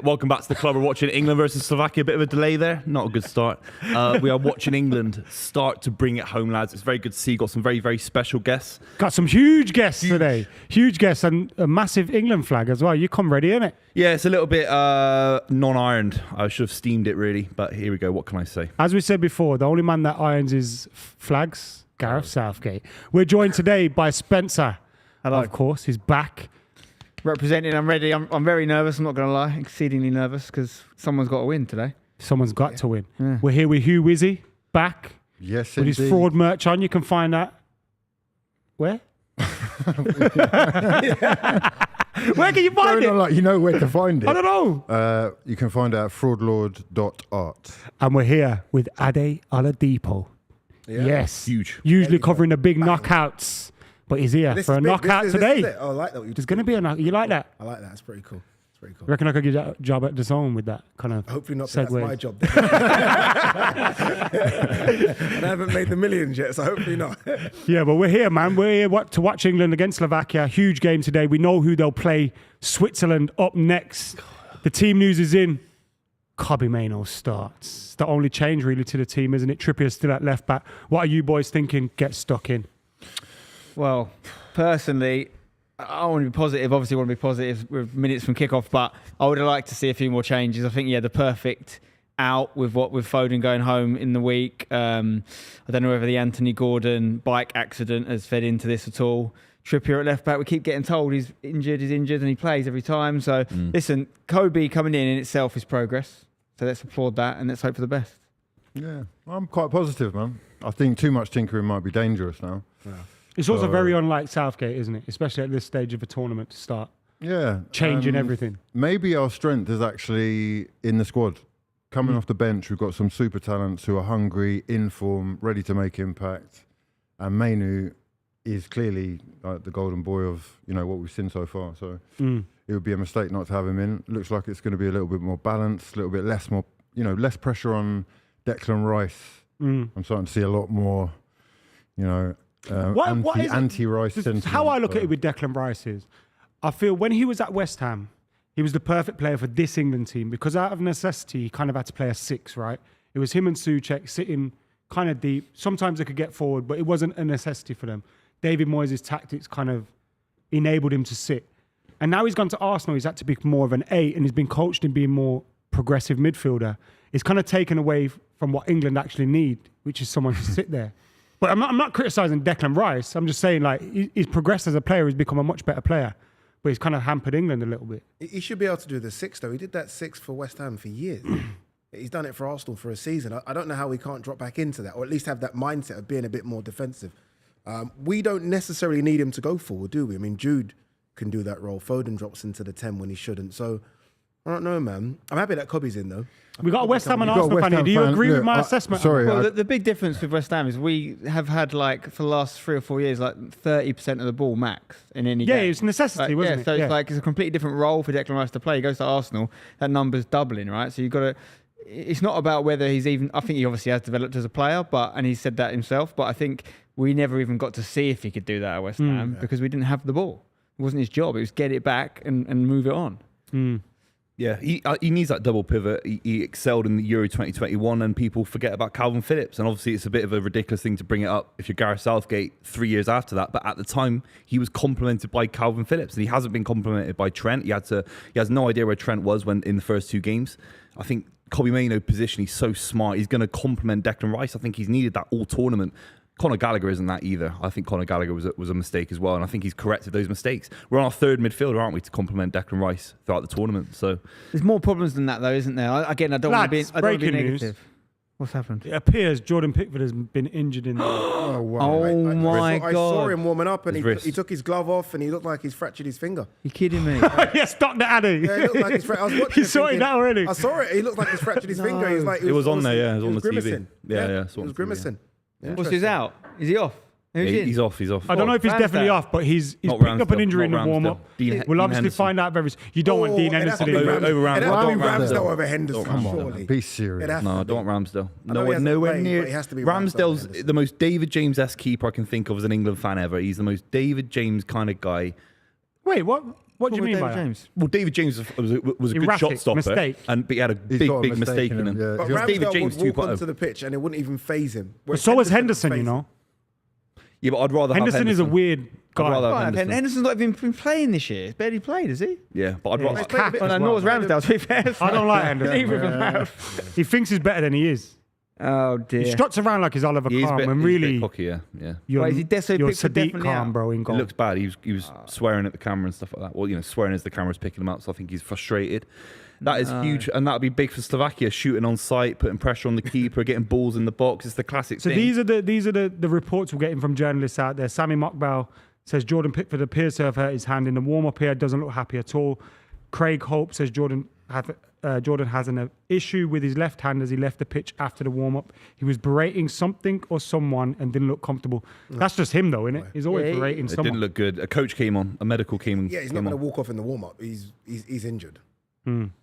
Welcome back to the club. We're watching England versus Slovakia. A bit of a delay there. Not a good start. We are watching England start to bring it home, lads. It's very good to see. Got some very, very special guests. Got some huge guests today. Huge guests and a massive England flag as well. You come ready, innit? Yeah, it's a little bit non-ironed. I should have steamed it, really. But here we go. What can I say? As we said before, the only man that irons his flags, Gareth Southgate. We're joined today by Spencer. Hello. Of course, he's back. Representing, I'm ready. I'm very nervous, I'm not going to lie. Exceedingly nervous because someone's got to win today. Someone's got to win. Yeah. We're here with Hugh Wizzy, back. Yes, with indeed. his fraud merch on. You can find that. Where? Where can you find it? Like, you know where to find it. I don't know. You can find it at fraudlord.art. And we're here with Ade Oladipo. Yeah. Yes. Huge. Usually covering the big knockouts. But he's here This for is a big. knockout This today. is it. Oh, I like that. There's going to be a knockout. You like that? I like that. It's pretty cool. It's pretty cool. Reckon I could get a job at the zone with that kind of Hopefully not. segue. That's my job. And I haven't made the millions yet, so hopefully not. Yeah, but we're here, man. We're here to watch England against Slovakia. Huge game today. We know who they'll play. Switzerland up next. The team news is in. Kobbie Mainoo starts. It's the only change really to the team, isn't it? Trippier's still at left back. What are you boys thinking? Get stuck in. Well, personally, I want to be positive. Obviously, want to be positive with minutes from kickoff, but I would have liked to see a few more changes. I think, the perfect out with Foden going home in the week. I don't know whether the Anthony Gordon bike accident has fed into this at all. Trippier at left back, we keep getting told he's injured, and he plays every time. So, listen, Kobe coming in itself is progress. So let's applaud that and let's hope for the best. Yeah, I'm quite positive, man. I think too much tinkering might be dangerous now. Yeah. It's also very unlike Southgate, isn't it? Especially at this stage of a tournament to start Yeah. changing everything. Maybe our strength is actually in the squad. Coming off the bench, we've got some super talents who are hungry, in form, ready to make impact. And Mainu is clearly like the golden boy of what we've seen so far. So it would be a mistake not to have him in. Looks like it's going to be a little bit more balanced, a little bit less less pressure on Declan Rice. I'm starting to see a lot more, anti-Rice sentiment. How I look at it with Declan Rice is, I feel when he was at West Ham, he was the perfect player for this England team because out of necessity, he kind of had to play a 6, right? It was him and Souček sitting kind of deep. Sometimes they could get forward, but it wasn't a necessity for them. David Moyes' tactics kind of enabled him to sit. And now he's gone to Arsenal, he's had to be more of an 8 and he's been coached in being more progressive midfielder. It's kind of taken away from what England actually need, which is someone to sit there. But I'm not criticising Declan Rice. I'm just saying he's progressed as a player. He's become a much better player. But he's kind of hampered England a little bit. He should be able to do the 6, though. He did that 6 for West Ham for years. He's done it for Arsenal for a season. I don't know how we can't drop back into that, or at least have that mindset of being a bit more defensive. We don't necessarily need him to go forward, do we? I mean, Jude can do that role. Foden drops into the 10 when he shouldn't. So, I don't know, man. I'm happy that Kobe's in, though. We got a West Ham and Arsenal fan here. Do you agree with my assessment? Sorry. Well, the big difference with West Ham is we have had, for the last 3 or 4 years, 30% of the ball max in any game. Yeah, it's necessity, wasn't it? So it's a completely different role for Declan Rice to play. He goes to Arsenal, that number's doubling, right? So you've got to... It's not about whether he's even... I think he obviously has developed as a player, and he said that himself, but I think we never even got to see if he could do that at West Ham because we didn't have the ball. It wasn't his job. It was get it back and move it on. Yeah, he needs that double pivot. He excelled in the Euro 2021 and people forget about Calvin Phillips. And obviously it's a bit of a ridiculous thing to bring it up if you're Gareth Southgate 3 years after that. But at the time, he was complimented by Calvin Phillips and he hasn't been complimented by Trent. He has no idea where Trent was when in the first 2 games. I think Kobbie Mainoo position, he's so smart. He's going to complement Declan Rice. I think he's needed that all tournament. Conor Gallagher isn't that either. I think Conor Gallagher was a mistake as well, and I think he's corrected those mistakes. We're on our 3rd midfielder, aren't we, to complement Declan Rice throughout the tournament? So there's more problems than that, though, isn't there? I don't want to be negative. News. What's happened? It appears Jordan Pickford has been injured in. Oh, wow. Oh, my God. I saw him warming up and His he took his glove off and he looked like he's fractured his finger. You kidding me? Yes, Dr. Ade. Yeah, he looked like I was watching You sorted that already? I saw it. He looked like he's fractured his finger. He was like, it was on there, yeah. It was on the grimacing. TV. Yeah. He was grimacing. What's his out? Is he off? Who's in? He's off. I don't know if he's definitely off, but he's picked up an injury in the warm-up. We'll obviously find out very soon. You don't want Dean Henderson in. over Ramsdale. It has to be Ramsdale. Ramsdale over Henderson, Come on, surely. be serious. No, I don't want Ramsdale. I know he hasn't Nowhere played, near. but he has to be Ramsdale's Ramsdale. the most David James-esque keeper I can think of as an England fan ever. He's the most David James kind of guy. Wait, what do you mean by that? James? Well, David James was a good Erratic shot stopper, mistake. but he had a He's big got a mistake in him. yeah. But If David Ramsdale James would walk 2.0. onto the pitch and it wouldn't even faze him. But so was Henderson, would you faze know. Yeah, but I'd rather Henderson have is a weird guy. I'd rather have Right, Henderson. Henderson's not even been playing this year. He's barely played, has he? Yeah, but I'd Yeah, rather. he's played a bit cat as as Nor well. was Ramsdale, to be fair. I don't like Henderson. Neither of them have. He thinks he's better than he is. Oh, dear. He struts around like he's Oliver He is Kahn bit- when he's a bit really cocky, yeah. you're, Why is he so you're Pickford Sadiq definitely Khan, out? bro, in It goal. looks bad. He was swearing at the camera and stuff like that. Well, swearing as the camera's picking him up. So I think he's frustrated. That is huge, and that would be big for Slovakia. Shooting on sight, putting pressure on the keeper, getting balls in the box. It's the classic So thing. these are the reports we're getting from journalists out there. Sammy Mokbel says Jordan Pickford appears to have hurt his hand in the warm-up here. Doesn't look happy at all. Craig Hope says Jordan has an issue with his left hand as he left the pitch after the warm-up. He was berating something or someone and didn't look comfortable. That's just him, though, isn't it? He's always Yeah, berating It someone. didn't look good. A coach came on. A medical came. Yeah, he's came not going to on. walk off in the warm-up. He's injured.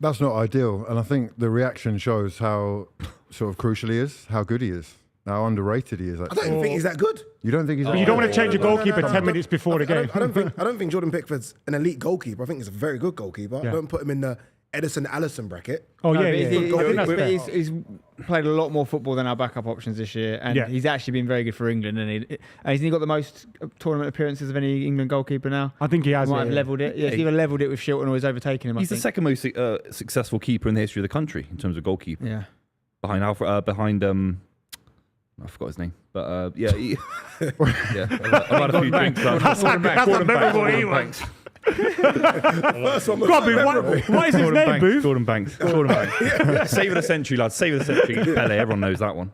That's not ideal. And I think the reaction shows how sort of crucial he is, how good he is, how underrated he is. I don't even think he's that good. You don't think he's You don't want to change your No, no, goalkeeper no, 10 no. minutes before the game. I don't think Jordan Pickford's an elite goalkeeper. I think he's a very good goalkeeper. Yeah. I don't put him in the Edison-Allison bracket. Oh, No, yeah, but yeah. he's- I think that's fair. he's played a lot more football than our backup options this year, and Yeah. he's actually been very good for England. And hasn't he got the most tournament appearances of any England goalkeeper now? I think he has. Might yeah, have yeah. leveled it. Yeah, he's either leveled it with Shilton or he's overtaken him. He's I the think. second most successful keeper in the history of the country in terms of goalkeeper. Yeah. Behind Alfred, I forgot his name, but yeah, I've had a few drinks. That's a memorable he was. What is his name, Booth? Gordon Banks. Save of the century, lads. Save of the century. Pele, everyone knows that one.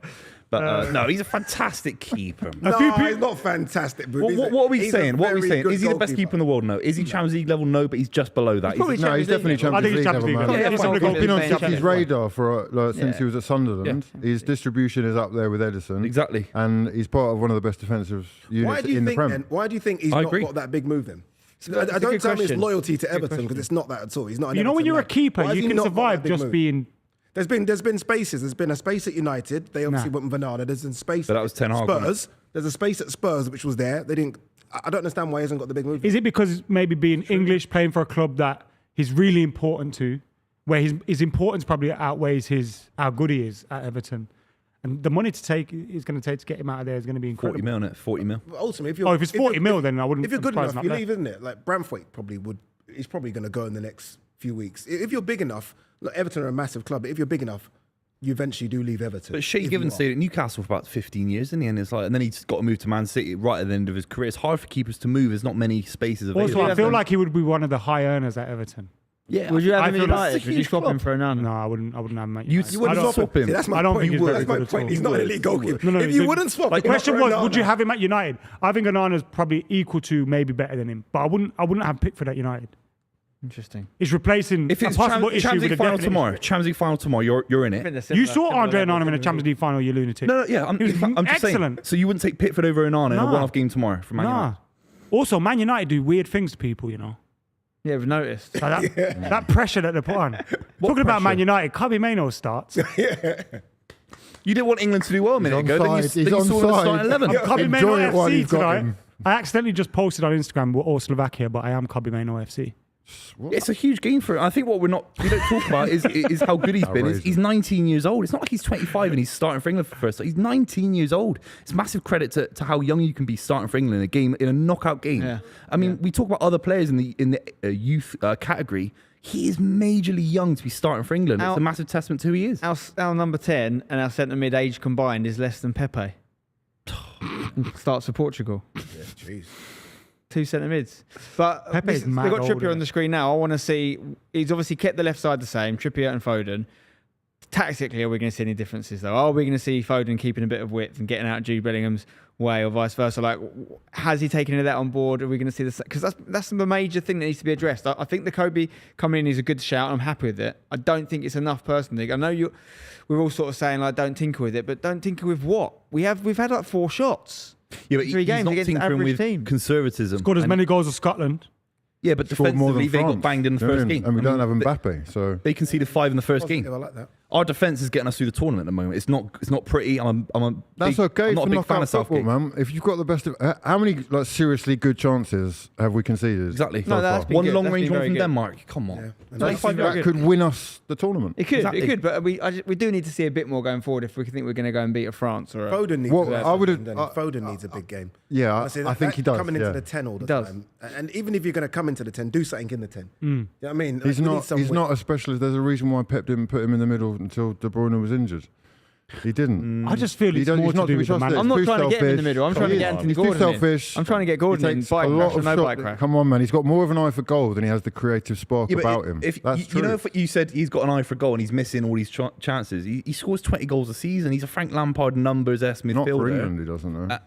But no, he's a fantastic keeper. No, few people- he's not fantastic. But What are we saying? What are we very saying? good Is he the best goalkeeper. keeper in the world? No. Is he Champions League level? No, but he's just below that. probably No, he's definitely I Champions think League he's level, Champions man. League. Yeah, He's fine. on the goal- He's been on Champions City's League. radar for since he was at Sunderland. His distribution is up there with Edison. Exactly. And he's part of one of the best defensive Why units do you in the think? Prem. Then, why do you think he's I not agree. got that big move in? That's I a don't good tell me it's question. loyalty to Good Everton question. because it's not that at all. He's not. An You know, when Everton you're a man. keeper, Why has you he can not got survive that big just move? being. There's been spaces. There's been a space at United. They obviously went with Vanada. There's been space. But that was Ten Hag, wasn't it? Spurs. There's a space at Spurs which was there. They didn't. I don't understand why he hasn't got the big move. Is it because maybe being English, playing for a club that he's really important to, where his importance probably outweighs how good he is at Everton, and the money he's going to take to get him out of there is going to be 40 incredible. mil, innit? 40 mil. Ultimately, if you're, Oh, if it's 40 mil, then I wouldn't. If you're good surprised enough, not you there. leave, isn't it? Like Bramthwaite probably would. He's probably going to go in the next few weeks. If you're big enough, look, Everton are a massive club. But if you're big enough, you eventually do leave Everton. But Shea if Given you are. stayed at Newcastle for about 15 years, didn't he? And it's like, and then he's got to move to Man City right at the end of his career. It's hard for keepers to move. There's not many spaces available. Also, I feel like he would be one of the high earners at Everton. yeah, Would you have I him feel in like United? it's a Would you huge swap him club. for a nun? No, I wouldn't have him. You You I wouldn't don't swap swap him. him. See, that's my I don't point. think he's You very That's my good at point. all. He's not an elite goalkeeper. No, If you the- wouldn't swap, The him, question not was, Onana. would you have him at United? I think Onana's probably equal to, maybe better than him, but I wouldn't have Pickford at United. Interesting. He's replacing If a it's possible Champions issue with a League final definite tomorrow, issue. Champions League final tomorrow, you're in it. You saw Andre Onana in a Champions League final, you lunatic. No, yeah, I'm He was just saying. excellent. So you wouldn't take Pickford over Onana in a Nah. one-off game tomorrow for Man Nah. United? Also, Man United do weird things to people, you know. Yeah, we've noticed. Like that pressure that they put on. Talking about Man United, Kobe Mainoo starts. You didn't want England to do well a minute ago. Then you, onside. then He's you saw them onside. start 11. Kobe Enjoy Mainoo it while FC you've got tonight. him. I accidentally just posted on Instagram we're all Slovakia, but I am Kobe Mainoo FC. It's a huge game for him. I think what we don't talk about is how good he's been. Outrageous. He's 19 years old. It's not like he's 25 and he's starting for England for the first time. He's 19 years old. It's massive credit to how young you can be starting for England in a game, in a knockout game. Yeah. I mean, we talk about other players in the youth category. He is majorly young to be starting for England. It's a massive testament to who he is. Our number 10 and our centre mid age combined is less than Pepe. Starts for Portugal. Yeah, jeez. 2 centre mids. But Pepe's they've mad got old, Trippier on isn't the screen now. I want to see. He's obviously kept the left side the same, Trippier and Foden. Tactically, are we going to see any differences though? Are we going to see Foden keeping a bit of width and getting out Jude Bellingham's way, or vice versa? Like, has he taken any of that on board? Are we going to see this? Because that's the major thing that needs to be addressed. I think the Kobe coming in is a good shout. I'm happy with it. I don't think it's enough personally. I know we're all sort of saying like, don't tinker with it, but don't tinker with what? We've had like 4 shots. Yeah, but 3 he's games not against an tinkering average with team. conservatism. Scored as And- many goals as Scotland. Yeah, but Scored more than defensively, they got France. banged in the Do you know first what I mean? game. And we I don't mean, have Mbappe, so They conceded 5 in the first Positive, game. I like that. Our defense is getting us through the tournament at the moment. It's not pretty. that's okay I'm not for a big fan knockout of football, Southgate. man. If you've got the best of, how many like seriously good chances have we conceded? Exactly. so No, far? that's been One good. long That's range been one very from good. Denmark. Come on. Yeah. And That's that's- very that good. could win us the tournament. It could, Exactly. it could, but we do need to see a bit more going forward if we think we're going to go and beat a France or a, Foden needs. Well, a I would've- Foden needs a big game. Yeah, Honestly, I think that he does. Coming into yeah. the 10 all the does. time, and even if you're going to come into the 10, do something in the 10. You know what I mean? He's Like, we need not. some He's width. not a specialist. There's a reason why Pep didn't put him in the middle until De Bruyne was injured. He didn't. I just feel He it's does- more he's to not do to be with the man. trusted. I'm not Too trying to get him in the selfish. middle. I'm trying to get Anthony He's too Gordon selfish. in. I'm trying to get Gordon He in. takes Bike a crash lot or of no shot- bike crash. Come on, man. He's got more of an eye for goal than he has the creative spark Yeah, but about him. If That's true. you know, if you said he's got an eye for goal and he's missing all these chances, he scores 20 goals a season. He's a Frank Lampard numbers-esque midfielder. not for England, he doesn't know.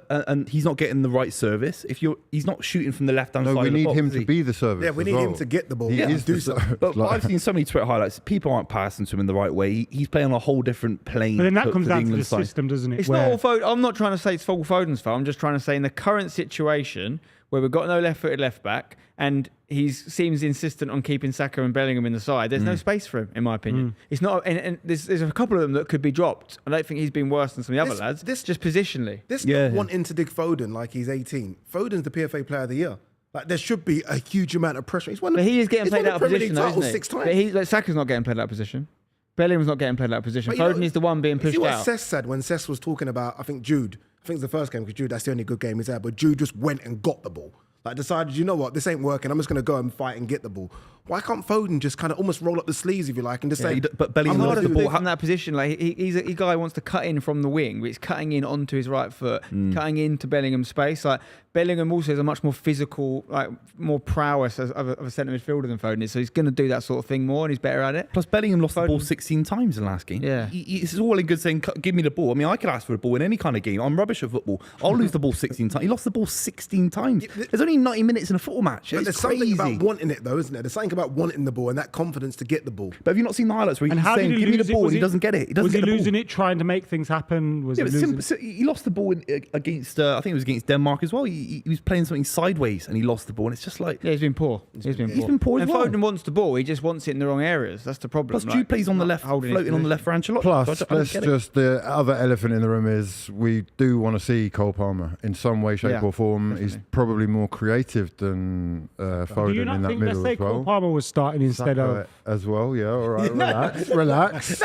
And he's not getting the right service. He's not shooting from the left-hand No, side. we of the need box, him is to he? be the service. Yeah, we as need well. him to get the ball. He and is do the something. But like- I've seen so many Twitter highlights. People aren't passing to him in the right way. He's playing on a whole different plane. But then that for comes the down to the England side. system, doesn't it? It's Where- not all Foden. I'm not trying to say it's all Foden's fault. I'm just trying to say in the current situation where we've got no left-footed left back and he seems insistent on keeping Saka and Bellingham in the side, there's no space for him, in my opinion. It's not, and there's a couple of them that could be dropped. I don't think he's been worse than some of the other lads. Just positionally. This Yeah, not yeah. wanting to dig Foden like he's 18. Foden's the PFA Player of the Year. Like there should be a huge amount of pressure. He's won. But he is getting he's played won out of the Premier position, League though, title isn't he? 6 times. But like Saka's not getting played out of position. Bellingham's not getting played out of position. But you know- Foden is the one being You see pushed what out. Cess said when Cess was talking about, I think Jude. I think it's the first game because Jude, that's the only good game he's had. But Jude just went and got the ball. like decided, you know what, this ain't working. I'm just going to go and fight and get the ball. Why can't Foden just kind of almost roll up the sleeves, if you like, and just say, But Bellingham I'm lost gonna the do ball. this. from that position, like he's a guy who wants to cut in from the wing, but he's cutting in onto his right foot, cutting into Bellingham's space. Like Bellingham also is a much more physical, like more prowess of a centre midfielder than Foden is, so he's going to do that sort of thing more, and he's better at it. Plus, Bellingham lost the ball 16 times in the last game. Yeah. It's all in good saying, give me the ball. I mean, I could ask for the ball in any kind of game. I'm rubbish at football. I'll lose the ball 16 times. He lost the ball 16 times. There's only 90 minutes in a football match. But It's there's crazy. something about wanting it, though, isn't there? There's something about wanting the ball and that confidence to get the ball. But have you not seen the highlights where And he's how saying, did he give me lose the it? ball, Was and he doesn't get it? He doesn't Was get he the losing ball. it, trying to make things happen? Was Yeah, he but losing? so he lost the ball against, I think it was against Denmark as well. He was playing something sideways and he lost the ball. And it's just like, Yeah, he's been poor. He's been poor as and well. Foden wants the ball. He just wants it in the wrong areas. That's the problem. plus Jude plays on the left, holding his floating on the position. left for Ancelotti. Plus, So I don't get it. the other elephant in the room is we do want to see Cole Palmer in some way, shape, Yeah, or form. He's definitely. probably more creative than Do Foden you in not that think, let's middle say as well. Cole Palmer was starting instead Saka of... as well, yeah. All right, relax.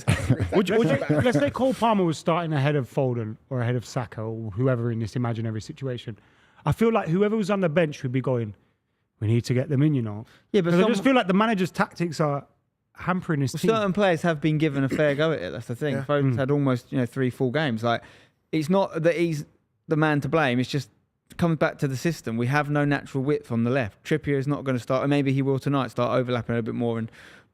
Let's say Cole Palmer was starting ahead of Foden or ahead of Saka or whoever in this imaginary situation. I feel like whoever was on the bench would be going, we need to get them in, you know. Yeah, but 'Cause I just feel like the manager's tactics are hampering his team. certain players have been given a fair go at it. That's the thing. Yeah. Foden's had almost 3 full games. Like it's not that he's the man to blame. It's just comes back to the system. We have no natural width on the left. Trippier is not going to start, and maybe he will tonight start overlapping a bit more.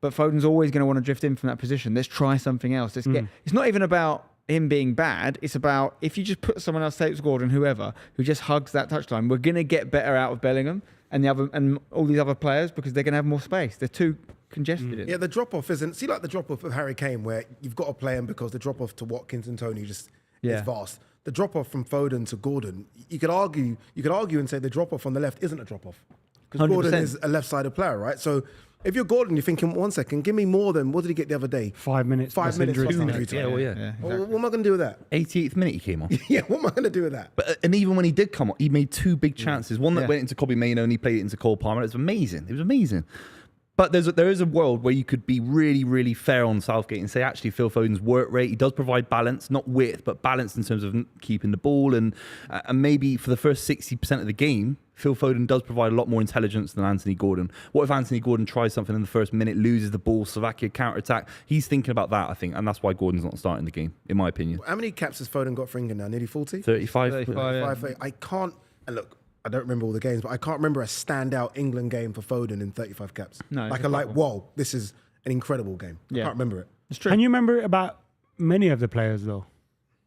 But Foden's always going to want to drift in from that position. Let's try something else. Let's get. It's not even about him being bad. It's about if you just put someone else, say it's Gordon, whoever, who just hugs that touchline, we're going to get better out of Bellingham and all these other players because they're going to have more space. They're too congested. in Yeah, the drop-off isn't... See, like the drop-off of Harry Kane, where you've got to play him because the drop-off to Watkins and Tony just is vast. The drop-off from Foden to Gordon, you could argue and say the drop-off on the left isn't a drop-off. Because Gordon 100%. is a left-sided player, right? So if you're Gordon, you're thinking, 1 second, give me more than... What did he get the other day? 5 minutes. 5 plus minutes injury plus time. injury Yeah, time. well, yeah. Well, what am I going to do with that? 88th minute he came on. Yeah, what am I going to do with that? But and even when he did come on, he made 2 big chances. One that Yeah. went into Kobe Mainoo and he played it into Cole Palmer. It was amazing. It was amazing. But there is a world where you could be really, really fair on Southgate and say, actually, Phil Foden's work rate, he does provide balance, not width, but balance in terms of keeping the ball. And maybe for the first 60% of the game, Phil Foden does provide a lot more intelligence than Anthony Gordon. What if Anthony Gordon tries something in the first minute, loses the ball, Slovakia counter-attack? He's thinking about that, I think, and that's why Gordon's not starting the game, in my opinion. How many caps has Foden got for England now? Nearly 40? 35. 35, yeah. I can't... And look, I don't remember all the games, but I can't remember a standout England game for Foden in 35 caps. No, Like it's a a like, tough one. whoa, this is an incredible game. I Yeah. can't remember it. It's true. Can you remember it about many of the players, though?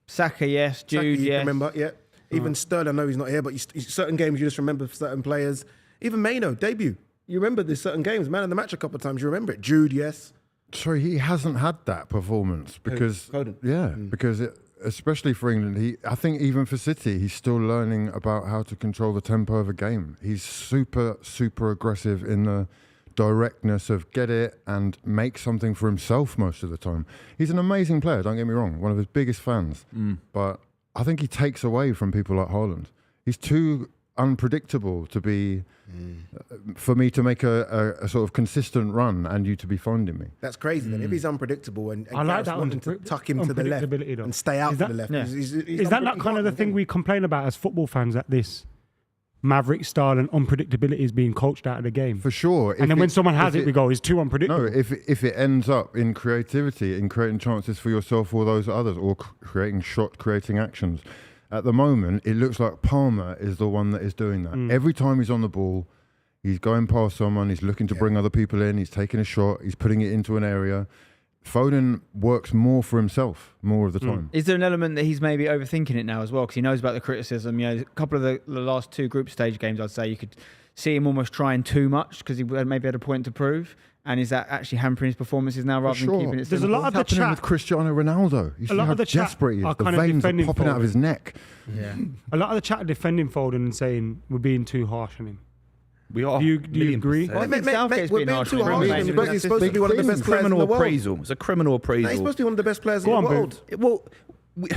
Saka, yes. Saka, Jude, you yes. can remember, yeah. Even Sterling, I know he's not here, but certain games you just remember certain players. Even Mainoo, debut. You remember there's certain games. Man of the match a couple of times, you remember it. Jude, yes. Sorry, he hasn't had that performance because Foden? yeah, because especially for England, I think even for City, he's still learning about how to control the tempo of a game. He's super aggressive in the directness of get it and make something for himself most of the time. He's an amazing player, don't get me wrong, one of his biggest fans. But I think he takes away from people like Haaland. He's too unpredictable to be for me to make a sort of consistent run and you to be finding me. That's crazy. Then if he's unpredictable and I like Gareth's that wanting to unpre- tuck him to the left unpredictability, though. and stay out Is to that- the left. Yeah. He's Is that not kind of the thing we complain about as football fans, that this maverick style and unpredictability is being coached out of the game? For sure. And then when someone has it, we go, it's too unpredictable. No, if it ends up in creativity, in creating chances for yourself or those others, or creating actions. At the moment, it looks like Palmer is the one that is doing that. Every time he's on the ball, he's going past someone, he's looking to bring other people in, he's taking a shot, he's putting it into an area. Foden works more for himself more of the time. Is there an element that he's maybe overthinking it now as well? Because he knows about the criticism. A couple of the last 2 group stage games, I'd say you could see him almost trying too much because he maybe had a point to prove. And is that actually hampering his performances now rather than keeping it There's a simple? lot of the Happening chat. with Cristiano Ronaldo. You see lot how of the chat desperate he is. are The kind of veins are defending popping out of Foden. his neck. Yeah. A lot of the chat are defending Foden and saying we're being too harsh on him. We are. Do you agree? I think Southgate's we're being being harsh too on him, harsh. maybe. He's supposed to be one of the best players in Criminal the world. appraisal. It's a criminal appraisal. No, he's supposed to be one of the best players Go in on, the Boo. world. Well,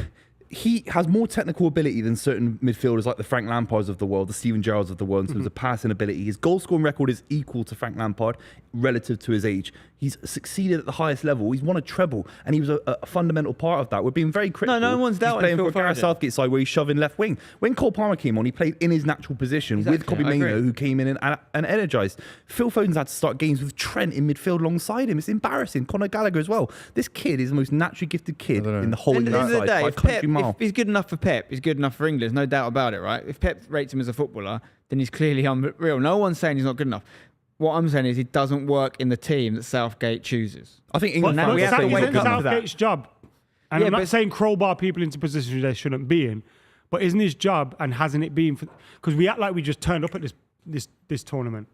he has more technical ability than certain midfielders like the Frank Lampards of the world, the Steven Gerrards of the world in terms of passing ability. His goal scoring record is equal to Frank Lampard relative to his age. He's succeeded at the highest level. He's won a treble, and he was a fundamental part of that. We're being very critical. No one's doubting He's playing Phil for Gareth Foden. Southgate side where he's shoving left wing. When Cole Palmer came on, he played in his natural position with Exactly, Kobbie I Mainoo, agree. who came in and energised. Phil Foden's had to start games with Trent in midfield alongside him. It's embarrassing. Conor Gallagher as well. This kid is the most naturally gifted kid in the whole At the end of the side day, by if country mile. if he's good enough for Pep, he's good enough for England. There's no doubt about it, right? If Pep rates him as a footballer, then he's clearly unreal. No one's saying he's not good enough. What I'm saying is he doesn't work in the team that Southgate chooses. I think England Well, now fans we are have to saying wake he's Isn't up good to enough. that. Southgate's job, and Yeah, I'm not but- saying crowbar people into positions they shouldn't be in, but isn't his job, and hasn't it been? Because we act like we just turned up at this tournament.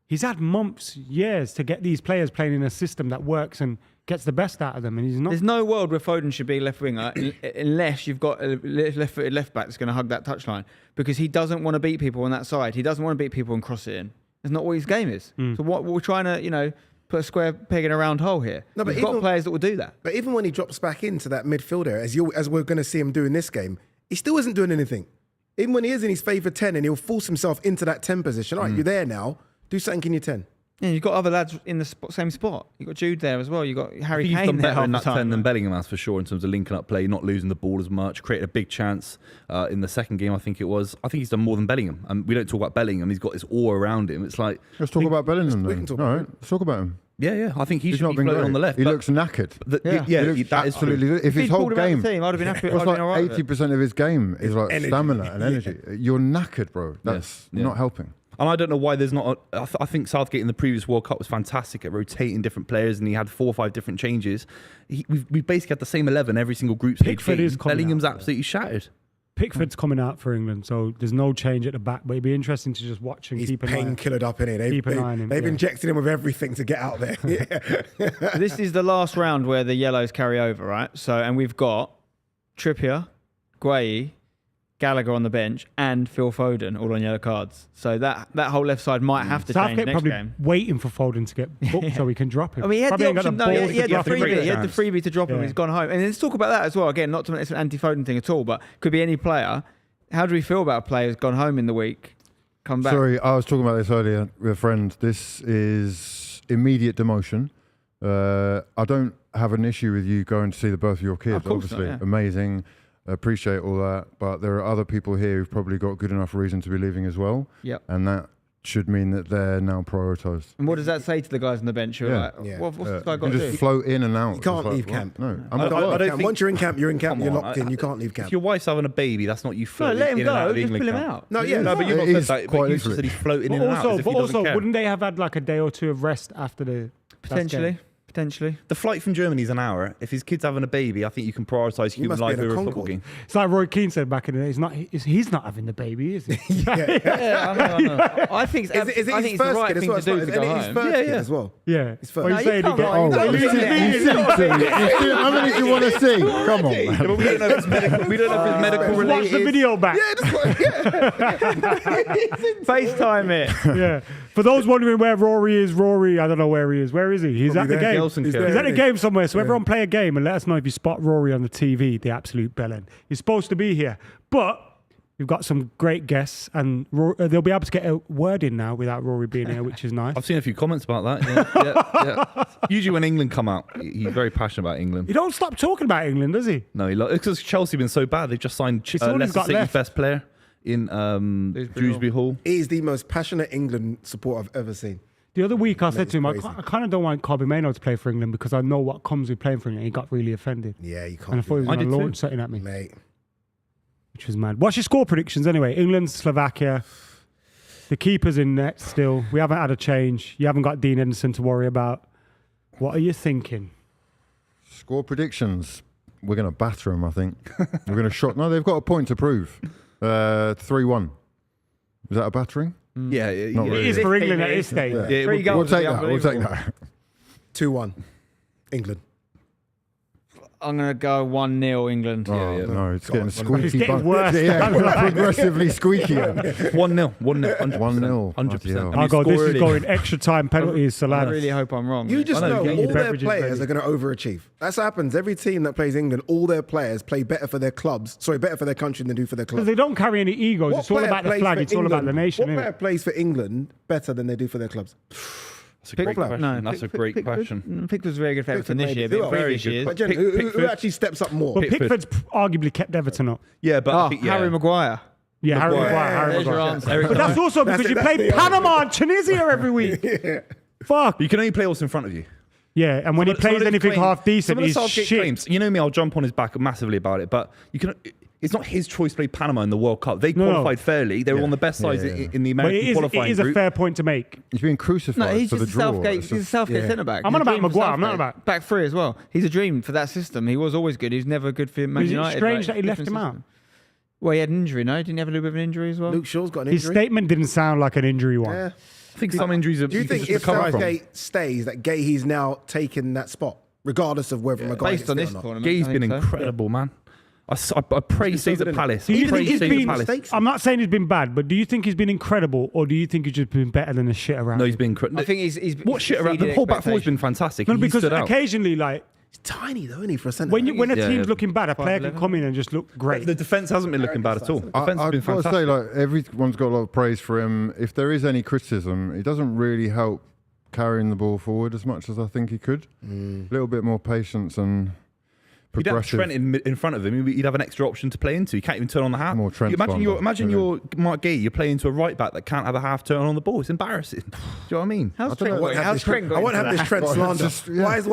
He's had months, years to get these players playing in a system that works and gets the best out of them, and he's not. There's no world where Foden should be left winger unless you've got a left-footed left back that's going to hug that touchline, because he doesn't want to beat people on that side. He doesn't want to beat people and cross it in. That's not what his game is. So what we're trying to, put a square peg in a round hole here. No, but We've got even- players that will do that. But even when he drops back into that midfield area, as we're going to see him do in this game, he still isn't doing anything. Even when he is in his favourite 10 and he'll force himself into that 10 position. All right, you're there now. Do something in your 10. Yeah, you've got other lads in the same spot. You've got Jude there as well. You've got Harry He's Kane done there better in half that the 10 time. than Bellingham has for sure in terms of linking up play, not losing the ball as much, created a big chance in the second game, I think it was. I think he's done more than Bellingham. And we don't talk about Bellingham. He's got this aura around him. It's like, Let's talk about Bellingham we then. can talk All about right, let's talk about him. yeah, I think he He's should not be been floating great. on the left. He but looks knackered. Yeah. He looks that is true. absolutely. If If his he'd whole pulled him out of game, the team, I'd have been happy. it's I'd have been all right like with it. 80% of his game is like energy. stamina and energy. You're knackered, bro. That's Yeah. not helping. And I don't know why there's not. I think Southgate in the previous World Cup was fantastic at rotating different players, and he had 4 or 5 different changes. We've basically had the same 11 every single group stage Pickford game. is coming Bellingham's out, absolutely shattered. Pickford's coming out for England, so there's no change at the back. But it'd be interesting to just watch and He's keep an eye. painkillered up in it. Keep an eye on him, They've yeah. injected him with everything to get out there. Yeah. So this is the last round where the yellows carry over, right? So, and we've got Trippier, Gueye, Gallagher on the bench, and Phil Foden all on yellow cards. So that whole left side might have to change Southgate next probably game. waiting for Foden to get booked so he can drop him. I mean, he had Probably the ain't got option. No, balls he had to the drop him. freebie. He had the freebie to drop him. Yeah. He's gone home. And let's talk about that as well. Again, not to make this an anti-Foden thing at all, but could be any player. How do we feel about a player who's gone home in the week, come back? Sorry, I was talking about this earlier with a friend. This is immediate demotion. I don't have an issue with you going to see the birth of your kids. Of course Obviously, not, yeah. amazing. Appreciate all that. But there are other people here who've probably got good enough reason to be leaving as well. Yep. And that should mean that they're now prioritised. And what does that say to the guys on the bench? Who are Yeah. like, Yeah. what's this guy You got can to just do? float in and out. You can't It's like, leave what? camp. No, I'm I at don't work. think- Once you're in camp, you're in camp. Come You're on, locked in. You can't leave If camp. your wife's having a baby, that's not you No, floating let him in and out go. of Just England pull him camp. out. No, yeah. No, but you It not is said that. quite But you just said literally. he's floating in But and out as if he doesn't care. wouldn't they have had like a day or two of rest after the last Potentially. game? Potentially. The flight from Germany is an hour. If his kid's having a baby, I think you can prioritise human must be life in a over a football Concorde. game. It's like Roy Keane said back in the day. He's not having the baby, is he? Yeah, I know. I think it's, Is it I his think it's the first right kid as thing well? to do It's to go his home. first Yeah, kid yeah. as well. Yeah. It's Well, fun. he's No, saying you he get- can't lie. Oh, Don't you do see, that. you see, how many do you want to see? Come on, man. But we don't know if it's medical. We don't know if it's medical Watch related. the video back. Yeah, that's what, yeah. FaceTime it. Yeah. For those wondering where Rory is, I don't know where he is. Where is he? He's Probably at the there. game. Gelsenkirchen. He's there, at the isn't he? game somewhere. So everyone play a game and let us know if you spot Rory on the TV, the absolute bellend. He's supposed to be here. But we've got some great guests and they'll be able to get a word in now without Rory being here, which is nice. I've seen a few comments about that. Yeah. Usually when England come out, he's very passionate about England. He don't stop talking about England, does he? No, because Chelsea been so bad. They've just signed It's all he's Leicester got City's left. best player in Dewsbury Hall. He is the most passionate England support I've ever seen. The other week I said Mate, to him, I it's crazy. kind of don't want Kobbie Mainoo to play for England because I know what comes with playing for England. He got really offended. Yeah, you can't. And I thought he was I going did to too. launch something at me, Mate. which was mad. What's your score predictions anyway? England, Slovakia. The keeper's in net still. We haven't had a change. You haven't got Dean Henderson to worry about. What are you thinking? Score predictions. We're going to batter them, I think. We're going to shot. No, they've got a point to prove. 3-1. Is that a battering? Yeah, Not yeah. really. It is for England at this stage. Yeah. Yeah, Three we'll- goals We'll would take be that. We'll take unbelievable. that. 2-1. England. I'm going to go 1-0 England. Oh, no, it's getting squeaky. It's getting but- worse. Yeah, progressively squeakier. 1-0, 1-0, 1-0. 100%. I'll go. This is Score going extra time penalties. I Saladas. really hope I'm wrong. You just I know, know get all your their beverages players ready. are going to overachieve. That's what happens. Every team that plays England, all their players play better for their clubs. Sorry, better for their country than they do for their club. Because they don't carry any egos. It's all player about the plays flag. for It's all about the England? nation. What Innit? player plays for England better than they do for their clubs? That's a great question. That's a great question. Pickford's very good for Everton this maybe. year, Who but else? previous Very good. years. But Jen, Pick- who Pickford. actually steps up more? But Pickford. Pickford's arguably kept Everton up. Yeah, but I think, Harry Maguire. Yeah, Harry Maguire. Maguire. Harry There's your Maguire. answer. But that's also because That's you it, play that's the Panama and Tunisia every week. Fuck. you can only play what's in front of you. Yeah, and when he Some of plays those anything claims- half decent, some of the he's Southgate shit. claims, you know me, I'll jump on his back massively about it, but you can. It's not his choice to play Panama in the World Cup. They No. qualified fairly. They were on the best sides in the But American it qualifying is a group. fair point to make. He's being No, crucified he's for the just a draw. Southgate. It's He's a just- Southgate yeah. centre back. I'm on about Maguire, I'm not about- back three as well. He's a dream for that system. He was always good. He's never good for Man Is it United. strange like, that he left different him out? system. Well, he had an injury. No, didn't he have a little bit of an injury as well? Luke Shaw's got an His injury. statement didn't sound like an injury one. Yeah. I think some injuries are. Do you can think just if recover from. Southgate stays, that Gahey's now taken that spot, regardless of whether Maguire Based gets on fit this or not? tournament, Gay's I been think so. incredible, man. I pray he been stays so at good, Palace. Do you I pray think he he's stays at been? Palace. I'm not saying he's been bad, but do you think he's been incredible, or do you think he's just been better than the shit around? No, him? he's been incredible. I think he's What shit around? The whole back four's been fantastic. No, He because stood out. occasionally, like He's tiny though, isn't he, for a centre? when back? when a Yeah, team's yeah. looking bad, a player can 5'11". come in and just look great. The defense hasn't been looking bad at all. I- Defense has been I've got to fantastic. say, like, everyone's got a lot of praise for him. If there is any criticism, he doesn't really help carrying the ball forward as much as I think he could. A little bit more patience and You'd have progressive. Trent in front of him. You'd have an extra option to play into. You can't even turn on the half. More Trent Imagine Sponder, imagine maybe. you're Mark Gay. You're playing to a right back that can't have a half turn on the ball. It's embarrassing. Do you know what I mean? How's I don't know. Trent? How's Trent? I won't have this Trent slander. Just- yeah. Why is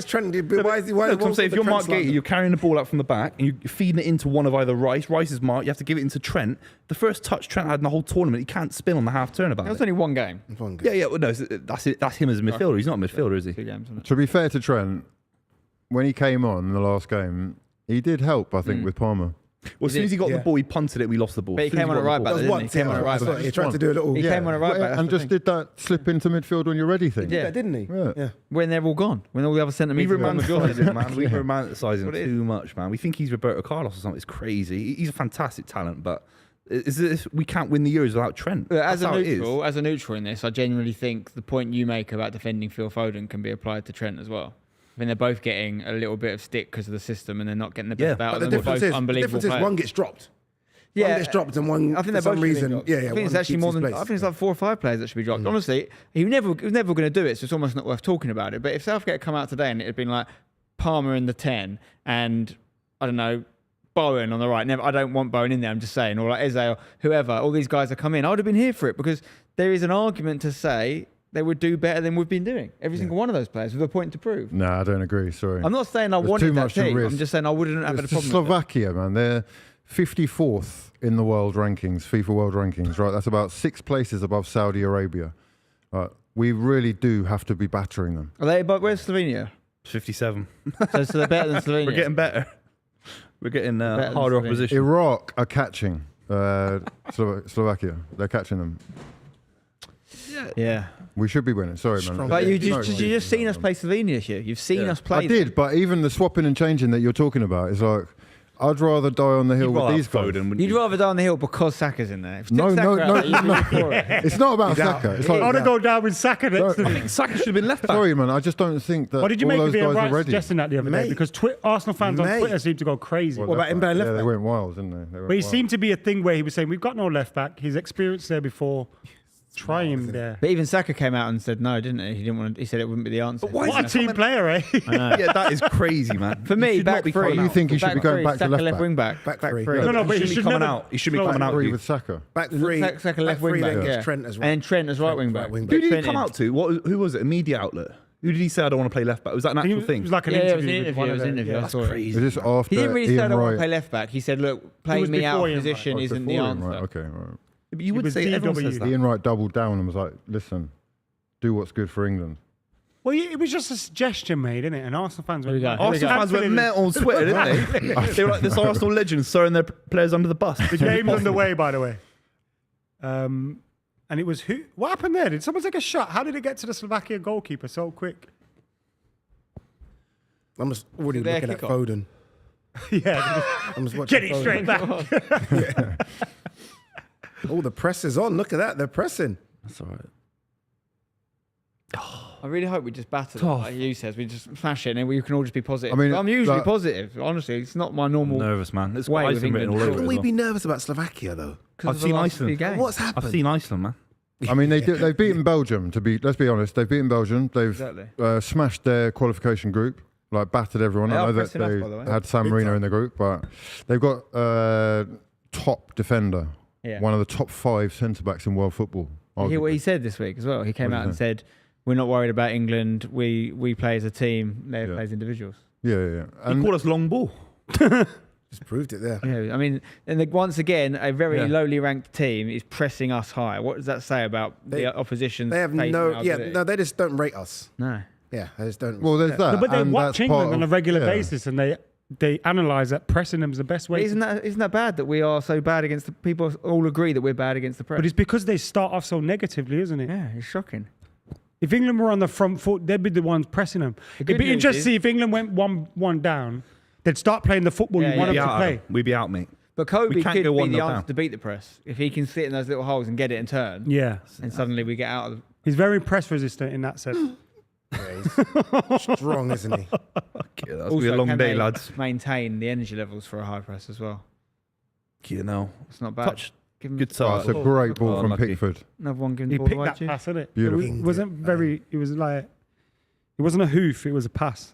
Trent? Why is he? Why? Look, I'm what's saying if the you're Trent Mark Gay, slander? you're carrying the ball out from the back and you're feeding it into one of either Rice's mark. You have to give it into Trent. The first touch Trent had in the whole tournament, he can't spin on the half turn about That was it. only one game. One game. Yeah. Well, no, that's it. That's him as a midfielder. He's not a midfielder, is he? 2 games. Wasn't it? To be fair to Trent, when he came on in the last game, he did help, I think, with Palmer. Well, as soon as he got Yeah. the ball, he punted it. We lost the ball. But he As soon as came on got at the right ball- back. That was didn't one he? Came on at right back. He tried to do a little. He came on at right back. that's and the just thing. did that slip into midfield when you're ready thing. Yeah. Yeah, didn't he? Yeah. When they're all gone, when all the other centre We midfielders are gone. romanticize him, man. We romanticize him What it is. too much, man. We think he's Roberto Carlos or something. It's crazy. He's a fantastic talent, but we can't win the Euros without Trent. As That's how a it is. neutral in this, I genuinely think the point you make about defending Phil Foden can be applied to Trent as well. I mean, they're both getting a little bit of stick because of the system, and they're not getting the best Yeah. out But of the them. They're difference both is, unbelievable players. one gets dropped. One gets dropped and one, I think for they're some both reason, dropped. yeah, I think it's one actually keeps more his than. place. I think it's like 4 or 5 players that should be dropped. Honestly, he was never going to do it, so it's almost not worth talking about it. But if Southgate had come out today and it had been like Palmer in the 10 and I don't know, Bowen on the right. Never, I don't want Bowen in there. I'm just saying, or like Eze or whoever. All these guys that come in, I would have been here for it because there is an argument to say they would do better than we've been doing. Every single one of those players with a point to prove. No, I don't agree. Sorry. I'm not saying I There's wanted too that much to team. risk. I'm just saying I wouldn't have had a It's problem with it. Slovakia, man. They're 54th in the world rankings, FIFA world rankings, right? That's about 6 places above Saudi Arabia. We really do have to be battering them. Are they? But where's Slovenia? 57. So they're better than Slovenia. We're getting better. We're getting Better than harder Slovenia. opposition. Iraq are catching Slovakia. They're catching them. Yeah. We should be winning. Sorry, man. Strong. But you No, just seen us play Slovenia this year. You've seen us play. I did, but even the swapping and changing that you're talking about is like, I'd rather die on the hill You'd with rather these have guys. Foden, wouldn't You'd you? rather die on the hill because Saka's in there. If you No, took no, Saka no, out, you'd be for it. It's not about He's out. Saka. It's I want like, to go down with Saka next to I me. think Saka should have been left back. sorry, man. I just don't think that What did you all make those of Ian guys are Wright ready. suggesting that the other day? Mate. Because Arsenal fans on Mate. Twitter seem to go crazy. What about him playing left Yeah, they back? went wild, didn't they? They went But he wild. seemed to be a thing where he was saying, we've got no left back. He's experienced there before. Try him there. But even Saka came out and said no, didn't he? He didn't want. He said it wouldn't be the answer. But why What a is team player, eh? Yeah, that is crazy, man. For He me, should not back be three. coming You out. think he should be going three, back to Saka left back? wing back. Back three. three. No, no, but He he should should be coming never- out. He should be No, coming out. Agree Hugh. with Saka. Back three. Saka left back three, wing back. then Yeah. goes Trent as right. And Trent as right wing back. Right wing Who back. did he Trent come in. out to? Who was it? A media outlet? Who did he say I don't want to play left back? Was that an It actual was, thing? it was like an Yeah, it was interview. an with interview. one It was of an the- interview. I That's saw it. crazy. Is this after He didn't really say I Ian don't want Wright? to play left back. He said, look, playing was me out before of Ian Wright. position Oh, isn't the before Ian answer. Wright. Okay, right. But you It would was say everyone DW. says that. Ian Wright doubled down and was like, listen, do what's good for England. Well, it was just a suggestion made, innit? And Arsenal fans were There we go. Arsenal fans went met on Twitter, didn't they? They were like this Arsenal legends throwing their players under the bus. The game's underway, by the way. And it was who? What happened there? Did someone take a shot? How did it get to the Slovakia goalkeeper so quick? I'm just already Their looking at kickoff. Foden. Yeah. I'm just watching Get it Foden. straight back. Oh, the press is on. Look at that. They're pressing. That's all right. I really hope we just batter them, like Hugh says. We just smash it and we can all just be positive. I mean, I'm usually like- positive. Honestly, it's not my normal. Nervous, man. It's Way got with Iceland written all England. over Can it. we as well. be nervous about Slovakia, though? 'cause I've of the seen last Iceland. few games. What's happened? I've seen Iceland, man. I mean, they've beaten Belgium. Let's be honest, they've beaten Belgium. They've Exactly. smashed their qualification group, like battered everyone. They I are know that pressing us, they by the way. had San Big Marino time. in the group, but they've got top defender, Yeah. one of the top 5 centre backs in world football. You hear what arguably. he said this week as well? He came What did out he and say? said, "We're not worried about England. We play as a team. They Yeah. play as individuals." Yeah. He And called us long ball. Just proved it there. Yeah, I mean, once again, a very Yeah. lowly ranked team is pressing us high. What does that say about They- the opposition? They have no, they just don't rate us. no. Yeah, they just don't. well, there's that. No, but they and watch that's part England on a of- regular yeah. basis and they analyse that pressing them is the best way. Isn't that bad that we are so bad against the people? All agree that we're bad against the press. But it's because they start off so negatively, isn't it? Yeah, it's shocking. If England were on the front foot, they'd be the ones pressing them. The It'd good be news interesting to is- see if England went one down, they'd start playing the football Yeah, you want We'd be them to out, play. Adam. We'd be out, mate. But Kobe We can't could go be 1-0 the answer down. to beat the press if he can sit in those little holes and get it and turn. Yeah. And suddenly we get out of the. He's very press resistant in that sense. Yeah, he's strong, isn't he? Yeah, that's gonna be a long can day, they lads. maintain the energy levels for a high press as well? You know, It's not bad. touch. Give him Good Oh, start. it's a great ball Oh, from unlucky. Pickford. another one. Given He the ball picked away that to you. pass, didn't it? Beautiful. It wasn't very, it was like, it wasn't a hoof, it was a pass.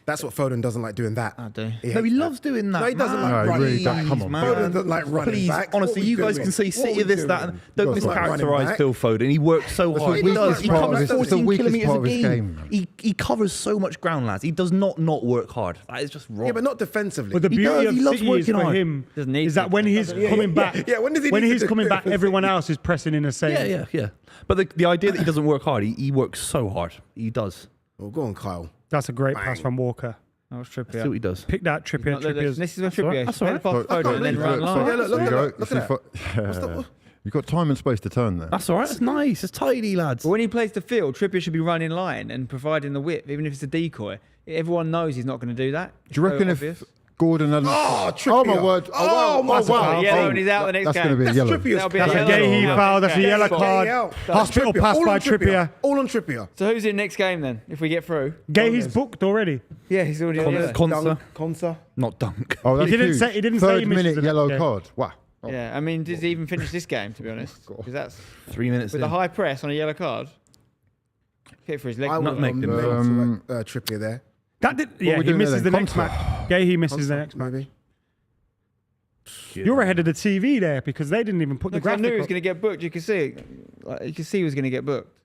That's what Foden doesn't like doing that. I do. No, hates he that. loves doing that. No, he doesn't man. like No, he really running doesn't. back. Come on, man. Foden doesn't like running Please, back. honestly, What we you guys doing? can say What City we of this, that, doing? and don't He doesn't like running mischaracterise back. Phil Foden. He works so That's hard. the He weakest does. He part of covers his- it's the 14 weakest kilometres part a of his game. game. He covers so much ground, lads. He does not work hard. That is just wrong. Yeah, but not defensively. But the He beauty does, of he loves City is working for hard. him Doesn't need is that to. when he's coming back, yeah, when does he when need he's to coming do back, it? everyone else is pressing in the same. Yeah. But the idea that he doesn't work hard, he works so hard. He does. Well, go on, Kyle. That's a great pass Bang. from Walker. That was See what Trippier. he does. Pick that Trippier. Trippier's. This is where all right, Trippier. that's all right. Pass I Foden can't and then believe run it. line. Yeah, look There you at go. that. Look at that. You've got time and space to turn there. That's all right. That's nice. It's tidy, lads. But when he plays the field, Trippier should be running line and providing the width, even if it's a decoy. Everyone knows he's not going to do that. Do you reckon It's so if obvious. Gordon hadn't... Oh, Trippier. Oh, my word. Oh, my That's a word. foul. Yeah, when he's out the next That's game. going to be a That's yellow. Trippier's That'll be That's a yellow. Gay Yeah. foul. That's a Yeah. yellow Yeah. card. out. Hospital Trippier. pass All by on Trippier. All on Trippier. So who's in next game then? If we get through, Gay, he's booked already. yeah, he's already on yellow. Consa. Consa. Not dunk. Oh, that's He didn't huge. say- he didn't say Third he misses minute the next yellow game. card. Wow. Yeah, I mean, does he even finish this game? To be honest, because that's 3 minutes with in. a high press on a yellow card. Kick for his leg. I would Nutmeg have him. Trippier there. That did, yeah, we he doing misses there the then? next Consa. match. Gay, he misses the next match. Maybe. You're ahead of the TV there because they didn't even put the I graphic knew he was up. going to get booked. You could see, you could see he was going to get booked.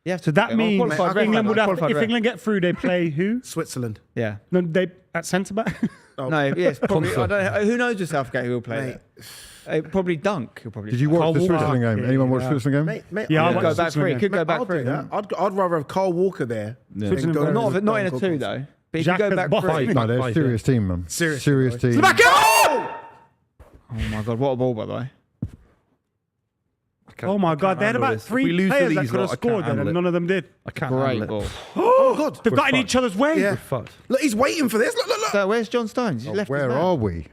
Yeah. So that means England would have, if England get through, they play who? Switzerland. Yeah. No, they at centre back. No. Yes. Probably. Consa. I don't know, who knows with Southgate who will play Mate. there? Probably Dunk. He'll probably. Did you watch Carl the Walker. Switzerland game? Yeah, Anyone watch yeah. the Switzerland game? Mate, Yeah, I I'd watched go the back Switzerland free? game. Could go back I'll do free. that. I'd rather have Carl Walker there. Yeah. than Switzerland, Gomez Not and in a Dunk 2 or though. But he Jack could go has back bossed. free. No, they're a Five, serious team, man. Seriously, Serious boys. team. Oh my god! What a ball, by the way. Oh my God, they had about If we three lose to players that these could have lot, I can't scored there, handle and it. none of them did. I can't Great handle ball. it. Oh, God. They've got in fucked. each other's way. Yeah. We're fucked. Look, he's waiting for this. Look, look, look. So where's John Stones? He's Oh, left. where his man. are we?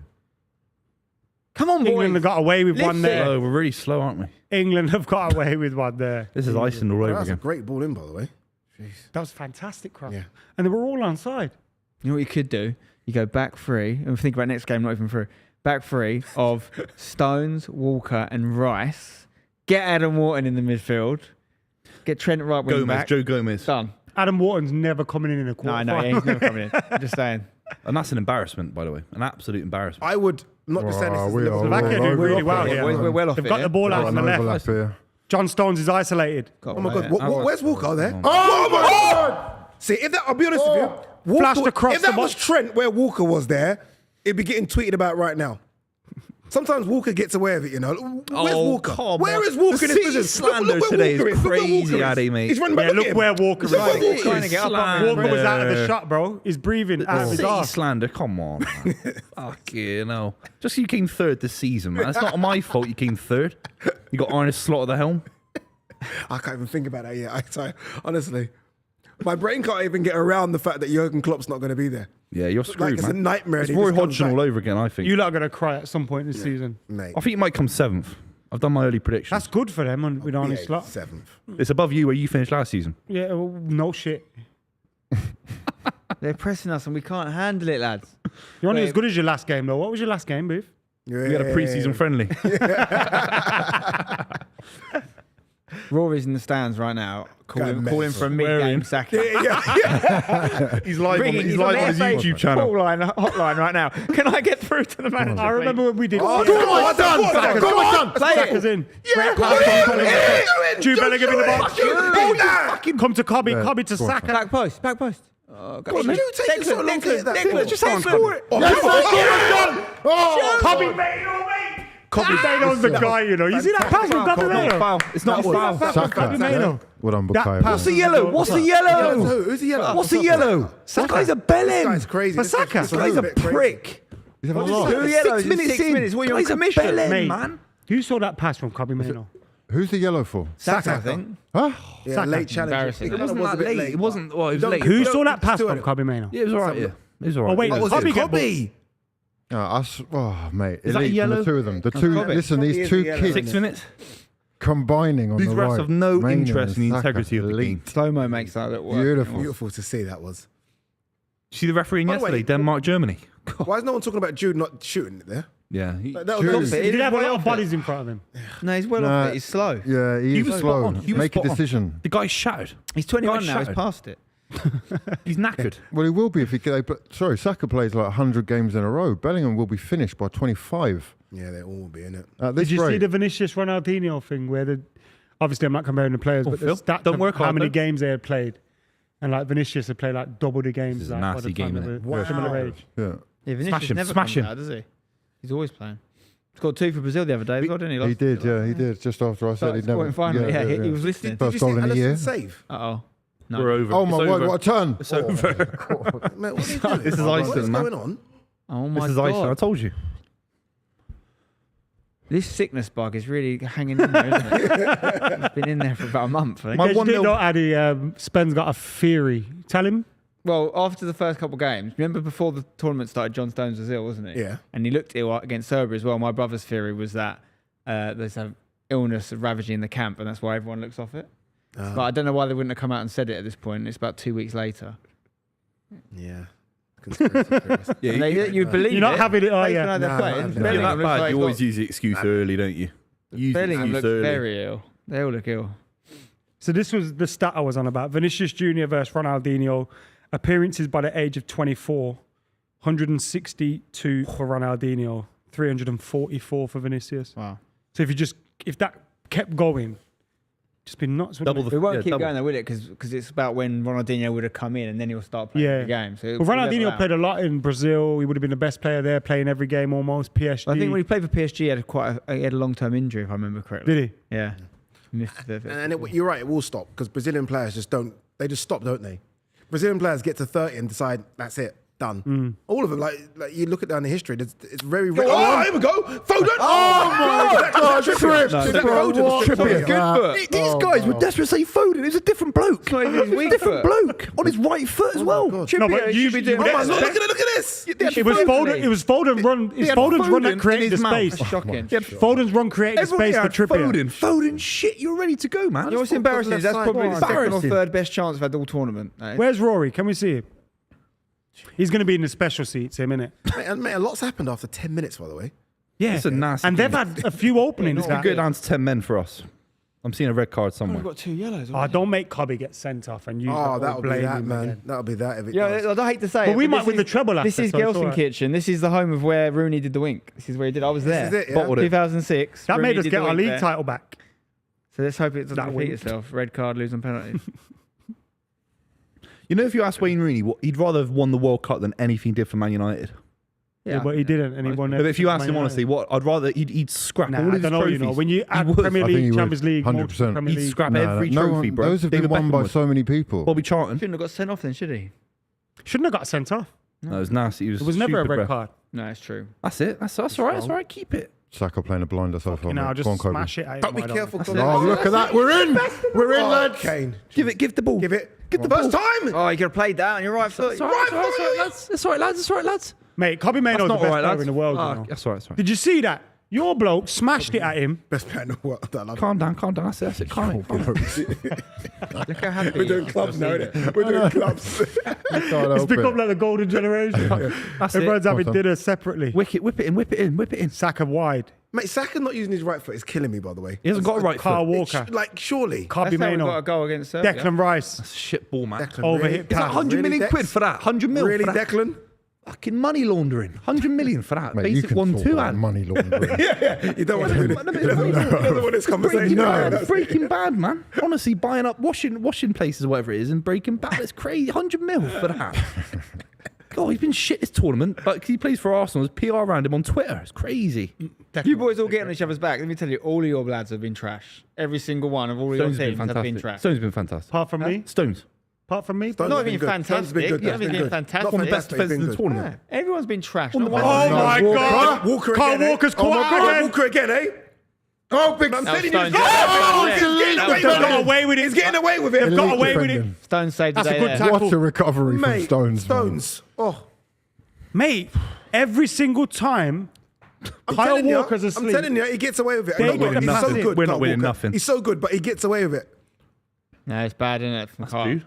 Come on, England boys. have got away with one Listen. there. Oh, we're really slow, aren't we? England have got away with one there. This is Iceland all over That's a again. great ball in, by the way. That was fantastic, cross. Yeah. And they were all on side. You know what you could do? You go back three, and think about next game, not even through. Back three of Stones, Walker, and Rice. Get Adam Wharton in the midfield. Get Trent right wing Gomez, back. Joe Gomez. Done. Adam Wharton's never coming in a No, quarter. I know. Yeah, he's never coming in. I'm just saying. And that's an embarrassment, by the way. An absolute embarrassment. I would not just say this is we Liverpool. are Slovakia all do over really it. well Yeah, here. we're well off They've it, got yeah? the ball out Got on an the left. overlap here. John Stones is isolated. Got Oh my one. God, Yeah, where's Walker there? Oh. Oh my God! See, if that, I'll be honest with you. Walker, Flashed across if that the was box. Trent where Walker was there, it'd be getting tweeted about right now. Sometimes Walker gets away with it, you know. Where's Walker? come Where on. is Walker The in this City position? slander today is Walker Look where crazy, Walker is. Ade, mate. He's running back. Yeah, look where Walker is. Look where Walker Trying to is. get up. Walker was out of the Slander. shot, bro. He's breathing out of his City arse. slander, come on, man. Fuck you know. Just you came third this season, man. It's not my fault you came third. You got Arne Slot at the helm. I can't even think about that yet. Honestly. My brain can't even get around the fact that Jurgen Klopp's not going to be there. Yeah, you're Like screwed, it's man. a nightmare. It's and he Roy just comes Hodgson back. all over again, I think. You lot are going to cry at some point this season. Mate. I think he might come 7th. I've done my early predictions. That's good for them with Arnie Yeah, Slot. 7th. It's above you where you finished last season. Yeah, well, no shit. They're pressing us and we can't handle it, lads. You're only Wait. as good as your last game, though. What was your last game, Booth? We had a pre-season friendly. Rory's in the stands right now, calling mental. for a Where mid-game in? sack. He's live on, Ringing- he's live on his FA YouTube channel. hotline right now. Can I get through to the manager? I remember when we did. Oh, Yeah. well done, Saka. Well done. Play Saka's it. in. Yeah, Jude Bellingham in the box. Hold that. Come to Cobby. Yeah. Cobby to Go on. Saka. Back post. Back post. Oh, God, you take so long to hit that ball. just score it. Cobby Maino, mate. Cobby Maino's the guy, you know. You see that pass from Cobby Maino? Foul. It's not a foul. Cobby Maino. Well done, That Bukayo. pass- What's the yellow? What's the yellow? Who's the yellow? What's the yellow? Saka's a This bellend. guy's crazy. For This guy's Saka. just This guy's a bit crazy. prick. He's having a laugh. Two yellows 6 in minutes 6 in. minutes. What are you on Guy's a commission? bellend, Mate, man. who saw that pass from Cobby Maino? Who's the yellow for? Saka, I think. Huh? Yeah, Saka. late challenge. Embarrassing. It wasn't was a that bit late. It wasn't. Well, it was Don't- late. Who Don't- saw that pass do from it. Cobby Maino? Yeah, it was alright. Yeah, it was alright. Oh, wait. Yeah. was Cobby it? get Cobby? Mate. Is that elite from yellow? The two of them. The two. Cobby. Listen, Cobby these is two the yellow. kids 6 minutes. combining on These the refs right. have no Maino interest in the and Saka, integrity of the elite. game. Slow-mo makes that look work. Beautiful. Beautiful to see that was. See the referee By the way, yesterday, Denmark, Germany. Why is no one talking about Jude not shooting it there? Yeah, Like, that Jude. was He He did have a well lot off of it. bodies in front of him. No, he's well Nah. off it. He's slow. Yeah, he He is was slow. spot on. He was Make a spot on. decision. the guy shattered. He's 21 Guy now. He's shattered. past it. He's knackered. Well, he will be if he. Sorry, Saka plays like 100 games in a row. Bellingham will be finished by 25. Yeah, they all will be in it. At this Did you see rate, the Vinicius Ronaldinho thing where obviously I'm not comparing the players, Oh, but the Phil, stats don't of work how hard, many though. games they had played. And like Vinicius had played like double the games. This is a like, by nasty the time game, of innit? a Wow. similar age. yeah. Yeah, Vinicius Smash him, never smash comes him. out, does he? He's always playing. He's got 2 for Brazil the other day, as well, didn't he? He did, yeah, he did. Just after I said he'd never. Finally, yeah, he was listening. First Did you goal see in a year. Alisson's save? Uh-oh. No. We're over. Oh my It's word! over. What a turn! It's over. Mate, what are they doing? This is What Iceland, is man. going on? Oh my This is God. Iceland. I told you. This sickness bug is really hanging in there, isn't it? It's been in there for about a month, I think. My In case you 1-0 didn't know, Addy, Spen's got a theory. Tell him. Well, after the first couple of games, remember before the tournament started, John Stones was ill, wasn't he? Yeah. And he looked ill against Serbia as well. My brother's theory was that there's an illness ravaging the camp, and that's why everyone looks off it. But I don't know why they wouldn't have come out and said it at this point. It's about 2 weeks later. Yeah. Conspiracy theories. Yeah, And you believe You're not it. having it, are based you? on how they're Nah, playing. nah, nah. If you're Bellingham that looks bad, like you he's always got- use the excuse early, don't you? Use the Bellingham excuse looks early. very ill. They all look ill. So this was the stat I was on about. Vinicius Jr. versus Ronaldinho. Appearances by the age of 24. 162 for Ronaldinho. 344 for Vinicius. Wow. So if that kept going, just been nuts. wouldn't Double it? the- We won't Yeah, keep double. going there, will it? Because it's about when Ronaldinho would have come in and then he'll start playing Yeah. the game. So Well, Ronaldinho played a lot in Brazil. He would have been the best player there, playing every game almost. PSG. I think when he played for PSG, he had a long-term injury, if I remember correctly. Did he? Yeah. Missed the And you're right, it will stop because Brazilian players just don't. They just stop, don't they? Brazilian players get to 30 and decide that's it, done. All of them, like you look at down the history, it's very rare. Oh, here we go, Foden! Oh my God, Trippier. Good foot. These guys were desperate to say Foden. It's a different bloke. It's not even his weak different foot. bloke on his right foot as well. God. No, but Trippier you- should be doing you- better. Look at this. It was Foden. It was Foden run. It's had Foden's run Foden that in created the his mouth. space. That's shocking. Foden's run created the Everybody space for had Trippier. Foden, shit, you're ready to go, man. You know what's embarrassing is that's left probably side. the second or Embarrassing. third best chance I've had all tournament. That is. Where's Rory? Can we see him? He's going to be in the special seats, him, innit? Mate, a lot's happened after 10 minutes, by the way. Yeah. It's a nasty And they've game. had a few openings. It's going to go down to 10 men for us. I'm seeing a red card somewhere. got 2 yellows. Oh, don't make Cobby get sent off and use Oh, that that'll be blame that, him man. again. That'll be that if it Yeah, does. I hate to say But it. we might this win the is- treble This after, is so it's Gelson alright. Kitchen. This is the home of where Rooney did the wink. This is where he did. I was there. This is it, yeah. Bottled it. 2006. That Rooney made us did get the our wink league there. title back. So let's hope it doesn't That repeat wink. itself. Red card, lose on penalties. You know, if you ask Wayne Rooney, he'd rather have won the World Cup than anything he did for Man United. Yeah, but he didn't, and he won. No, but if you ask everything him for Man honestly, United. I'd rather he'd scrap Nah, all I his don't know. trophies. You know, when you add would. Premier I think he League, would, Champions League, 100%. multiple Premier He'd League. scrap No, every no trophy, one, bro. those have been David won Beckham by would. so many people. Bobby Charlton. Shouldn't have got sent off then, should he? Shouldn't have got sent off. No, it was nasty. It was, It was never a stupid, red bro. card. No, it's true. That's it. That's all right. That's all right. Keep it. Saka playing a blinder so far. Now mate. just Go on, Kobe. smash it at him. Don't be wide careful. open. Connor. Oh, look at that. We're in. We're in, lads. Kane. Give the ball. Give it. Give the First ball. time. Oh, you could have played that on your right foot. It's all right, lads. It's all right, lads. It's all right, lads. Mate, Kobe Mainoo's the Not best all right, player lads. in the world. Ah, You know? That's all right. That's all right. Did you see that? Your bloke smashed it at him. Best player in the world. I love it. Calm down. That's it. Calm it. Look how happy We're doing clubs now, innit? We're doing clubs. It's become like the golden generation. That's Everyone's it. having dinner separately. Whip it in. Saka wide. Mate, Saka not using his right foot is killing me, by the way. He hasn't got a right Carl foot. Walker. Like, surely. Kobe That's how we got a Mainoo. goal against Serbia. Declan Rice. That's a shit ball, man. Declan, Overhit really? Is that pass. 100 Really, million Dex? quid for that? 100 mil Really, for that? Declan? Fucking money laundering. 100 million for that. Mate, you Basic can 1, talk 2 about and money laundering. You don't want to do this. You don't want this conversation. Breaking bad, man. Honestly, buying up washing places or whatever it is and breaking bad. It's crazy. 100 mil for that. God, he's been shit this tournament. But he plays for Arsenal. There's PR around him on Twitter. It's crazy. You boys all get on each other's back. Let me tell you, all of your lads have been trash. Every single one of all of your Stone's been teams have been fantastic. trash. Stone's been fantastic. Apart from me. Stones. Apart from me. Stone's Not been even good. Stone's fantastic. been good. You haven't That's been good. fantastic. One of the Yeah, best he's defenders in been the good. tournament. Everyone's been trash. One Not of one the of Oh them. my Walker. God. Walker Carl again, eh? Walker's Oh my caught God, again. Walker again, eh? Oh, big I'm That was telling you, Stones. he's getting That away was They've with got it. away with it. He's getting away with it. They've got away with it. defending. Stone saved That's a today good there. tackle. What a recovery from Mate, Stones. man. Stones. Oh, Mate, every single time, I'm Kyle telling you, Walker's asleep. I'm telling you, he gets away with it. They I'm not get winning nothing. He's so good. We're not Kyle winning Walker. nothing. He's so good, but he gets away with it. No, it's bad, isn't it? From Carl. true.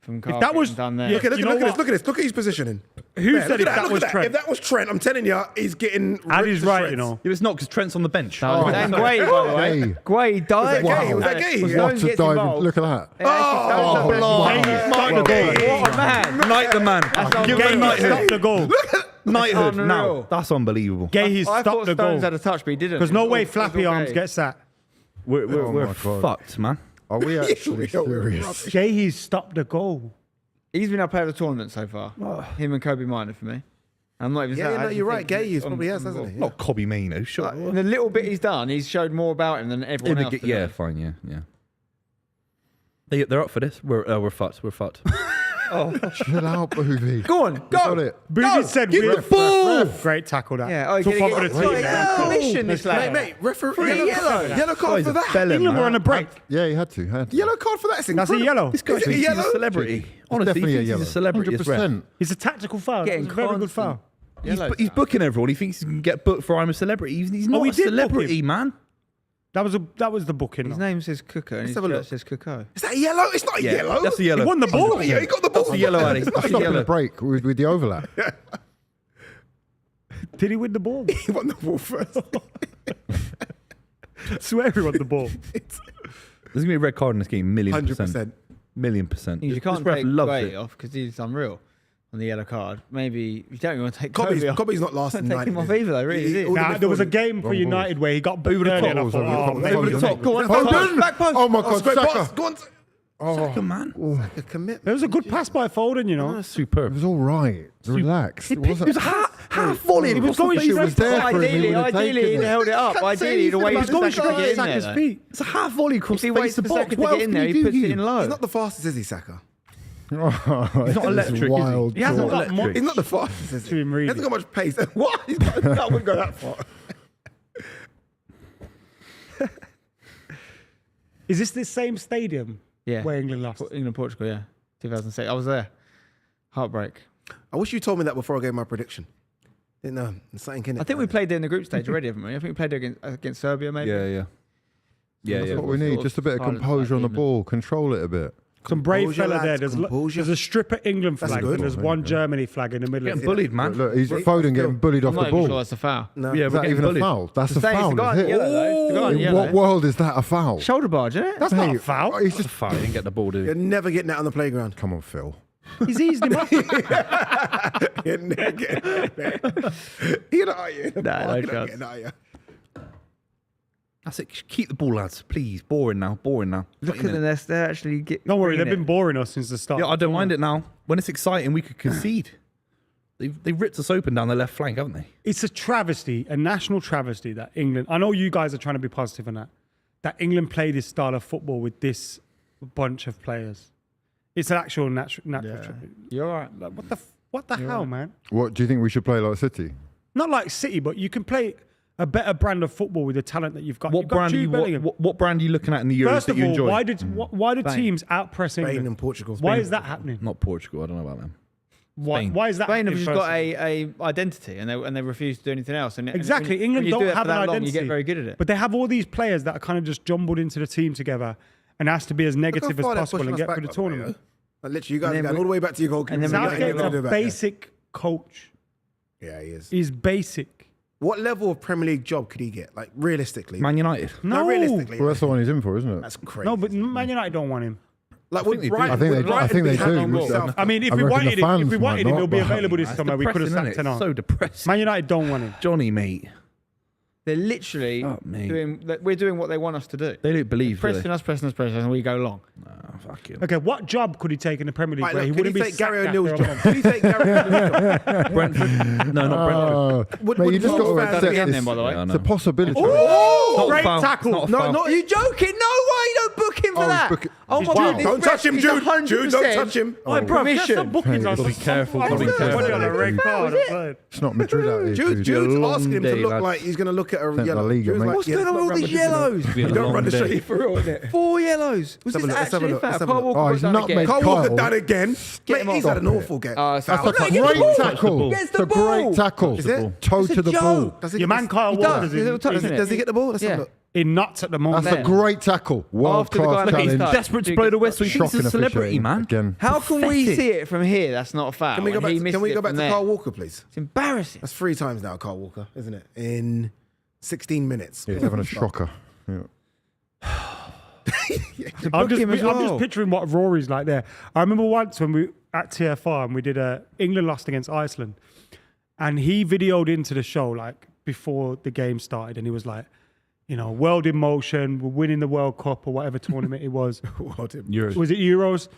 From Carl. that was- getting done there. Yeah. Look at You know this. what? Look at this. Look at his positioning. Who Man, said look if at that look was at Trent? If that was Trent, I'm telling you, he's getting. Ad ripped is to right, shreds. you know. It was not because Trent's on the bench. And Guay, by the way. Gay. Guay died. Was that gay? Was that gay? When Yeah. Stones What a gets dive. involved- Look at that. Oh, Stop the goal. what a man. Knight the man. Give him Gay, a knighthood. stop the goal. Knighthood. Unreal. Now, that's unbelievable. Gay, he I stopped thought the goal. Stones had a touch, but he didn't. Because no way It was Flappy all Arms Gay. gets that. We're Oh my God. fucked, man. Are we actually Yeah, we're serious? Gay, he stopped the goal. He's been our player of the tournament so far. Him and Kobe Minor for me. I'm not even Yeah, saying. no, I actually you're right. think Gay, he's on- probably has, on hasn't he? goal. Not Kobe Mainoo, sure. Like, in the little bit he's done, he's showed more about him than everyone else. Yeah, today. fine, yeah. They're up for this. We're fucked. We're fucked. Chill out, Buvey. Go on, Got go. it. Boozy said give we're the ball. Great tackle that. Yeah, oh, Took you're one gonna for the get team. yeah, commission this lad. Mate, referee. Yellow. Yellow card for that. England were on a break. Yeah, he had to. Yellow card for that. It's That's a incredible. yellow. This guy Is it thinks he's yellow? a celebrity. Honestly, Definitely he a thinks yellow. he's a celebrity. It's rare. 100%. It's a tactical foul. Getting It's a very good constant. foul. Yellow He's card. booking everyone. He thinks he can get booked for I'm a celebrity. He's not he a did book celebrity, him. man. That was the booking. His though. name says Cooker and his have a shirt look. says Coco. Is that yellow? It's not Yeah, yellow. that's a yellow. He won the ball. Yeah, he got the ball. That's a yellow, Addy. That's a Stopping yellow. the break with the overlap. Did he win the ball? He won the ball first. I swear he won the ball. There's gonna be a red card in this game. 1,000,000%. 100%. 1,000,000%. You This can't ref take loves Guay it. off because he's unreal on the yellow card. Maybe you don't even want to take Kobe's, Kobe off. Kobe's not lasting Don't take 90 him off minutes. either, though, really, is he? all the Nah, there was a midfielders- game for Wrong United where he got booked Over the early top. and I Over thought, the oh, top. man. Over the top. Go on. Foden! Back post. Oh my Oh, God, great Saka. pass. Go on. Saka, man. A commitment. There was a good pass by Foden, you know. It Superb. was all right. Relax. It It wasn't. was half volley. He was going He was there for him. He Ideally, would have ideally, taken he'd it. held it up. Ideally, he'd have waited He was for going Saka to straight get at in Saka's there. though. feet. It's a half volley across If he face waits the for box. Saka to What get else in can there, you he do puts it here? in low. He's not the fastest, is he, Saka? He's not electric, is he? Wild He hasn't talk. got electric. He's not the fastest, is he? To him, really. He hasn't got much pace. What? That wouldn't go that far. Is this the same stadium Yeah. where England lost? England, Portugal, yeah. 2006. I was there. Heartbreak. I wish you told me that before I gave my prediction. Didn't know. There's something in it. I think we played there in the group stage already, haven't we? I think we played there against Serbia, maybe. Yeah. That's what we Sort need. of Just a bit of silence composure on the that ball. Control it a bit. Some brave Composure, fella there. lads, composure. There's a stripper England That's flag good. and there's one Germany flag in the middle. Getting of it. bullied, man. Look, he's Foden getting bullied I'm off not the even sure ball. that's a foul. No. Yeah, Is we're that getting even a bullied. foul? That's a It's the foul, guy is in yellow, it? though. It's the guy in In yellow. what world is that a foul? Shoulder barge, isn't it? That's not a Mate, foul. He's It's a just. foul. He didn't get the ball, did You're he? never getting that on the playground. Come on, Phil. He's eased him up. You're never getting that. You're not, are you? No You're not chance. getting that, are you? That's it. Keep the ball, lads. Please. Boring now. Look at them. They're actually getting. Don't worry, they've been boring us since the start. Yeah, I don't mind it now. When it's exciting, we could concede. They've ripped us open down the left flank, haven't they? It's a travesty, a national travesty that England. I know you guys are trying to be positive on that. That England play this style of football with this bunch of players. It's an actual natural. You're all right. Like, what the hell, man? What do you think we should play like City? Not like City, but you can play a better brand of football with the talent that you've got. What You've got brand? Are Jude you, Bellingham. what brand are you looking at in the Euros First that of you all, enjoy? why do Spain. teams outpress Spain England? and Portugal. Why Spain. is that happening? Not Portugal. I don't know about them. Why, Spain. why is that Spain have happening? just got firstly? a identity, and they refuse to do anything else. And Exactly. when England you don't do it have for that an long, identity. You get very good at it. But they have all these players that are kind of just jumbled into the team together and has to be as Look how negative as far they're possible pushing and us get back, through the by the way, tournament. Like, literally, you guys And are then going all the way back to your goalkeeper. and then so we you get ain't Southgate's gonna do a that, basic coach. Yeah, he is. He's basic. What level of Premier League job could he get? Like, realistically? Man United. No, realistically. Well, that's the one he's in for, isn't it? That's crazy. No, but Man United don't want him. like, think they do. Brighton- I think would they do. I Brighton think be they happy do. with With South- I mean, if I we reckon wanted the him, fans we wanted might him, he'll be not, but- available this That's summer. We could have depressing, sacked him innit? off. So depressing. Man United don't want him. Johnny, mate. They're literally Fuck me. we're doing what they want us to do. They don't believe. Do they? Pressing us, and we go long. Nah, fuck you. Okay, what job could he take in the Premier League Right, where look, he could wouldn't he be take sacked Gary after O'Neill's a job? month? Could he take Gary O'Neill's job? Brentford? No, not Brentford. Would- Mate, would you just Wolves got to fans accept again then, by the way? Yeah, I It's know. a possibility. Not Great foul. tackle. Not a No, foul. not Are you joking? No way! Don't book him for Oh, he's that. booking- Oh he's my wow. god! Don't touch him, Jude. Jude, don't touch him. Oh, bro, get some bookings on. Gotta be careful, I'm gotta be gonna put careful. it on a red card. outside. It's not Madrid out here. Jude's be a long asking him to day, look lads. like he's going to look at a Sent La yellow. Liga, Jude's mate. like, What's yeah, going on it's with all not these Real Madrid, yellows? Be a You don't long run the day. show you for real, innit? 4 yellows. Was Let's this have a look, let's have a actually look, foul? let's have a Carl look. Walker Oh, was he's done nutmegged again. Carl Kyle. Walker done again. Get Mate, him he's off. had an awful game. Oh, it's That's foul. a Look, get the great ball. tackle. Gets It's the a ball. great tackle. Is it? Toe It's a to the joke. ball. Does he Your get man this- Kyle He Walker does. He's a little touch, isn't it? Does he get the ball? Let's have a Yeah. look. He nuts at the moment. That's a great tackle. World After the guy class look at his He's touch. challenge. desperate to blow the whistle. He thinks he's Shocking a celebrity, officiating man. again. How can we Pathetic. see it from here? That's not a foul. Can we go and back? he To, missed can we it go back from to there. Carl Walker, please? It's embarrassing. That's 3 times now, Carl Walker, isn't it? In 16 minutes. He's having a shocker. Yeah. I'm Book him as just well. picturing what Rory's like there. I remember once when we at TFR and we did England lost against Iceland, and he videoed into the show like before the game started, and he was like, you know, world in motion, we're winning the World Cup or whatever tournament it was. Euros. Was it Euros?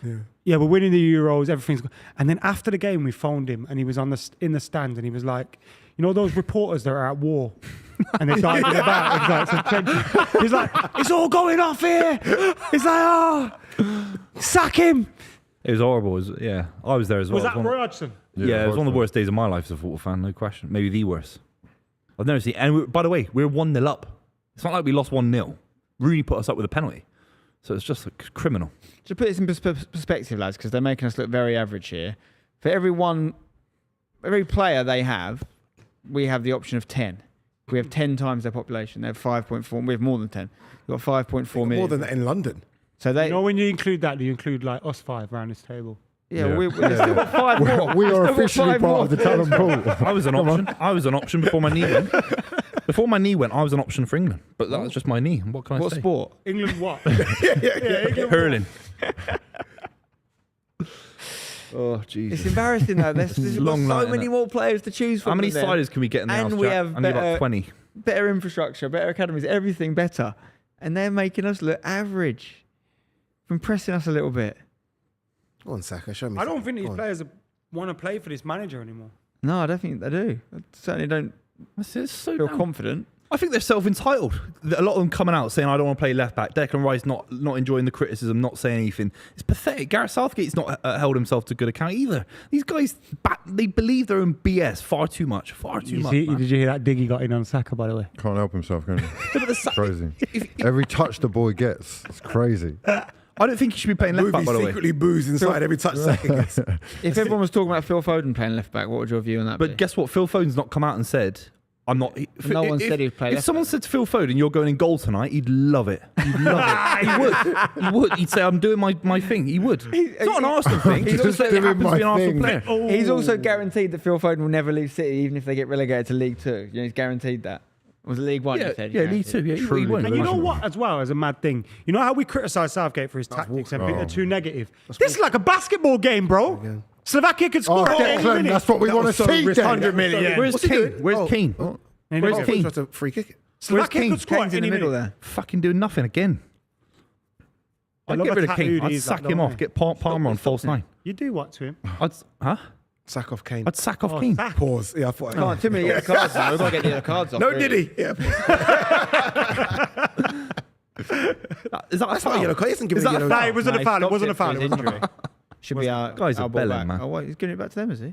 Yeah, we're winning the Euros. Everything's. And then after the game, we phoned him, and he was in the stands, and he was like, you know, those reporters that are at war, and they died in the back. Like some trenches. He's like, it's all going off here. He's like, oh, sack him. It was horrible. Yeah, I was there as well. Was It that one- Roy Hodgson? Yeah, it was one of the both worst days of my life as a football fan, no question. Maybe the worst. I've never seen. And by the way, we were 1-0 up. It's not like we lost 1-0. Rooney put us up with a penalty, so it's just criminal. To put this in perspective, lads, because they're making us look very average here. For every player they have, we have the option of 10. We have 10 times their population. They have 5.4. We have more than 10. We've got 5.4 million. More than that in London. So they, You know, when you include that, you include like us 5 around this table. yeah, Yeah. we've still got 5 more. We We've are still got officially 5 part more. of the talent pool. I was an option. I was an option before my knee went. Before my knee went, I was an option for England, but that was just my knee. What can I What say? sport? England what? Hurling. Oh It's Jesus! embarrassing though. There's Long got night, so many innit? more players to choose from. How many than them. sliders can we get in the And house? we Jack? have I need about better- 20. Better infrastructure, better academies, everything better, and they're making us look average, from pressing us a little bit. Go on, Saka, show me. I don't something. think these Go on. players want to play for this manager anymore. No, I don't think they do. I certainly don't It's so feel damn- confident. I think they're self-entitled. A lot of them coming out saying, I don't want to play left back. Declan Rice not enjoying the criticism, not saying anything. It's pathetic. Gareth Southgate's not held himself to good account either. These guys, they believe their own BS far too much. Far too much. Man. Did you hear that dig he got in on Saka, by the way? Can't help himself, can he? But the Sa- Crazy. if- Every touch the boy gets, it's crazy. I don't think he should be playing left back, Buvey by the way. secretly boos inside every touch Saka gets. If everyone was talking about Phil Foden playing left back, what would your view on that be? But guess what? Phil Foden's not come out and said, I'm not. No one said he'd play If left someone back. said to Phil Foden, you're going in goal tonight, he'd love it. He'd love it. He would. He would. He'd say, I'm doing my thing. He would. It's not an Arsenal thing. He's He's just just it doing happens to my be an Arsenal thing. player. He's also guaranteed that Phil Foden will never leave City, even if they get relegated to League Two. You know, he's guaranteed that. Was it League One? Yeah, you said? yeah, League Two. Yeah, he Truly would. And you know delusional. what, as well, as a mad thing? You know how we criticise Southgate for his tactics and think Oh. they're too negative? This is like a basketball game, bro. Slovakia could Oh, score at any Declan, minute. that's what we That want to was so see, risky. Declan. 100 million. Yeah. Where's What's he Kane? doing? Where's Oh. Kane? Oh. Where's Oh, Kane? tried to free kick it. Slovakia Kane? could score Kane's at in the any middle minute. there. Fucking doing nothing again. I I'd love get a rid of Kane. tattooed I'd he's sack like, him don't off. I? Get Palmer on false 9. You do what to him? Huh? Sack off Kane. I'd sack off Oh, Kane. sack. Pause. Yeah, I thought. Come on, too many yellow cards now. We've got to get the yellow cards off. No, really. did he? Yeah. Is that a That's not a foul? yellow card. He hasn't given Is a that a yellow No, card. it wasn't No, a he foul. It stopped wasn't a it for foul. his It wasn't a injury. foul. Should be our Guy's a our ball bellend, back. man. Oh, what? He's giving it back to them, is he?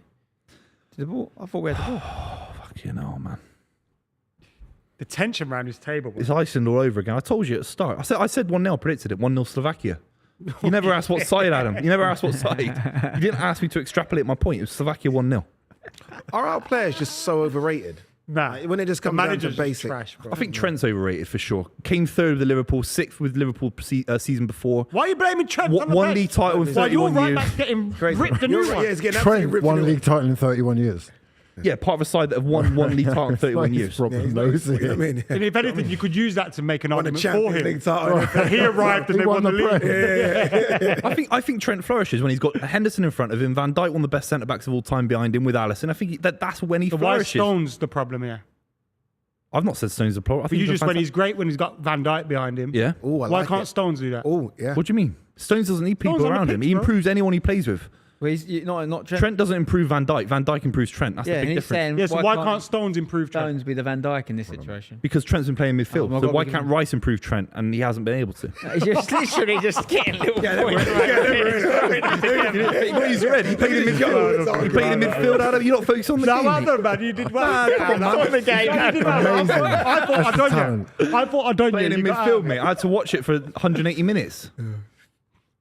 To the ball? I thought we had the ball. Fucking hell, man. The tension around his table. It's icing all over again. I told you at the start. I said 1-0, predicted it. 1-0 Slovakia. You never asked what side, Adam. You never asked what side. You didn't ask me to extrapolate my point. It was Slovakia 1-0. Are our players just so overrated? Nah, When it just comes down to basic. trash, bro. I think Trent's overrated for sure. Came third with Liverpool, sixth with Liverpool season before. Why are you blaming Trent on the One bench? league title in While your 31 right years. back's getting ripped a new You're right, one. yeah, it's getting absolutely Trent ripped won in league title in 31 years. Yeah, part of a side that have won one league title in 31 years. Problem, he's though, not- is it? you know what I mean? And if anything, you could use that to make an Won a argument for Champions him. League title. That he arrived and He they won the won league. the I think Trent flourishes when he's got Henderson in front of him, Van Dijk, one of the best centre backs of all time, behind him with Alisson. I think that's when he So why is flourishes. Stones the problem here? I've not said Stones the problem. I But think you he's just a when he's great when he's got Van Dijk behind him. yeah. Ooh, I Why like can't it. Stones do that? Oh, yeah. What do you mean? Stones doesn't need people Stones on the around him. pitch, He bro. improves anyone he plays with. Well, he's not Trent doesn't improve Van Dijk. Van Dijk improves Trent. That's yeah, the and big he's difference. saying Yeah, so why can't Stones improve Trent? Stones be the Van Dijk in this situation? Because Trent's been playing midfield. Oh, my so God, why we can't can- Rice improve Trent? And he hasn't been able to. He's just literally just getting little points. He's red. He played in midfield. He played in midfield. Adam, you're not focused on the No, game. other man, you did well. Come on, man. the game. I thought I don't Playing in midfield, mate. I had to watch it for 180 minutes.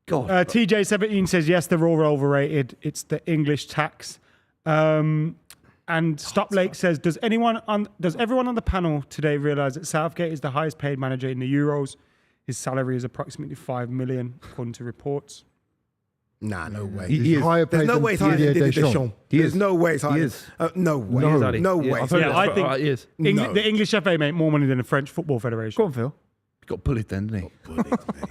God. TJ17 says yes, they're all overrated. It's the English tax. And Stop Lake says, does everyone on the panel today realise that Southgate is the highest paid manager in the Euros? His salary is approximately 5 million, according to reports. Nah, no way. He is. Higher There's paid no than way it's higher than Didier Didier Deschamps. Deschamps. He There's is. no way it's He higher. is. No way. No. Daddy. No Yeah, way. I've heard Yeah, that. I think- He is. No. The English FA make more money than the French Football Federation. Go on, Phil. He got bullied then, didn't he?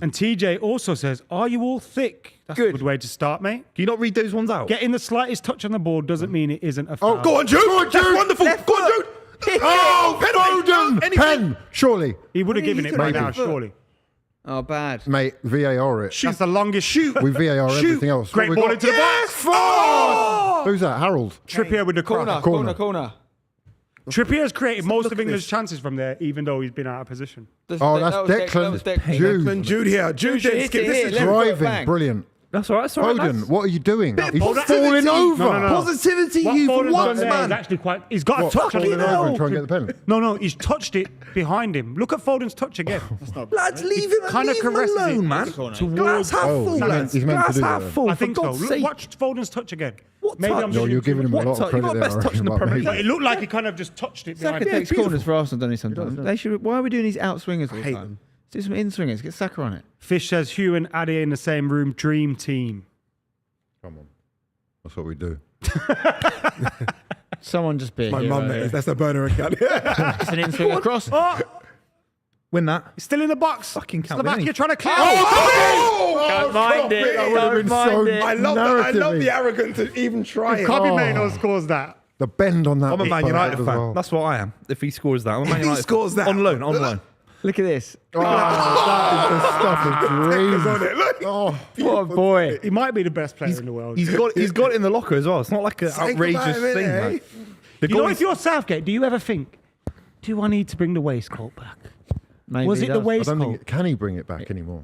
And TJ also says, are you all thick? That's a good way to start, mate. Can you not read those ones out? Getting the slightest touch on the ball doesn't mean it isn't a foul. Go on, Jude. That's wonderful. Go on, Jude. Oh, Foden! Pen, surely. He would have given it by Maybe. now, surely. Oh, bad. Mate, VAR it. That's the longest shoot. We VAR everything else. Great What we ball got? into the box. Who's that? Harold. Trippier with the corner. Corner. Trippier's created most look of at England's this. chances from there, even though he's been out of position. Oh, that's Declan. Jude. And Jude here. Jude Jude didn't hit skip it this. here. is Let him Jude. go Driving. bang. Brilliant. That's all right. That's all right. Foden, what are you doing? He's positivity. falling over. No. Positivity, What you for Foden's done once, there is man. actually quite... He's got What, a touch on falling it. over and try and get the pen? No, he's touched it behind him. Look at Foden's touch again. Lads, leave him, kinda leave him caresses alone, it man. towards- Glass half Oh, full, he's meant- lads. he's meant to Glass do half that. full, I for think so. God's Look, sake. watch Foden's touch again. What Maybe touch? I'm No, giving you're him giving him a What lot of touch? credit You've got there. best I touch in reckon, the but Premier maybe- But it looked like he kind of just touched it behind Saka him. takes corners for Arsenal, doesn't he, sometimes? They should, why are we doing these out swingers all the hate time? them. Do some in swingers. Get Saka on it. Fish says Hugh and Ade in the same room. Dream team. Come on. That's what we do. Someone just be a My hero mum, here. that's a burner account. It's an in swing across. Oh, Win that. he's still in the box. Fucking can't Slovakia win. trying to clear. Don't mind it. That would have been so I love narrative-y. the arrogance to even try it. Kobe Oh. Mainoo scores that. The bend on that. I'm a was Man perfect United as fan. well. That's what I am. If he scores that, I'm a Man If he United scores fan. that- On loan. Look at this. Oh, that is the stuff of dreams. on it. Look. Oh, What a boy. He might be the best player in the world. He's got it in the locker as well. It's not like an Think outrageous about it, thing, eh? man. The You know, goal if you're Southgate, do you ever think, do I need to bring the waistcoat back? Maybe Was he it the does. I don't waistcoat? think. Can he bring it back anymore?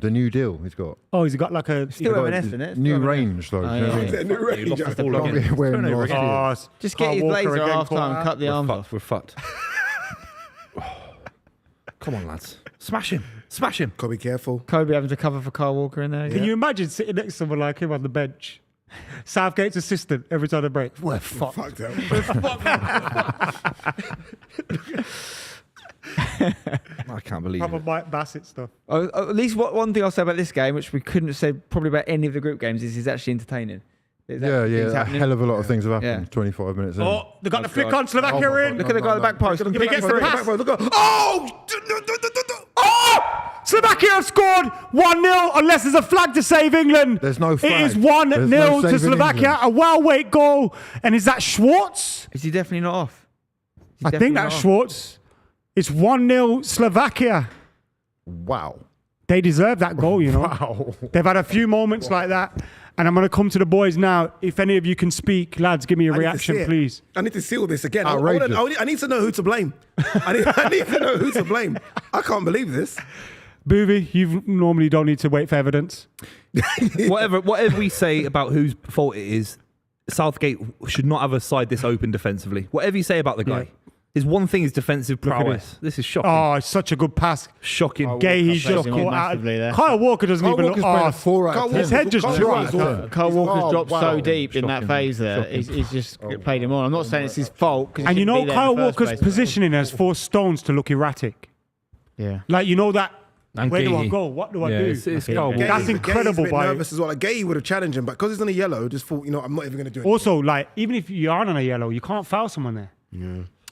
The new deal he's got. Oh, he's got like a... Still Got M&S his in it. new Still M&S. range though. Oh, you know what I yeah. mean? It's a new range. lost the ball Can't again. be wearing Turnover last again. year. Oh, Just get Kyle his Walker blazer again half caught time, out. cut the arms off. We're fucked. Come on, lads. Smash him. Got to be careful. Kobe having to cover for Kyle Walker in there. Can you imagine sitting next to someone like him on the bench? Southgate's assistant every time they break. We're fucked. Fuck that. I can't believe Proper it. Mike Bassett stuff. At least one thing I'll say about this game, which we couldn't have said probably about any of the group games, is he's actually entertaining. There's Yeah, things yeah. A happening. hell of a lot of things have happened. Yeah. 25 minutes in. Oh, they got the flick God. on. Slovakia Oh my in. God. Look at the guy at the back post. Look at He the gets back the post, pass. look at- Oh! Slovakia have scored 1-0 unless there's a flag to save England. There's no flag. It is There's 1-0 no to saving Slovakia. England. A well-weight goal. And is that Schwartz? Is he definitely not off? He's I definitely think not that's off. Schwartz. It's 1-0 Slovakia. Wow. They deserve that goal, you know. Wow. They've had a few moments like that. And I'm going to come to the boys now. If any of you can speak, lads, give me a I need to reaction, see it. please. I need to see all this again. I Outrageous. need to know who to blame. I need to know who to blame. I can't believe this. Buvey, you normally don't need to wait for evidence. Whatever we say about whose fault it is, Southgate should not have a side this open defensively. Whatever you say about the guy, His one thing is defensive Look at prowess. This is shocking. Oh, it's such a good pass. Shocking. Gay, he's I've just praised him caught out. massively there. Kyle Walker doesn't Kyle even Walker's look. playing a Oh, 4 out of 10. his head just Kyle dropped. Walker's Kyle Walker's Oh, dropped wow. so deep in that Shocking. phase there. He's just played him on. I'm not saying it's his fault. 'Cause he And you shouldn't know be there in Kyle the first Walker's place. positioning has forced Stones to look erratic. Yeah. Like, you know that, And where do I Gahey. go? What do I Yeah, do? it's Gahey. Kyle Walker. That's Gahey's incredible a bit by- nervous as well. Like Gay would have challenged him, but because he's on a yellow, just thought, I'm not even going to do it. Also, like, even if you aren't on a yellow, you can't foul someone there.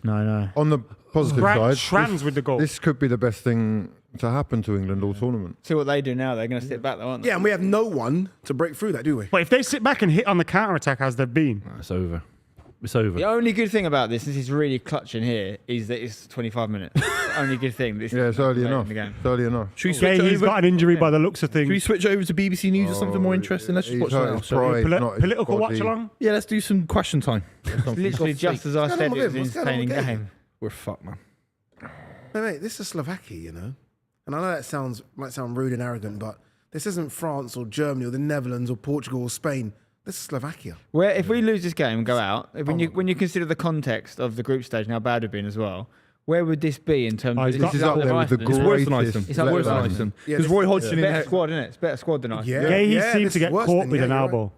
No. On the positive side, Trans with the goal. this could be the best thing to happen to England all tournament. See what they do now. They're going to sit back, though, aren't they? Yeah, and we have no one to break through that, do we? But if they sit back and hit on the counter-attack as they've been, It's over. It's over. The only good thing about this, since he's really clutching here, is that it's 25 minutes. The only good thing. This Yeah, it's early late in enough. the game. It's early enough. Should we switch Gahey's over? got an injury by the looks of Should we things. switch over to BBC News or something more interesting? Let's just He's watch hurt that now. his shall we? pride, not his Political body. watch-along? Yeah, let's do some question time. Literally just as I What's said, going it on was with an him? What's going on entertaining with Gahey? game. We're fucked, man. Mate, this is Slovakia, And I know that might sound rude and arrogant, but this isn't France or Germany or the Netherlands or Portugal or Spain. This is Slovakia. Where if we lose this game and go out, when you consider the context of the group stage and how bad we've been as well, where would this be in terms Oh, of he's got- This is up there with the Iceland? It's worse than greatest. Iceland. It's up worse than there. Iceland. Yeah, Because this- Roy It's Hodgson a in better there. squad, isn't it? It's a better squad than Iceland. Yeah. Gahey seemed this to get is worse caught than- with an you're right. elbow.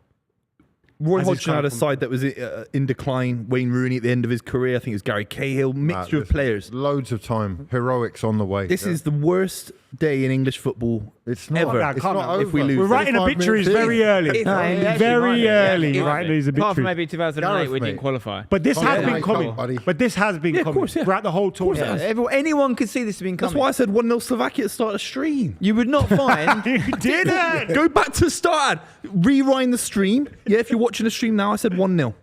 Roy As he's Hodgson had a come from- side that was in decline. Wayne Rooney at the end of his career. I think it was Gary Cahill. Mixture of Listen, players. Loads of time. Heroics on the way. This Yeah. is the worst day in English football It's not. ever. It's Can't not have. If we over. lose. We're writing 35 obituaries minutes in. very early. No, he actually Very might be. early, He might right? be. These Apart from obituaries. maybe 2008, Gareth, we didn't mate. qualify. But this Oh, has yeah, been no, coming. come on, buddy. But this has been Yeah, of coming course, yeah. throughout the whole tournament. Yeah, anyone could see this being coming. That's why I said 1-0 Slovakia at the start of the stream. You would not find. You did it. Go back to the start. Rewind the stream. Yeah, if you're watching the stream now, I said 1-0.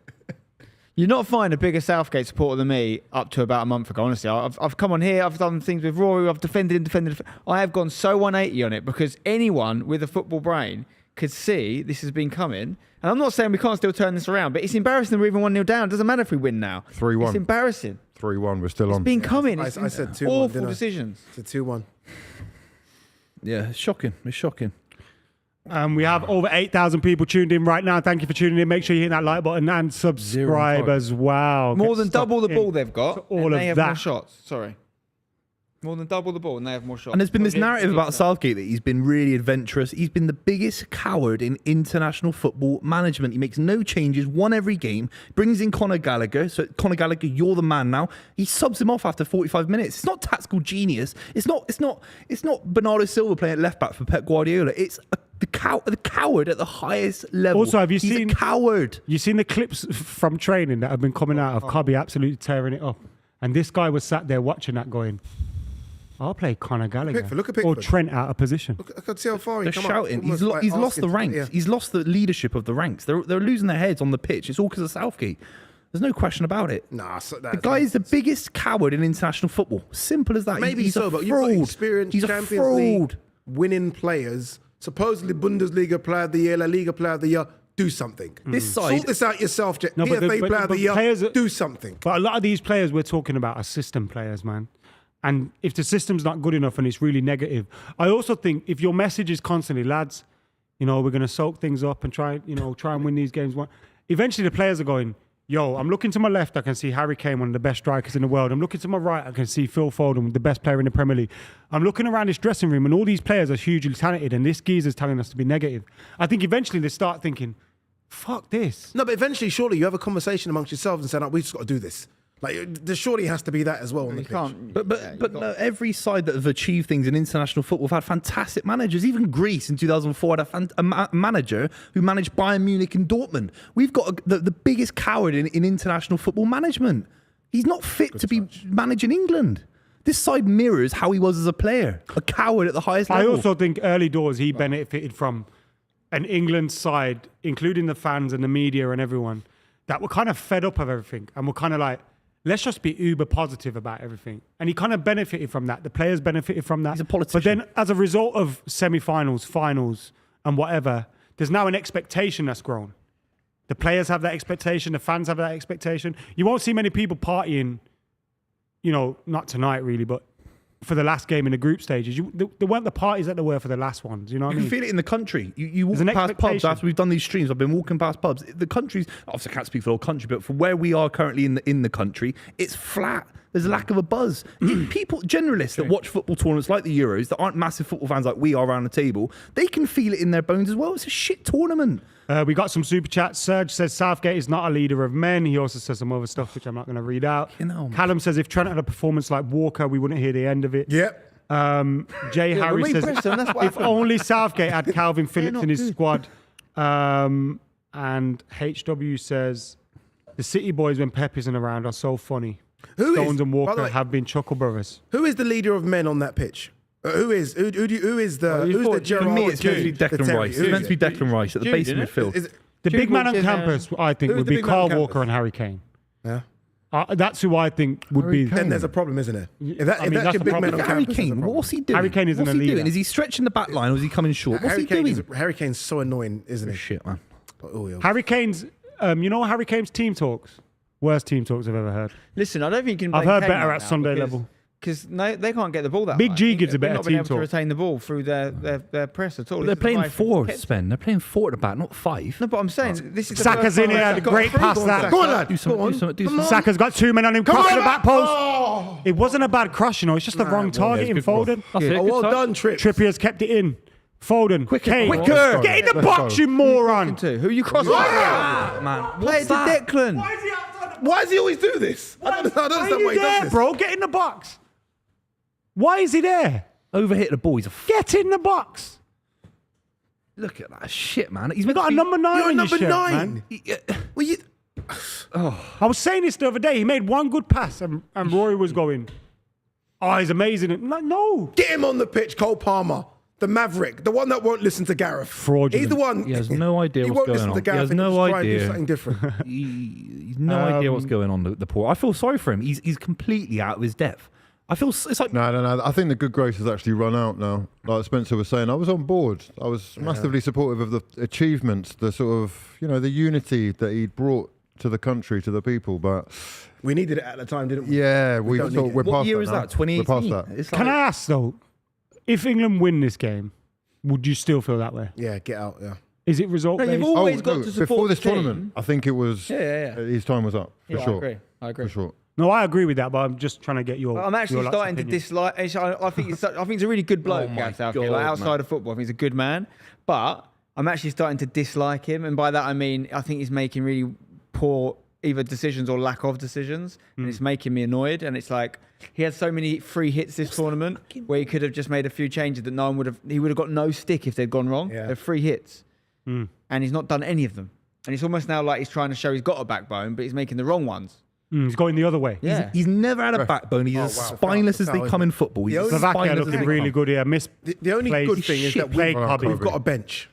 You'd not find a bigger Southgate supporter than me up to about a month ago. Honestly, I've come on here, I've done things with Rory, I've defended. I have gone so 180 on it because anyone with a football brain could see this has been coming. And I'm not saying we can't still turn this around, but it's embarrassing that we're even 1-0 down. It doesn't matter if we win now. 3-1. It's embarrassing. 3-1. We're still It's on. been coming. I It's said 2-1, awful didn't I? decisions. It's a 2-1. Yeah, it's shocking. It's shocking. We have over 8,000 people tuned in right now. Thank you for tuning in. Make sure you hit that like button and subscribe as well. More Get than stuck double the in. ball they've got. to all and of they have that. more shots. Sorry. More than double the ball and they have more shots. And there's been this Probably narrative about against Southgate that he's been really adventurous. He's been the biggest coward in international football management. He makes no changes, won every game, brings in Conor Gallagher. So Conor Gallagher, you're the man now. He subs him off after 45 minutes. It's not tactical genius. It's not Bernardo Silva playing at left back for Pep Guardiola. It's the coward at the highest level. Also, have you He's seen- a coward? You seen the clips from training that have been coming out of Cobby absolutely tearing it up. And this guy was sat there watching that going, I'll play Conor Gallagher. Look at or Pickford. Trent out of position. I could see how far he They're come shouting. up. He's Almost like lost the asking- ranks. yeah. He's lost the leadership of the ranks. They're losing their heads on the pitch. It's all because of Southgate. There's no question about it. Nah, so The guy is the biggest coward in international football. Simple as that. Maybe He's so, a but you've got fraud. experienced He's a Champions League fraud. winning players, supposedly Bundesliga Player of the Year, La Liga Player of the Year. Do something. This side- Sort this out yourself, Jet. No, but PFA the- Player of but the Year. players are- Do something. But a lot of these players we're talking about are system players, man. And if the system's not good enough and it's really negative, I also think if your message is constantly, lads, we're going to soak things up and try and win these games. Eventually the players are going, I'm looking to my left, I can see Harry Kane, one of the best strikers in the world. I'm looking to my right, I can see Phil Foden, the best player in the Premier League. I'm looking around this dressing room and all these players are hugely talented and this geezer's telling us to be negative. I think eventually they start thinking, fuck this. No, but eventually, surely you have a conversation amongst yourselves and say, no, we've just got to do this. Like, there surely has to be that as well on the You pitch. can't. But no, every side that have achieved things in international football have had fantastic managers. Even Greece in 2004 had a manager who managed Bayern Munich and Dortmund. We've got the biggest coward in international football management. He's not fit to be managing England. This side mirrors how he was as a player. A coward at the highest I level. also think early doors he benefited from an England side, including the fans and the media and everyone, that were kind of fed up of everything and were kind of like, let's just be uber positive about everything. And he kind of benefited from that. The players benefited from that. He's a politician. But then as a result of semi-finals, finals and whatever, there's now an expectation that's grown. The players have that expectation. The fans have that expectation. You won't see many people partying, not tonight really, but for the last game in the group stages. There weren't the parties that there were for the last ones. You know what You I can mean? feel it in the country. You walk There's an past pubs expectation. after we've done these streams. I've been walking past pubs. The country's obviously I can't speak for the whole country, but for where we are currently in the country, it's flat. There's a lack of a buzz. People, generalists that watch football tournaments like the Euros, that aren't massive football fans like we are around the table, they can feel it in their bones as well. It's a shit tournament. We got some super chats. Serge says Southgate is not a leader of men. He also says some other stuff, which I'm not going to read out. Callum says if Trent had a performance like Walker, we wouldn't hear the end of it. Yep. Jay Harry says if only Southgate had Calvin Phillips in his squad. And HW says the City boys when Pep isn't around are so funny. Stones and Walker have been chuckle brothers. Who is the leader of men on that pitch? Who is the Gerrard? For me, it's meant to be Declan Rice. It's meant to be Declan Rice at the base of midfield. The big man on campus, I think, Who's would the be big man on Carl campus? Walker and Harry Kane. Yeah. That's who I think would be. Then there's a problem, isn't there? If that's that's your the big problem. man on Harry campus, there's a Kane, problem. what's he doing? Harry Kane isn't what's a he leader. doing? Is he stretching the back line or is he coming short? What's he doing? Harry Kane's so annoying, isn't he? Shit, man. Oh, yeah. Harry Kane's, you know Harry Kane's team talks? Worst team talks I've ever heard. Listen, I don't think you can. I've blame heard Kane better right at now Sunday because- level. Because they can't get the ball that Big high. G gives a They've better not been team able to talk. retain the ball through their press at all. They're This is playing why- 4, Sven. They're playing 4 at the back, not 5. No, but I'm saying this is the Saka's first in time here, they've had a got great through. pass that. Go on, lad. Do something, do something, do something. Saka's got 2 men on him, cross to the back post. Oh, It wasn't a bad cross, you know. It's just the wrong target in Foden. That's it. oh, Good well touch. done, Tripp. Trippier's kept it in. Foden, Kane, quicker. get in the Let's box, go. you moron. Who you crossing? Man, Play it to Declan. Why does he always do this? I don't Why are understand you why he does there, this. bro? Get in the box. Why is he there? Overhit the ball. He's a Get in the box. Look at that shit, man. He's We got a number 9 You're on your number shirt, 9. man. Well, you, I was saying this the other day. He made one good pass and Rory was going, oh, he's amazing. And I'm like, no. get him on the pitch, Cole Palmer. The Maverick, the one that won't listen to Gareth. Fraudulent. He's the one. He has no idea He what's won't going listen on. to Gareth. He has and no he'll try and do idea. something different. He's no idea what's going on, the poor. I feel sorry for him. He's completely out of his depth. I feel it's like No. I think the good grace has actually run out now. Like Spencer was saying, I was on board. I was massively supportive of the achievements, the sort of, the unity that he'd brought to the country, to the people. But We needed it at the time, didn't we? yeah, We don't need it. we're what past year that is now. that? 2018. We're past that. It's Can like- I ask, though, if England win this game, would you still feel that way? Yeah, get out. Yeah. Is it result No, based? you've always got to support before the this team. tournament, I think it was. Yeah. His time was up for Yeah, sure. I agree. For sure. No, I agree with that, but I'm just trying to get your. I'm actually your lot's starting to opinion. dislike. I think he's a really good bloke, Oh my Gareth Southgate. God, Like outside of football, I think he's a good man. But I'm actually starting to dislike him, and by that I mean I think he's making really poor either decisions or lack of decisions, and it's making me annoyed. And it's like he had so many free hits this tournament where he could have just made a few changes that no one would have. He would have got no stick if they'd gone wrong. Yeah. They're free hits, and he's not done any of them. And it's almost now like he's trying to show he's got a backbone, but he's making the wrong ones. He's going the other way. Yeah. He's never had a backbone. He's as spineless as they come in football. He's The as only- Slovakia spineless as looking they really come. good here. The only Plays good thing is shit that play, we've Cubby. got a bench.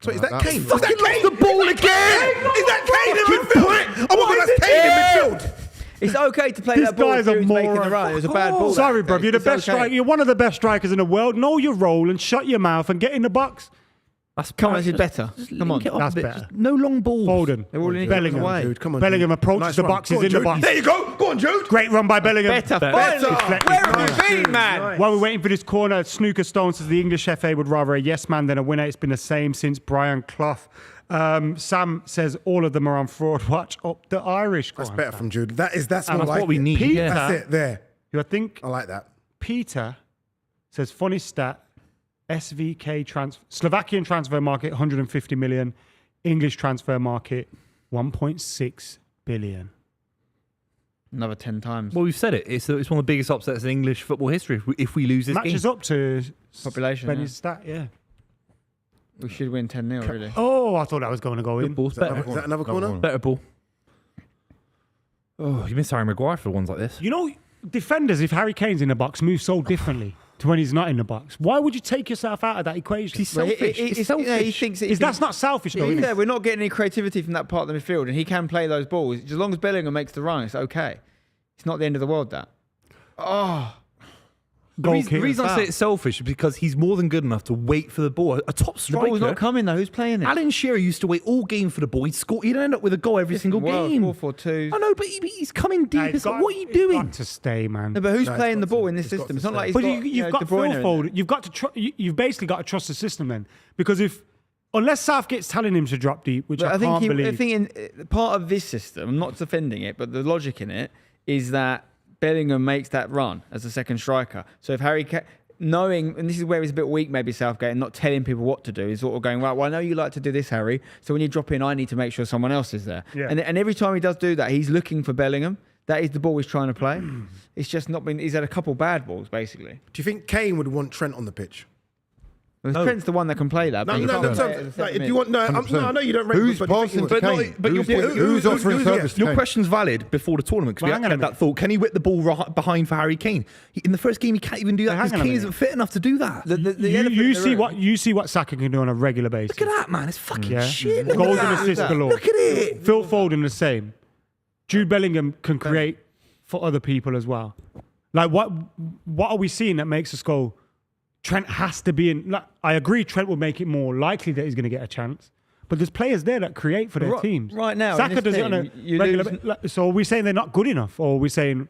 So is Well, that Kane? Is that's- that Kane? The ball again. Is that Kane in midfield? Oh my God, that's Kane in midfield. It's okay to play This that ball guy's if a he was making the moron. run. It was a bad ball. Sorry, that bro. day. You're the It's best okay. striker. You're one of the best strikers in the world. Know your role and shut your mouth and get in the box. Come on, this is better. Come on. Link it up That's a bit. better. Just no long balls. Foden. They're all in Bellingham. away. Jude, come on, Bellingham Jude. approaches Nice the run. box. Go He's on, in the Jude. box. There you go. Go on, Jude. Great run by Bellingham. Better. Better. Finally. Where have you been, man? While we're waiting for this corner, Snooker Stone says the English FA would rather a yes man than a winner. It's been the same since Brian Clough. Sam says all of them are on fraud. Watch up the Irish. Go That's on, better Sam. from Jude. That's And more that's like what we it. need. Peter. Yeah. That's it. There. Who I think I like that. Peter says funny stat. SVK Slovakian transfer market 150 million. English transfer market 1.6 billion. Another 10 times. Well, we've said it. It's one of the biggest upsets in English football history. If we lose this Matches game, up to Population, Benny's stat, yeah. We should win 10-0, really. Oh, I thought that was going to go in. good balls, Is that better, another corner? better ball. Oh, you miss Harry Maguire for ones like this. You know, defenders, if Harry Kane's in the box, move so differently to when he's not in the box. Why would you take yourself out of that equation? He's Well, selfish. It's selfish. Yeah, he thinks that That's not selfish, though, is Yeah, it? we're not getting any creativity from that part of the midfield, and he can play those balls. As long as Bellingham makes the run, it's okay. It's not the end of the world, that. Oh, The reason I say it's selfish is because he's more than good enough to wait for the ball. A top the striker. ball's not coming, though. Who's playing it? Alan Shearer used to wait all game for the ball. He'd end up with a goal every single game. 4-4-2. I know, but he's coming deep. It's like, what are you He's doing? got to stay, man. No, but who's No, playing he's the got ball to- in this he's got system? to It's not stay. like he's But got, you've got De Phil Bruyne in Foden. there. You've got to you've basically got to trust the system then, because unless Southgate's telling him to drop deep, which But I can't believe. I think in part of this system, I'm not defending it, but the logic in it is that Bellingham makes that run as a second striker. So if Harry knowing, and this is where he's a bit weak, maybe Southgate, and not telling people what to do, he's sort of going, right, well, I know you like to do this, Harry, so when you drop in, I need to make sure someone else is there. Yeah. And every time he does do that, he's looking for Bellingham. That is the ball he's trying to play. It's just not been, he's had a couple bad balls, basically. Do you think Kane would want Trent on the pitch? Well, Trent's the one that can play that. No, but you no, can't no. play it as a Like, second if you want, no, no, I know you don't rate Who's him, but passing you to think he would. Kane? but Who's offering service to Your Kane? question's valid before the tournament because we Hang had on a that thought. Can he whip the ball behind for Harry Kane? In the first game, he can't even do that Hang because on a Kane minute. isn't fit enough to do that. You see what Saka can do on a regular basis. Look at that, man. It's fucking Yeah. shit. Look Goals at and that. assists galore. Look at it. Phil Foden the same. Jude Bellingham can create for other people as well. Like what are we seeing that makes us go, Trent has to be in? Like, I agree, Trent will make it more likely that he's going to get a chance. But there's players there that create for their teams. Right now, in Saka this does it on a team, you regular lose- So are we saying they're not good enough? Or are we saying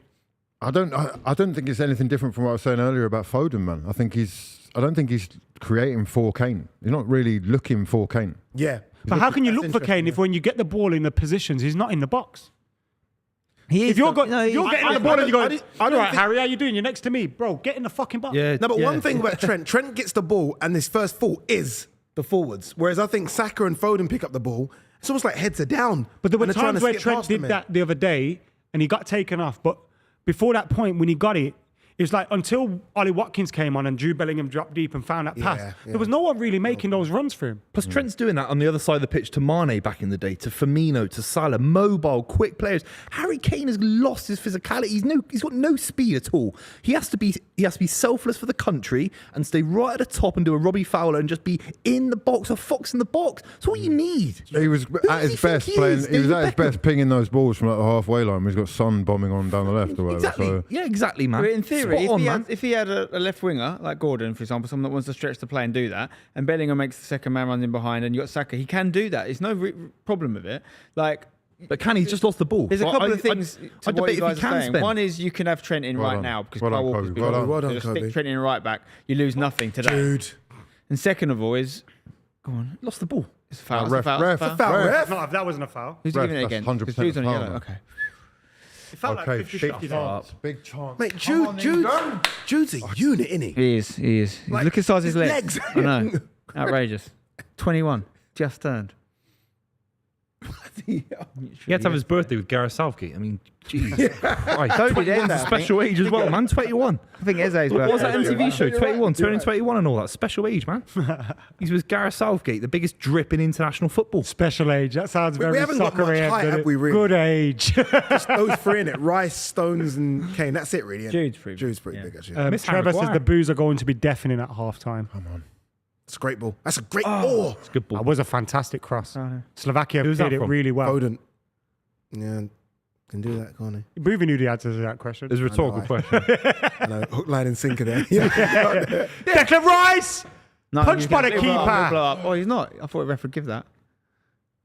I don't think it's anything different from what I was saying earlier about Foden, man. I don't think he's creating for Kane. He's not really looking for Kane. Yeah. but how can you That's look for Kane interesting, if when you get the ball in the positions, he's not in the box? He is If you're, the- no, you're he- getting the ball and you go, I don't all right, think- Harry, how you doing? You're next to me. Bro, get in the fucking box. Yeah. No, but yeah. one thing about Trent gets the ball and his first fault is the forwards. Whereas I think Saka and Foden pick up the ball. It's almost like heads are down. But there were and they're trying times to where skip Trent past them, did man. that the other day and he got taken off. But before that point, when he got it, it was like until Ollie Watkins came on and Jude Bellingham dropped deep and found that pass, Yeah. there was no one really making those runs for him. Plus, Trent's doing that on the other side of the pitch to Mane back in the day, to Firmino, to Salah, mobile, quick players. Harry Kane has lost his physicality. He's got no speed at all. He has to be selfless for the country and stay right at the top and do a Robbie Fowler and just be in the box, a fox in the box. That's all you need. He was Who at does his he think best he playing. is? He was David at his Beckham? best pinging those balls from like the halfway line. He's got Son bombing on down the left or whatever. Exactly. So Yeah, exactly, man. But in theory, Spot on, if he had a left winger like Gordon, for example, someone that wants to stretch the play and do that, and Bellingham makes the second man run in behind, and you got Saka, he can do that. There's no problem with it. Like, But can he's just lost the ball? there's a Well, couple I- of things I to what debate you if guys he are can saying. spend. One is you can have Trent in Well right done. now because Well Kyle done, Walker's Kobe. been Well on. done. Well done, So just Kobe. stick Trent in right back, you lose nothing today. Jude. And second of all is, go on, Lost the ball. it's a foul. ref, it's a foul. ref, it's a foul. Foul, Ref. ref. No, that wasn't a foul. Who's Ref, giving it that's again? 100% Because Jude's on foul, yellow. man. Okay. It felt Okay, like 50 big shots. chance. Big chance. Mate, Come on, Jude's a unit, isn't he? He is. Like, Look at the size of his his legs. legs. I know. Outrageous. 21. Just turned. He had to have his birthday with Gareth Southgate. I mean, jeez. Christ. So did 21's Eze, a I special age as well, man. 21. I think Eze's What was that birthday. MTV show? 21, turning 21 and all that. Special age, man. He's with Gareth Southgate, the biggest drip in international football. Special age. That sounds We very haven't got much soccer-y, height, doesn't have it? we, really? Good age. Just those three in it. Rice, Stones, and Kane. That's it, really. Jude's pretty big. Jude's pretty Yeah. big, actually. Miss Harry Trevor says Maguire. the boos are going to be deafening at half-time. It's a great ball. That's a great ball. It's a good ball. That was a fantastic cross. know. Slovakia Who's played that it from? really well. Foden. Yeah, can do that, can't he? Buvey knew the answer to that question. It's a rhetorical I- question. I know. Hook, line, and sinker there. Yeah. Declan Rice! No, Punched you by can- the he'll blow up, keeper. he'll blow up. Oh, he's not. I thought a ref would give that.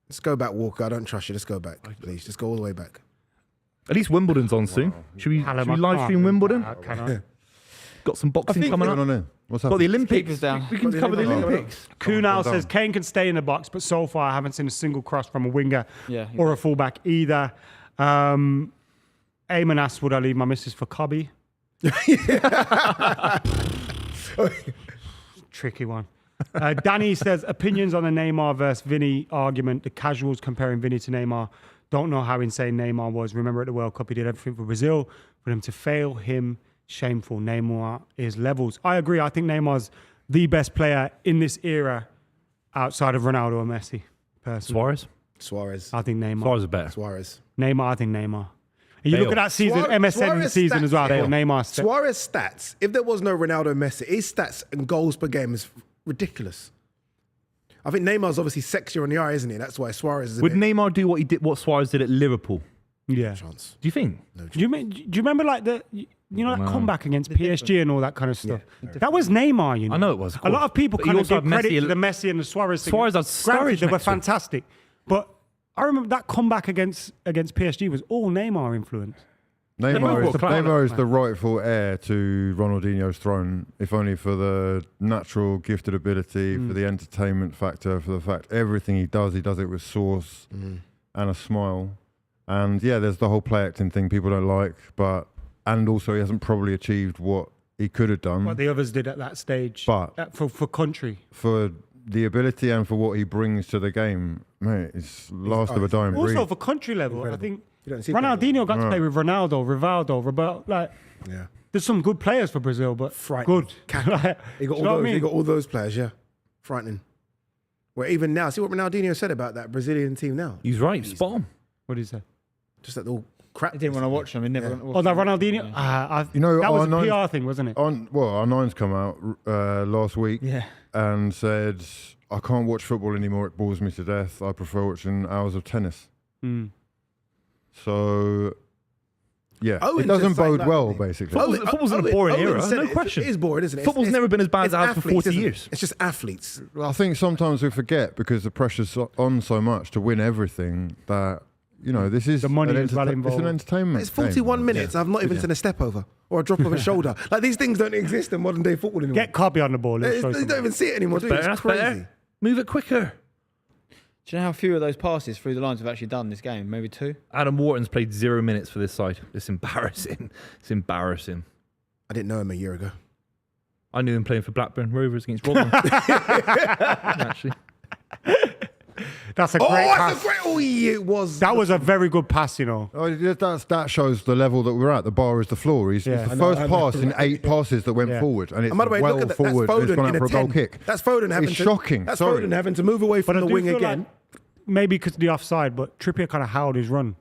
Let's go back, Walker. I don't trust you. Let's go back, please. Just go all the way back. At least Wimbledon's on soon. Should we live stream Wimbledon? Can I? Got some boxing think coming What's up. going on here? What's Got the happening? Olympics. Keepers down. We can cover the Olympics. Kunal Well says done. Kane can stay in the box, but so far I haven't seen a single cross from a winger Yeah, or a fullback either. Eamon asks, would I leave my missus for Cobby? Tricky one. Danny says, opinions on the Neymar versus Vinny argument. The casuals comparing Vinny to Neymar don't know how insane Neymar was. Remember at the World Cup, he did everything for Brazil. For him to fail him, shameful. Neymar is levels. I agree. I think Neymar's the best player in this era outside of Ronaldo or Messi, personally. Suarez. I think Neymar. Suarez is better. Suarez. Neymar, I think Neymar. And you Bale. look at that season, MSN Suarez season stats- as well. I thought Bale. Neymar. Suarez stats, if there was no Ronaldo Messi, his stats and goals per game is ridiculous. I think Neymar's obviously sexier on the eye, isn't he? That's why Suarez is a Would bit Neymar do what Suarez did at Liverpool? Yeah. chance. Do you think? Do you remember like that comeback against PSG and all that kind of stuff? That was Neymar, you know. I know it was, of A lot course. of people But he kind of also give had credit Messi- to the Messi and the Suarez thing. Suarez had Granted, Sturridge they were next to him. fantastic, but I remember that comeback against PSG was all Neymar influence. Neymar got class. is the rightful heir to Ronaldinho's throne, if only for the natural gifted ability, for the entertainment factor, for the fact everything he does it with sauce and a smile. And yeah, there's the whole play acting thing people don't like, and also he hasn't probably achieved what he could have done. What the others did at that stage. But for country. for the ability and for what he brings to the game, mate, it's last of a dying breed. Also for country level, Incredible. I think You don't see Ronaldinho got to No. play with Ronaldo, Rivaldo, Roberto. Like, Yeah. there's some good players for Brazil, but Frightening. good. Like, He got do you know all what I those. He mean? got all those players. Yeah, frightening. Where even now, see what Ronaldinho said about that Brazilian team now. He's right. Spot on. What is that? Just that all crap. He didn't want to watch them. He never. Yeah. wanted to Oh, that watch them. Ronaldinho. You know, that was a R9 PR thing, wasn't it? R9's come out last week Yeah. and said, I can't watch football anymore, it bores me to death. I prefer watching hours of tennis. Mm. So, yeah, Owen it doesn't just signed bode up, well, didn't he? basically. Football's in a boring era, said no it. question. It is boring, isn't it? Football's never been as bad as it has for athletes, 40 isn't it? years. It's just athletes. I think sometimes we forget because the pressure's on so much to win everything that, you know, this is The money an is well It's involved. an entertainment. It's 41 game. minutes. I've not even seen a step over or a drop of a shoulder. Like these things don't exist in modern day football anymore. Get Cobby on the ball. They don't even see it anymore. Do you? Better, It's that's crazy. better. Move it quicker. Do you know how few of those passes through the lines we've actually done this game? Maybe 2. Adam Wharton's played 0 minutes for this side. It's embarrassing. It's embarrassing. I didn't know him a year ago. I knew him playing for Blackburn Rovers against Rotherham. Actually. That's a great pass. That's a great. Oh, yeah, it was. That was a very good pass, you know. Oh, that shows the level that we're at. The bar is the floor. It's Yeah. the I know, first I know. pass in 8 passes that went Yeah. forward, and it's And by the way, well look at that. forward. That's And it's Foden gone in out a for a 10. goal kick. That's Foden having It's to. shocking. That's Sorry. Foden having to move away But from I the do wing feel again. like maybe because of the offside, but Trippier kind of howled his run.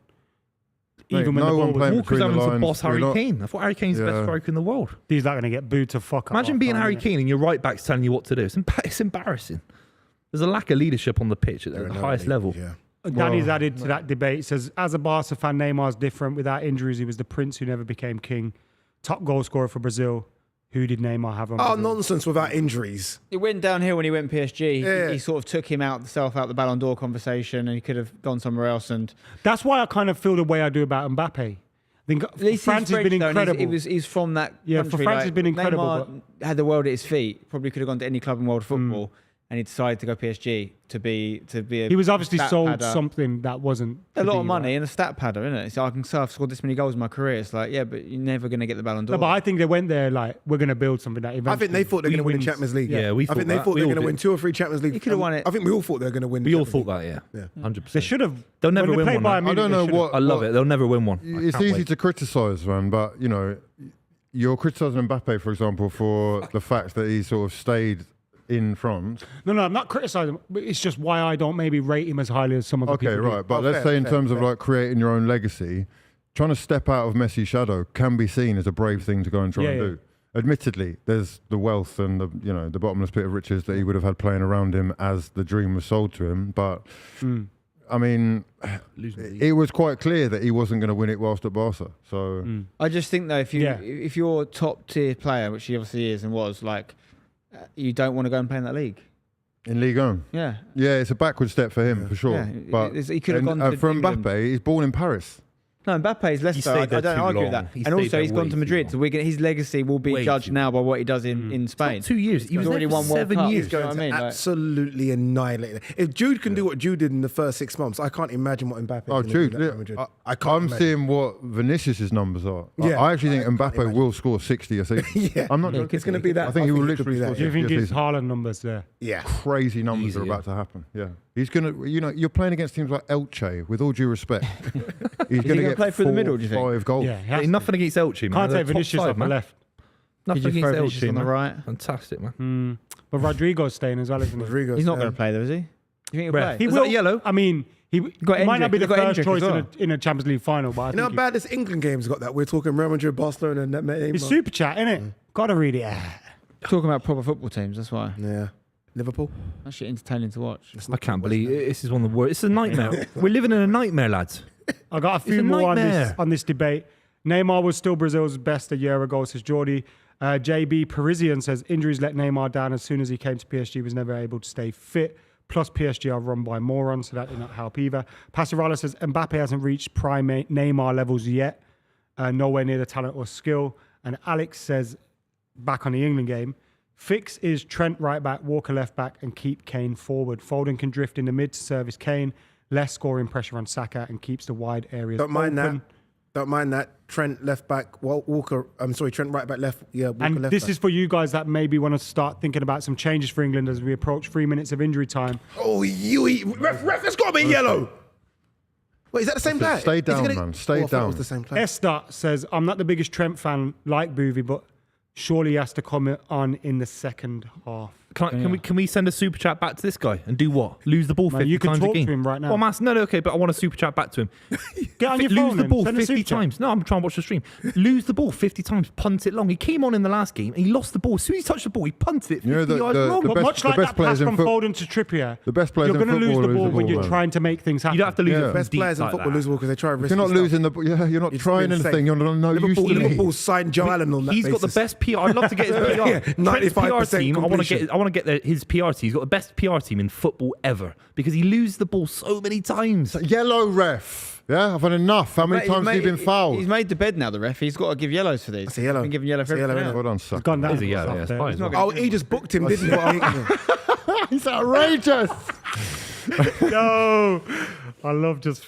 Mate, Even when no the one ball playing was... Walker's between the having to lines, boss we're Harry not- Kane. I thought Harry Kane's the best Yeah. striker in the world. He's not going to get booed to fuck up. Imagine being half Harry time, innit? Kane and your right back's telling you what to do. It's embarrassing. There's a lack of leadership on the pitch at They're the no highest league, level. Yeah. Danny's added to that debate. He says, as a Barca fan, Neymar's different. Without injuries, he was the prince who never became king. Top goal scorer for Brazil. Who did Neymar have on Oh, Brazil? nonsense without injuries. It went downhill when he went PSG. Yeah. He sort of took himself out the Ballon d'Or conversation, and he could have gone somewhere else. And That's why I kind of feel the way I do about Mbappe. I think at least France he's has been French, though, and incredible. He's from that Yeah, for country. France has been incredible, Neymar had the world at his feet. Probably could have gone to any club in world football, and he decided to go PSG to be a. He was obviously stat sold padder. something that wasn't A to lot be, of money right? and a stat padder, isn't it? So I can say I've scored this many goals in my career. It's like, yeah, but you're never going to get the Ballon d'Or. No, but I think they went there like, we're going to build something that eventually... I think they thought they were going to win the Champions League. Yeah, we I think thought they that. thought We they were all going to did. win 2 or 3 Champions League. He could have won it. I think we all thought they were going to win. We all Champions thought League. that, yeah. Yeah. 100%. They should have... They'll never when they win played one. Bayern I I Munich, don't they know should what. I love what- it. They'll never win one. I It's can't easy wait. to criticise, man, but you know, you're criticising Mbappe, for example, for the fact that he sort of stayed in France. No, I'm not criticising him. But it's just why I don't maybe rate him as highly as some of the Okay, people do. right, but Oh, let's fair, say in fair, terms of fair. like creating your own legacy, trying to step out of Messi's shadow can be seen as a brave thing to go and try Yeah, and yeah. do. Admittedly, there's the wealth and the bottomless pit of riches that he would have had playing around him as the dream was sold to him. But I mean, it was quite clear that he wasn't going to win it whilst at Barca. So I just think though, if Yeah. you're a top tier player, which he obviously is and was, like, you don't want to go and play in that league. in Ligue 1, Yeah. yeah, it's a backward step for him for sure. Yeah, But he could have gone to for England. Mbappe, he's born in Paris. No, Mbappe's Leicester. stayed I there don't too argue long. with that. He And stayed also, there he's way gone to too Madrid, long. so his legacy will be Way judged too now by what he does in Spain. 2 years. He was already there for won World 7 Cup. years. He's going- Going I mean, to like- absolutely annihilate it. If Jude can do what Jude did in the first 6 months, I can't imagine what Mbappe. Oh, can Jude, do at Real Madrid. I can't. I'm imagine. seeing what Vinicius' numbers are. Yeah, I actually think I can't Mbappe imagine. will score 60 a season. Yeah. I'm not Yeah, joking. It's going to be that. I think he will it could literally be score that. Do you 60 think a his season. Haaland numbers there? Yeah. Crazy numbers Easy, are yeah. about to happen. Yeah, he's gonna. You're playing against teams like Elche. With all due respect, he's he gonna gonna get play through the 4, middle, do you think? 5 goals. Yeah, he has Hey, to. nothing against Elche, man. Can't They're take top Vinicius side, off the man. left. Nothing Could you throw against Vinicius Elche, on the man. right? Fantastic, man. But Rodrigo's staying as well, isn't he? Rodrigo. He's not going to play though, is he? You think he'll Ref. play? He Is will. that yellow? I mean, he got might not be the Endrick. He's got first Endrick choice as well. in a Champions League final, but I You know how think bad this England game's got that? We're talking Real Madrid, Barcelona, and that name. it's super chat, innit? Gotta read it. Talking about proper football teams, that's why. Yeah. Liverpool. Actually entertaining to watch. I can't believe it. This is one of the worst. It's a nightmare. We're living in a nightmare, lads. I got a It's few a more nightmare. on this debate. Neymar was still Brazil's best a year ago, says Geordie. JB Parisian says injuries let Neymar down as soon as he came to PSG, was never able to stay fit. Plus PSG are run by morons, so that did not help either. Passerella says Mbappe hasn't reached prime Neymar levels yet. Nowhere near the talent or skill. And Alex says, back on the England game, fix is Trent right back, Walker left back, and keep Kane forward. Foden can drift in the mid to service Kane. less scoring pressure on Saka, and keeps the wide areas Don't mind open. that. Don't mind that. Trent left back, Walker. I'm sorry, Trent right back left. Yeah, Walker And left this back. is for you guys that maybe want to start thinking about some changes for England as we approach 3 minutes of injury time. Oh, ref, that's got to be yellow. Wait, is that the same player? Stay Is he down, gonna- man. Stay I thought it down. was the same player. Esther says, I'm not the biggest Trent fan like Buvey, but surely he has to come on in the second half. Can we send a super chat back to this guy and do what? Lose the ball Man, 50 you can times talk a game? to him right now. Well, no, okay, but I want a super chat back to him. Get on your Lose phone the then. ball Send a 50 super chat. times. No, I'm trying to watch the stream. Lose the ball 50 times, punt it long. He came on in the last game and he lost the ball. As soon as he touched the ball, he punted it 50 You know, yards the long. best- Much like best that players pass in from foot- Foden to Trippier, The best players you're in going to lose football the ball lose when you're man. trying to make things happen. You don't have to lose Yeah. it Best deep players in like football that. lose the ball because they try to If risk you're not stuff. losing the ball, you're not It's trying been anything. You're no use Liverpool, to me. Liverpool signed Joe Allen on that He's got the basis. best PR. I'd love to get his PR. Yeah, Trent's 95% PR team. completion. I want to get his PR team. He's got the best PR team in football ever because he loses the ball so many times. Yellow ref. Yeah, I've had enough. How many times have you been fouled? He's made the bed now, the ref. He's got to give yellows for these. That's a yellow. He's been giving yellow for That's a yellow, everything innit? Well done, He's sucker. gone down. Is he? Yeah, Stuff it's there. fine. He's not Oh, he just booked him, didn't he? He's outrageous. No, I love just.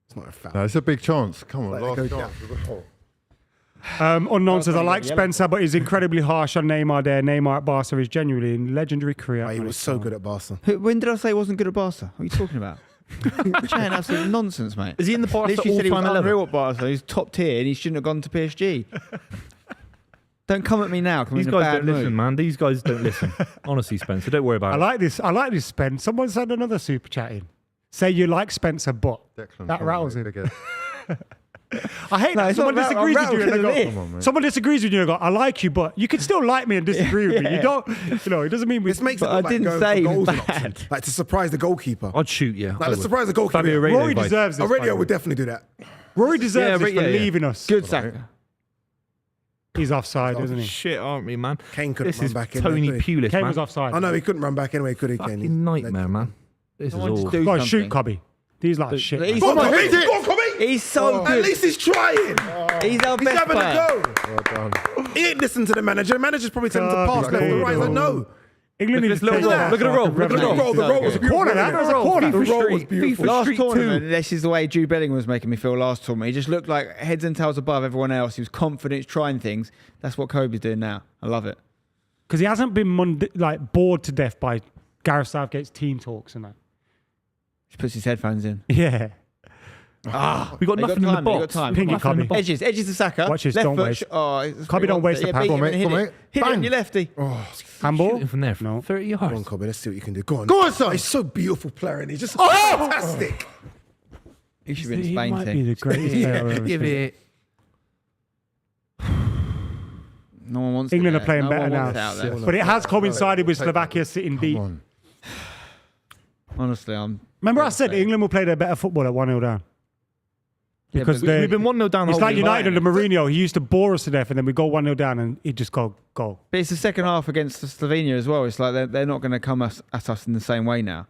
It's not a foul. No, it's a big chance. Come on, Let last it go chance. Unknown says, I gonna like get yellow. Spencer, but he's incredibly harsh on Neymar there. Neymar at Barca is genuinely in legendary career. Oh, he was so good at Barca. When did I say he wasn't good at Barca? What are you talking about? You're chatting absolute nonsense, mate. Is he in the Barca Literally said he was all-time 11? unreal at Barca. He's top tier and he shouldn't have gone to PSG. Don't come at me now. Come These in a guys bad don't mood. listen, man. These guys don't listen. Honestly, Spencer, don't worry about I it. like this. I like this, Spen. Someone sent another super chat in. Say you like Spencer, but Declan, that come on, rattles mate, him. big head. I hate that. it's Someone not disagrees with you and they rattled go, it. Come on, mate. someone disagrees with you and they go, I like you, but you can still like me and disagree with me. You don't, it doesn't mean we. This makes it But look I like didn't going say for it was goals an option. bad. Like to surprise the goalkeeper. I'd shoot, yeah. Like, let's surprise the goalkeeper. Fabio Aurelio Rory vibes. deserves this. by the Aurelio way. would definitely do that. Rory deserves Yeah, this for yeah, yeah. leaving us. Good Saka. He's offside, isn't he? Shit, aren't we, man? Kane couldn't This run is back in. Tony there, could he? Pulis, Kane man. was offside. I know he couldn't run back anyway, could he, Kane? Fucking nightmare, man. This is Someone just all. do Go on, something. shoot, Cobby. These like shit. He's, man. Go on, not- Cobby! Go on, Cobby! he's so At good. least he's trying. He's our He's best having player. a go. Well done. He ain't listening to the manager. The manager's probably telling him to pass left and right. He's like, no. England Look at needs this to little take roll. that Look at the off roll. the Look at the revenue. roll. The roll was A corner, that was a corner. The roll was beautiful. Last Street tournament, two. this is the way Jude Bellingham was making me feel last tournament. He just looked like heads and tails above everyone else. He was confident, trying things. That's what Kobe's doing now. I love it. Because he hasn't been bored to death by Gareth Southgate's team talks and that. He puts his headphones in. Yeah. We got They got nothing in the time, they got box. time. We got Pinky nothing in the Cobby. box. Edges to Saka. Watch this, left don't foot. waste. It's Cobby, don't waste the pass. beat Go on, him mate, and go on, hit mate. it. Hit it on Bang. your lefty. Handball? Shooting from there, No. 30 Go on, yards. Cobby. Let's see what you can do. Go on. Go on, son. He's so beautiful player, and he's just fantastic. He should be in the He Spain might be team. the greatest player I've ever Give seen. it. No one wants England it are there. playing No better one now. wants it out there. But it has coincided with Slovakia sitting deep. Come on. Honestly, I'm. Remember I said England will play their better football at 1-0 down? Yeah, Because but they- We've been 1-0 down the It's whole like game. United under Mourinho. He used to bore us to death and then we go 1-0 down and he'd just go. But it's the second half against Slovenia as well. It's like they're not going to come at us in the same way now.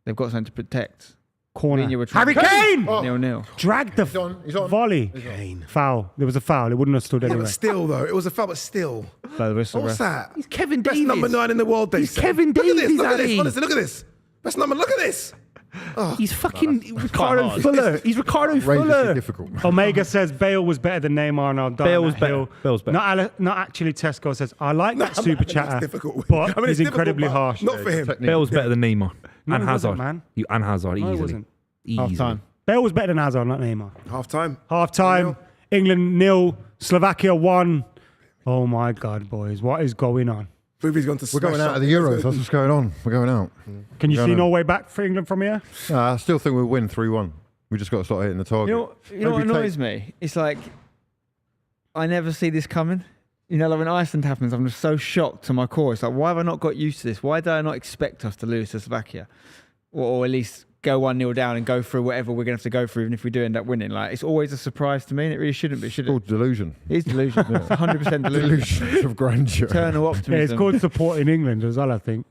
They've got something to protect. Corner. Slovenia were trying Harry to- Kane! Oh. 0-0. Dragged the He's on. He's on. volley. Kane. Foul. There was a foul. It wouldn't have stood Yeah, anyway. but still, though, it was a foul, but still. Blow the whistle, What's ref. that? He's Kevin Best Davies. number 9 in the world, they He's say. Kevin Look at this, Davies, look at this. Addy. Honestly, look at this. Best number, look at this. He's fucking Ricardo hard. Fuller. He's Ricardo Outrageously Fuller. difficult. Omega says Bale was better than Neymar and Aldana. Bale was better. Bale was better. Not actually. Tesco says I like that super It's chatter, difficult. but I mean, he's it's difficult, incredibly but harsh. Not for him. Bale's better than Neymar. No, And he wasn't, Hazard. man. And Hazard, No, it easily. wasn't. Easily. Half time. Bale was better than Hazard, not Neymar. Half time. Half time. 1-0. England 0, Slovakia 1. Oh my God, boys, what is going on? Buvey's gone to We're going out of the Euros. That's what's going on. We're going out. Can you Yeah, see I know. no way back for England from here? I still think we'll win 3-1. We just got to start hitting the target. You know what Maybe annoys me? It's like I never see this coming. You know, like when Iceland happens, I'm just so shocked to my core. It's like, why have I not got used to this? Why did I not expect us to lose to Slovakia? Or at least go 1-0 down and go through whatever we're going to have to go through, even if we do end up winning. Like, it's always a surprise to me, and it really shouldn't be, should It's it? called delusion. It is delusion. It's 100% delusion. Delusion of grandeur. Eternal Yeah, it's optimism. called supporting England as well, I think.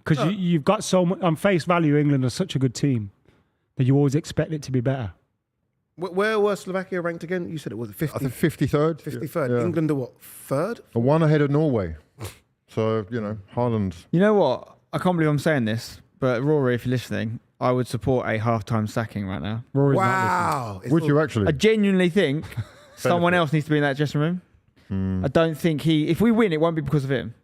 Because you've got so much, on face value, England are such a good team that you always expect it to be better. Where was Slovakia ranked again? You said it was I 50, think 53rd. 53rd. Yeah. England are what? Third? One ahead of Norway. So, Haaland. You know what? I can't believe I'm saying this, but Rory, if you're listening, I would support a half-time sacking right now. Rory's not Wow. It's Would all- you actually? I genuinely think someone else needs to be in that dressing room. I don't think if we win, it won't be because of him.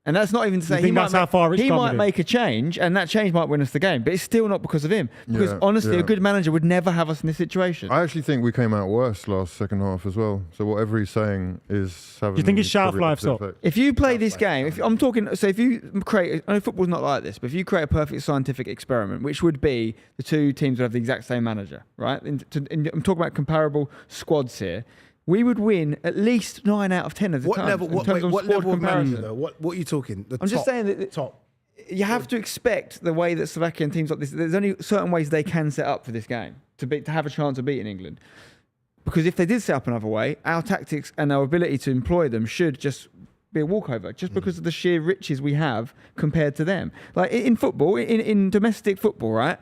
And that's not even to say think that's how far it's he come might with him? make a change, and that change might win us the game, but it's still not because of him. Because Yeah, honestly, yeah. a good manager would never have us in this situation. I actually think we came out worse last second half as well. So whatever he's saying is having. Do you think it's shelf probably life, opposite so? effect. If you play this game, if I'm talking, so if you create, I know football's not like this, but if you create a perfect scientific experiment, which would be the two teams would have the exact same manager, right? And I'm talking about comparable squads here. We would win at least 9 out of 10 of the What time. level? in What, terms wait, of what squad level of manager comparison. though? What are you talking? The I'm just top, saying that top. you have to expect the way that Slovakian teams like this. There's only certain ways they can set up for this game to have a chance of beating England. Because if they did set up another way, our tactics and our ability to employ them should just be a walkover, just because of the sheer riches we have compared to them. Like in football, in domestic football, right?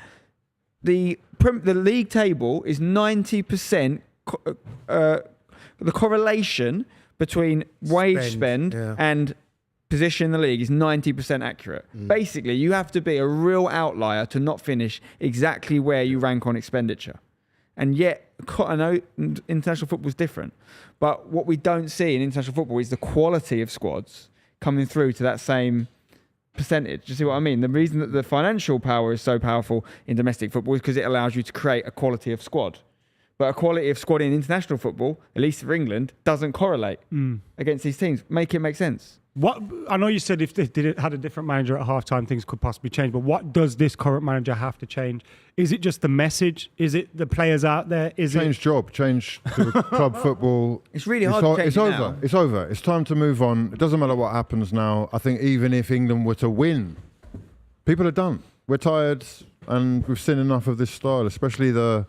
The league table is 90%. The correlation between wage spend yeah. and position in the league is 90% accurate. Basically, you have to be a real outlier to not finish exactly where you rank on expenditure. And yet, I know international football is different, but what we don't see in international football is the quality of squads coming through to that same percentage. Do you see what I mean? The reason that the financial power is so powerful in domestic football is because it allows you to create a quality of squad. But a quality of squad in international football, at least for England, doesn't correlate against these teams. Make it make sense. What I know you said if they had a different manager at halftime, things could possibly change. But what does this current manager have to change? Is it just the message? Is it the players out there? Is Change job, change to club football. It's really hard to change It's it over. now. It's over. It's time to move on. It doesn't matter what happens now. I think even if England were to win, people are done. We're tired, and we've seen enough of this style, especially the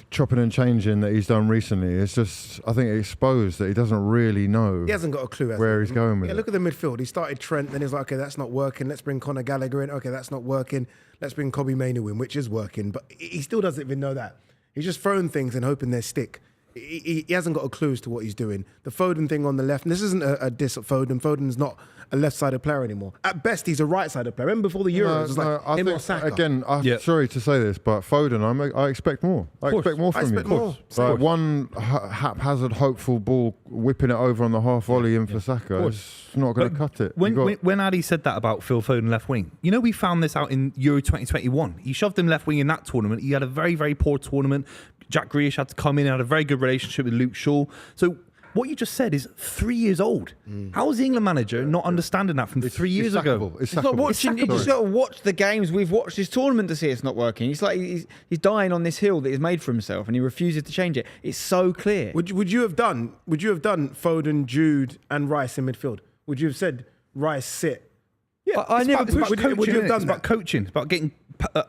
chopping and changing that he's done recently. It's just, I think, it exposed that he doesn't really know. He hasn't got a clue Where he's going with yeah, it. Look at the midfield. He started Trent, then he's like, okay, that's not working. Let's bring Conor Gallagher in. Okay, that's not working. Let's bring Kobbie Mainoo in, which is working. But he still doesn't even know that. He's just throwing things and hoping they stick. He hasn't got a clue as to what he's doing. The Foden thing on the left, and this isn't a diss at Foden. Foden's not a left-sided player anymore. At best, he's a right-sided player. Remember before the Euros, it was like I him or think, Saka. again, I'm Yeah. sorry to say this, but Foden, I expect more. I expect more I from you. expect more. Like one haphazard, hopeful ball, whipping it over on the half volley in for Saka, it's not going to cut it. When Ade said that about Phil Foden left wing, you know, we found this out in Euro 2021. He shoved him left wing in that tournament. He had a very, very poor tournament. Jack Grealish had to come in and had a very good relationship with Luke Shaw. So what you just said is 3 years old. How is the England manager not understanding that from 3 years ago? It's It's not sackable. watching. You just got to watch the games we've watched this tournament to see it's not working. It's like he's dying on this hill that he's made for himself, and he refuses to change it. It's so clear. Would you have done Foden, Jude, and Rice in midfield? Would you have said Rice sit? Yeah, I it's never about, it's about pushed- coaching. would you have innit? done It's about that? coaching. It's about getting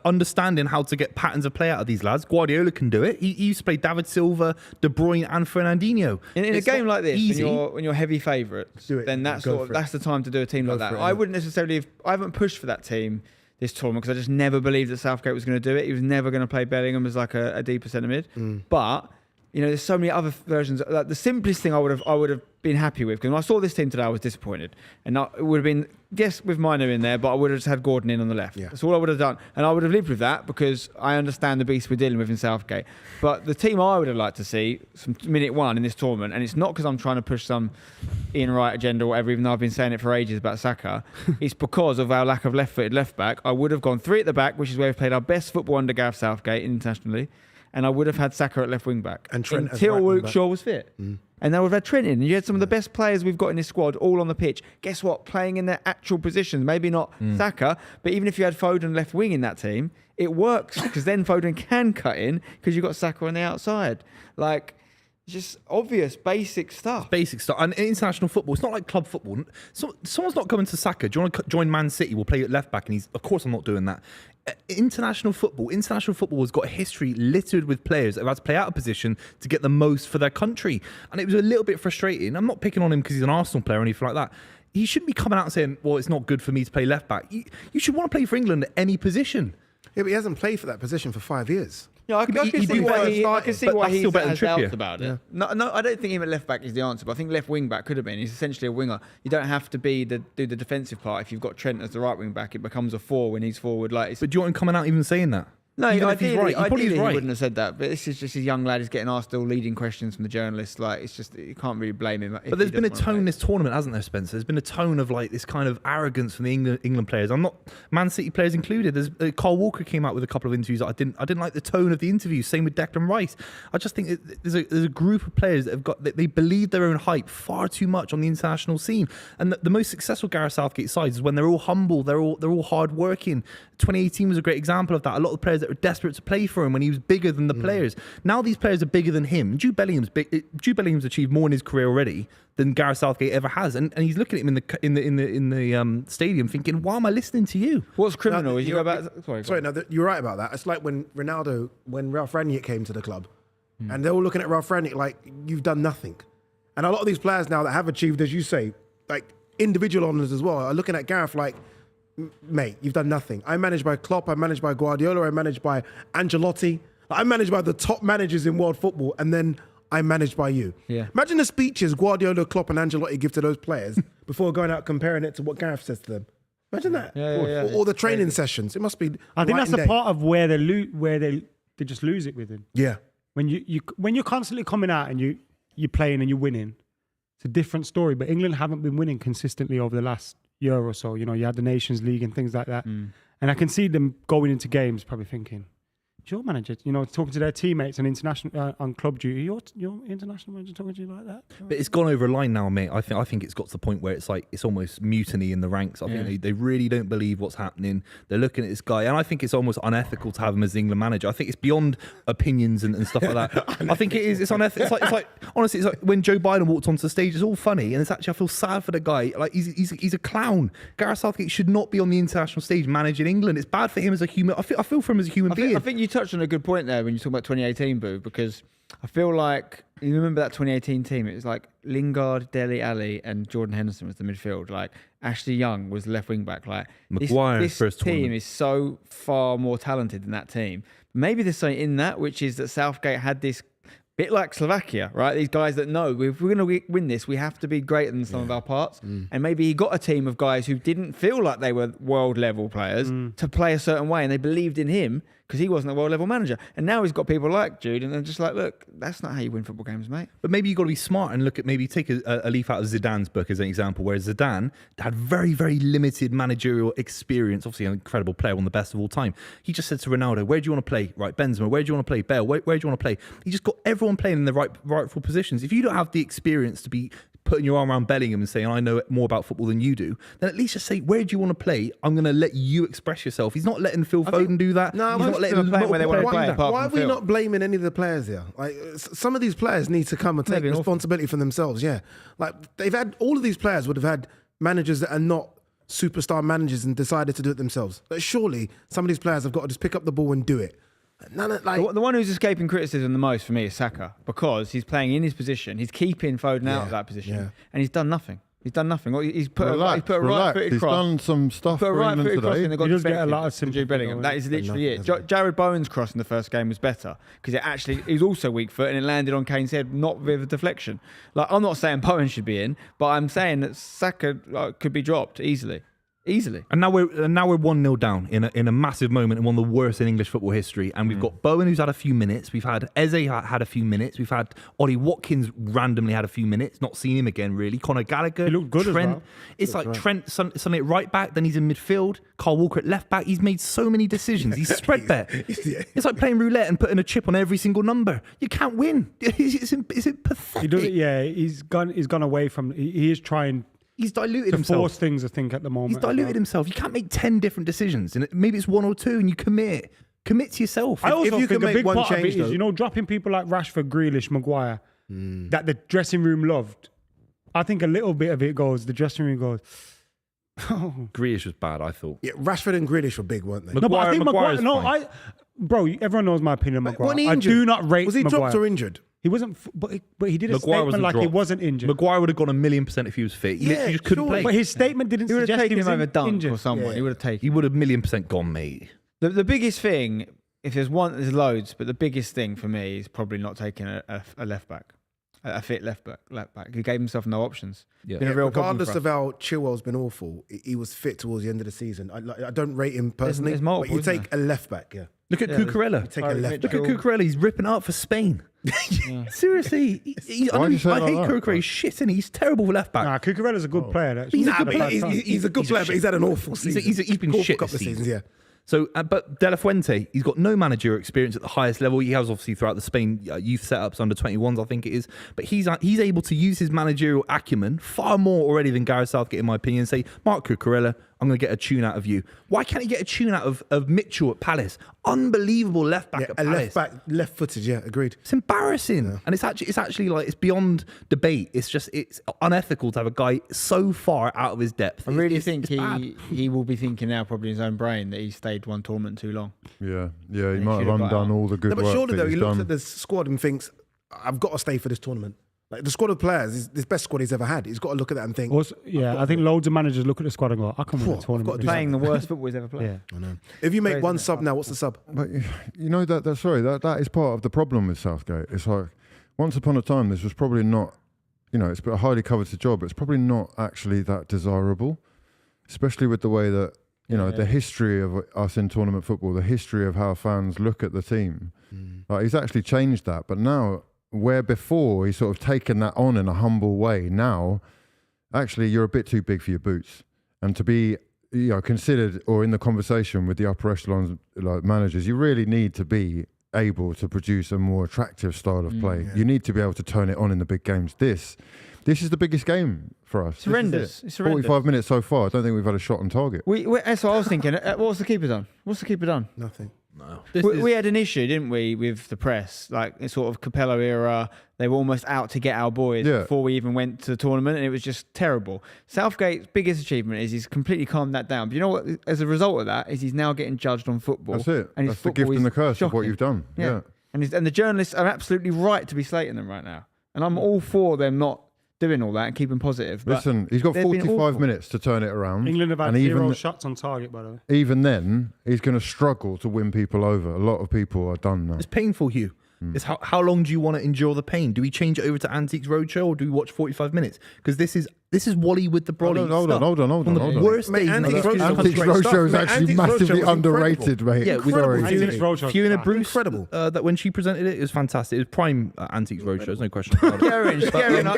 understanding how to get patterns of play out of these lads. Guardiola can do it. He used to play David Silva, De Bruyne, and Fernandinho. In a It's game not like this, easy. when you're heavy favourites, Do it. then Go for it. that's the time to do a team Go like that. for it, I yeah. wouldn't necessarily I haven't pushed for that team this tournament because I just never believed that Southgate was going to do it. He was never going to play Bellingham as like a deeper centre mid. But you know, there's so many other versions. Like the simplest thing I would have been happy with, because when I saw this team today, I was disappointed, and it would have been with Mainoo in there, but I would have just had Gordon in on the left. Yeah. That's all I would have done, and I would have lived with that because I understand the beast we're dealing with in Southgate. But the team I would have liked to see from minute one in this tournament, and it's not because I'm trying to push some Ian Wright agenda or whatever, even though I've been saying it for ages about Saka. It's because of our lack of left-footed left back. I would have gone 3 at the back, which is where we've played our best football under Gareth Southgate internationally. And I would have had Saka at left wing back And Trent as until right wing Luke back. Shaw was fit. And then we've had Trent in. And you had some of the best players we've got in this squad all on the pitch. Guess what? Playing in their actual positions. Maybe not Saka, but even if you had Foden left wing in that team, it works because then Foden can cut in because you've got Saka on the outside. Like, just obvious, basic stuff. Basic stuff. And in international football, it's not like club football. So, someone's not coming to Saka. Do you want to join Man City? We'll play at left back. And he's, of course, I'm not doing that. International football has got a history littered with players that have had to play out of position to get the most for their country. And it was a little bit frustrating. I'm not picking on him because he's an Arsenal player or anything like that. He shouldn't be coming out and saying, well, it's not good for me to play left back. You should want to play for England at any position. Yeah, but he hasn't played for that position for 5 years. Yeah, I can He'd see be why better he, I can see but why that's he still better than has doubts Trippier. about it. No, I don't think him at left back is the answer, but I think left wing back could have been. He's essentially a winger. You don't have to do the defensive part. If you've got Trent as the right wing back, it becomes a 4 when he's forward. Like, But do you want him coming out even saying that? no, Even if he's ideally, right, he probably is ideally right. he wouldn't have said that. But this is just a young lad who's getting asked all leading questions from the journalists. Like, it's just, you can't really blame him. But there's been a tone in this tournament, hasn't there, Spencer? There's been a tone of like this kind of arrogance from the England players. I'm not Man City players included. There's Kyle Walker came out with a couple of interviews that I didn't like the tone of the interview. Same with Declan Rice. I just think there's a group of players that have got they believe their own hype far too much on the international scene. And the most successful Gareth Southgate sides is when they're all humble, they're all hard working. 2018 was a great example of that. A lot of the players that were desperate to play for him when he was bigger than the players. Now these players are bigger than him. Jude Bellingham's achieved more in his career already than Gareth Southgate ever has, and he's looking at him in the stadium thinking, "Why am I listening to you?" What's criminal is you go back. Sorry, no, you're right about that. It's like when Ralph Rangnick came to the club, and they're all looking at Ralph Rangnick like, you've done nothing. And a lot of these players now that have achieved, as you say, like individual honours as well, are looking at Gareth like, mate, you've done nothing. I'm managed by Klopp, I'm managed by Guardiola, I'm managed by Ancelotti. I'm managed by the top managers in world football, and then I'm managed by you. Yeah. Imagine the speeches Guardiola, Klopp, and Ancelotti give to those players before going out comparing it to what Gareth says to them. Imagine that. Or the training sessions. It must be. I think that's night the and day. part of where they just lose it with him. Yeah. When you're constantly coming out and you're playing and you're winning, it's a different story. But England haven't been winning consistently over the last year or so. You know, you had the Nations League and things like that. And I can see them going into games probably thinking, your manager, you know, talking to their teammates on international on club duty, your international manager talking to you like that. But it's gone over a line now, mate. I think it's got to the point where it's like it's almost mutiny in the ranks. I think they really don't believe what's happening. They're looking at this guy, and I think it's almost unethical to have him as the England manager. I think it's beyond opinions and stuff like that. I think it is. It's unethical. It's like honestly, it's like when Joe Biden walked onto the stage. It's all funny, and it's actually I feel sad for the guy. Like he's a clown. Gareth Southgate should not be on the international stage managing England. It's bad for him as a human. I feel for him as a human being. I think you touched on a good point there when you talk about 2018, Boo, because I feel like you remember that 2018 team. It was like Lingard, Dele Alli, and Jordan Henderson was the midfield. Like Ashley Young was left wing back. Like Maguire's this first team tournament. is so far more talented than that team. Maybe there's something in that, which is that Southgate had this bit like Slovakia, right? These guys that know if we're going to win this, we have to be greater than some of our parts. And maybe he got a team of guys who didn't feel like they were world level players to play a certain way, and they believed in him because he wasn't a world level manager. And now he's got people like Jude, and they're just like, look, that's not how you win football games, mate. But maybe you've got to be smart and look at maybe take a leaf out of Zidane's book as an example, where Zidane had very, very limited managerial experience, obviously an incredible player, one of the best of all time. He just said to Ronaldo, where do you want to play? Right, Benzema, where do you want to play? Bale, where do you want to play? He just got everyone playing in the rightful positions. If you don't have the experience to be putting your arm around Bellingham and saying, I know more about football than you do, then at least just say, where do you want to play? I'm going to let you express yourself. He's not letting Phil Foden do that. No, he's not letting play where they want to play. Why are we not blaming any of the players here? Like some of these players need to come and take responsibility for themselves. Yeah, like they've had all of these players would have had managers that are not superstar managers and decided to do it themselves. But surely some of these players have got to just pick up the ball and do it. None of, like The one who's escaping criticism the most for me is Saka, because he's playing in his position. He's keeping Foden out of that position, and he's done nothing. He's done nothing. He's put a right-footed He's cross. done some stuff Put a for England right-footed cross today. and they got He does get a deflected lot of from sympathy, Jude Bellingham. though, That is literally Enough, it. Jared Bowen's cross in the first game was better because he was also weak foot and it landed on Kane's head, not with a deflection. Like I'm not saying Bowen should be in, but I'm saying that Saka could be dropped easily. And now we're 1-0 down in a massive moment and one of the worst in English football history. And we've got Bowen who's had a few minutes. We've had Eze had a few minutes. We've had Ollie Watkins randomly had a few minutes. Not seen him again really. Conor Gallagher. He looked good as Trent. well. It's like Trent suddenly at right back. Then he's in midfield. Carl Walker at left back. He's made so many decisions. He's spread bet. It's like playing roulette and putting a chip on every single number. You can't win. It's pathetic. He does it. Yeah, he's gone away from. He is trying. He's diluted to himself. force things, I think, at the moment. He's diluted himself. You can't make 10 different decisions. And maybe it's one or two and you commit. Commit to yourself. I also if you think can a make big one part of change, it is, though- you know, dropping people like Rashford, Grealish, Maguire, that the dressing room loved. I think a little bit of it goes, the dressing room goes, oh. Grealish was bad, I thought. Yeah, Rashford and Grealish were big, weren't they? No, but I think Maguire's Maguire, fine. bro, everyone knows my opinion on Maguire. Wasn't he I injured? do not rate Was he Maguire. dropped or injured? He wasn't, but he did a Maguire statement wasn't like he dropped. wasn't injured. Maguire would have gone 1,000,000% if he was fit. He literally just couldn't surely. play. But his statement didn't He would have suggest he taken was him over Dunk injured. or someone. Yeah. He would have taken. He would have 1,000,000% gone, mate. The biggest thing if there's one, there's loads, but the biggest thing for me is probably not taking a left back, a fit left back. He gave himself no options. Yeah. Been a real problem Regardless for of us. how Chilwell's been awful, he was fit towards the end of the season. I don't rate him personally, there's but multiple, you isn't take a left back, yeah. Look at Yeah, Cucurella. Take a left Look back. at Cucurella. He's ripping up for Spain. Seriously. I Why do you say hate it like that? Cucurella. He's shit, isn't he? He's terrible for left back. Nah, Cucurella's a good player. Actually. He's a Not good had player. bad time. He's a good player, but he's had an awful season. He's been Awful shit couple this of seasons, season. yeah. So, but De La Fuente, he's got no managerial experience at the highest level. He has obviously throughout the Spain youth setups, under 21s, I think it is. But he's able to use his managerial acumen far more already than Gareth Southgate, in my opinion, and say, Mark Cucurella, I'm going to get a tune out of you. Why can't he get a tune out of Mitchell at Palace? Unbelievable left back Yeah, at a Palace. left back, left footed, yeah, agreed. It's embarrassing, and it's actually like it's beyond debate. It's unethical to have a guy so far out of his depth. I really think it's bad. he will be thinking now, probably in his own brain, that he stayed one tournament too long. Yeah, he he might have should have got undone out. all the good No, but work surely that though, he he's looks done. at the squad and thinks, I've got to stay for this tournament. Like the squad of players is the best squad he's ever had. He's got to look at that and think, Also, I think loads of managers look at the squad and go, I can win Phew, a I've tournament. got to with do this." Playing the worst football he's ever played. Yeah. I know. If you make Crazy, one isn't it? sub now, what's the sub? But you know that is part of the problem with Southgate. It's like once upon a time this was probably not, it's a highly coveted job. It's probably not actually that desirable, especially with the way that the history of us in tournament football, the history of how fans look at the team. Like he's actually changed that, but now where before he's sort of taken that on in a humble way, now actually you're a bit too big for your boots, and to be considered or in the conversation with the upper echelons like managers, you really need to be able to produce a more attractive style of play. You need to be able to turn it on in the big games. This is the biggest game for us. It's horrendous. It's horrendous. 45 minutes so far. I don't think we've had a shot on target. That's what I was thinking. What's the keeper done? What's the keeper done? Nothing. No. We had an issue, didn't we, with the press? Like it's sort of Capello era, they were almost out to get our boys before we even went to the tournament, and it was just terrible. Southgate's biggest achievement is he's completely calmed that down. But you know what? As a result of that, is he's now getting judged on football. That's it. And his That's the gift football and the is curse of what shocking. you've done. Yeah. And the journalists are absolutely right to be slating them right now. And I'm all for them not doing all that and keeping positive. But Listen, he's got they've been 45 awful. minutes to turn it around. England have had and 0 shots on target, by the way. even then, he's going to struggle to win people over. A lot of people are done now. It's painful, Hugh. It's how long do you want to endure the pain? Do we change it over to Antiques Roadshow or do we watch 45 minutes? Because this is Wally with the brolly. Hold on. One of the worst Mate, days in the Antiques history of the Antiques country. Roadshow is Mate, actually Antiques Roadshow massively was underrated, mate. Yeah, with Incredible. Fiona, Antiques Roadshow. Fiona Bruce, Incredible. that when she presented it was fantastic. It was prime Antiques Roadshow. There's no question about Get her in. it.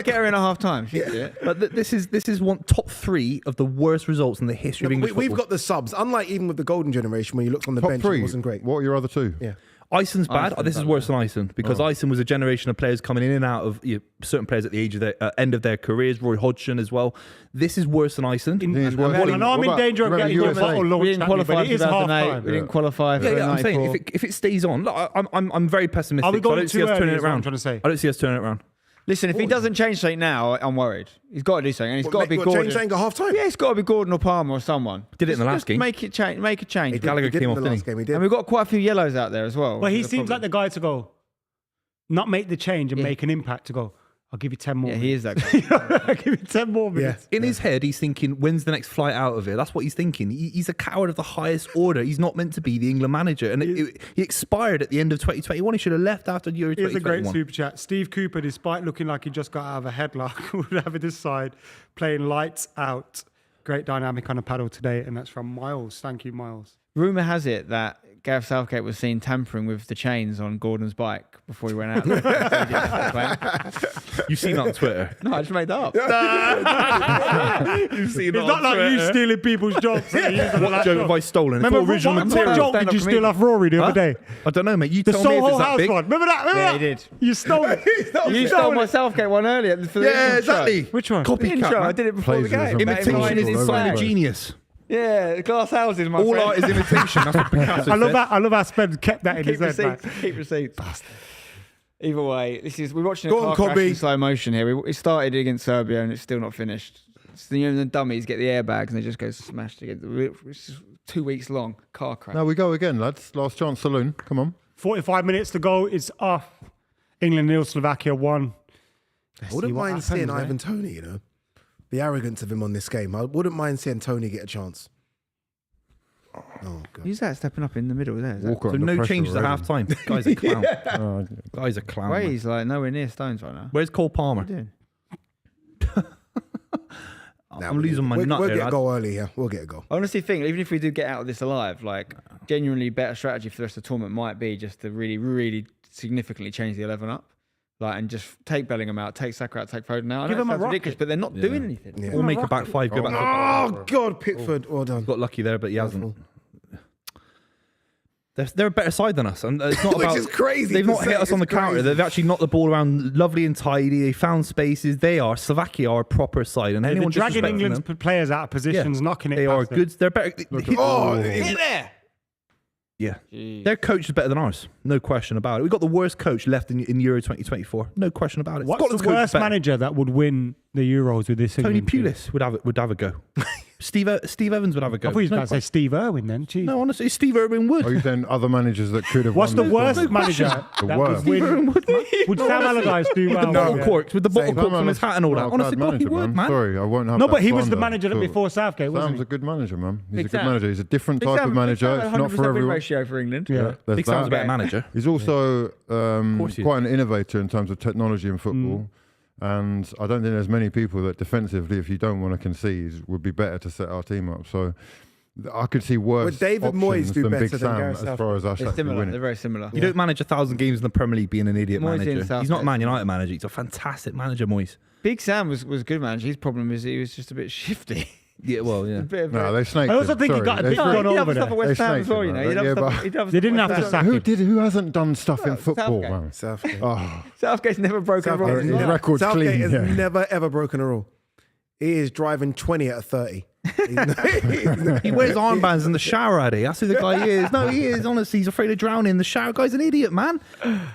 Get her in at half time. But this is one top 3 of the worst results in the history of English We've football. got the subs. Unlike even with the golden generation, when you looked on the Top bench, 3. it wasn't great. What are your other 2? Yeah. Iceland's bad. Iceland's This is bad, worse than Iceland because Iceland was a generation of players coming in and out of certain players at the age of their end of their careers. Roy Hodgson as well. This is worse than Iceland. I know I'm in danger of getting your bottle We launched didn't at me, qualify but for it is half 2008. time. We didn't qualify for Yeah, I'm saying 94. if it stays on, look, I'm very pessimistic. Are we so I going don't see too us early, turning it is what I'm around. trying to say? I don't see us turning it around. Listen, if he doesn't change something now, I'm worried. He's got to do something, and he's got to be Gordon. Change saying at half time. Yeah, it's got to be Gordon or Palmer or someone. Did it in the last Just game. Make it change. Make a change. Gallagher came off, the didn't last he? game. He did. And we've got quite a few yellows out there as well. But he which is a seems like problem. the guy to go, not make the change and Yeah. make an impact to go, I'll give you 10 more Yeah, minutes. he is that guy. I'll give you 10 more minutes. In his head, he's thinking, when's the next flight out of here? That's what he's thinking. He's a coward of the highest order. He's not meant to be the England manager. And he expired at the end of 2021. He should have left after Euro Here's a great 2021. super chat. Steve Cooper, despite looking like he just got out of a headlock, would have it this side, playing lights out. Great dynamic on a paddle today. And that's from Miles. Thank you, Miles. Rumour has it that Gareth Southgate was seen tampering with the chains on Gordon's bike before he went out. You've seen that on Twitter. No, I just made that up. You've seen It's not like you stealing people's jobs. What joke have I stolen? It's Remember, all original what material. joke did you steal off Rory the other day? I don't know, mate. You The tell me if Soho it's that House big. one. Remember that? Yeah, he did. You stole it. You stole my Southgate one earlier for the Yeah, intro. exactly. Which one? The Copycat, intro. man. I did it before the Plagiarism. game. Imitation is all a over sign the of place. genius. Yeah, glass houses, my All friend. art is imitation. That's what Picasso I love said. that. I love how Spence kept that in Keep his head. receipts. Man. Keep receipts. Either way, we're watching a Go on, car crash Cobby. in slow motion here. It started against Serbia and it's still not finished. So, the dummies get the airbags and they just go smashed again. It's 2 weeks long. Car crash. Now we go again, lads. Last chance saloon. Come on. 45 minutes to go. It's off. England 0, Slovakia 1. I wouldn't mind seeing Ivan Toney, the arrogance of him on this game. I wouldn't mind seeing Toney get a chance. Oh God. Who's that stepping up in the middle there? Is that Walker So under no pressure changes at already. half time. Guy's a clown. Oh, Guy's a clown. man. He's like nowhere near Stones right now. Where's Cole Palmer? What are you doing? Nah, I'm losing my we'll, nut We'll here, get a lad. goal early here. We'll get a goal. I honestly think even if we do get out of this alive, like genuinely better strategy for the rest of the tournament might be just to really, really significantly change the 11 up. Like, and just take Bellingham out, take Saka out, take Foden out. I Give know it them a sounds ridiculous, rocket. but they're not doing anything. Yeah. We'll make a back five. Go back. Oh God, Pickford. Well done. Got lucky there, but he hasn't. They're a better side than us, and it's not Which about. is crazy They've to not say, hit us on the it's counter. crazy. They've actually knocked the ball around lovely and tidy. They found spaces. Slovakia are a proper side, and They're anyone dragging disrespecting England's them, players out of positions, knocking it. they are past them. good. They're better. Oh, Get there! Yeah, Jeez. their coach is better than ours. No question about it. We've got the worst coach left in Euro 2024. No question about it. What's Scotland's the coach is worst better. manager that would win the Euros with this? Tony England team? Pulis would have a go. Steve Evans would have a go. I thought he was No about to say Steve Irwin then. Jeez. No, honestly, Steve Irwin would. Are you saying other managers that could have What's the won worst this manager The that worst. would Steve win? Irwin would. Would Sam Allardyce do well? The bottle Yeah. corks with the bottle Same. corks on his hat and all that. Not a Honestly, bad God, he manager, would, man. Sorry, I won't have No, that but he was the slander. manager Sure. before Southgate, wasn't Sam's he? a good manager, man. He's Big a good Sam. manager. He's a different Big type Sam- of manager. Big Sam It's had not 100% for win everyone. ratio for England. Yeah. There's Big Sam's a that. better manager. He's also course he is. quite an innovator in terms of technology in football. And I don't think there's many people that defensively, if you don't want to concede, would be better to set our team up. So I could see worse Would David Moyes options do than better Big than Sam Gareth as far as us They're actually similar. winning. They're very similar. You don't manage 1,000 games in the Premier League being an idiot Moyes manager. in He's not Southgate. Man United manager. He's a fantastic manager, Moyes. Big Sam was a good manager. His problem is he was just a bit shifty. Yeah, well, yeah. A bit of No, they snaked I also him. think he Sorry. got a They bit snaked gone He over done stuff there. at West They Ham snaked as well, him, you know. man. He done Yeah, stuff- but he done They didn't stuff have at to West sack Ham. him. Who hasn't done stuff in football, Southgate. man? Southgate. Oh, Southgate's never broken a rule. Southgate, in his his life. record's Southgate clean. has Yeah. never ever broken a rule. He is driving 20 at a 30. He wears armbands in the shower, Addy. That's who the guy is. No, he is. Honestly, he's afraid of drowning in the shower. Guy's an idiot, man.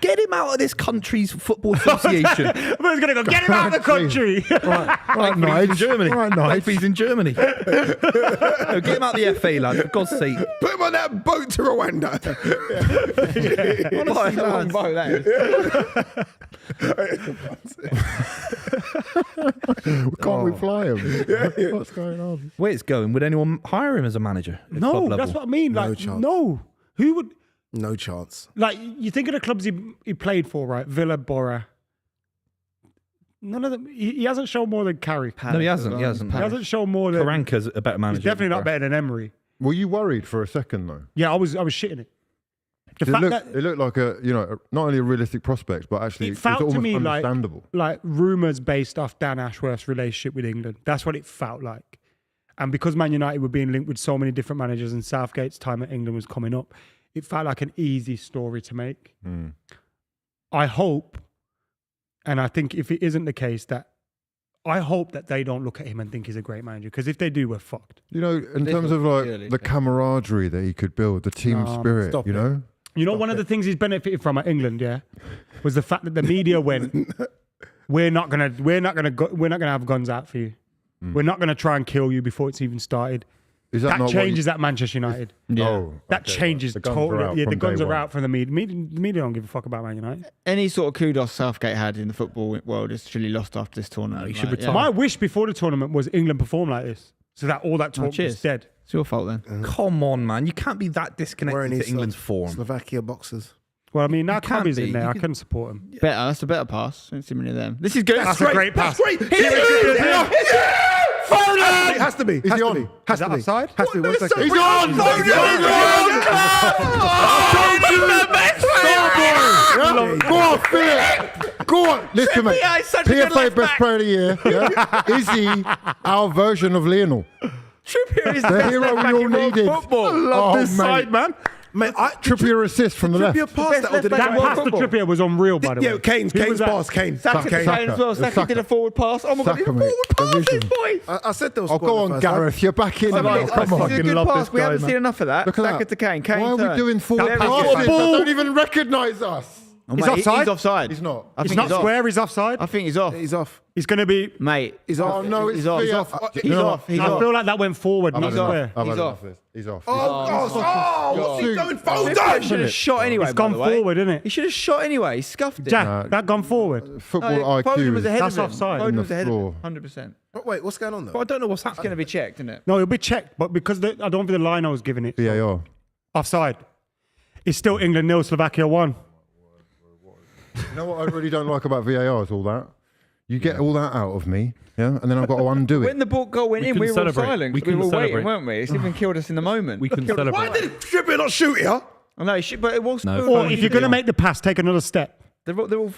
Get him out of this country's football association. I was going to go, get him out of the country. Right, He's in Nige. Germany. Right, Nige. He's in Germany. No, get him out of the FA, lad. For God's sake. Put him on that boat to Rwanda. Honestly, long boat, that is. Can't we fly him? What's going on? Where it's going, would anyone hire him as a manager? at club No, level? that's what I mean. No Like, chance. no. Who would, No chance. like, you think of the clubs he played for, right? Villa, Borough. None of them. He hasn't shown more than Carrick. No, he hasn't. He hasn't. He hasn't shown more than. Karanka's a better manager. He's definitely not better than Emery. Were you worried for a second though? Yeah, I was shitting it. The It fact looked, that it looked like not only a realistic prospect, but actually it it's felt to almost me like understandable. rumours based off Dan Ashworth's relationship with England. That's what it felt like. And because Man United were being linked with so many different managers and Southgate's time at England was coming up, it felt like an easy story to make. I hope, and I think if it isn't the case, that I hope that they don't look at him and think he's a great manager. Because if they do, we're fucked. You know, in This terms was of like really the good. camaraderie that he could build, the team spirit, stop you it. know? You know, one of the things he's benefited from at England, yeah, was the fact that the media went, we're not gonna have guns out for you. We're not gonna try and kill you before it's even started. Is that, That not changes at Manchester United. Oh, That okay, changes right. The guns are totally. out Yeah, the from guns day are one. out from the media. The media don't give a fuck about Man United. Any sort of kudos Southgate had in the football world is truly lost after this tournament. he should Like, retire. My wish before the tournament was England perform like this, so that all that talk was cheers. dead. It's your fault then. Come on, man. You can't be that Wearing disconnected his to England's form. Slovakia boxers. Well, I mean, now can't Cabby's be. in there. You I can- can support him. Better. That's a better pass. Don't see many of them. This is good. That's a great pass. Great. It has to be. Is Has he to on? be. Has Is that to be. offside? Has to be. 1 second. He's on! Go on, Philip! Go on! Listen, mate. Trippier is such a good PFA left Best back. Player of the Year. Yeah? Is he our version of Lionel? Trippier is the The best hero left we back all in world needed. football. Oh, this mate. side, man. Mate, Trippier assist from the left. Trippier passed that or did it That go pass to football? Trippier was unreal, by the way. Yeah, Kane's Who was that? pass. Kane. Saka Kane. Kane as well. Saka Saka. did a forward pass. Oh my god, Saka, he's a mate. forward pass, Division. boys. I said there was. Oh, go on, Gareth. You're back in. Oh, now. mate, Come on. this is a good love pass. this We guy, haven't man. seen enough of that. Look at Saka that. to Kane. Kane Why are we turn. doing forward That passes pass- that don't even recognise us? Oh, He's mate, offside? He's offside. He's not. I It's think not he's off. square, he's offside. I think he's off. He's off. He's going to be... Mate, He's off. Oh, no, he's it's off. VR. He's off. You He's know off. He's I off. feel like that went forward, I've not had enough. square. I've He's had off. enough of this. He's off. What's he going? Foden! He should have shot anyway. It's by gone the way. forward, isn't it? He should have shot anyway. He scuffed it. Jack, that gone forward. Football No, Foden IQ was is ahead That's of him. offside. Foden In the was ahead floor. of him. 100%. But wait, what's going on But though? I don't know what's It's happening. going to be checked, isn't it? No, it'll be checked, but because I don't think the line I was giving it. VAR. Offside. It's still England 0, Slovakia 1. You know what I really don't like about VAR is all that. You get all that out of me, yeah, and then I've got to undo When it. the ball goal went We in, we couldn't were all celebrate. silent. We We were couldn't waiting, celebrate. weren't we? It's even killed us in the moment. We couldn't Why celebrate. did Trippier not shoot here? I know, but it was. No. Or if you're going to make the pass, take another step. They're all.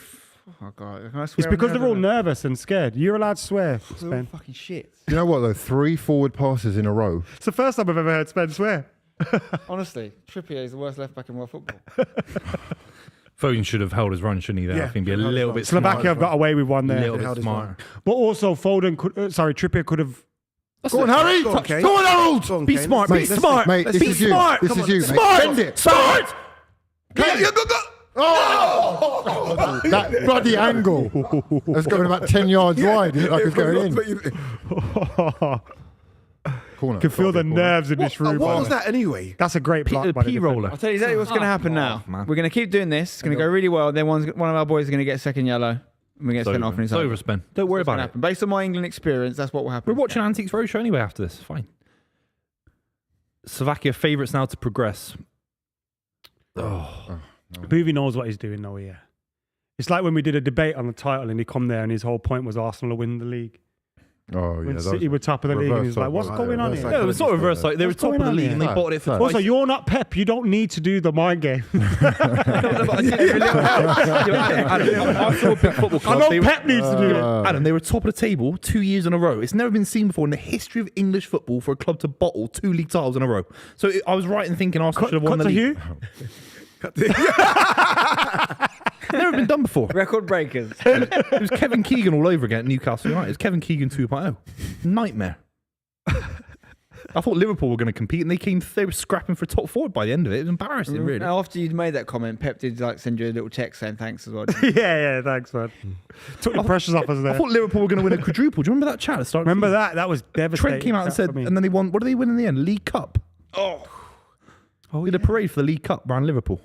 Oh god! Can I swear It's on because they're all everyone? nervous and scared. You're allowed to swear, They're all Spen. fucking shit. You know what though? 3 forward passes in a row. It's the first time I've ever heard Spen swear. Honestly, Trippier is the worst left back in world football. Foden should have held his run, shouldn't he? There, Yeah, I think be a held his little run. bit Slovakia have got away with one a there. little Held bit his smarter. But also Foden could, Trippier could have. Go on, Harry! Go on, Kane. Go on, Harold! Go on, Be Kane. smart. Let's- Be let's- smart. Mate, this Be is you. smart. This Come is on. you, mate. Smart. Bend it. Smart. Yeah, go. Oh, that bloody angle. That's going about 10 yards wide. It looked like it was going in. Corner. Could feel the Gotta be a corner. nerves in this room. What was that anyway? That's a great block by the defender. P-roller. I'll tell you exactly what's going to happen now. man. We're going to keep doing this. It's going to go really well. Then one of our boys is going to get a second yellow. And we get It's sent off and over. it's It's over, Spen. Don't worry about it. Happen. Based on my England experience, that's what will happen. We're watching Antiques Roadshow anyway after this. Fine. Slovakia favourites now to progress. Oh, Buvey knows what he's doing, though, yeah. It's like when we did a debate on the title and he come there and his whole point was Arsenal will win the league. Oh, yeah. When that City was- were top of the league and he's like, what's reverse going on psychology. here? no, it's not reverse. Like they were What's top of going the on league here? and they Fact, bought it for fact. Also, twice. you're not Pep. You don't need to do the mind game. Arsenal big football I club. know They were- Pep needs to do it. Adam, they were top of the table 2 years in a row. It's never been seen before in the history of English football for a club to bottle 2 league titles in a row. So I was right in thinking Arsenal should have won Cut the to league. Hugh. Never been done before. Record breakers. It was Kevin Keegan all over again at Newcastle United. It's Kevin Keegan 2.0. Nightmare. I thought Liverpool were going to compete, and they were scrapping for top 4 by the end of it. It was embarrassing, really. Now, after you'd made that comment, Pep did like send you a little text saying thanks as well. Yeah, thanks, man. Took the pressures off us I there. thought Liverpool were going to win a quadruple. Do you remember that chat at the start? Remember that? That was devastating. Trent came out and chat said, for me. and then they won. What did they win in the end? League Cup. Oh, Did a parade for the League Cup around Liverpool.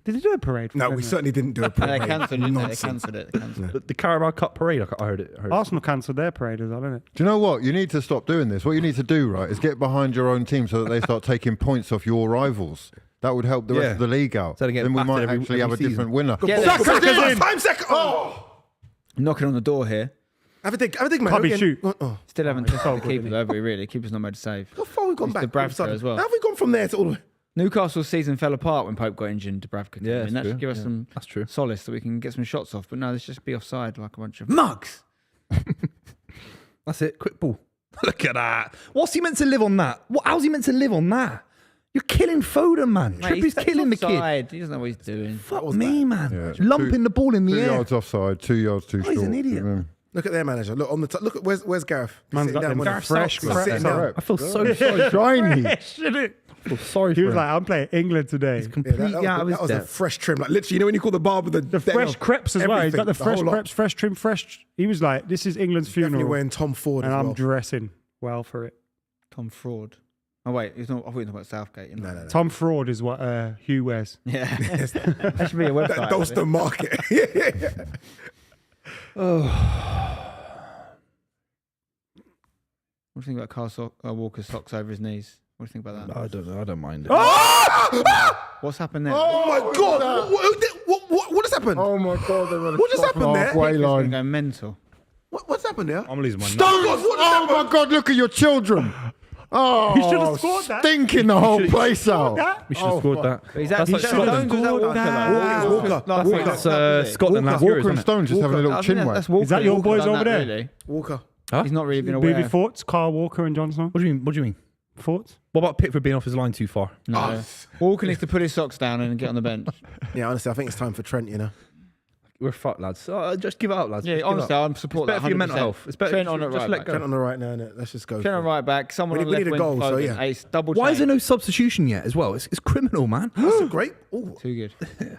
did they do a parade? No, we certainly didn't do a They parade. cancelled, didn't they? They Nonsense. cancelled it. They cancelled it. The Carabao Cup parade. I heard it. Arsenal cancelled their parade as well, didn't it? Do you know what? You need to stop doing this. What you need to do, right, is get behind your own team so that they start taking points off your rivals. That would help the rest Yeah. of the league out. So they get Then we battered might every actually have a season. different winner. Yeah, Saka's Saka's in. 5 seconds. Oh. Knocking on the door here. Have a dig, man. Can't be Again. shoot. Oh. Still haven't it's touched all the good, keeper, isn't though, have we really? Keeper's not made to save. How far we gone It's back? Dubravka all of a sudden? as well. How have we gone from there to all the way? Newcastle's season fell apart when Pope got injured and Dubravka came Yeah, in. That that's should give us true. some That's true. solace that we can get some shots off. But no, let's just be offside like a bunch of mugs. That's it. Quick ball. Look at that. What's he meant to live on that? How's he meant to live on that? You're killing Foden, man. Mate, Trippier's he's killing the kid. offside. He doesn't know what he's doing. Fuck me, man. Yeah. Lumping the ball in the 2 air. yards offside, 2 yards too Oh, short. he's an idiot. Look at their manager. Look on the top. Look at where's Gareth? Man's Sitting got down them with Gareth him. fresh Sitting cracks. down. I feel so sorry. Shiny. Shit. I feel sorry He for was him. like, I'm playing England today. Yeah, Completely out of his that was a depth. fresh trim. Like literally, you know when you call the barber The fresh crepes as well. He's got the fresh whole lot. crepes, fresh trim, fresh. He was like, this is England's Definitely funeral. wearing Tom Ford And as I'm well. dressing well for it. Tom Fraud. Oh, wait. He's not, I thought he was talking about Southgate. You know? No. Tom Fraud is what Hugh wears. Yeah. That should be a website. That Dalston market. What do you think about Walker's socks over his knees? What do you think about that? I don't know. I don't mind it. What's happened there? Oh my God! What has happened? Oh my God. They were What just happened there? halfway He's going line. to go mental. What's happened there? I'm losing my Stones! Oh my God, look at your children. Oh, You should have scored that. Stinking the whole place out. We should have scored that. Is that, That's like Scotland. Stones or is that Walker? that. though? Walker. Last week. That's Scotland last year, Walker isn't and it? Stones just having a little I think chin that's wag. Walker. Is that your Walker's boys done over that, there? Really. Walker. Huh? He's not really been aware. Buvey Thoughts, Carl Walker and Jon Snow. What do you mean? What do you mean? Thoughts? What about Pickford being off his line too far? No. Walker needs to put his socks down and get on the bench. Yeah, honestly, I think it's time for Trent. You know. We're fucked, lads. Just give it up, lads. Yeah, Just give it honestly, up. I support It's better that. for your 100%. mental health. It's better. Trent on just it right let back. go. Trent on the right now, innit? Let's just go. Trent on right back. Someone We on the need left a wing. goal, so Foden. yeah. Hey, it's double Why is chain. there no substitution yet as well? It's criminal, man. That's a great. Ooh. Too good.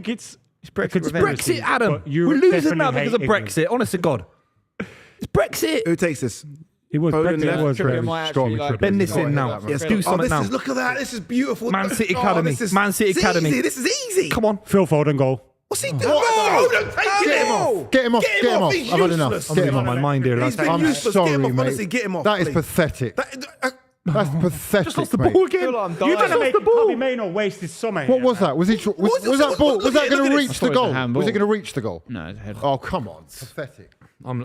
think it's It's Brexit. It's revenge. Brexit, Adam. But you We're losing now definitely because of hate England. Brexit. Honest to God. It's Brexit. Who takes this? It was Foden Brexit. left, Was Trippier Brexit. might Strong actually, like, Trippier. Bend this Gotta in hit now. that, man. Let's do Oh, something now. look at that. This is beautiful. Man City Academy. Man City it's Academy. Easy. This is easy. Come on. Phil Foden goal. What's he doing? Oh, don't take Get him off. Get him off. Get Get him him off. off. He's I've had enough. useless. I'm Get him moving on my on. mind here, He's lads. been I'm useless. sorry, Get him off. mate. Honestly, get him off. That is please. pathetic. That's pathetic, Just lost the mate. ball again. Feel like I'm You dying. don't make the ball. Kobe Mainoo waste his summer. What here, was man. that? Was that ball? Was that going to reach the it was a goal? handball. Was it going to reach the goal? No, it's a head. Oh, come on. Pathetic.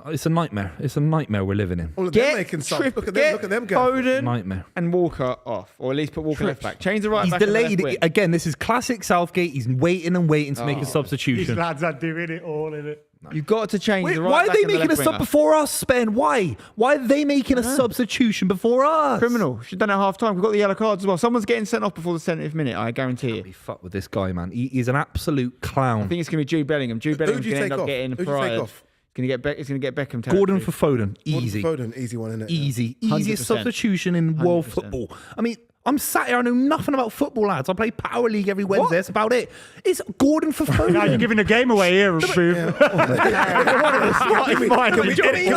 It's a nightmare. It's a nightmare we're living in. All of them Get making subs. Tripp, Look at them. get Look at them go. Foden Nightmare. and Walker off, or at least put Walker left back. Change the right He's back. and the delayed. left wing. Again, this is classic Southgate. He's waiting and waiting to make a These substitution. lads are doing it all in it. You've got to change Wait, the right why are back they and the making a left sub winger. before us, Ben? Why? Why are they making a substitution before us? Criminal. Should have done it at half time. We've got the yellow cards as well. Someone's getting sent off before the 70th minute. I guarantee Be it. fuck with this guy, man. He's an absolute clown. I think it's going to be Jude Bellingham. Jude Bellingham's do you going to end take up off? getting Who'd you take prior. off? It's going to get Beckham. Gordon territory. for Foden, easy. Foden, easy one, isn't it? Easy. Easiest 100%. substitution in world 100%. football. I mean, I'm sat here, I know nothing about football, lads. I play Power League every Wednesday. That's about it. It's Gordon for Foden. Now you're giving the game away here, Booth. Can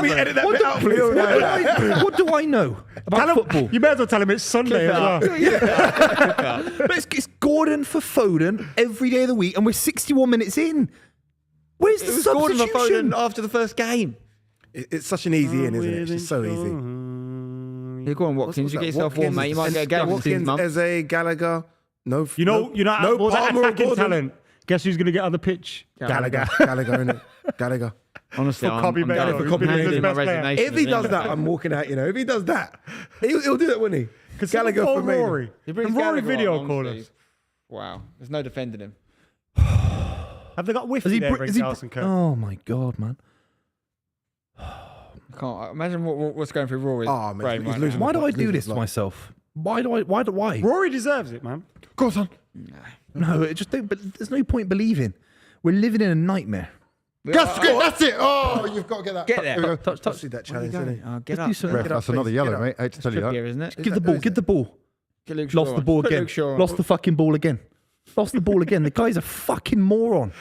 we edit that bit out, please? What do I know about football? You may as well tell him it's Sunday as well. But it's Gordon for Foden every day of the week, and we're 61 minutes in. Where's the It was Gordon for substitution? Foden after the first game. It's such an easy in, isn't it? It's just so easy. Yeah, go on, Watkins. You get yourself warm, mate. You might get a game in 6 Watkins, months. Eze, Gallagher. No, You know, no all that Palmer or attacking Gordon. talent. Guess who's going to get on the pitch? Gallagher, innit? Gallagher. Honestly, I'm Kobe Mainoo. done. He's I'm been handing his in my best player. resignation. If he does that, I'm walking out, you know. If he does that, he'll do that, wouldn't he? Gallagher for me. Rory. He brings And Rory Gallagher video on, call honestly. us. Wow, there's no defending him. Have they got Whiffy there, Rick Nelson Kirk? Oh my God, man. I can't imagine what's going through Rory's Oh, man, brain he's right losing now. Why do I He's do losing this his to life. myself? Why? Rory deserves it, man. Go on, son. No, it just don't. But there's no point believing. We're living in a nightmare. That's it. Oh, you've got to get that. Get there. Here we go. Touch. See that challenge, isn't it? Oh, get Let's up. do something. Ref, Get up, that's another please, yellow, get up. mate. I hate to tell you Trippier, that. isn't it? Give the ball. Give the ball. Get Luke Shaw Lost the on. ball Put again. Luke Shaw on. Lost the fucking ball again. Lost the ball again. The guy's a fucking moron.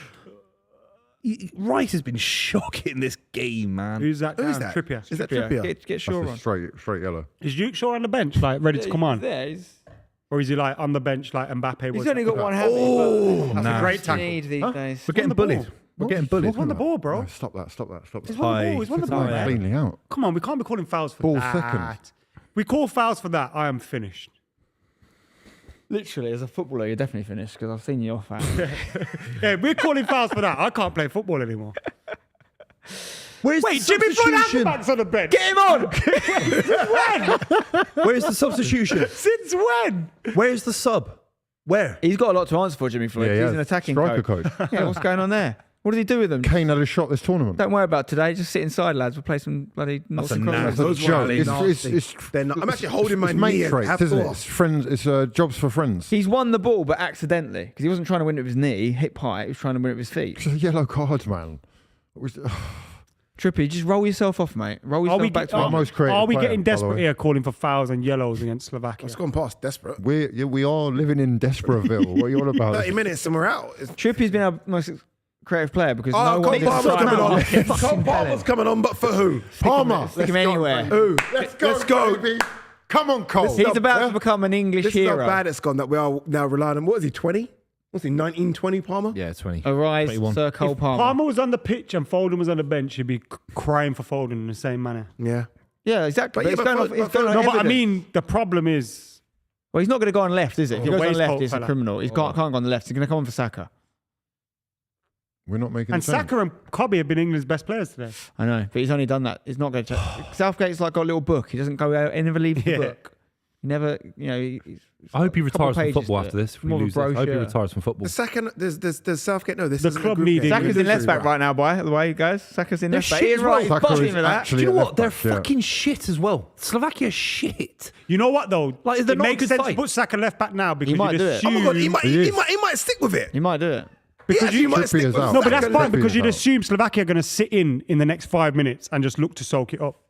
Rice has been shocking this game, man. Who's that? Who's guy? that? Trippier. Is that Trippier. Trippier? Get Shaw That's on. a straight yellow. Is Luke Shaw on the bench, like ready to come on, He's there. He's or is he like on the bench like Mbappe was? only got one habit. Oh, That's a great tackle. Need these days. We're getting the ball. bullied. We're getting bullied. He's won the ball, bro. No, stop that. He's won the ball. He's won the ball, Aye. man. Cleanly out. Come on, we can't be calling fouls for Ball that. second. We call fouls for that. I am finished. Literally, as a footballer, you're definitely finished because I've seen you off out. Yeah, we're calling fouls for that. I can't play football anymore. Where's Wait, the Jimmy substitution? Floyd on the bench. Get him on! Where's the substitution? Since when? Where's the sub? Where? He's got a lot to answer for, Jimmy Floyd. Yeah, He's an attacking striker coach. coach. Yeah, what's going on there? What does he do with them? Kane had a shot this tournament. Don't worry about today. Just sit inside, lads. We'll play some bloody That's a Northern nasty- Cross. Those joke. ones are It's- nasty. They're not- I'm actually holding my It's knee mate and traits, have isn't it? thought. It's friends. It's jobs for friends. He's won the ball, but accidentally because he wasn't trying to win it with his knee, hip high. He was trying to win it with his feet. It's a yellow card, man. It was- Trippy, just roll yourself off, mate. Roll yourself back to Our him. most creative Are we player, getting by the desperate way. here calling for fouls and yellows against Slovakia? It's gone past desperate. We are living in Desperateville. What are you on about? 30 minutes and we're out. It's- Trippy's been our most creative player because Oh, no Cole one did Palmer's coming on. Fucking Cole Palmer's coming on, but for who? Palmer. Stick him anywhere. Who? Let's go, baby. Come on, Cole. He's about to become an English This is how hero. bad it's gone that we are now relying on. What is he, 20? What's he, 19, 20, Palmer? Yeah, 20. Arise, 21. Sir Cole If Palmer. Palmer was on the pitch and Foden was on the bench, he'd be crying for Foden in the same manner. Yeah. Yeah, exactly. But But, yeah, it's going off, but it's going Foden- off No, but I evidence. mean, the problem is Well, he's not going to go on left, is it? If he The goes on waistcoat left, he's a fella. criminal. He can't go on the left. He's going to come on for Saka. We're not making and sense. Saka and Kobe have been England's best players today. I know, but he's only done that. He's not going to. Southgate's like got a little book. He doesn't go out and never leaves the Yeah. book. He never, you know. He's I hope he got a couple retires from pages football to after it. this. If we More of a lose this. I hope he brochure. retires from football. The second, there's Southgate. No, this The is club needed- Saka's in left back right right now, by the way, guys. Saka's in They're left back. shit Ian as well. Wright, Saka boss is him for that. actually Do you know at what? They're left back, yeah. fucking shit as well. Slovakia shit. You know what though? Like, they're it not a makes good sense side. to put Saka left back now because might you'd do it. Oh assume. my God, he He is. might stick with it. He might do it. Because you might stick Trippier's with out. No, but that's Saka fine left. because you'd out. assume Slovakia are going to sit in the next 5 minutes and just look to soak it up.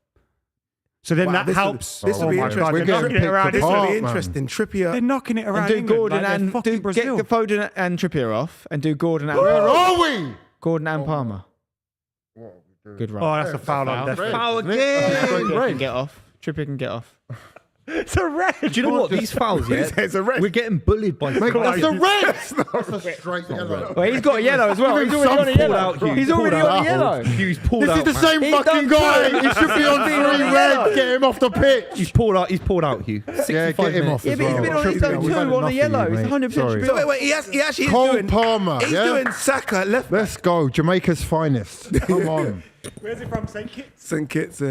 So then Wow, that this will- helps. this will Oh be my interesting. God, We're they're getting knocking it picked around. This will apart, be man. interesting. Trippier. They're knocking it around. And do England Gordon like they're and fucking do, Brazil. get Foden and Trippier off, and do Gordon and Where are we? Gordon and Palmer. Good run. Oh, that's a foul on Red. Defo. Foul Isn't it? again. That's a Trippier red. can get off. Trippier can get off. It's a red. Do you know what? These fouls, yeah? It's a red. We're getting bullied by Mate, that's a red. That's That's a straight yellow. Well, he's got a yellow as well. Give He's him already on a some yellow. pulled out, He's Hugh. already Pulled on a out. yellow. He's pulled This out. is the man. same He's fucking done guy. two. He should be on He's on 3 the red. yellow. Get him off the pitch. He's pulled out. He's pulled out, Hugh. Yeah, 65 get him minutes. off Yeah, as but he's well. been on his Trippier, own we've two had on the enough of yellow. you, He's mate. 100% Sorry. Trippier. Wait. He actually is Cole doing. Palmer, He's yeah? doing Saka left back. Let's go. Jamaica's finest. Come on. Where's it from? St. Kitts? St. Kitts.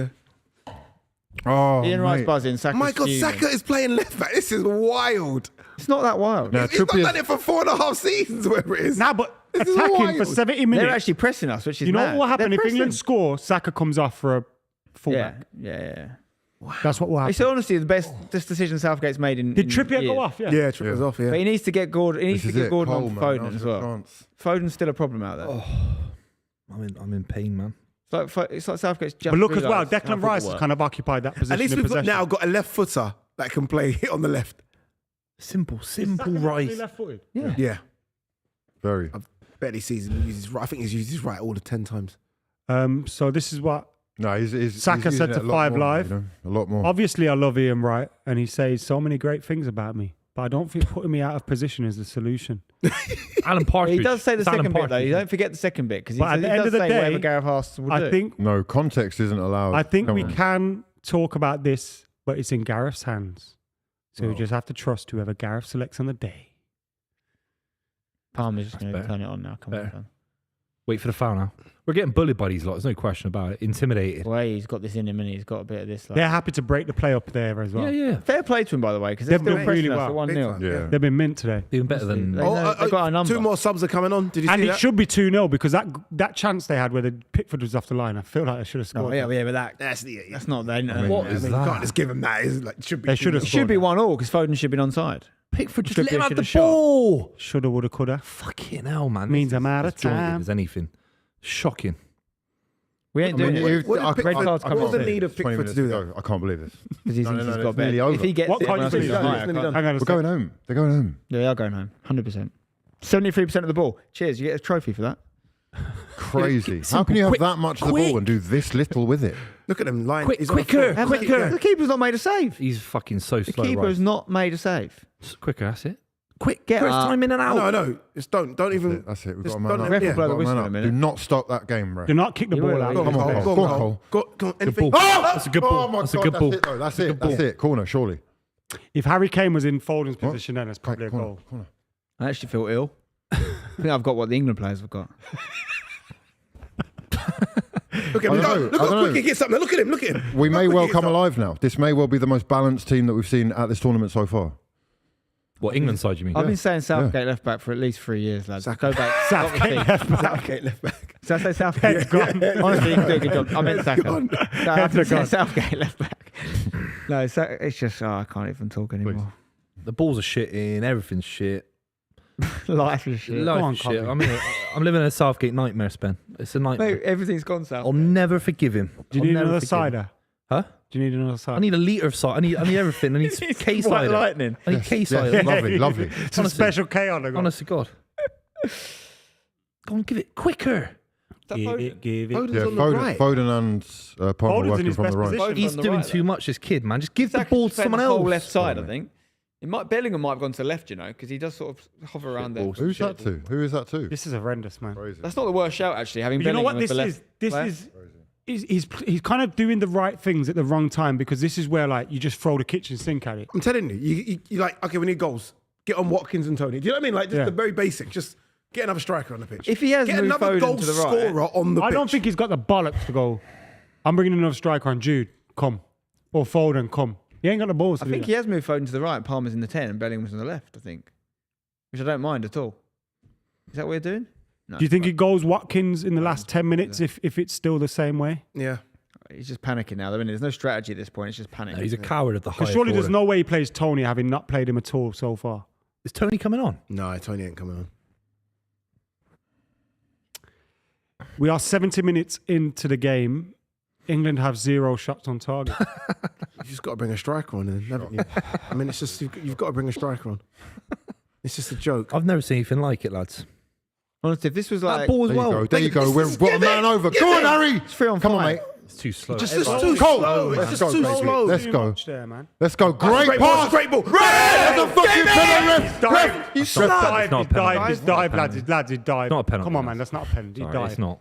Oh, Ian Wright's mate. buzzing. Saka's My God, fuming. Saka is playing left back. This is wild. It's not that wild. No, He's not Trippier's- done it for 4.5 seasons, whatever it is. Nah, but This is attacking wild. for 70 minutes. They're actually pressing us, which is you know mad. what will happen They're if England pressing. score? Saka comes off for a Yeah, fullback. yeah. That's what will happen. It's honestly the best decision Southgate's made in. Did in Trippier years. go off? Yeah. Yeah, Trippier's off, yeah. But he needs to get Gordon. He needs This to is get it. Gordon Cole, on man. Foden Now's as your well. chance. Foden's still a problem out there. I'm in pain, man. It's like Southgate's just. But look as well, realised how Declan football Rice has works. kind of occupied that position At least in we've possession. now got a left footer that can play on the left. Simple Is Saka actually Rice. left-footed? Yeah. Yeah. Very. Bet he sees him use his right. I think he's used his right all the 10 times. So this is what No, he's Saka using said it to a lot Five more, Live. you know, a lot more. Obviously, I love Ian Wright, and he says so many great things about me, but I don't think putting me out of position is the solution. Alan Partridge. He does say the It's Alan second bit though. Partridge. You don't forget the second bit because he, But at he the end does of the say day, whatever Gareth asks will do. I think No, context isn't allowed. I think Come we on. can talk about this, but it's in Gareth's hands. So we Oh. just have to trust whoever Gareth selects on the day. Palmer's just going to better. turn it on now. Come on, Better. son. Wait for the foul now. We're getting bullied by these lot. There's no question about it. Intimidated. Well, he's got this in him and he's got a bit of this. Like. They're happy to break the play up there as well. Yeah. Fair play to him, by the way, because they're They've still done pressing really us well. at 1-0. Big time. Yeah. They've been mint today. Even better than. They know- they've got a number. 2 more subs are coming on. Did you And see it that? should be 2-0 because that chance they had where the Pickford was off the line, I feel like they should have scored. Oh, yeah, but that, That's that's not. They know. mean, What I is mean, you that? can't just give him that. It's like, should be. They should have It should be 1-1 because Foden should be onside. Pickford just Trippier let him have should the have shot. ball. Shoulda, woulda, coulda. Fucking hell, man. Means This I'm is out of disjointed time. as anything. Shocking. We ain't doing it What did red Pickford- cards come what was the on need of 20 Pickford to minutes do ago. that? I can't believe this. because he No, thinks no, he's no, got it's nearly better. over. If he gets What it, can't everyone you else do? is right, I It's nearly can't. done. Hang on a We're second. going home. They're going home. Yeah, they are going home. 100%. 73% of the ball. Cheers. You get a trophy for that. Crazy. How can you have that much of the ball and do this little with it? Look at him lying. Quick, He's on the quicker, floor. quicker. The keeper's not made a save. He's fucking so The slow. keeper Rice. has not made a save. Quicker, that's it. Quick, Get first up. time in and out. I know. Just don't even. That's it. We've Just got a man don't up. let- Ref will blow the We've got a whistle man in a up. minute. Do not stop that game, bro. Do not kick the You ball will, out. you will. Go on, Cole, go go on, on, Cole. Go on. Good Anything? ball. That's a good ball. Oh my That's a God, good that's ball. it though. That's a it. good ball. That's it. Corner, surely. If Harry Kane was in Foden's What? position, then it's probably a Corner, goal. corner. I actually feel ill. I think I've got what the England players have got. Look at I him. don't know, Look I how don't quick know. he gets up. Now look at him. Look at him. We How may quick well he gets come up. alive now. This may well be the most balanced team that we've seen at this tournament so far. What, England side, you mean? I've been saying Southgate left back for at least 3 years, lads. Go back. Southgate left back. Southgate left back. Did I say Southgate? Honestly, you can do a good job. I meant Saka. No, I've been saying Southgate left back. No, it's just, I can't even talk anymore. The balls are shitting. Everything's shit. Life is shit. Life on, is shit. Colin. I'm living in a Southgate nightmare, Spen. It's a nightmare. Mate, everything's gone south. I'll never forgive him. Do you I'll need never another forgive him. cider? Huh? Do you need another cider? I need a litre of cider. I need everything. I need K White cider. lightning. I need K cider. Yes, lovely, lovely. some honestly. special K on the go. Honest to God. Go on, give it quicker. Give it, give it. Foden's Yeah, on the right. Foden and Palmer Foden's in working his from best the right. position. He's on the doing right, too though. much, this kid, man. Just give the Saka's ball to defending someone the whole else. left side, I think. Bellingham might have gone to the left, you know, because he does sort of hover around there. Who's that to? Who is that to? This is horrendous, man. Crazy. That's not the worst shout, actually, having But you know Bellingham what as this the left is? This player. is he's kind of doing the right things at the wrong time because this is where like you just throw the kitchen sink at it. I'm telling you, you like, okay, we need goals. Get on Watkins and Tony. Do you know what I mean? Like, just Yeah. the very basic. Just get another striker on the pitch. If he has get moved another Foden goal to the right- scorer on the pitch. I don't think he's got the bollocks to go. I'm bringing another striker on Jude. Come or Foden. Come. He ain't got the balls. I To do think that. he has moved Foden to the right, Palmer's in the 10 and Bellingham's on the left, I think. Which I don't mind at all. Is that what we're doing? No. Do you think he goes Watkins in the last 10 minutes if it's still the same way? Yeah. He's just panicking now. I mean, there's no strategy at this point. It's just panic. No, he's a coward at the Because highest surely there's order. no way he plays Tony having not played him at all so far. Is Tony coming on? No, Tony ain't coming on. We are 70 minutes into the game. England have 0 shots on target. You just got to bring a striker on, then, haven't you? I mean, it's just you've got to bring a striker on. It's just a joke. I've never seen anything like it, lads. Honestly, if this was That like ball as There you well. go. There you go. We've got a man over. Go on, Harry. it's 3 on 5. Come on, mate. It's too slow. It's It's too Cole. slow. Let's It's go, just too baby. slow. Let's Too go. much there, man. Let's go. Great ball, pass. great ball. That's a fucking penalty. Dive. He's He's not a penalty. He's dive, lads. He dive. not a penalty, Come on, lads. man. That's not a penalty. He Sorry, died. it's not.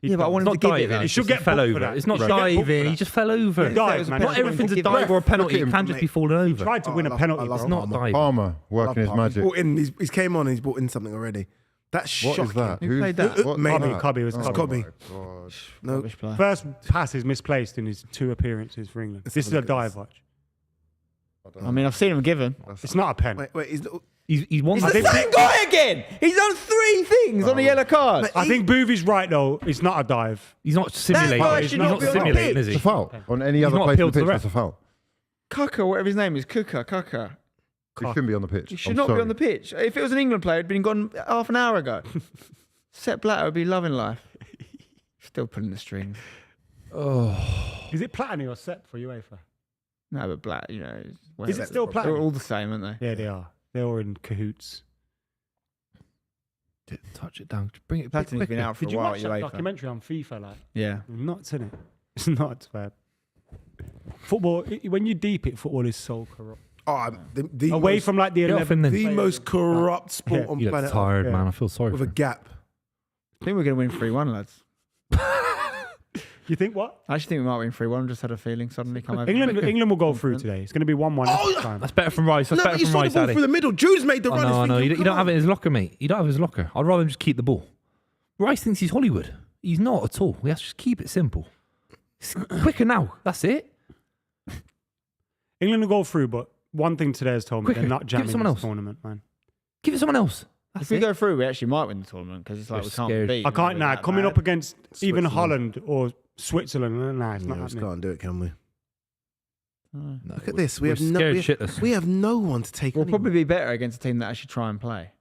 Yeah, but I wanted Not to give it diving. that. He should He get fell booked for over. that. It's not He should get booked for diving. that. He just fell over. He dived, man. Not everything's a dive or a penalty. It can just be falling over. Tried to win a penalty. love bro. It's not Palmer. diving. Palmer working his He's magic. brought in. He's came on and he's brought in something already. That's What shocking. is that? Who played that? What- Maybe. that? Cobby was Oh Cobby. my God. No, Rubbish player. First pass is misplaced in his 2 appearances for England. Let's This have is a a look at dive, this. watch. I mean, I've seen him given. It's not a pen. wait. He's one. He's the same guy again. He's done 3 things on the yellow card. I think Buvey's right, though. It's not a dive. He's not simulating. guy He's should not not be on the simulating, pitch. is It's a he? foul. On any He's other not place on the appealed to pitch, the that's a foul. Kuka, whatever his name is, Kuka. He shouldn't be on the pitch. He should I'm not be sorry. on the pitch. If it was an England player, it'd been gone half an hour ago. Sepp Blatter would be loving life. Still pulling the strings. Is it Platini or Sepp for UEFA? No, but Blatter, you know. Is it still They're Platini? all the same, aren't they? Yeah, they are. They're all in cahoots. Touch it down. Bring it. Platini's been out for Did a you while watch at that UEFA. documentary on FIFA? Like, Yeah. nuts in it. It's nuts, man. Football, when you deep it, football is so corrupt. Oh, the Away most, from like the Get off 11th. him then. the most corrupt sport Yeah. on You look planet tired, Yeah. man. I feel sorry Earth for with a him. gap. I think we're going to win 3-1, lads. You think what? I actually think we might win 3-1. Just had a feeling suddenly come over. England will go through today. It's going to be 1-1 Oh, next time. That's better from Rice. That's No, better but you from saw the Rice, ball Addy. through the middle. Jude's made the Oh, run. no, He's no. thinking, You don't come have it on. in his locker, mate. You don't have his locker. I'd rather him just keep the ball. Rice thinks he's Hollywood. He's not at all. We have to just keep it simple. It's quicker now. That's it. England will go through, but one thing today has told me Quicker. they're not Give it jamming someone this else. tournament, man. Give it someone else. If we go through, we actually might win the tournament because it's like We're we can't scared. beat. I can't now. Coming up against even Switzerland. Holland or Switzerland, nah, it's No, not we just happening. can't do it, can we? No, Look at this. We we're have no. scared We have, shitless. we have no one to take. We'll on probably be better against a team that actually try and play.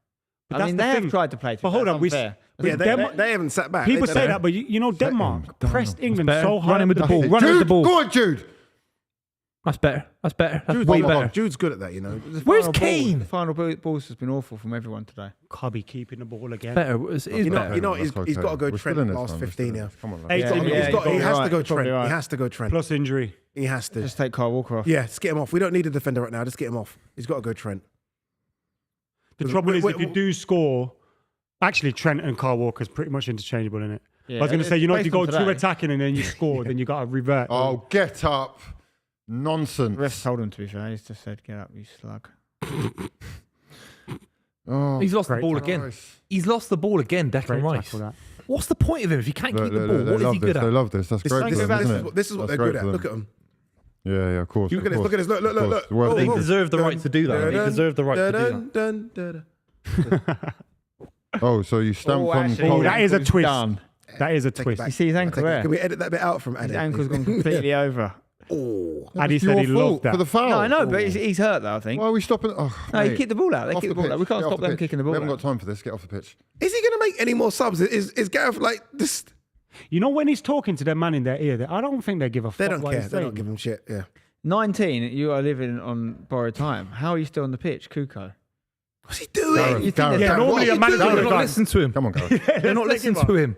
But I that's mean, the they thing. have tried to play. But hold on, with Yeah, Denmark- they haven't sat back. People They- say they- that, but you know Denmark pressed England better. so Run hard. him with the at ball. Run him with the Jude, ball. go on, Jude. That's better. That's better. That's Jude's, way better. Jude's good at that, you know. Where's Kane? The final balls has been awful from everyone today. Cobby keeping the ball again. Better. It is You better. know, That's he's got to go We're still Trent in this, last man. We're 15 still in here. this. Come on, Hey, lads. Tom, He you're has probably to right. go You're probably Trent. right. He has to go Trent. Plus injury. He has to. Just take Kyle Walker off. Yeah, just get him off. We don't need a defender right now. Just get him off. He's got to go Trent. The Wait, trouble is, wait, if you wait. do score, actually Trent and Kyle Walker's pretty much interchangeable, isn't it? Yeah, I was going to it's say, you know, if based you go on too today. attacking and then you score, then you got to revert. Oh, get up. The Nonsense. refs told him to be fair. He's just said, "Get up, you slug." Oh, He's lost the Great ball tackle. again. He's lost the ball again, Great Declan Rice. tackle, that. What's the point of him if he can't Look, keep the look, ball? look, What they is love he this. good They at? love this. That's This, great this, for them, this, isn't is it? what, this is what That's they're good great at. for Look them. at them. Yeah, of course. You look at of this. Look at this. Look, look, course. look. Well, They Oh, deserve the right to do that. They deserve the right to do that. Oh, so you stamp on actually, Cole. that is a ankle's twist. done. That is a Take it twist. back. You see his ankle there? Can we edit that bit out from His Ade? ankle's gone completely over. Oh, Addy It's said your he loved fault for the that. foul. No, I know, but he's hurt though. I think. Why are we stopping? Oh, No, you mate. kick the ball out. They Off kick the the ball out. We pitch. can't Get off stop the them pitch. kicking the ball We haven't out. got time for this. Get off the pitch. is he going to make any more subs? Is Gareth like this? You know, when he's talking to their man in their ear, I don't think they give a fuck They don't what care. he's They saying. don't give him shit. Yeah. 19, you are living on borrowed time. How are you still on the pitch, Kuko? What's he doing? Gareth, You think Gareth, they're- Yeah, Gareth, normally a what? manager They're would not have listening to him. Come on, Gareth. They're not listening to him.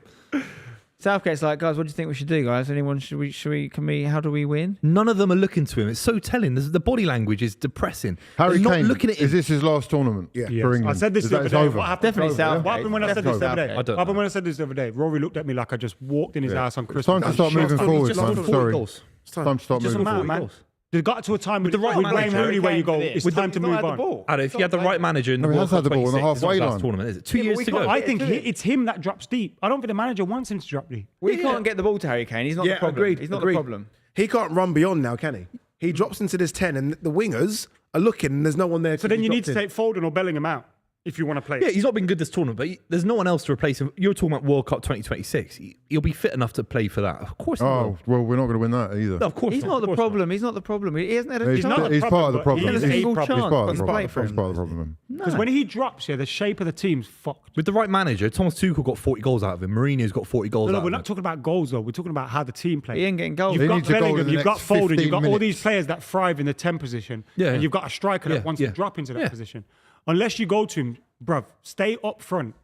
Southgate's like, guys, what do you think we should do, guys? Anyone? How do we win? None of them are looking to him. It's so telling. The body language is depressing. Harry They're not Kane, looking at him. is this his last tournament Yeah. for Yes. England? I said this Is the that other it's day. over? What happened? Definitely It's over, Southgate. What happened when I said this the other Definitely day? I What don't happened know. when I said this the other day? Rory looked at me like I just walked in his house on It's Christmas. time to start moving Shot. forward, Just man. lost Sorry. goals. It's time. Time to start It doesn't moving matter, forward. man. They got to a time with the right Blame manager, Harry where you go, Kane it's for this. time to He's not move had the on. ball. Adam, if you had the right manager in the No, he World has had Cup the ball in the 26, it's not halfway his last line. tournament, is it? 2 Yeah, but years we to can't- go. I think it's him that drops deep. I don't think the manager wants him to drop deep. We can't get the ball to Harry Kane. He's not Yeah, the problem. agreed, He's not agreed. the problem. He can't run beyond now, can he? He drops into this 10, and the wingers are looking, and there's no one there. So then you need to take Foden or Bellingham out. if you want to play. Yeah, he's not been good this tournament, but there's no one else to replace him. You're talking about World Cup 2026. He'll be fit enough to play for that. Of course he will. well, we're not going to win that either. No, of course He's not the problem. He's not the problem. He hasn't had a He's, chance. he's part of the but problem. he has He's a single part chance, of but the he's problem. played for He's him. part of the problem. Because when he drops here, the shape of the team's fucked. With the right manager, Thomas Tuchel got 40 goals out of him. Mourinho's got 40 goals No, out we're of not him. talking about goals though. We're talking about how the team plays. He ain't getting goals. You've They got need to goal in Bellingham, the you've got next Foden, 15 you've got all minutes. these players that thrive in the 10 position, Yeah. and you've got a striker that Yeah, wants yeah. to drop into that Yeah. position. Unless you go to him, bruv, stay up front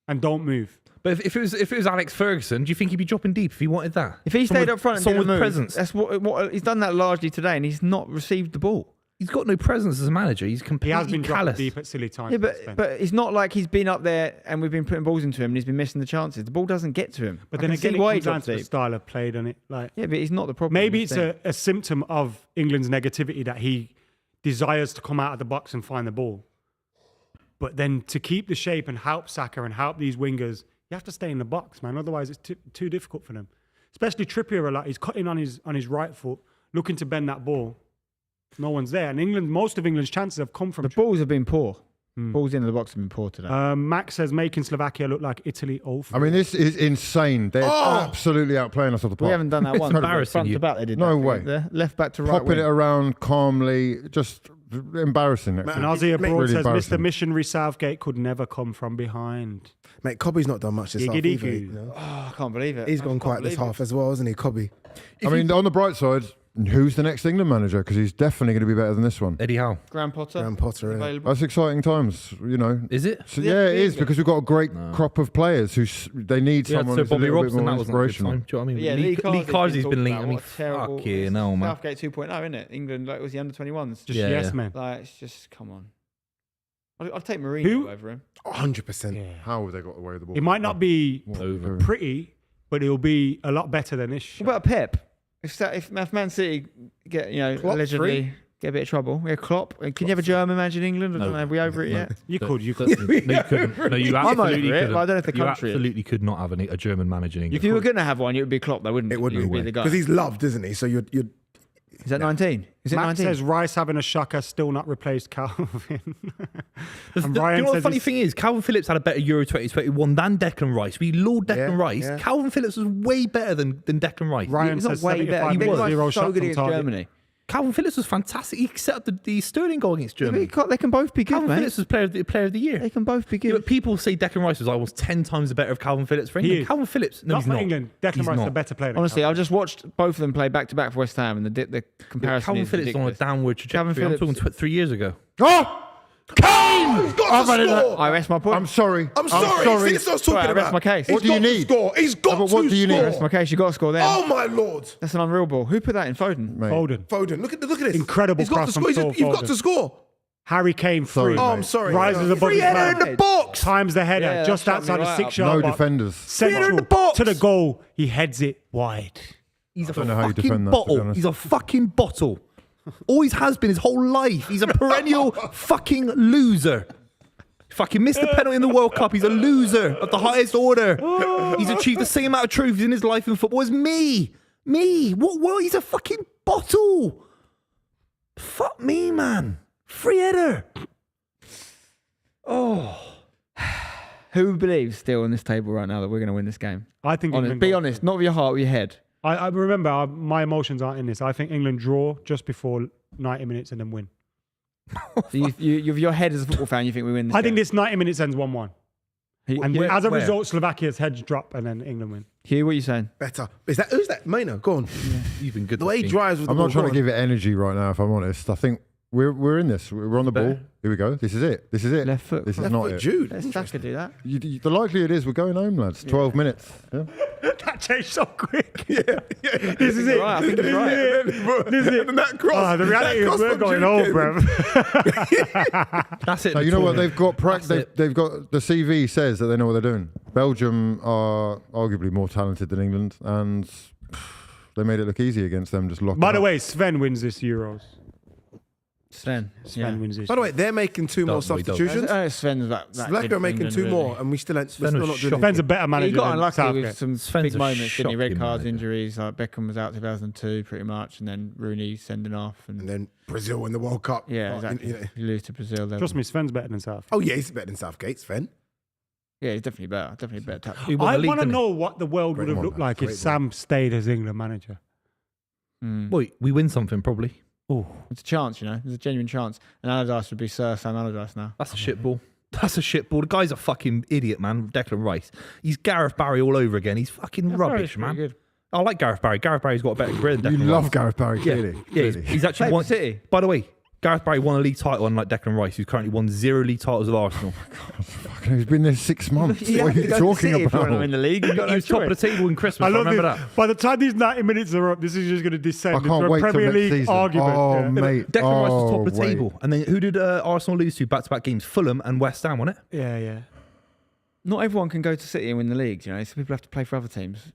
and don't move. But if it was Alex Ferguson, do you think he'd be dropping deep if he wanted that? If he Someone stayed up front and someone didn't with move, presence. that's what he's done that largely today, and he's not received the ball. He's got no presence as a manager. He's He completely has been dropping callous. deep at silly times. Yeah, Sven. but it's not like he's been up there and we've been putting balls into him and he's been missing the chances. The ball doesn't get to him. But I then can again, see it why he comes down drops to the deep. style of play, doesn't it? Like Yeah, but he's not the problem. maybe That's it's the thing. a symptom of England's negativity that he desires to come out of the box and find the ball. But then to keep the shape and help Saka and help these wingers, you have to stay in the box, man. Otherwise, it's too difficult for them. Especially Trippier a lot. He's cutting on his right foot, looking to bend that ball. No one's there. And England, most of England's chances have come from The balls have been poor. Balls into the box have been poor today. Max says making Slovakia look like Italy. I mean, this is insane. They're absolutely outplaying us off the park. we haven't done that once. embarrassing Front you. to back, they did No that. way. They're left back to right Popping wing. it around calmly, just embarrassing. And Ozzy abroad Really says embarrassing. Mr. Missionary Southgate could never come from behind. Mate, Cobby's not done much this half Giggity either. goo. You know? Oh, I can't believe it. He's I gone can't quiet this believe it. half as well, hasn't he, Cobby? I mean, on the bright side, who's the next England manager? Because he's definitely going to be better than this one. Eddie Howe. Graham Potter. Graham Potter, innit? Available. That's exciting times, you know. Is it? So, Yeah, yeah, it yeah, is yeah. because we've got a great crop of players who they need Yeah, someone so who's a Bobby little bit Robson, more that wasn't a good inspirational. time. Do you know what I mean? Yeah, Lee Carsey's been linked. I mean, What a terrible. fucking hell, man. Southgate 2.0, isn't it? England, like, was the under 21s? Just Yeah, yes, yeah. man. Like, it's just, come on. I'd take Mourinho Who? over him. 100%. Yeah. How have they got away with the ball? It might not be Over. pretty, but it'll be a lot better than this. What about Pep? If Man City get, Klopp, allegedly get a bit of trouble, yeah, Klopp. Can you have a German manager in England? I don't know. Are we over it yet? You could. No, you couldn't. No, you I'm over absolutely it, couldn't. but I don't know if the You country is. absolutely could not have a German manager in England. If you were going to have one, it would be Klopp, though, wouldn't it? It would He be. the guy. Because he's loved, isn't he? So you'd Is that 19? Is it Max 19? says Rice having a shocker, still not replaced Calvin. Do And you Ryan know what the says funny he's- thing is? Calvin Phillips had a better Euro 2021 than Declan Rice. We laud Declan Yeah, Rice. yeah. Calvin Phillips was way better than Declan Rice. Ryan He's not says way better. 75 He minutes, was 0 so shots good on against target. Germany. Calvin Phillips was fantastic. He set up the Sterling goal against Germany. They can both be good, Calvin mate. Phillips was player of the year. They can both be Yeah, good. but people say Declan Rice was almost 10 times the better of Calvin Phillips for He England. is. Calvin Phillips, no, Not he's for not. England. Declan He's Rice is a not. better player. than Honestly, Calvin. I've just watched both of them play back to back for West Ham, and the comparison Calvin is Phillips is on a ridiculous. downward Calvin trajectory. I'm Phillips- talking 3 years ago. Oh! Kane! He's got I've to had it. score! I rest my point. I'm sorry. I'm sorry. This is what I was talking Right, I rest about. my case. What He's do you got to need? score. He's got but what to do you need? score. Rest my case. You got to score there. Oh, my Lord. That's an unreal ball. Who put that in? Foden. Mate. Foden. Foden, look at this. Incredible He's got cross to score. from Phil You've got Foden. to score. Harry Kane Sorry, free. Oh, mate. I'm sorry. Rises above Free his header man. in the box. Times the header, Yeah, just that shot me outside a right 6 up. yard No box. defenders. Central in the box. to the goal. He heads it wide. He's a don't know how you fucking defend that, to be bottle. honest. He's a fucking bottle. Always has been his whole life. He's a perennial fucking loser. Fucking missed the penalty in the World Cup. He's a loser of the highest order. He's achieved the same amount of trophies in his life in football as me. Me. What? He's a fucking bottle. Fuck me, man. Free header. Who believes still on this table right now that we're going to win this game? I think Honest, England be go- honest, not with your heart, with your head. I remember my emotions aren't in this. I think England draw just before 90 minutes and then win. So you, with your head as a football fan, you think we win this I game? think this 90 minutes ends 1-1. And Where- as a where? result, Slovakia's heads drop and then England win. Hugh, what are you saying? Better. Who's that? Maynard, go on. You've been good. The way he this drives with the I'm ball. not trying to go on. give it energy right now, if I'm honest. I think we're in this. We're on the ball. Here we go. This is it. This is it. Left foot. This is Left not foot it. Jude. Let Saka do that. The likelihood is we're going home, lads. 12 minutes. Yeah. That changed so quick. Yeah. This is it. Right, I think he's right. This is it. And that cross. The reality is we're going home, bro. That's it. Now, you know what? They've got That's it. they've got the CV says that they know what they're doing. Belgium are arguably more talented than England, and they made it look easy against them. Just locking By the up. way, Sven wins this Euros. Sven. Sven wins this. By the way, they're making two more Doesn't, he doesn't. substitutions. Sven's that Slovakia good are making England, two really. more, and we still ain't. We're Sven still was not doing shocking. Sven's a it. better manager He got than unlucky Southgate. with some Sven's big a moments, didn't he? Red shocking cards, manager. injuries. Like Beckham was out 2002, pretty much, and then Rooney sending off. And then Brazil in the World Cup. Yeah, Oh, exactly. you know. You lose to Brazil. Then. Trust me, Sven's better than Southgate. Oh yeah, he's better than Southgate, Sven. Yeah, he's definitely better. Definitely better. He won I the league, want to didn't he? know what the world Great would have one, looked man. like if Great Sam stayed as England manager. Well, we win something probably. Oh, It's a chance, you know. There's a genuine chance. And Allardyce would be Sir Sam Allardyce now. That's a shit ball. That's a shit ball. The guy's a fucking idiot, man. Declan Rice. He's Gareth Barry all over again. He's fucking rubbish, man. Good. I like Gareth Barry. Gareth Barry's got a better career than You Declan love Rice. Gareth Barry, Yeah, clearly. yeah. clearly. He's actually Played won. for City. By the way, Gareth Barry won a league title, unlike Declan Rice, who's currently won 0 league titles with Arsenal. Fucking, he's been there 6 months. You What have are to you go to talking City if you want to about? win the league. You've got He no was top of the choice. table in Christmas. I love remember this. that. By the time these 90 minutes are up, this is just going to descend I into can't a wait till Premier next League season. argument. Oh, yeah. mate. Declan Rice was top of the wait. table. And then who did Arsenal lose to back-to-back games? Fulham and West Ham, wasn't it? Yeah. Not everyone can go to City and win the league, you know. So people have to play for other teams.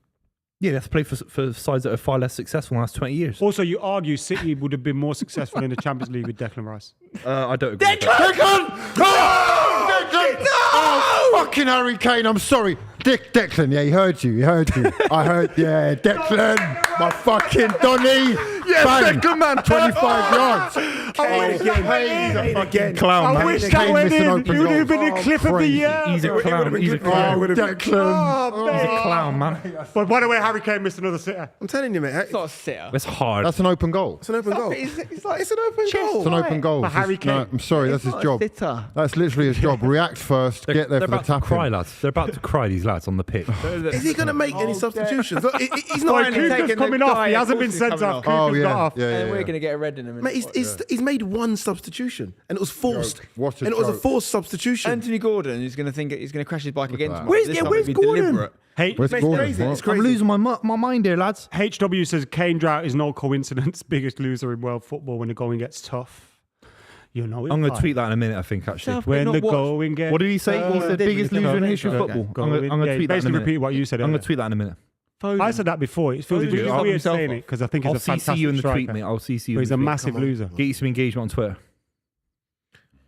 Yeah, they have to play for sides that are far less successful in the last 20 years. Also, you argue City would have been more successful in the Champions League with Declan Rice. I don't agree. with that. Declan! No! Oh, fucking Harry Kane, I'm sorry. Declan, yeah, he heard you. I heard, yeah, Declan, my fucking Donny. Yeah, Bang. Declan, man. 25 yards. Kane again. Clown, I man. wish Kane that went missed an in. open It would have goal. been the clip of the crazy. year. He's a clown. He's a Oh, clown. Declan. He's a clown, man. But by the way, Harry Kane missed another sitter. I'm telling you, mate. It's not a sitter. It's hard. That's an open goal. It's an open goal. It's like It's an open goal. It's an open goal. For Harry No, Kane. I'm sorry, that's his job. Sitter. That's literally his job. React first, get there They're for the about to tap cry, lads. They're about to cry, these lads, on the pitch. Is he going to make any substitutions? Look, he's Boy, not. Kuka's coming off. He hasn't been sent off. Oh, Kuka's yeah. got off. Yeah, And we're yeah. going to get a red in a minute. Mate, he's made one substitution, and it was forced. What a And it was a joke. forced substitution. Anthony Gordon is going to think he's going to crash his bike against that. him. Where's- This yeah, time where's it'll be Gordon? deliberate. Hey, Where's It's Gordon? crazy. What? It's crazy. I'm losing my mind here, lads. HW says Kane drought is no coincidence. Biggest loser in world football when the going gets tough. You know it. I'm going to right. tweet that in a minute, I think, actually. Southgate When not the watched- going gets What did he say? He's the did biggest with the loser in Foden history of goal. football. Going I'm going to yeah, tweet that in a basically minute. repeat what you said. I'm going earlier. to tweet that in a minute. Foden. I said that before. It feels Foden a bit just knocked weird himself saying off. it because I think he's I'll a CC fantastic you in the tweet, striker. mate. I'll CC you But in he's the a tweet. massive Come on. loser. Get you some engagement on Twitter.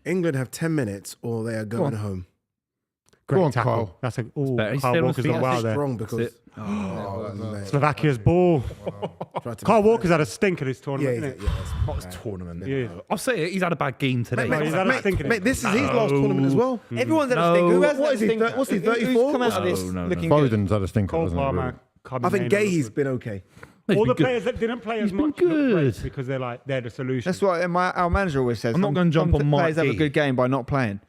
England have 10 minutes, or they are going on. home. Great Go on, tackle. Carl. That's a better. He's Carl still on Walker's his done feet. well That's there. strong because it. mate. Slovakia's ball. Tried to Carl make- Walker's had a stinker this Yeah, tournament. yeah, innit? yeah. Not his tournament. Yeah. I'll say it. He's had a bad game today. Mate, he's had a stinker. mate, this is his last tournament as well. Everyone's had No. a stinker. Who has What had is a he, stinker? what's he, Who's 34? come out of this No. looking good? Foden's had a stinker, Cole hasn't he? Palmer. really? I think Gay's been okay. He's All been the good. players that didn't play as He's been much look great good. because they're the solution. That's what our manager always says. I'm not gonna jump on Mark Players have a Gay. good game by not playing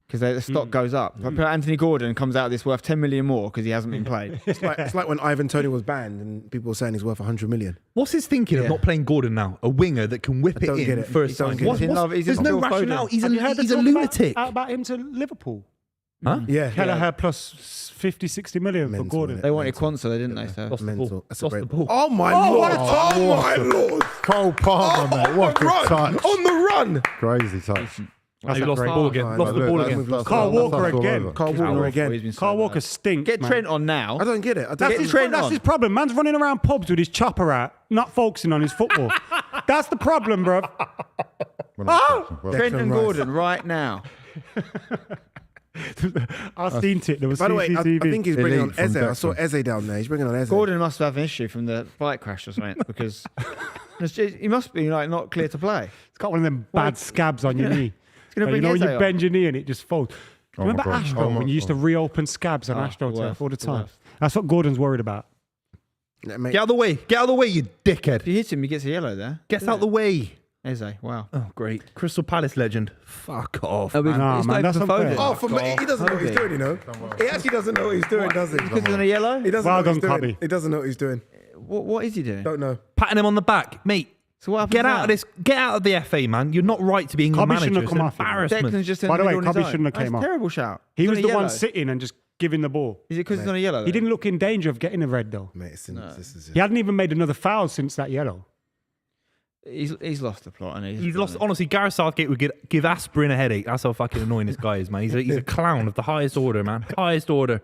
because the stock goes up. If I put Anthony Gordon comes out this worth 10 million more because he hasn't been played. It's like when Ivan Toney was banned and people were saying he's worth 100 million. What's his thinking of Yeah. not playing Gordon now? A winger that can whip I don't it get in it. first I don't time. get it. He's in love- he's There's in no love with rationale. Foden. He's Have you heard the a talk lunatic. about him to Liverpool. Huh? Yeah. Kelleher plus 50, 60 million Mental, for Gordon. innit? They wanted Quansah, didn't they? So Lost the Mental. ball. That's a Lost great the ball. Oh my Oh, lord! what a touch! Oh my lord! Cole Palmer, mate. What a run! touch. On the run! Crazy touch. That's He a lost the great- ball again. Oh, Lost the no, ball look, again. that's- Carl that's Walker all again. over. Carl Walker again. Carl Walker stinks. Get man. Trent on now. I don't get it. I don't That's, get his, it. Trent that's on. his problem. Man's running around pubs with his chopper out, not focusing on his football. That's the problem, bro. Trent and Rice. Gordon right now. I seen it. There was By the way, I CCTV. think he's bringing on Elite from Eze. I saw Declan. Eze down there. He's bringing on Eze. Gordon must have an issue from the bike crash or something because he must be like not clear to play. It's got one of them bad scabs on your knee. gonna You bring know when Eze you on. bend your knee and it just folds. Oh my Remember God. Astro Oh my when you used to God. reopen scabs on Oh, Astro the turf worst, all the the time? worst. That's what Gordon's worried about. Yeah, mate. Get out of the way. Get out of the way, you dickhead. If you hit him, he gets a yellow there. Get out the way. Eze, wow. Oh, great. Crystal Palace legend. Fuck off. Oh, man. Nah, it's man, not that's even for unfair. Foden. Oh, for me, he doesn't know what he's doing, you know. He actually doesn't know what he's doing, does he? Because he's on a yellow? He doesn't Well know what he's done, doing. Cubby. He doesn't know what he's doing. What is he doing? Don't know. Patting him on the back. Mate, So what happens get now? out of this. Get out of the FA, man. You're not right to be England Cobby shouldn't manager. have It's come an off, you know. embarrassment. Declan's just in By the way, middle on his Cobby own. shouldn't have That's came a off. terrible shout. He He's was on the a one yellow. sitting and just giving the ball. Is it because he's on a yellow? He though? didn't look in danger of getting a red though. Mate, this is He hadn't even made another foul since that yellow. He's lost the plot, and He's lost. Honestly, Gareth Southgate would give aspirin a headache. That's how fucking annoying this guy is, man. He's a clown of the highest order, man. Highest order.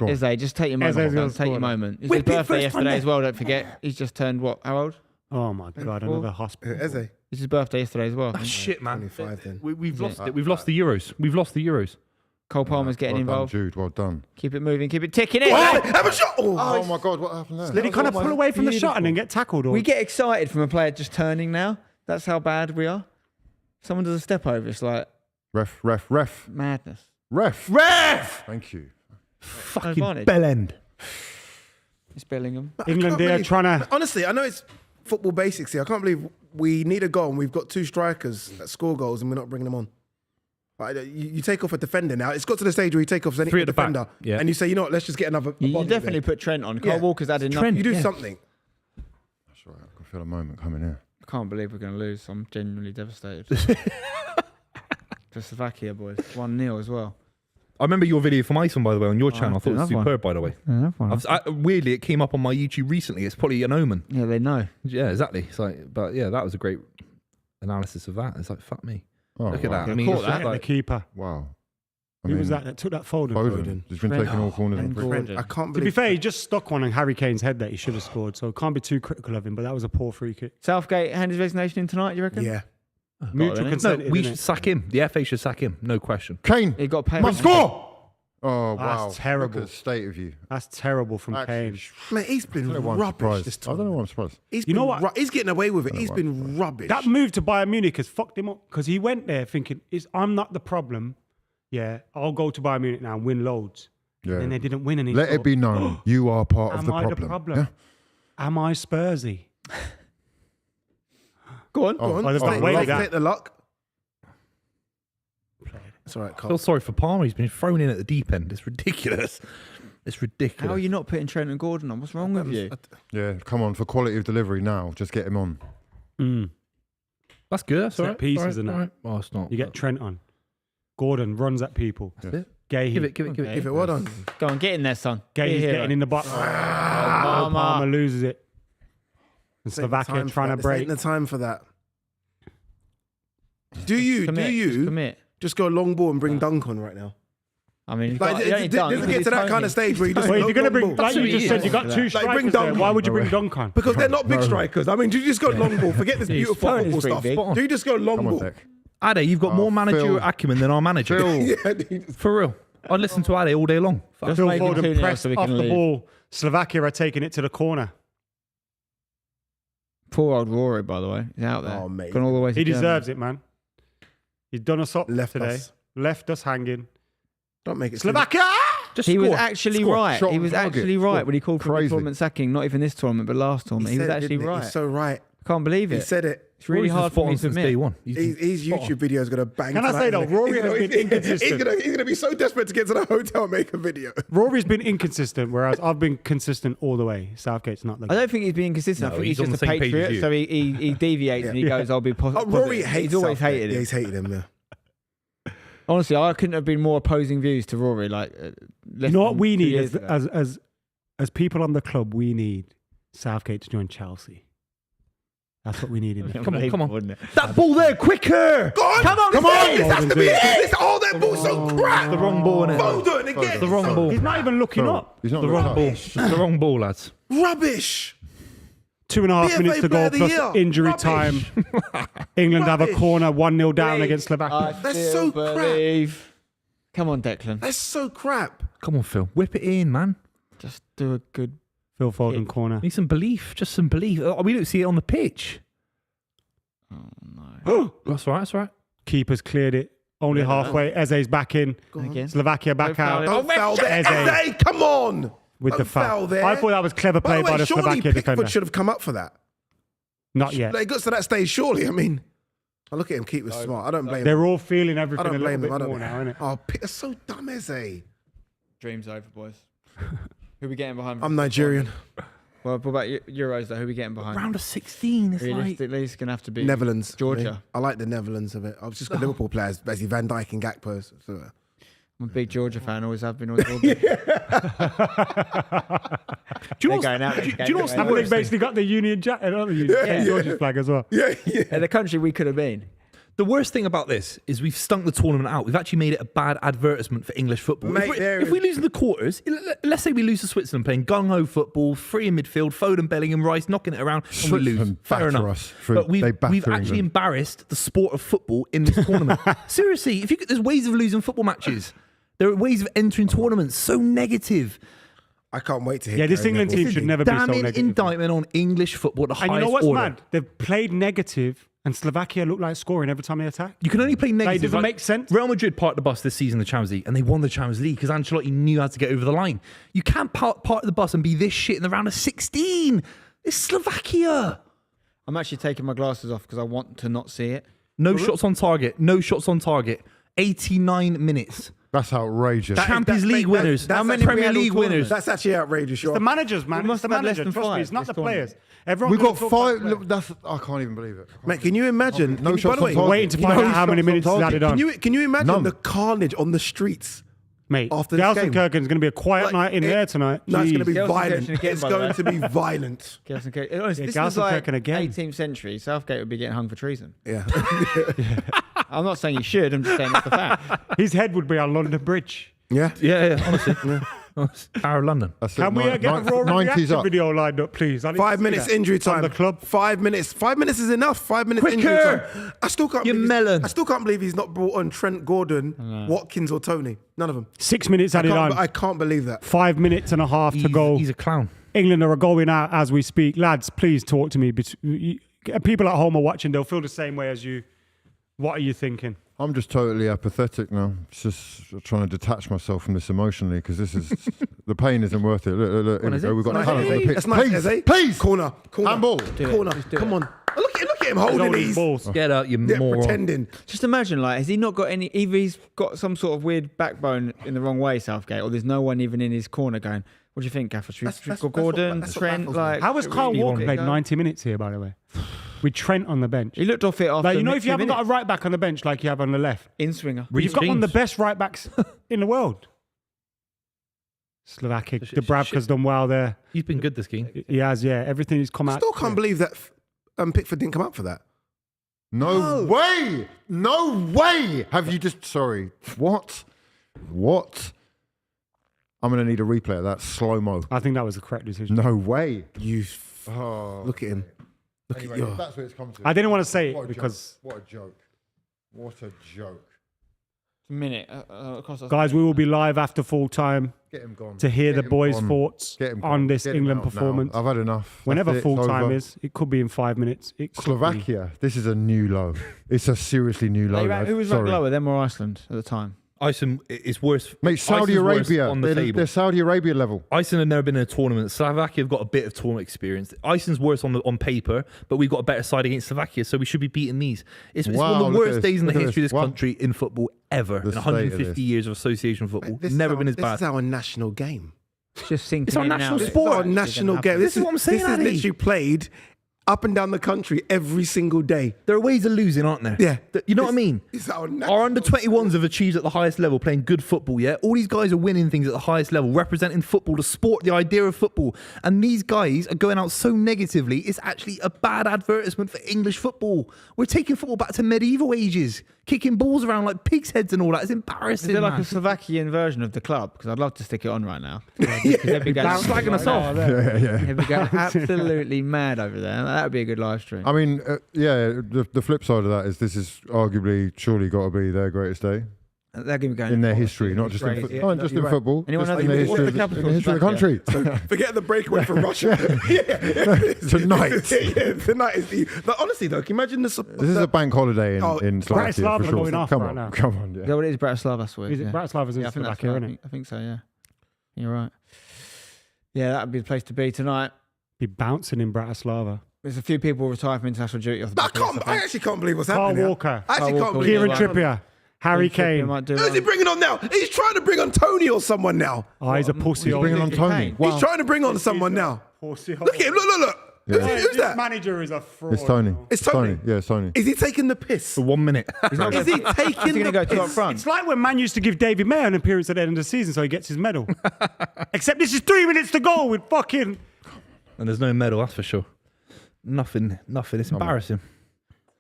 Eze, just take your Eze's moment. gonna Son. Take your score. moment. It's Whip his it birthday first time yesterday there. as well. Don't forget. He's just turned what? How old? Oh my god, another hospital. Eze. It's his birthday yesterday as well. Oh, shit, man. 25 then. We've lost it. We've lost the Euros. We've lost the Euros. Cole Palmer's getting well involved. Done, Jude, well done. Keep it moving. Keep it ticking in. Have a shot! Oh, my God, what happened there? Did he kind of pull away from the shot and then get tackled? Or? We get excited from a player just turning now. That's how bad we are. Someone does a step over. It's like Ref. madness. Ref. Thank you. Fucking advantage. bell end. It's Bellingham. But I England, can't they're believe- trying to. Honestly, I know it's football basics here. I can't believe we need a goal and we've got 2 strikers that score goals and we're not bringing them on. Like, you take off a defender now. It's got to the stage where you take off any 3 at the back. defender Yeah. and you say, you know what, let's just get another. You body definitely there. put Trent on. Cole Yeah. Walker's added Trent. nothing. You do Yeah. something. That's right. I can feel a moment coming here. I can't believe we're going to lose. I'm genuinely devastated. For Slovakia, boys. 1-0 as well. I remember your video from Iceland, by the way, on your channel. I thought it was another one. superb, by the way. Weirdly, it came up on my YouTube recently. It's probably an omen. Yeah, they know. Yeah, exactly. It's like, but yeah, that was a great analysis of that. It's like, fuck me. Oh, Look at wow. that. I mean, caught it's that. just The like, keeper. Wow. Who was that took that Foden? Foden. He's been Trent. taking all corners. And and Gordon. Trent, I can't To be believe. fair, he just stuck one on Harry Kane's head that he should have scored, so can't be too critical of him. But that was a poor free kick. Southgate hand his resignation in tonight, you reckon? Yeah. Mutual innit? consent. no, we isn't should it? sack him. The FA should sack him. No question. Kane. He got paid. Must score. Oh, wow. That's terrible. Look at the state of you. That's terrible from Actually, Kane. Mate, he's been I don't know why I'm rubbish surprised. this I don't know time. why I'm surprised. He's You know been what? He's getting away with it. He's why. been rubbish. That move to Bayern Munich has fucked him up because he went there thinking, I'm not the problem. Yeah, I'll go to Bayern Munich now and win loads. Yeah. And they didn't win any. Let it be known you are part of Am the I problem. the problem? Yeah? Am I Spursy? Go on. Go on, Well, there's no take, way take, with that. take the luck. It's all right, I Carl. feel sorry for Palmer. He's been thrown in at the deep end. It's ridiculous. It's ridiculous. How are you not putting Trent and Gordon on? What's wrong with you? Yeah, come on, for quality of delivery now, just get him on. That's good. That's Set all right. pieces All right, and that. all right. Oh, it's not. You get Trent on. Gordon runs at people. That's it. Gay. Give it. Okay. Give it well done. Go on, get in there, son. Gay is Be a hero. getting in the box. Palmer loses it. And Slovakia trying to break. Ain't the time for that. Do you Just commit. just go long ball and bring Dunk on right now? I mean, you've Like, got, you only done. doesn't get to that kind of stage where you just Well, go if you're going to long bring, ball. like you That's just what said, he you got is. two Like, strikers bring there. Dunk Why on. would you bring Dunk on? Because they're not big strikers. I mean, do you just go long ball? Forget this beautiful Tony's football pretty stuff. big. Do you just go long Come on, ball? Dick. Ade, you've got more managerial Phil. acumen than our manager. Yeah, dude. For real. I'd listen to Ade all day long. Fuck. Just Phil make him Foden 2-0 pressed so we off can the leave. ball. Slovakia are taking it to the corner. Poor old Rory, by the way. He's out there. Oh, mate. Gone all the way to He Germany. deserves it, man. He's done us up Left today. us. Left us hanging. Don't make it. Slovakia! Just He was score. actually Score. right. Shot He on was target. actually Score. right when he called for the Crazy. tournament sacking. Not even this tournament, but last tournament. He was actually right. He's so right. Can't believe He it. said it. It's really Rory's been hard spot for me on to since admit. day one. He's His spot on. YouTube video is going to bang. Can I tonight, say though, isn't it? Rory has been inconsistent. He's going to be so desperate to get to the hotel and make a video. Rory's been inconsistent, whereas I've been consistent all the way. Southgate's not the I guy. don't think he's being consistent. No, I think he's he's on just the a same page as patriot, you. so he deviates and he goes, "I'll be positive." Rory hates. He's always Southgate. hated Yeah, him. he's hated him. Yeah. Honestly, I couldn't have been more opposing views to Rory. Like, You know what we need years as people on the club? We need Southgate to join Chelsea. That's what we need in there. Come on, come on. Wouldn't it? That ball there, quicker! Go on, come on! This has to be it. This, oh, that ball's so crap. The wrong ball, innit? Foden again. The wrong ball. He's not even looking Phil, up. He's not The looked wrong up. ball. It's the wrong ball, lads. Rubbish. 2.5 PFA minutes to player go of the plus year. injury Rubbish. time. England have a Rubbish. corner 1-0 down Wait. against Slovakia. I That's still so crap. believe. Come on, Declan. That's so crap. Come on, Phil. Whip it in, man. Just do a good. Phil Foden Kick. corner. Need some belief. Just some belief. Oh, we don't see it on the pitch. Oh no. That's all right. That's all right. Keeper's cleared it. Only Yeah, halfway. Eze's back in. Again. Slovakia back Don't foul out it. Don't foul there. Eze. Eze, come on. with Don't the foul. there. I thought that was clever By play the by way, the surely Slovakia Pickford defender. should have come up for that. Not yet. Like, it got to that stage, surely. I mean, I look at him, keeper smart. I don't blame him. They're all feeling I everything don't a little blame bit him. I don't. more now, innit? Oh, that's so dumb, Eze. Dreams over, boys. Who we getting behind? I'm Nigerian. Well, what about Euros though? Who we getting behind? Round of 16. It's like Realistically, it's gonna have to be Netherlands. Georgia. I like the Netherlands of it. I've just got Liverpool players, basically Van Dijk and Gakpo. So, I'm a big Georgia fan. Always have been. Always will be. Do you know They're going out. do you know what's the Haven't they worst thing? basically got the Union Jack? Georgia's flag as well. yeah, yeah. The country we could have been. The worst thing about this is we've stunk the tournament out. We've actually made it a bad advertisement for English football. Mate, If we lose in the quarters, let's say we lose to Switzerland playing gung-ho football, free in midfield, Foden, Bellingham, Rice, knocking it around, and we lose. Switzerland Fair batter enough. us But we've batter actually England. embarrassed the sport of football in this tournament. Seriously, there's ways of losing football matches. There are ways of entering tournaments. So negative. I can't wait to hear. Yeah, this Gary England Neville. team should never be so Damning negative. indictment on English football at the And highest you know what's order. mad? They've played negative, and Slovakia look like scoring every time they attack. You can only play negative. It doesn't make sense. Real Madrid parked the bus this season in the Champions League, and they won the Champions League because Ancelotti knew how to get over the line. You can't park the bus and be this shit in the round of 16. It's Slovakia. I'm actually taking my glasses off because I want to not see it. No shots on target. No shots on target. 89 minutes. That's outrageous. Champions that- League mate, winners. that's Premier actually- League winners. That's actually outrageous. The managers, man. We must It's the have had less manager. than Trust me, five it's not this the tournament. players. Everyone We've got talks about 5. the players. Look, that's I can't even believe it. Mate, can you imagine? No by shots the way, on target. Waiting to find out how many shots on minutes is target. added on. Can you imagine None. the carnage on the streets? Mate, after this game? Gelsenkirchen is going to be a quiet Like, night in there tonight. No, it's going to be Gelsenkirchen violent. again, It's by the going way. to be violent. Gelsenkirchen. Honestly, Yeah, this was like Gelsenkirchen again. 18th century. Southgate would be getting hung for treason. Yeah. I'm not saying he should. I'm just saying that's the fact. His head would be on London Bridge. Yeah. Yeah, honestly. Tower of London. That's it, Can we ni- get a ni- Rory 90s reaction up. video lined up, please? I need to 5 see minutes that. injury On time. the club. 5 minutes. 5 minutes is enough. 5 minutes injury Quicker! time. I still can't. You believe melon. I still can't believe he's not brought on Trent Gordon, Watkins, or Tony. None of them. 6 minutes added on. I can't believe that. 5 minutes and a half to go. He's a clown. England are going out as we speak. Lads, please talk to me. People at home are watching. They'll feel the same way as you. What are you thinking? I'm just totally apathetic now. It's just trying to detach myself from this emotionally because this is the pain isn't worth it. Look, here we is go. it? We've got Nice. talent on the pitch. That's nice, Please, Eze. please. Corner. Handball. Corner. Come on. Look at him He's holding holding these. balls. Get out, you Yeah, moron. pretending. Just imagine, like, has he not got any? Either he's got some sort of weird backbone in the wrong way, Southgate, or there's no one even in his corner going, "What do you think, Gaffer? Should we That's go what- Gordon, that's what Trent?" baffles me. Like, How has should Kyle we Walker get played going? 90 minutes here, by the way? With Trent on the bench. He looked off it after. Like, you know, if you 2 haven't got a minutes. right back on the bench like you have on the left, in swinger, Reece you've got one of the James. best right backs in the world. Slovakia. Dubravka's done well there. He's been good this game. He has, yeah. Everything he's come I out. still can't believe that Pickford didn't come up for that. No way! No way! Have you just? Sorry. What? I'm going to need a replay of that slow mo. I think that was the correct decision. No way. Oh, look at him. Look Anyway, at you. if that's what it's come to. I didn't want to say What it a because, joke. What a joke. What a joke. minute across. guys, we will be live after full time Get him gone. to hear Get the him boys' gone. thoughts Get him on gone. this Get him England out now. performance. I've had enough. Whenever That's it. full It's time over. is, it could be in 5 minutes. It could be. Slovakia. This is a new low. It's a seriously new low. lads. Who was ranked Sorry. lower, them or Iceland at the time? Iceland is worse. Mate, Saudi Iceland's worse Arabia. on the They're table. Saudi Arabia level. Iceland have never been in a tournament. Slovakia have got a bit of tournament experience. Iceland's worse on paper, but we've got a better side against Slovakia, so we should be beating these. It's one Wow, of the look at worst this. days in the Look at history of this. this Wow. country in football ever. The In state of 150 this. years of association football. This Never is been as this bad. is our national game. It's just sinking It's our in now. national It's sport. Our actually national gonna game. happen. This is what I'm saying, This is Addy. literally played up and down the country every single day. There are ways of losing, aren't there? Yeah. You know what I mean? It's our Our national under 21s have achieved at the highest level, playing good football, yeah? All these guys are winning things at the highest level, representing football, the sport, the idea of football. And these guys are going out so negatively, it's actually a bad advertisement for English football. We're taking football back to medieval ages, kicking balls around like pigs' heads and all that. It's Is embarrassing, there like man. a Slovakian version of the club? Because I'd love to stick it on right now. Because they'd be going, slagging us off. they'd be going absolutely mad over there. That would be a good live stream. I mean, the flip side of that is this is arguably surely got to be their greatest day They're going to be going in their history, not just in, crazy. not just in You're right. football. Anyone just know in the what's history, the of the, capital in the history of the of country. Forget the breakaway from Russia. Tonight. yeah, tonight is the. But honestly, though, can you imagine This is a bank holiday Oh, in Slovakia Bratislava for are sure. going off Come right on, now. come on. Is Yeah. that what it is? Bratislava this week. Is it Bratislava's in I think that's Slovakia, right. isn't it? I think so, yeah. You're right. Yeah, that would be the place to be tonight. Be bouncing in Bratislava. There's a few people retired from international duty off the I back of this, can't. I actually can't believe what's Carl happening. here. Walker. I actually Carl can't Walker, believe. Kieran yeah. Trippier. Harry Kane. Might do Who's he bringing on now? He's trying to bring on Tony or someone now. Oh, he's a pussy. He's old bringing on dick. Tony. Kane. Wow. He's trying to bring on someone now. Pussy. Look at him. Look. Yeah. Who's This that? manager is a fraud. It's Tony. bro. It's Tony. Yeah, it's Tony. Is he taking the piss? For 1 minute. He's not Is he gonna- taking Is he the going to go two up piss? front? It's like when Man used to give David Mayer an appearance at the end of the season so he gets his medal. Except this is 3 minutes to go with fucking... And there's no medal, that's for sure. Nothing. It's embarrassing.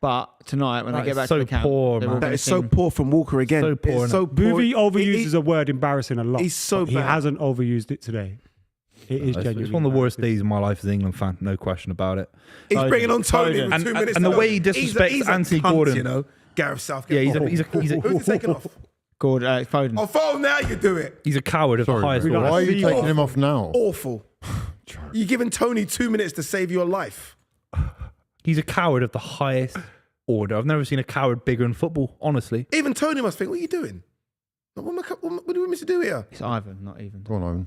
But tonight, when That they get is back so to the camp, poor, they're man. all That gonna is so sing- poor from Walker again. So poor, It's so poor. Buvey overuses He- a word embarrassing a lot. He's so but he bad. hasn't overused it today. It is genuinely. It's one of the worst days of my life as an England fan, no question about it. He's Foden. bringing on Tony Foden. with 2 minutes. And the to go. way he disrespects He's a Anthony cunt, Gordon. you know, Gareth Southgate. Yeah, he's a Who's he taking off? Foden. On phone now, you do it. He's a coward of Sorry, the highest mate. We order. don't Why are you see taking off. him off now? Awful. You're giving Tony 2 minutes to save your life. He's a coward of the highest order. I've never seen a coward bigger in football, honestly. Even Tony must think, what are you doing? What do you want me to do here? It's Ivan, not even. Go on, Owen.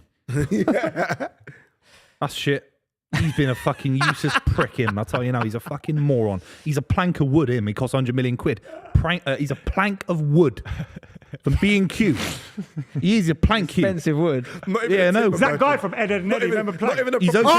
That's shit. He's been a fucking useless prick, him. I'll tell you now, he's a fucking moron. He's a plank of wood, him. He costs 100 million quid. He's a plank of wood from B&Q. He is a plank Q. Expensive wood. Not even Yeah, a no. timber Is that merchant. guy from Ed, Edd and Not Eddy? even, Remember not playing? even a He's pro- open-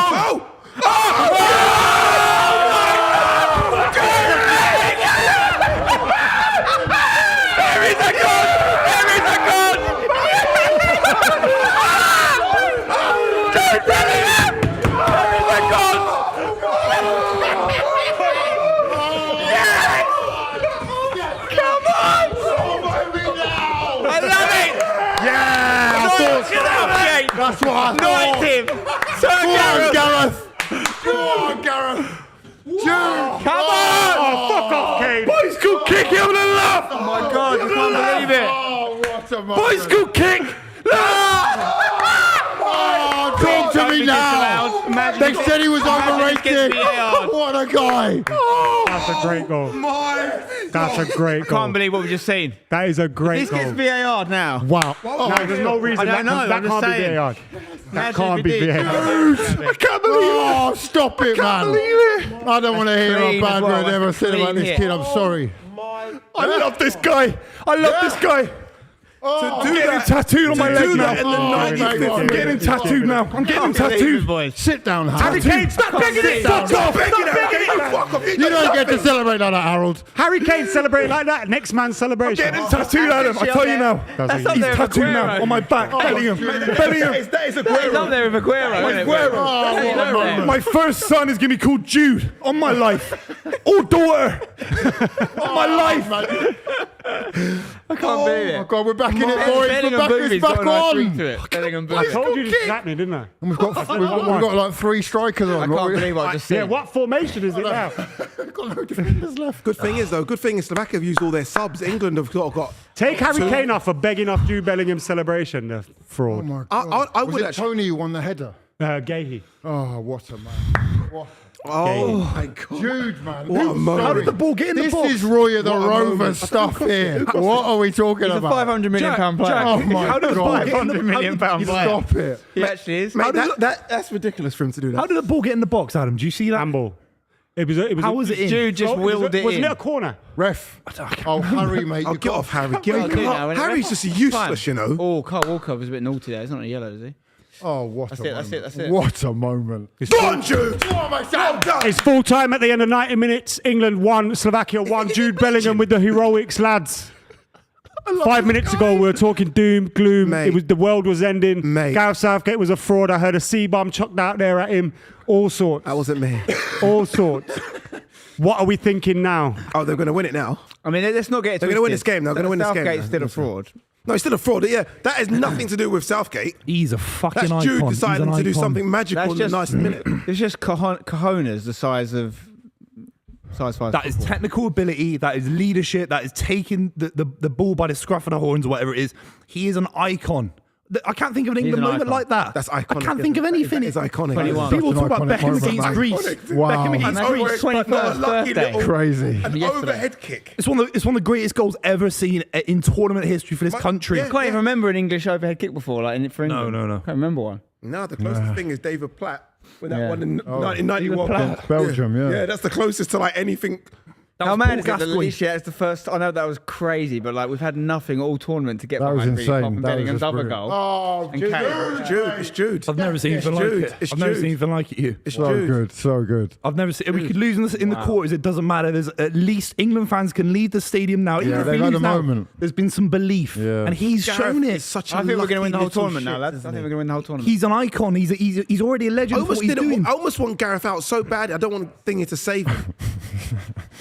That's what I thought. him. Go on, Gareth. Jude. Come on! Oh, fuck off, Kane. Bicycle kick him in the left! Oh my God, I can't believe it. Oh, what a moment. Bicycle kick! Oh, talk to me now. Imagine They if said he was imagine if it overrated. gets VAR. What a guy. That's a great goal. That's a great goal. Can't believe what we've just seen. That is a great This gets goal. VAR now. Wow. No, there's no reason I don't know, that I'm just can't be saying. VAR. That Imagine can't if be it did. VAR. I can't believe it! Oh, stop it, man. I don't want to hear a clean bad as well. word ever That's said about clean this hit. kid. I'm sorry. I love this guy. I love this guy. Oh, I'm getting him tattooed on my leg now. in the Oh, 95th mate, I'm getting him tattooed now. I'm getting him tattooed. boys. Sit down, Harry Harold. Kane, stop begging it. Fuck off. Fuck off. You don't get to celebrate like that, Harold. Harry Kane celebrate like that. Next man's celebration. Getting him tattooed, Adam. I tell you now. That's up He's there with tattooed now Aguero. on my back. Bellingham. Bellingham. That is a He's up there with Aguero. isn't it? Aguero. Oh, That's what a up there. moment. My first son is going to be called Jude on my life. Or daughter. On my life. I can't believe it. Oh, God, we're back in it, boys. We're Bellingham back, Buvey's it's got back a nice ring on. to it. Bellingham I Buvey. told you this was happening, didn't I? And we've got like 3 strikers on. I can't believe what I just Yeah, seen. what formation is it now? We've got no defenders left. Good thing is, though, Slovakia have used all their subs. England have got. Take Harry Kane off for begging off Jude Bellingham's celebration. The Oh, fraud. my God. I Was would it actually. Tony who won the header? Gahey. Oh, what a man. What? Oh, my God. Jude, man. What a Who's moment. sorry? How did the ball get in the This box? is Roy of the What a Rover moment. stuff here. What are we talking He's a about? 500 million pound player. Oh, my How did the ball God. get in the 500 million pound player. Stop it. He actually is. Mate, that's ridiculous for him to do that. How did the ball get in the box, Adam? Do you see that? Handball. It was. How was it in? Jude just willed it Wasn't in. it a corner? Ref. Oh, Harry, mate. Oh, you get got off, Harry. Well, do now, when it Harry's went just off. useless, Fine. you know. Oh, Carl Walker was a bit naughty there. He's not a yellow, is he? Oh, what That's a it, moment. that's it, that's it. What a moment. Go on, Jude. Well done. It's full time at the end of 90 minutes. England 1, Slovakia 1. Jude Bellingham with the heroics, lads. 5 minutes ago, we were talking doom, gloom. Mate. It was the world was ending. Mate. Gareth Southgate was a fraud. I heard a C-bomb chucked out there at him. All sorts. That wasn't me. All sorts. What are we thinking now? Oh, they're going to win it now. I mean, let's not get it They're gonna win twisted. this game, they're gonna win this game. Southgate's still a fraud. No, he's still a fraud. Yeah, that has nothing to do with Southgate. He's a fucking That's icon. Jude He's deciding an to do icon. something magical That's in the just- 90th minute. It's just cojones the size of size 5. That is technical ability. That is leadership. That is taking the ball by the scruff of the horns, or whatever it is. He is an icon. I can't think of an He's England an moment icon. like that. That's iconic. I can't think of anything. That is iconic. 21. People Such an talk about iconic Beckham moment, against man. Greece. Wow. Beckham against Imagine Greece. his 21st Lucky birthday. little- Crazy. An Yesterday. overhead kick. It's one of the greatest goals ever seen in tournament history for this country. yeah. I can't even remember an English overhead kick before, like for England. no. Can't remember one. No, the closest thing is David Platt with that Yeah. one in 1991. Platt. Belgium, yeah. Yeah, that's the closest to like anything. How was mad Paul is it that Gascoigne. Alicia is the first? I know that was crazy, but like we've had nothing all tournament to get That was behind. really, insane. apart from That was Bellingham's just other brilliant. goal. Oh, And Jude. Kane. It's Jude. It's Jude. I've never seen anything like Jude. it. It's I've never Jude. seen anything like you. It's So Jude. good, so good. I've never seen. We could lose in the quarters. It doesn't matter. There's at least England fans can leave the stadium now. Even Yeah, if we they've had lose a now, moment. there's been some belief, Yeah. and he's Gareth shown it. is such a I think we're going to lucky win the whole little tournament now, shit, lads. I isn't think he? we're going to win the whole tournament. He's an icon. He's already a legend for what he's doing. I almost want Gareth out so bad. I don't want Thingy to save him.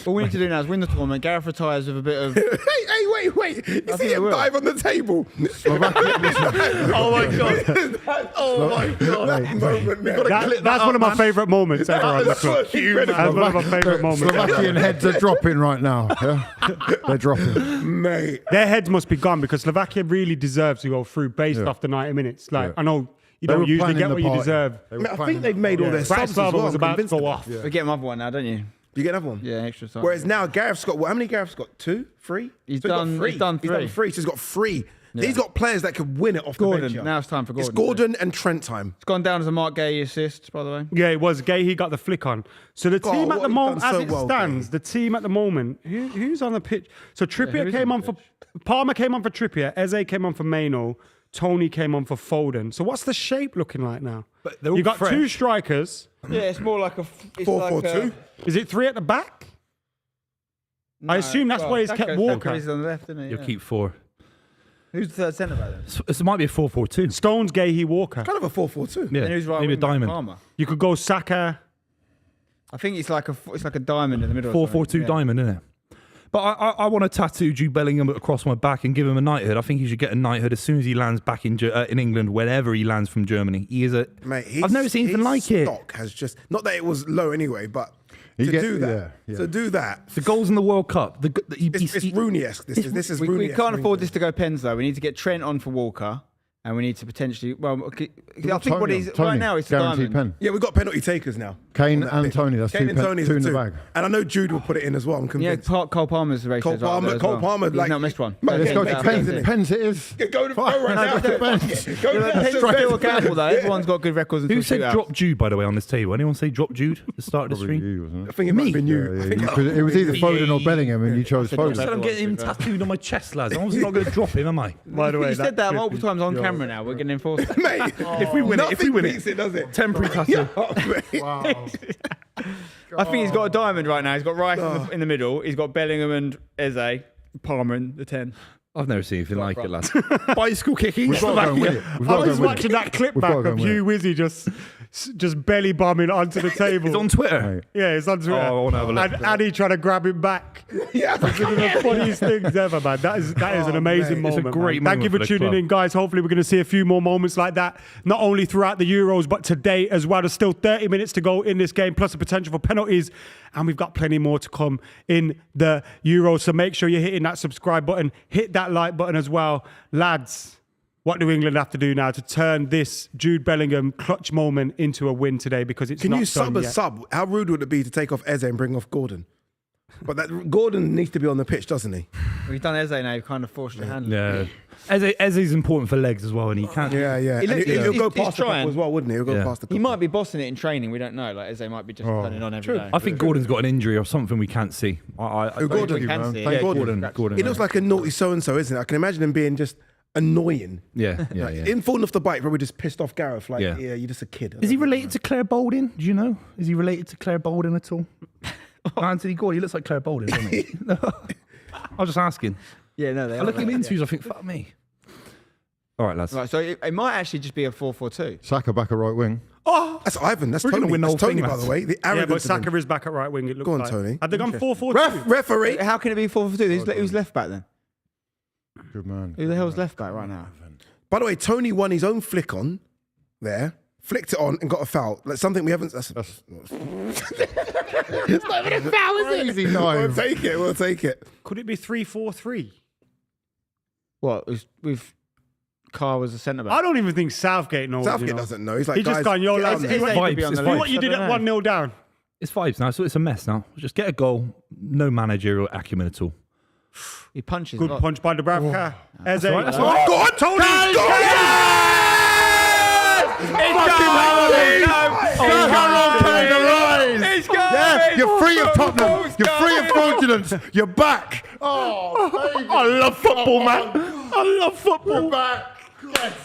All we need to do now is win the tournament. Gareth retires with a bit of. Hey, wait. You see think him they will. dive on the table. Oh my god! Oh my god! That moment there. That's one of my favourite moments ever on the club. That's one of my favourite moments. Slovakian heads are dropping right now. Yeah? They're dropping. Mate. Their heads must be gone because Slovakia really deserves to go through based off the 90 minutes. Like, I know you They don't were usually planning get the what you party. deserve. They were I planning think they've the made all their subs as Bratislava well. was I'm about to convinced go of off. that. We get another one now, don't you? You get another one? Yeah, extra time. Whereas now Gareth's got, how many Gareth's got? 2? 3? He's So got done- three. he's done He's done three. 3. So he's got 3. He's got players that could win it off the bench. Gordon. yeah. Now it's time for Gordon. It's Gordon and Trent time. It's gone down as a Mark Gay assist, by the way. Yeah, it was Gay. He got the flick on. So the team what at the he's moment, done as so it well, stands, Gay. the team at the moment, who's on the pitch? So Trippier who's came on on the for Palmer, came on for Trippier. Eze came on for Maino. Tony came on for Foden. So what's the shape looking like now? But they're all You got fresh. 2 strikers. Yeah, it's more like a 4-4-2. Is it 3 at the back? I assume that's where he's kept Walker. He's on the left, isn't he? You'll Yeah. keep 4. Who's the third centre back then? So it might be a 4-4-2. Stones, Gay, Walker. Kind of a 4-4-2. Yeah, And who's right maybe a wing back? diamond. Palmer. You could go Saka. I think it's like a diamond in the middle. or 4-4-2 something. Yeah. diamond, isn't it? But I want to tattoo Jude Bellingham across my back and give him a knighthood. I think he should get a knighthood as soon as he lands back in England, wherever he lands from Germany. He is a. Mate, I've never seen anything like it. Stock has just, not that it was low anyway, but He to get- do that. yeah. To do that. The goals in the World Cup. It's Rooney-esque. This is We Rooney-esque. can't afford this to go pens though. We need to get Trent on for Walker, and we need to potentially. Well, okay, I think what he's right now is a guaranteed diamond. pen. Yeah, we've got penalty takers now. Kane On that and bit. Tony. That's Kane two and pen- Tony's two in the two. bag. And I know Jude will put it in as well. I'm Yeah, convinced. Cole Palmer's the race. Cole Palmer, He's like, not missed one. Mate, Let's go Yeah, to yeah, pens. yeah. Pens it is. Go right now. Go to pens. Go Yeah, down. Pens are still careful though. Everyone's got good records. Who until said shootouts. drop Jude, by the way, on this table? Anyone say drop Jude at the start of the Probably stream? you, wasn't I it? think it might have been you. Yeah, I yeah, think you could- it was either Foden or Bellingham, and you chose I I said said Foden. I'm getting him tattooed on my chest, lads. I'm obviously not going to drop him, am I? By the way, You said that multiple times on camera now. We're getting enforced. Mate, If we win it, if we nothing win beats it, it, does it? temporary tattoo. Wow. I think he's got a diamond right now. He's got Rice in the middle. He's got Bellingham and Eze. Palmer in the 10. I've never seen anything like it, lads. Bicycle kicking. We've got to go and win it. We've I got to go was and win watching it. that clip We've back got to go of and win Hugh Wizzy just belly bombing onto the table. It's on Twitter. Mate. Yeah, it's on Twitter. Oh, I wanna have a look. And Addy trying to grab him back. Yeah, One of the funniest things ever, man. That is an amazing mate. It's a moment. great man. Thank you moment for for the tuning club. in, guys. Hopefully, we're going to see a few more moments like that, not only throughout the Euros, but today as well. There's still 30 minutes to go in this game, plus the potential for penalties. And we've got plenty more to come in the Euros. So make sure you're hitting that subscribe button, hit that like button as well. Lads, what do England have to do now to turn this Jude Bellingham clutch moment into a win today? Because it's Can not you sub done a yet. sub? How rude would it be to take off Eze and bring off Gordon? But that Gordon needs to be on the pitch, doesn't he? We've done Eze now. You've kind of forced your hand. Yeah. Eze's important for legs as well, and he can't. Yeah. He And looks- he'll go he's past the trying. couple as well, wouldn't he? He'll go Yeah. past the He couple. might be bossing it in training. We don't know. Like Eze might be just turning on every day. I think Gordon's got an injury or something we can't see. Who, Gordon? We can see it. Thank Yeah, Gordon. Gordon. He looks like a naughty so-and-so, isn't it? I can imagine him being just annoying. Yeah. In falling off the bike, probably just pissed off Gareth. Like, Yeah. yeah, you're just a kid. Is he related to Claire Balding? Do you know? Is he related to Claire Balding at all? Anthony Gordon, he looks like Claire Balding, doesn't he? I was just asking. Yeah, no, they I are. look at him Yeah. interviews, I think, fuck me. All right, lads. Right, so it might actually just be a 4-4-2. Saka back at right wing. That's Ivan. That's We're gonna Tony. win the That's whole Tony, thing, by lads. the way. The Yeah, arrogance but of him. Saka is back at right wing. It looks Go on, like. Tony. Have they gone 4-4-2? Referee. How can it be 4-4-2? Who's left back then? Good man. Who the hell's left back right now? By the way, Tony won his own flick on there, flicked it on and got a foul. Like something we haven't. That's it's not even a foul, is Crazy it? dive. We'll take it. We'll take it. Could it be 3-4-3? What? With Carr was a centre back. I don't even think Southgate knows. Southgate you know. doesn't know. He's like, He just guys, gone, yo, get lads, on Eze there. Vibes, could be on it's the vibes. left. What you did I at don't know. 1-0 down. It's vibes now, so it's a mess now. Just get a goal, no managerial acumen at all. He punches. Good a lot. punch by Dubravka. Eze. all right, that's all right. Go on, Tony! Go on! Yeah, you're free of Tottenham. You're free of fraudulence. You're back. Oh, baby. I love football, man. I love football. You're back.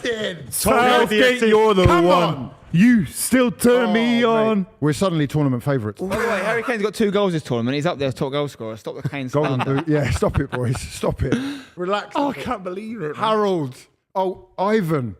Get in. Southgate, you're the Come one. on. You still turn me Oh, on. mate. We're suddenly tournament favourites. By the way, Harry Kane's got 2 goals this tournament. He's up there as top goal scorer. Stop the Kane Golden slander. boot. Yeah, stop it, boys. Stop it. Relax. Oh, I can't believe it. Harold. Oh, Ivan.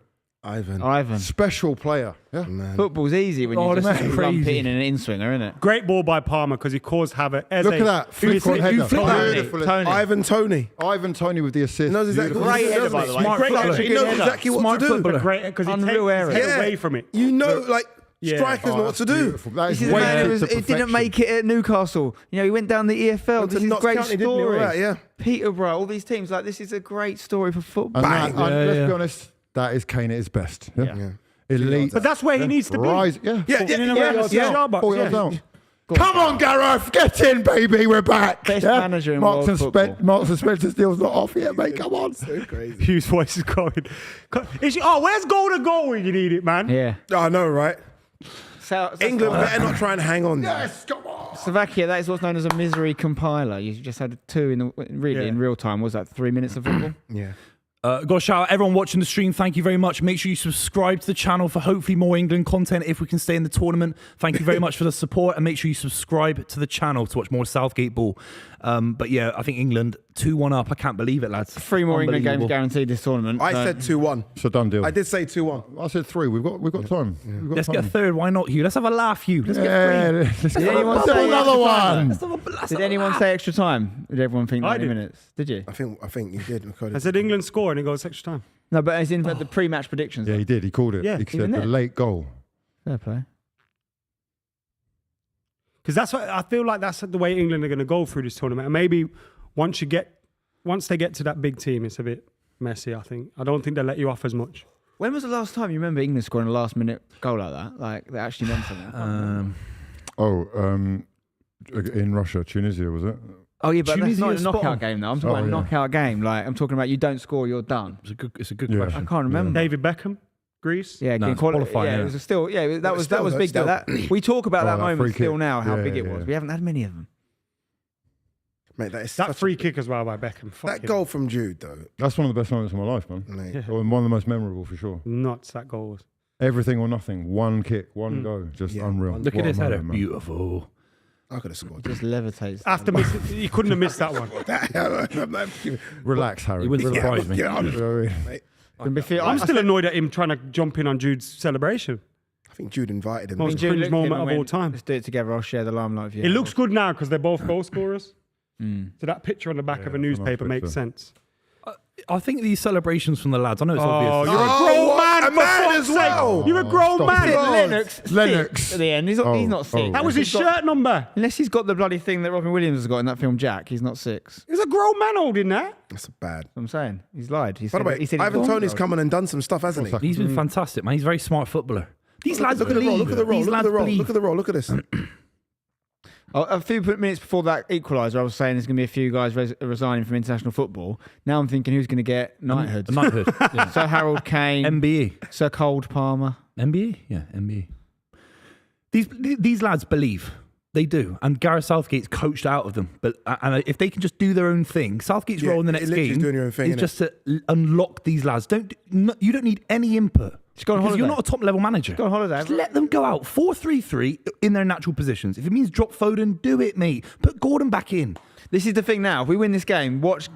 Ivan. Special player. Yeah. Man. Football's easy when you just that's lump it crazy. in an in-swinger, isn't it? Great ball by Palmer because he caused havoc. Look at that. Flip-on header. Beautiful. Tony. Ivan Toney. Ivan Toney with the assist. Knows exactly Beautiful. what Great to do, header, by doesn't the he? way. Smart footballer. He knows Good header. exactly what Smart to do. footballer. Great because he Unreal takes his area. head away from it. You know, like Yeah. strikers know what to do. Beautiful. That This is is a man way who to it didn't perfection. make it at Newcastle. You know, he went down the EFL. Went to This is a Notts great County, didn't he? All story. right, yeah. Peterborough, all these teams, like this is a great story for football. And Bang. let's be honest, that is Kane at his best. Yeah. Yeah. Elite. But that's where he needs to be. Rise. Yeah. Yeah, In and yeah, around the yeah. star box, 4 yards yeah. out. Come on, Gareth, get in, baby. We're back. Best manager in world football. Marks and Spencer's deal's not off yet, mate. Come on. So crazy. Hugh's voice is going. Where's goal to go when you need it, man? Yeah. I know, right? England Slovakia, better not try and hang on. There. Yes, come on. that is what's known as a misery compiler. You just had two in real time. Was that 3 minutes of football? Yeah. Got to shout out everyone watching the stream. Thank you very much. Make sure you subscribe to the channel for hopefully more England content if we can stay in the tournament. Thank you very much for the support, and make sure you subscribe to the channel to watch more Southgate ball. But yeah, I think England 2-1 up. I can't believe it, lads. 3 more England games Unbelievable. guaranteed this tournament. I so- said 2-1. It's a done deal. I did say 2-1. I said 3. We've got time. We've got Let's time. get a third. Why not, Hugh? Let's have a laugh, Hugh. Let's get Yeah, three. let's Did get anyone another say extra one. time? Let's have a Did anyone say extra time? Did everyone think I 90 did. minutes? Did you? I think you did. I said England score and it goes extra time. No, but as in the pre-match predictions. Yeah, he did. He called it. Yeah, he even said the then. late goal. Fair play. Because that's what I feel like that's the way England are going to go through this tournament. And maybe once they get to that big team, it's a bit messy. I don't think they'll let you off as much. When was the last time you remember England scoring a last-minute goal like that? Like, that actually meant something? In Russia, Tunisia, was it? Oh, yeah, but that's not a Tunisia spot knockout on. game, though. I'm talking Oh, about a yeah. knockout game. Like, I'm talking about you don't score, you're done. It's a good Yeah. I question. can't remember. David Beckham, Greece. Yeah, No, in it's quali- qualifying, yeah, yeah. it was still, yeah, that was still, big. still. That we talk about Oh, that that moment free still kick. now, how Yeah, big it yeah, was. yeah. We haven't had many of them. Mate, that is That such free kick as well by Beckham. Fuck that him. goal from Jude though. That's one of the best moments of my life, man. Mate. Or one of the most memorable for sure. Nuts, that goal was. Everything or nothing. One kick, one go. Just Yeah. unreal. Look What at a his header. moment, man. Beautiful. I could have scored. Just levitates. After missing, he couldn't have missed that one. Relax, Harry. He wouldn't Relax. surprise me. You know what I mean? Mate, I'm still annoyed at him trying to jump in on Jude's celebration. I think Jude invited him. Most Jude cringe looked at him moment and of all went, time. Let's do it together. I'll share the limelight with you. It looks good now because they're both goal scorers. Mm. So that picture on the back Yeah, of a it's a nice newspaper makes picture. sense. I think these celebrations from the lads, I know it's Oh, obvious. you're a Oh, grown what? man, A for man fuck's as sake. well. You're a grown stop man. it. Lennox. Lennox. Six at the end. He's not six. Oh. That was his shirt number. Unless he's got the bloody thing that Robin Williams has got in that film Jack, he's not 6. He's a grown man holding that. That's bad. I'm saying. He's lied. He By the said, way, he said Ivan he's Toney's come on and done some stuff, hasn't he? He's been fantastic, man. He's a very smart footballer. These lads Look at the roll. Look at the roll. These Look at lads the roll. believe. Look at the roll. Look at this. A few minutes before that equaliser, I was saying there's going to be a few guys resigning from international football. Now I'm thinking who's going to get knighthood. A knighthood. Yeah. Sir Harold Kane, MBE. Sir Cold Palmer. MBE? Yeah, MBE. These lads believe. They do. And Gareth Southgate's coached out of them. But and if they can just do their own thing, Southgate's Yeah, role in the it next literally is game doing your own thing, is innit? just to unlock these lads. You don't need any input. Just go on because holiday. you're not a top level manager. Go on holiday. Just let them go out 4-3-3 in their natural positions. If it means drop Foden, do it, mate. Put Gordon back in. This is the thing now. If we win this game, watch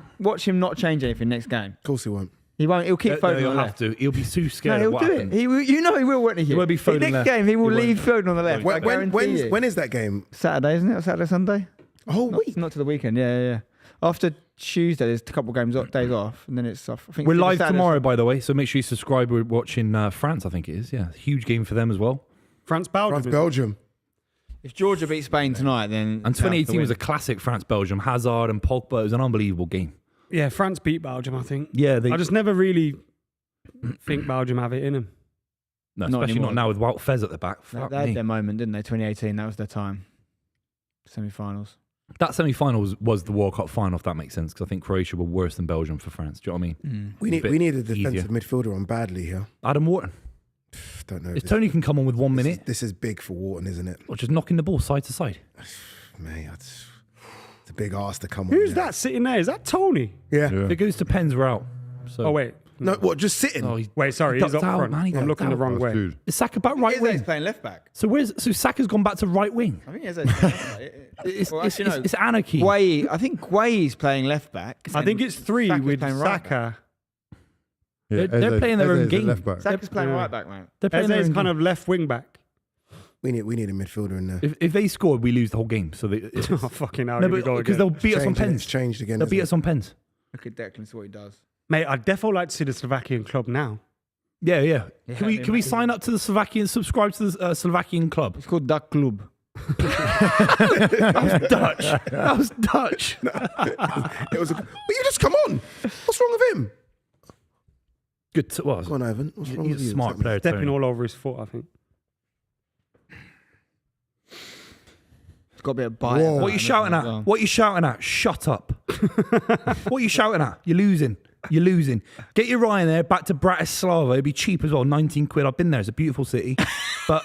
him not change anything next game. Of course he won't. He won't. He'll keep Foden He'll on the have left. to. He'll be too No, scared of he'll what do happens. it. He will, you know he will, won't he? It won't be Foden Next left. game, he will He won't. leave Foden on the left. I guarantee you. When is that game? Saturday, isn't it? Or Saturday, Sunday? A whole Not, week. not to the weekend. Yeah. After Tuesday, there's a couple of days off, and then it's off. I think We're it's live Saturday, tomorrow, by the way, so make sure you subscribe. We're watching France, I think it is. Yeah, huge game for them as well. France-Belgium. Belgium. If Georgia beat Spain tonight, then And they have to 2018 was a win. classic France-Belgium. Hazard and Pogba. It was an unbelievable game. Yeah, France beat Belgium, I think. Yeah, I just never really think Belgium have it in them. no, not especially anymore. not now with Wout Fez at the back. They Fuck had me. their moment, didn't they? 2018, that was their time. Semi-finals. That semi-final was the World Cup final, if that makes sense, because I think Croatia were worse than Belgium for France. Do you know what I mean? We bit need a easier. defensive midfielder on badly here. Adam Wharton. Don't know. If Tony can come on with 1 minute, This is big for Wharton, isn't it? or just knocking the ball side to side. Man, it's a big ask to come on. Who's yeah. that sitting there? Is that Tony? Yeah. Yeah. If it goes to pens, we're out. So, Oh, wait. No, what? Just sitting. Oh, he's Wait, sorry. He's ducked up out, front. man. He I'm ducked looking the out. wrong Nice way. dude. is Saka back right Eze's wing? playing left back. So Saka's gone back to right wing. I think Eze's playing left back. It's, Well, it's, actually, no. it's anarchy. I think Guayi's playing left back. I think it's 3 Saka's with playing right Saka. They're playing their own game. Left back. Saka's playing right back, mate. They're playing their Eze's own kind game. of left wing back. We need a midfielder in there. If they scored, we lose the whole game. So they, Oh, fucking hell. no, Here we go because again. they'll beat us on It's pens. changed again. They'll isn't beat it? us on pens. Look at Declan, see what he does. Mate, I'd definitely like to see the Slovakian club now. Yeah. Yeah, Can we sign up to the Slovakian? Subscribe to the Slovakian club. It's called Duck Club. That was Dutch. That was Dutch. It was. Will you just come on? What's wrong with him? Good. Well, Go on, Ivan. What's wrong with he's a you? smart player. Stepping Tony. all over his foot, I think. It's got a bit of bite. Whoa. What are you shouting at? What are you shouting at? Shut up. What are you shouting at? You're losing. You're losing. Get your Ryanair back to Bratislava. It'd be cheap as well. 19 quid. I've been there. It's a beautiful city. But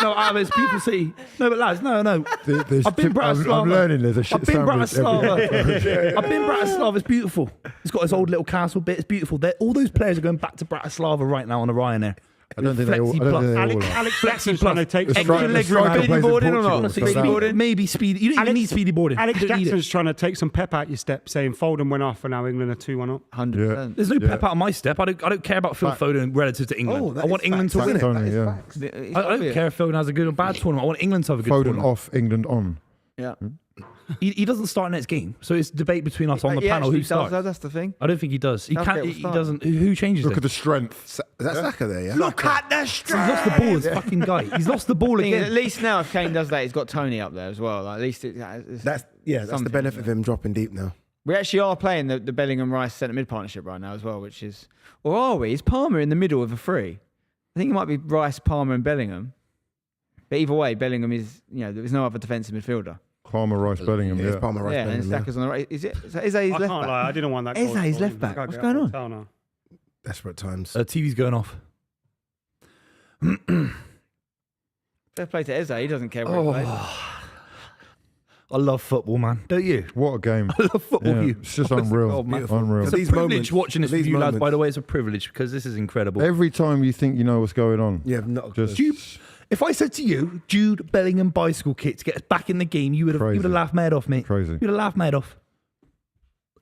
no, it's a beautiful city. No, but lads, no. I've been Bratislava. I'm learning there's a shit I've been sandwich every- Bratislava. I've been Bratislava. It's beautiful. It's got this old little castle bit. It's beautiful. All those players are going back to Bratislava right now on a Ryanair. I don't think they all. I Flexi don't plus. think they all Alex, are. Alex Flexi Jackson's plus. trying to take The some striker- the leg striker round. plays in boarding or Portugal, not? so Speedy that- boarding? Maybe speedy. You don't even need speedy boarding. Alex You don't need it. Jackson's trying to take some pep out your step, saying Foden went off and now England are 2-1 up. 100%. There's no Yeah. pep out of my step. I don't care about Phil Fact. Foden relative to England. Oh, that I want is England to facts, win it. isn't Tony, That is yeah. facts. It's I don't obvious. care if Foden has a good or bad tournament. I want England to have a good Foden tournament. off, England on. Yeah. He doesn't start next game, so it's debate between us on the He panel actually who does, starts. though, that's the thing. I don't think he does. He Southgate can't. will He start. doesn't. Who changes Look it? at the strength. Is that Saka there? Yeah. Look at the He's strength. lost the ball. This fucking guy. He's lost the ball At again. least now, if Kane does that, he's got Tony up there as well. Like, at least it's That's the something, benefit of isn't it? him dropping deep now. We actually are playing the Bellingham Rice centre mid partnership right now as well, which is, or are we? Is Palmer in the middle of a three? I think it might be Rice, Palmer, and Bellingham. But either way, Bellingham is, there's no other defensive midfielder. Palmer, Rice, Bellingham. It's Yeah. Palmer right Yeah, there, and Saka's on the right. Is his I left can't back? lie, I didn't want that. Eze's goal. left back. Gotta What's get going that on? hotel now. Desperate times. TV's going off. Fair play to Eze. He doesn't care where he plays. I love football, man. Don't you? What a game. I love football. Yeah, You. it's just Honest to unreal. God, man. Beautiful. Unreal. It's a These privilege moments- watching this with these you lads. By moments. the way, it's a privilege because this is incredible. Every time you think you know what's going on, Yeah, not just If I said to you, Jude Bellingham bicycle kit to get us back in the game, you would Crazy. have laughed my head off, mate. crazy. You'd have laughed my head off.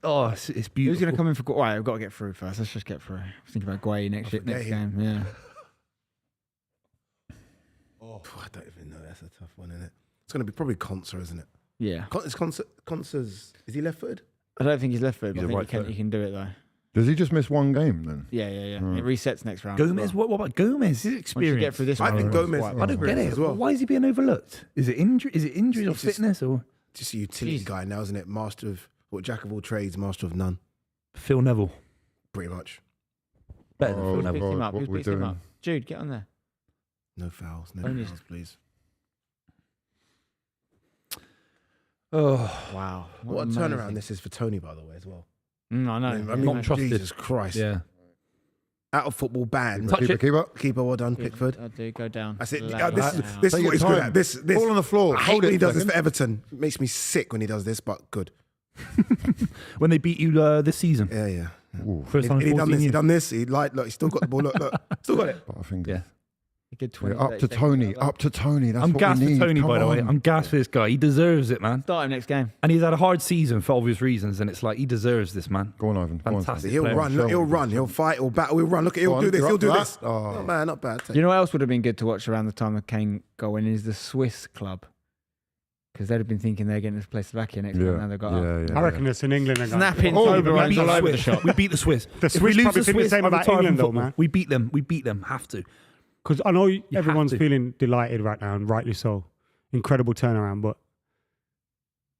Oh, it's Who's beautiful. going to come in for? Right, we've got to get through first. Let's just get through. I was thinking about Guay next forget game. Yeah. Oh, I don't even know. That's a tough one, isn't it? It's going to be probably Conser, isn't it? Yeah. Conser's. Is he left-footed? I don't think he's left foot, but He's I a think he right-footer. can do it though. Does he just miss one game then? Yeah. It resets next round. Gomez? as well. What about Gomez? His Once you experience. get through this I one, think it's Gomez- quite- I don't get it. as well. Why is he being overlooked? Is it injury? Is it injuries or It's just- fitness or Just a utility Jeez. guy now, isn't it? Master of, jack of all trades, master of none, Phil Neville? pretty much. Better than Oh, Phil Who's Neville. picked him God, up? what Who's we picked him doing? up? Jude, get on there. No fouls, no Only- fouls, please. Oh, Wow. What a amazing. turnaround this is for Tony, by the way, as well. I know. I mean, Not trusted. Jesus Christ. yeah. Out of football banned. Touch it. Keeper. Keeper, well done, Good. Pickford. I do go down. That's it. Lay This down. is Take what he's your good time. at. This. Fall on the floor. I hate Hold when it he a does this second. for Everton. It makes me sick when he does this, but good. When they beat you this season. Yeah. Ooh, First time in He done 14 this. He years. done this. He he's still got the ball. Look, still got it. but I think Yeah. A good yeah, 20, up 30 to seconds Tony. like that. Up to Tony. That's I'm what gassed we for need. Tony, Come by the way. on. I'm gassed for this guy. He deserves it, man. Start him next game. And he's had a hard season for obvious reasons, and it's like he deserves this, man. Go on, Ivan. Go on. Fantastic. He'll player. run. Look, he'll run. He'll fight. He'll battle. He'll run. Look, he'll Go on, do this. you're He'll up do for this. that? Oh. Not bad. Not bad. You know what else would have been good to watch around the time of Kane going is the Swiss club. Because they'd have been thinking they're getting to play Slovakia next Yeah. round. Now they've got up. Yeah. I reckon it's in England. Again. Snapping Oh, Toblerones We beat all the over the Swiss. shop. We beat the Swiss. The If we Swiss lose probably the think the Swiss, same I about retire from England, though, football. man. We beat them. We beat them. Have to. Because I know have everyone's to. feeling delighted right now, and rightly so. Incredible turnaround, but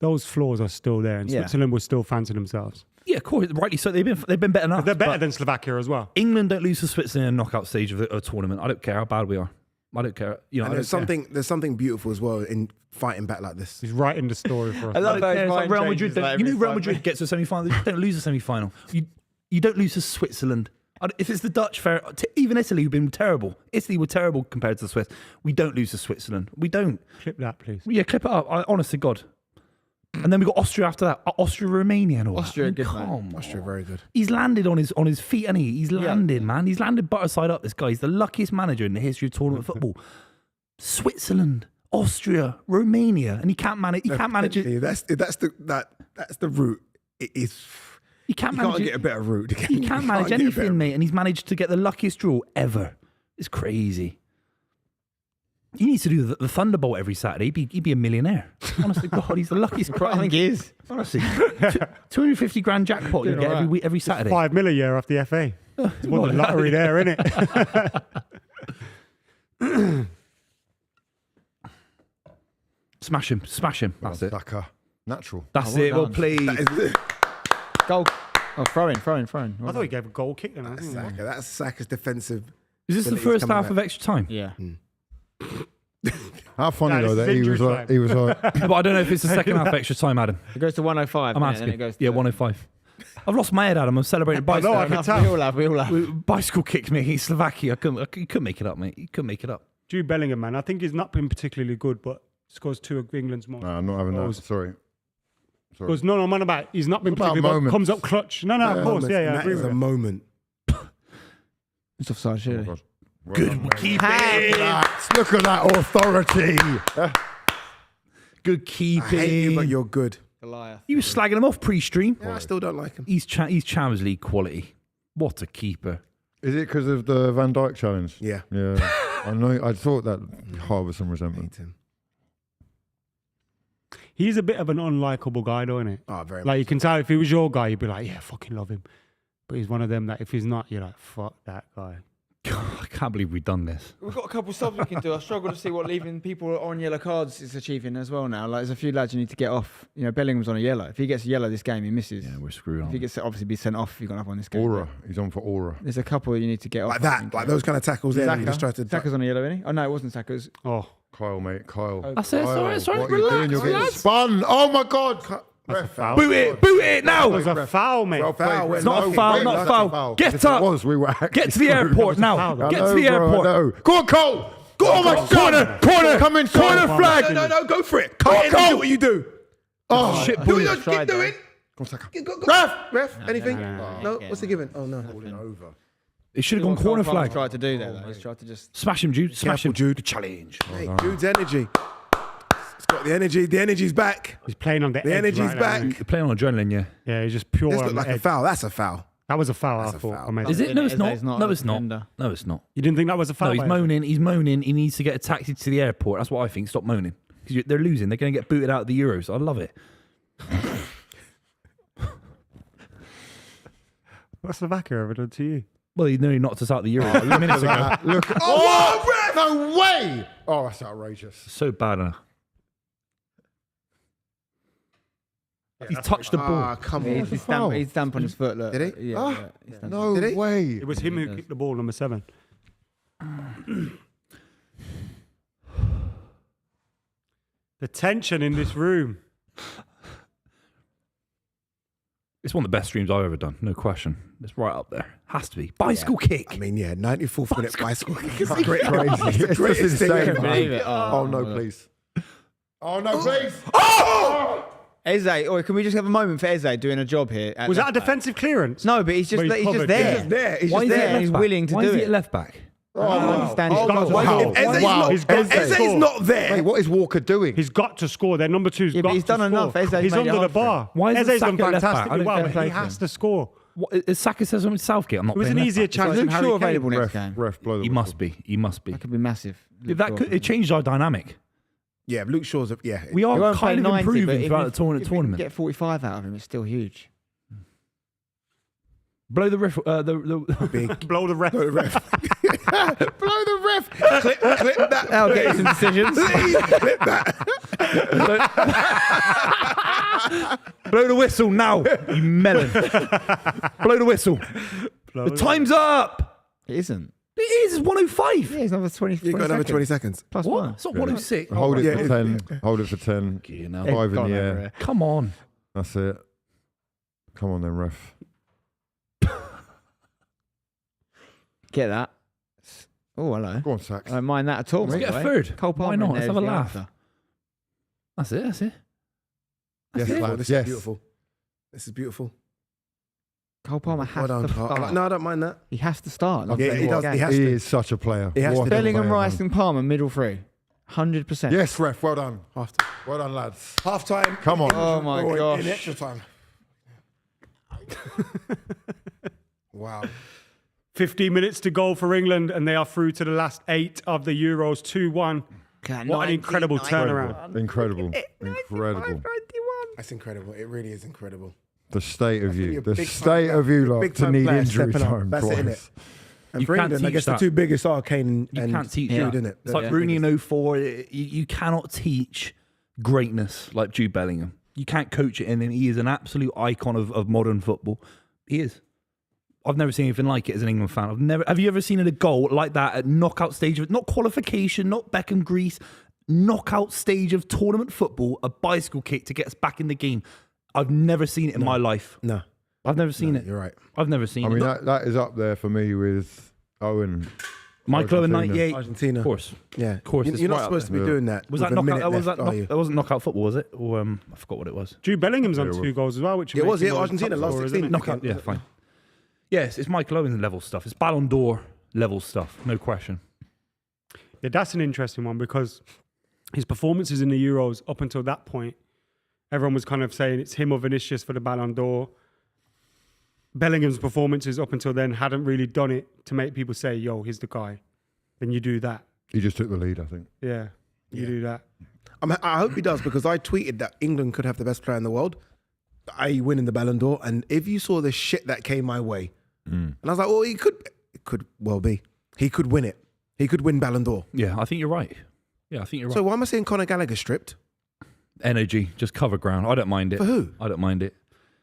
those flaws are still there, and Yeah. Switzerland will still fancy themselves. Yeah, of course. Rightly so. They've been better than us. They're better but than Slovakia as well. England don't lose to Switzerland in a knockout stage of a tournament. I don't care how bad we are. I don't care. You know, And I there's don't care. something beautiful as well in fighting back like this. He's writing the story for us. I love I don't how his care. It's like mind Real changes, Madrid. like, You know, every Real 5 Madrid minutes. gets to a semi-final. They don't lose a semi-final. You don't lose to Switzerland. If it's the Dutch, fair. Even Italy, who've been terrible. Italy were terrible compared to the Swiss. We don't lose to Switzerland. We don't. Clip that, please. Yeah, clip it up. Honest to God. And then we got Austria after that. Austria, Romania, and all Austria, that. good, Come mate. on. Austria, very good. He's landed on his feet, and he's landed, man. He's landed butter side up. This guy. He's the luckiest manager in the history of tournament football. Switzerland, Austria, Romania, and he can't manage. He can't manage it. Yeah, that's the route. It is. You can't You manage can't it. get a better route. You can't manage get a better anything, mate. And he's managed to get the luckiest draw ever. It's crazy. He needs to do the Thunderbolt every Saturday. He'd be a millionaire. Honestly, God, he's the luckiest guy. I think he is. Honestly, 250 grand jackpot you get every Saturday. $5 million a year off the FA. It's won the lottery there, isn't it? Smash him. That's it. Saka. Natural. That's well it. Well done. played. Goal. Oh, throw in. I thought he gave a goal kick then. That's Saka. That's Saka's defensive. Is this the Ability's first coming half back. of extra time? Yeah. How funny Nah, though this that is he was injury like, he was like, But I don't know if it's the second half extra time, Adam. It goes to 105. I'm and asking. then it goes to 105. I've lost my head, Adam. I'm celebrating I know, I bicycle. can tell. We all have. Bicycle kicked me against Slovakia. You couldn't make it up, mate. You couldn't make it up. Jude Bellingham, man. I think he's not been particularly good, but scores 2 of England's most. nah, I'm not having that. goals. Sorry. Because no, man, about he's not been What about particularly good. moments? Comes up clutch. No, of course, yeah, I That agree is with a you. moment. It's offside, Oh, surely. God. Well Good done, mate. keeping. Look at that authority. Good I hate you, keeping. but you're good. Goliath. You were slagging him off pre-stream. Yeah, I still don't like him. He's Champions League quality. What a keeper. Is it because of the Van Dijk challenge? Yeah. Yeah. I know. I thought that harbour some resentment. Hate him. He's a bit of an unlikable guy, though, isn't it? Oh, very Like you can tell if he was your guy, you'd be like, yeah, fucking love him. But he's one of them that if he's not, you're like, fuck that guy. I can't believe we've done this. We've got a couple of subs we can do. I struggle to see what leaving people on yellow cards is achieving as well now. Like, there's a few lads you need to get off. You know, Bellingham's on a yellow. If he gets a yellow this game, he misses. Yeah, we're screwed If he on. gets obviously be sent off if you've got enough on this game. Aura. He's on for aura. There's a couple you need to get off. Like I that, think. like those kind of tackles there. that You just try to. Saka's on a yellow, isn't he? Oh no, it wasn't Saka's. Oh, Kyle, mate. Kyle. That's it. Kyle, Sorry. what are you doing? Relax, You're getting lads. spun. Oh my God. that's a Ref. foul. Boot it now. That was a foul, mate. Well Foul, played. it's not a No, foul, wait, not a that's foul. Get If it up. was, we were actually Get to the screwed. airport foul, now. though. Get I to know, the bro, I airport. know. Go on, Cole. Go on, my Corner, son. Come in, son. corner flag. No, go for it. Cut in and do what you do. Oh, Shit, Do boot. it. Keep doing. Go on, Saka. Ref, anything? No, yeah, what's he giving? Oh, no. Over. It should have gone corner Cole Palmer's flag. tried to do that. Though. He's tried to just. Smash him, Jude. Smash Careful, him. Jude. Challenge. Hey, Jude's energy. He's got the energy. The energy's back. He's playing on the The edge energy's right now, back. isn't he? You're playing on adrenaline, yeah. Yeah, he's just pure This on looked the like a edge. foul. That's a foul. That was a foul, That's I a thought. foul. I meant. Is it? No, it's Eze's not. not No, a it's not. defender. No, it's not. You didn't think that was a foul? No, he's by him? moaning. He's moaning. He needs to get a taxi to the airport. That's what I think. Stop moaning. Because they're losing. They're going to get booted out of the Euros. I love it. What's Slovakia ever done to you? Well, he nearly knocked us out of the Euros minutes ago. Look. Oh, no way. Oh, that's outrageous. So bad. He's touched the ball. Ah, come on. He's damp on his foot. Look. Did he? Yeah. Ah, yeah, he's damp. No Did he? way. It was him who kicked the ball, number 7. The tension in this room. It's one of the best streams I've ever done. No question. It's right up there. Has to be. Bicycle kick. I mean, yeah, 94th minute bicycle kick is That's great. crazy. It's just greatest thing insane. ever. man. Believe it. Oh, no, please. Oh, no, please. Eze, or can we just have a moment for Eze doing a job here? at Was that a left back? defensive clearance? No, but he's just But he's he's just covered, there. yeah. He's there. He's Why just is he there. at He's left back? willing to Why do is he it. at left back? I don't understand. Oh, He's got to wow. score. If Eze's not, He's got if to Eze's score. not there, Mate, what is Walker doing? He's got to score. Their number 2's Yeah, but got he's to done score. enough. Eze's He's made it under the hard for him. bar. Why is Eze's done Saka left back? I fantastically don't well, get but fair he play to has him. to score. What, Saka says something to Southgate. I'm not It was playing an left easier back. chance Is than Luke Harry Shaw Kane. available next Ref, game? ref, blow the He whistle. must be. He must be. That could be massive. If that could, it changed our dynamic. yeah, Luke Shaw's, yeah. We He are won't play kind of 90, but improving if throughout we- the tournament. if we can get 45 out of him, it's still huge. Blow the ref. Big. Blow the ref. Blow the ref. Clip that. I'll get you some decisions. Please clip that. Blow the whistle now, you melon. Blow the whistle. The time's up. It isn't. It is. It's 105. Yeah, he's another 20. You got another 20 seconds. plus What? one. It's not 106. Hold it Yeah, for 10. Hold it for 10. You know. 5 in Gone the over air. it. Come on. That's it. Come on then, ref. Get that. Oh, hello. Go on, Sax. I don't mind that at all. Let's by get the a way. third. Cole Why Palmer not? in Let's there have a is the laugh. answer. That's it. That's it. Yes, Beautiful. lads. This Yes. is beautiful. This is beautiful. Cole Palmer has Well done, to Carl. start. No, I don't mind that. He has to start. I'll Yeah, tell he you does. what, He has he to. is such a player. He has What to. a Bellingham, player, Rice, man. and Palmer, middle three. 100%. Yes, ref. Well done. Half time. Well done, lads. Half time. Come on. Oh, my in gosh. extra time. Wow. 15 minutes to go for England, and they are through to the last 8 of the Euros, 2-1. What an incredible turnaround. Incredible. That's incredible. It really is incredible. The state of you. The big state time of you, player, lot, big to time need player injury stepping up. time That's it, twice. innit? And You for can't England, I teach guess that. the two biggest are Kane You and can't teach Jude, that. innit? It's like Rooney in 04. You cannot teach greatness like Jude Bellingham. You can't coach it in him. He is an absolute icon of modern football. He is. I've never seen anything like it as an England fan. Have you ever seen a goal like that at knockout stage of not qualification, not Beckham Greece, knockout stage of tournament football, a bicycle kick to get us back in the game? I've never seen it in my life. No. I've never seen it. You're right. I've never seen I it. mean, that is up there for me with Owen. Michael in Argentina. 98. Argentina. Of course. Yeah. Of course. You're it's not right up supposed to there. be doing that. Was with that a minute knockout? left, are you? That wasn't knockout football, was it? Or I forgot what it was. Jude Bellingham's on Yeah, it 2 was. goals as well, which It was, makes him yeah, one of the Argentina, top last scorers, 16. isn't it? Knockout, yeah, fine. Yes, it's Michael Owen level stuff. It's Ballon d'Or level stuff, no question. Yeah, that's an interesting one because his performances in the Euros up until that point, everyone was kind of saying it's him or Vinicius for the Ballon d'Or. Bellingham's performances up until then hadn't really done it to make people say, yo, he's the guy. Then you do that. He just took the lead, I think. Yeah, you do that. I hope he does, because I tweeted that England could have the best player in the world, i.e. winning the Ballon d'Or. And if you saw the shit that came my way, and I was like, well, it could well be. He could win it. He could win Ballon d'Or. Yeah, I think you're right. Yeah, I think you're right. So why am I saying Conor Gallagher stripped? Energy, just cover ground. I don't mind it. For who? I don't mind it.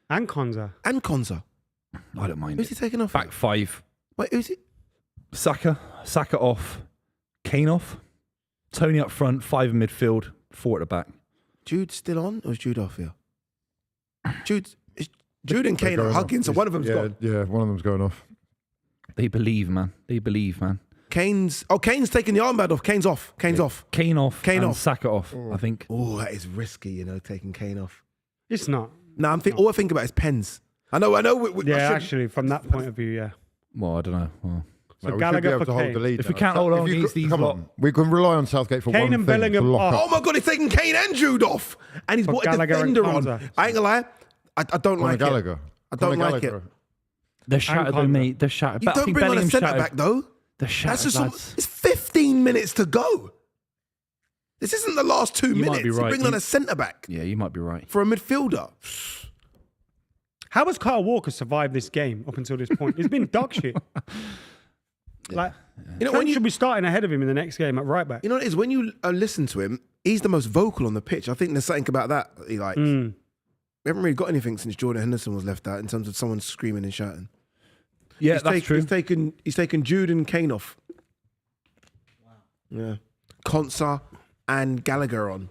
And Konza. And Konza. I don't mind Who's it. he taking off? Back 5. Wait, who's it? Saka off. Kane off. Tony up front. 5 in midfield. 4 at the back. Jude still on, or is Jude off here? Jude and They're Kane are going hugging, off. so one of them's gone. Yeah, one of them's going off. They believe, man. Kane's taking the armband off. Kane's off. Kane off. Kane and off. Saka off, I think. Oh, that is risky, taking Kane off. It's not. No, all I think about is pens. I know. Yeah, actually, from that point of view, yeah. Well, I don't know. Well, So No, we should be Gallagher able for to hold Kane. the lead. If we now. can't hold on If you against go- these come lot- on, we can rely on Southgate for Kane one and thing, Bellingham to lock are- up. Oh my God, he's taking Kane and Jude off. And he's For brought a Gallagher and defender on. Konza. I ain't gonna lie. I don't Conor like Gallagher. it. I don't Conor like it. Gallagher. they're shattered, though, Konza. mate. They're shattered. You But I don't think bring on a Bellingham's centre shattered. back, though. They're shattered, That's just lads. it's 15 minutes to go. This isn't the last 2 You might minutes. be right. You're bringing on a centre back Yeah, you might be right. for a midfielder. How has Kyle Walker survived this game up until this point? It's been dog shit. Like, When Trent you should be starting ahead of him in the next game at right back. what it is, when you listen to him, he's the most vocal on the pitch. I think there's something about that he likes. We haven't really got anything since Jordan Henderson was left out in terms of someone screaming and shouting. Yeah, that's true. He's taken Jude and Kane off. Wow. Yeah. Konsa and Gallagher on.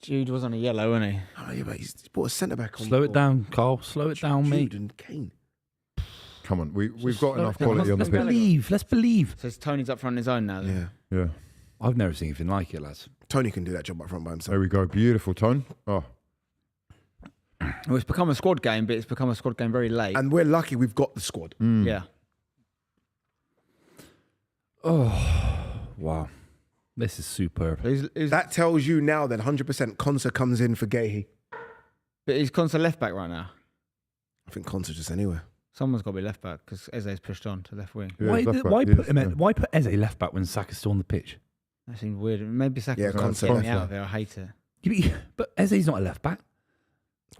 Jude was on a yellow, wasn't he? Oh, yeah, but he's brought a centre back on. Slow it down, Carl. Slow it down, mate. Jude and Kane. Come on, we've got enough Let's quality on the pitch. believe. Let's believe. So Tony's up front on his own now. Then. Yeah. Yeah, I've never seen anything like it, lads. Tony can do that job up front by himself. there we go. Beautiful tone. Oh, Well, it's become a squad game, but it's become a squad game very late. And we're lucky we've got the squad. Yeah. Oh, wow. This is superb. That tells you now that 100% Konsa comes in for Gahey. But he's constant left back right now. I think Konsa just anywhere. Someone's got to be left back because Eze's pushed on to left wing. yeah, Why, left back, why yes, put him? yeah. Why put Eze left back when Saka's still on the pitch? That seems weird. Maybe Saka's Yeah, trying Konsa to get me left out back. of there. I hate it. But Eze's not a left back.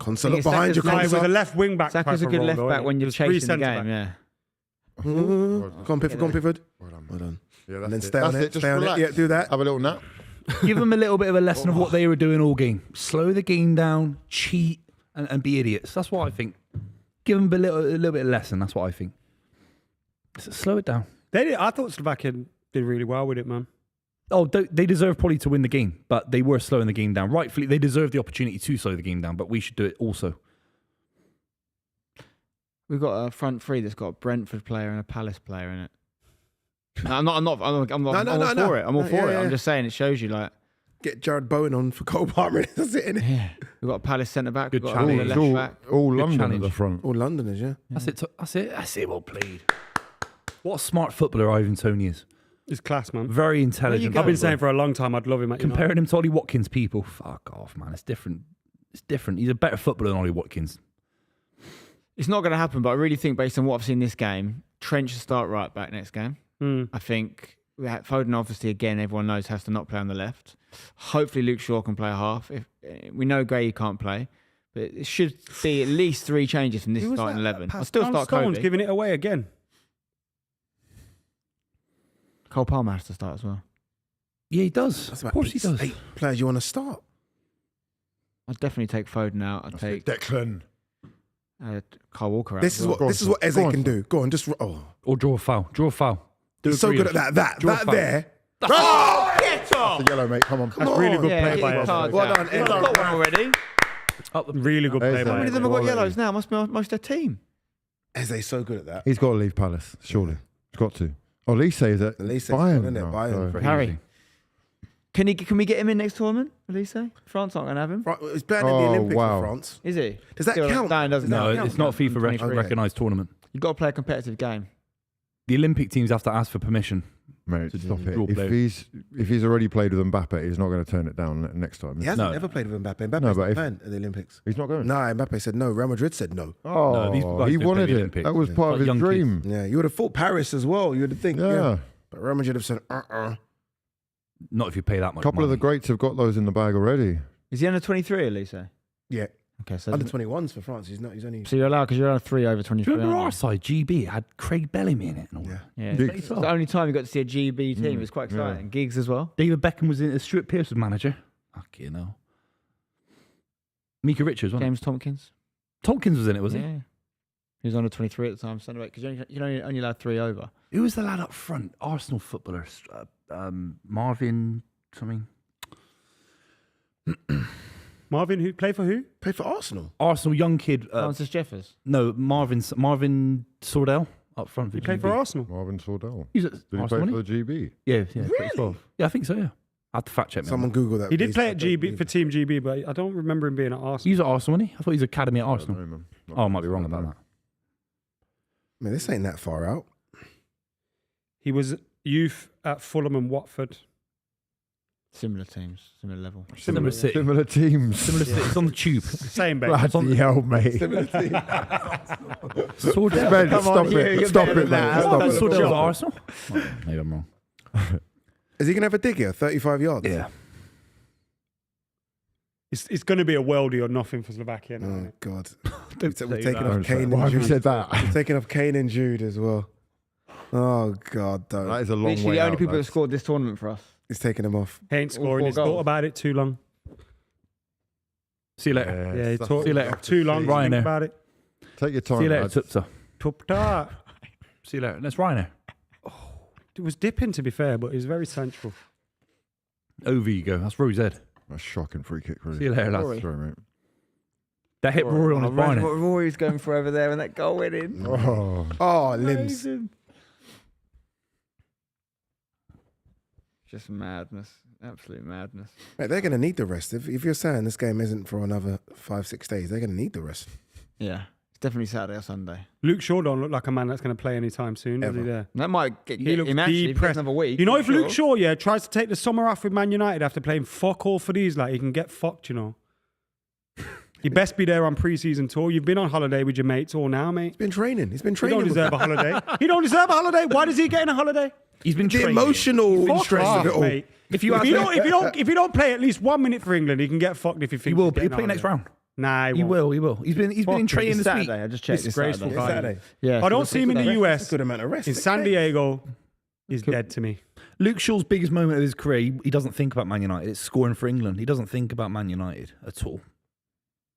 Konsa, Thing look is, behind you, Saka's No, he was a Konsa. left wing back. Saka's a type good of left role, back though, when innit? you're There's three chasing the centre game. backs. Yeah. Go on, Pifford. Well done. Well done. Yeah, And then that's it. stay on That's it. Just Stay on relax. it. Yeah, do that. Have a little nap. Give them a little bit of a lesson of what they were doing all game. Slow the game down, cheat, and be idiots. That's what I think. Give them a little bit of lesson. That's what I think. Slow it down. I thought Slovakia did really well with it, man. Oh, they deserve probably to win the game, but they were slowing the game down. Rightfully, they deserve the opportunity to slow the game down, but we should do it also. We've got a front three that's got a Brentford player and a Palace player in it. No, I'm all for it. I'm all No. for it. Yeah. I'm just saying it shows you like Get Jared Bowen on for Cole Palmer. That's it, innit? yeah. We've got a Palace centre back. Good We've got challenge. a It's left all, back. all London challenge. at the front. All Londoners, yeah. That's it. That's it. Well played. What a smart footballer Ivan Toney is. It's class, man. Very intelligent. I've been saying for a long time I'd love him at United. Comparing him to Ollie Watkins, people, fuck off, man. It's different. It's different. He's a better footballer than Ollie Watkins. It's not going to happen, but I really think based on what I've seen this game, Trent should start right back next game. I think Foden, obviously, again, everyone knows has to not play on the left. Hopefully Luke Shaw can play a half. We know Gray can't play, but it should be at least 3 changes from this starting 11. I'll still start Stone's Kobe. giving it away again. Cole Palmer has to start as well. Yeah, he does. That's Of about course he does. 8 players you want to start. I'd definitely take Foden out. I'd take Declan. Kyle Walker out. This is as well. what Eze can do. Go on, just Or draw a foul. Draw a foul. he's so good at that. Draw a That foul. there. Oh, get off! That's a yellow, mate. Come on. That's really good Yeah, play get by your Eze. cards Well out. done, He's Eze. got one already. Really good play Eze. by How many of Eze. them have got Quality. yellows now? Must be most of their team. Eze's so good at that. He's got to leave Palace, surely. He's got to. Elise is at Elise's Bayern good, isn't it? now, Bayern. so- Harry. Can we get him in next tournament, Elise? France aren't going to have him. He's playing in the Oh, Olympics wow. for France. Is he? Does that Still, count? No, it doesn't. No, count? it's not a FIFA 23. recognised tournament. You've got to play a competitive game. The Olympic teams have to ask for permission. Mate, To stop draw it. players. If he's already played with Mbappe, he's not going to turn it down next time. He hasn't No. ever played with Mbappe. Mbappe's No, but not if- playing at the Olympics. He's not going. No, Mbappe said no. Real Madrid said no. Oh, No, these guys he don't wanted play the it. Olympics. That was Yeah. part Like of his young kids. dream. Yeah, you would have thought Paris as well. You would think. Yeah. But Real Madrid have said, Not if you pay that much A couple of the money. greats have got those in the bag already. Is he under 23, Elise? Yeah, Okay, so under 21s for France. He's not. He's only. so you're allowed because you're allowed 3 over 23. Do you remember our aren't side, GB, had Craig Bellamy in it and all Yeah. that? you? Yeah, Big- it's the only time you got to see a GB team. It was quite exciting. Gigs as well. David Beckham was in it. Stuart Pearce was manager. Fucking hell. Mika Richards, wasn't James Tompkins. it? Tompkins was in it, was he? Yeah. He was under 23 at the time. Centre back because you only allowed 3 over. Who was the lad up front? Arsenal footballer. Marvin something. Marvin, who play for who? Play for Arsenal. Arsenal young kid. Francis Jeffers. No, Marvin Sordell up front for He played GB. for Arsenal. Marvin Sordell. He's at Did he Arsenal, play wasn't for the GB? he? Yeah, yeah. 12. Yeah, I think so, yeah. I have to fact check me. Someone Google that. He did please. play I at don't GB believe for it. Team GB, but I don't remember him being at Arsenal. He was at Arsenal, wasn't he? I thought he was academy at I don't Arsenal. know, man. Oh, I might be wrong about that. I mean, this ain't that far out. He was youth at Fulham and Watford. Similar teams, similar level. Similar city. Similar teams. Similar city. It's on the tube. Same, babe. Bloody hell, mate. Sordell. Ben, Come stop on, Hugh, it. you're Stop better it, than mate. that. Stop That's it. sort of- Sordell was at Arsenal? Oh, maybe I'm wrong. Is he gonna have a dig here? 35 yards. Yeah. It's going to be a worldie or nothing for Slovakia now. isn't Oh it? God. Don't We're say taking that. off Kane Why and have you Jude. said that? We're taking off Kane and Jude as well. Oh God, don't. That is a long Literally way the only out, people that lads. scored this tournament for us. He's taking them off. He ain't All scoring. 4 He's thought goals. about it too long. See you later. Yeah, he that's- talked See you later. too long. Ryanair. Think about it. Take your time, See you later, lads. Tupsa. Tupta. See you later. That's Ryanair. It was dipping, to be fair, but it was very central. Over you go. That's Rose Ed. A shocking free kick, really. See you later, lads. Rory. Sorry, mate. That hit Rory on his Imagine Ryanair. what Rory's going for over there and that goal went in. Oh, Oh, limbs. Amazing. Just madness. Absolute madness. Mate, they're going to need the rest. If you're saying this game isn't for another 5-6 days, they're going to need the rest. Yeah. It's definitely Saturday or Sunday. Luke Shaw don't look like a man that's going to play anytime soon, does he? Ever. There. That might get He looks him actually if he gets depressed. another week. You know, if sure. Luke Shaw, tries to take the summer off with Man United after playing fuck all for these, like, he can get fucked, you know. You best be there on pre-season tour. You've been on holiday with your mates all now, mate. He's been training. He's been He training. don't with deserve a holiday. He don't deserve a holiday. Why does he get in a holiday? He's been the training. emotional Fuck stress off, of it all. mate. If you ask If me- you don't play at least 1 minute for England, he can get fucked if he He thinks will. he's He'll getting a play next holiday. round. Nah, He will. He will. He's been Fuck in him. training It's this week. Saturday. I just checked. It's Disgraceful Saturday. It's guy. Saturday. Yeah. I don't see him in the That's US. a good amount of rest. In San Diego, he's dead to me. Luke Shaw's biggest moment of his career, he doesn't think about Man United. It's scoring for England. He doesn't think about Man United at all.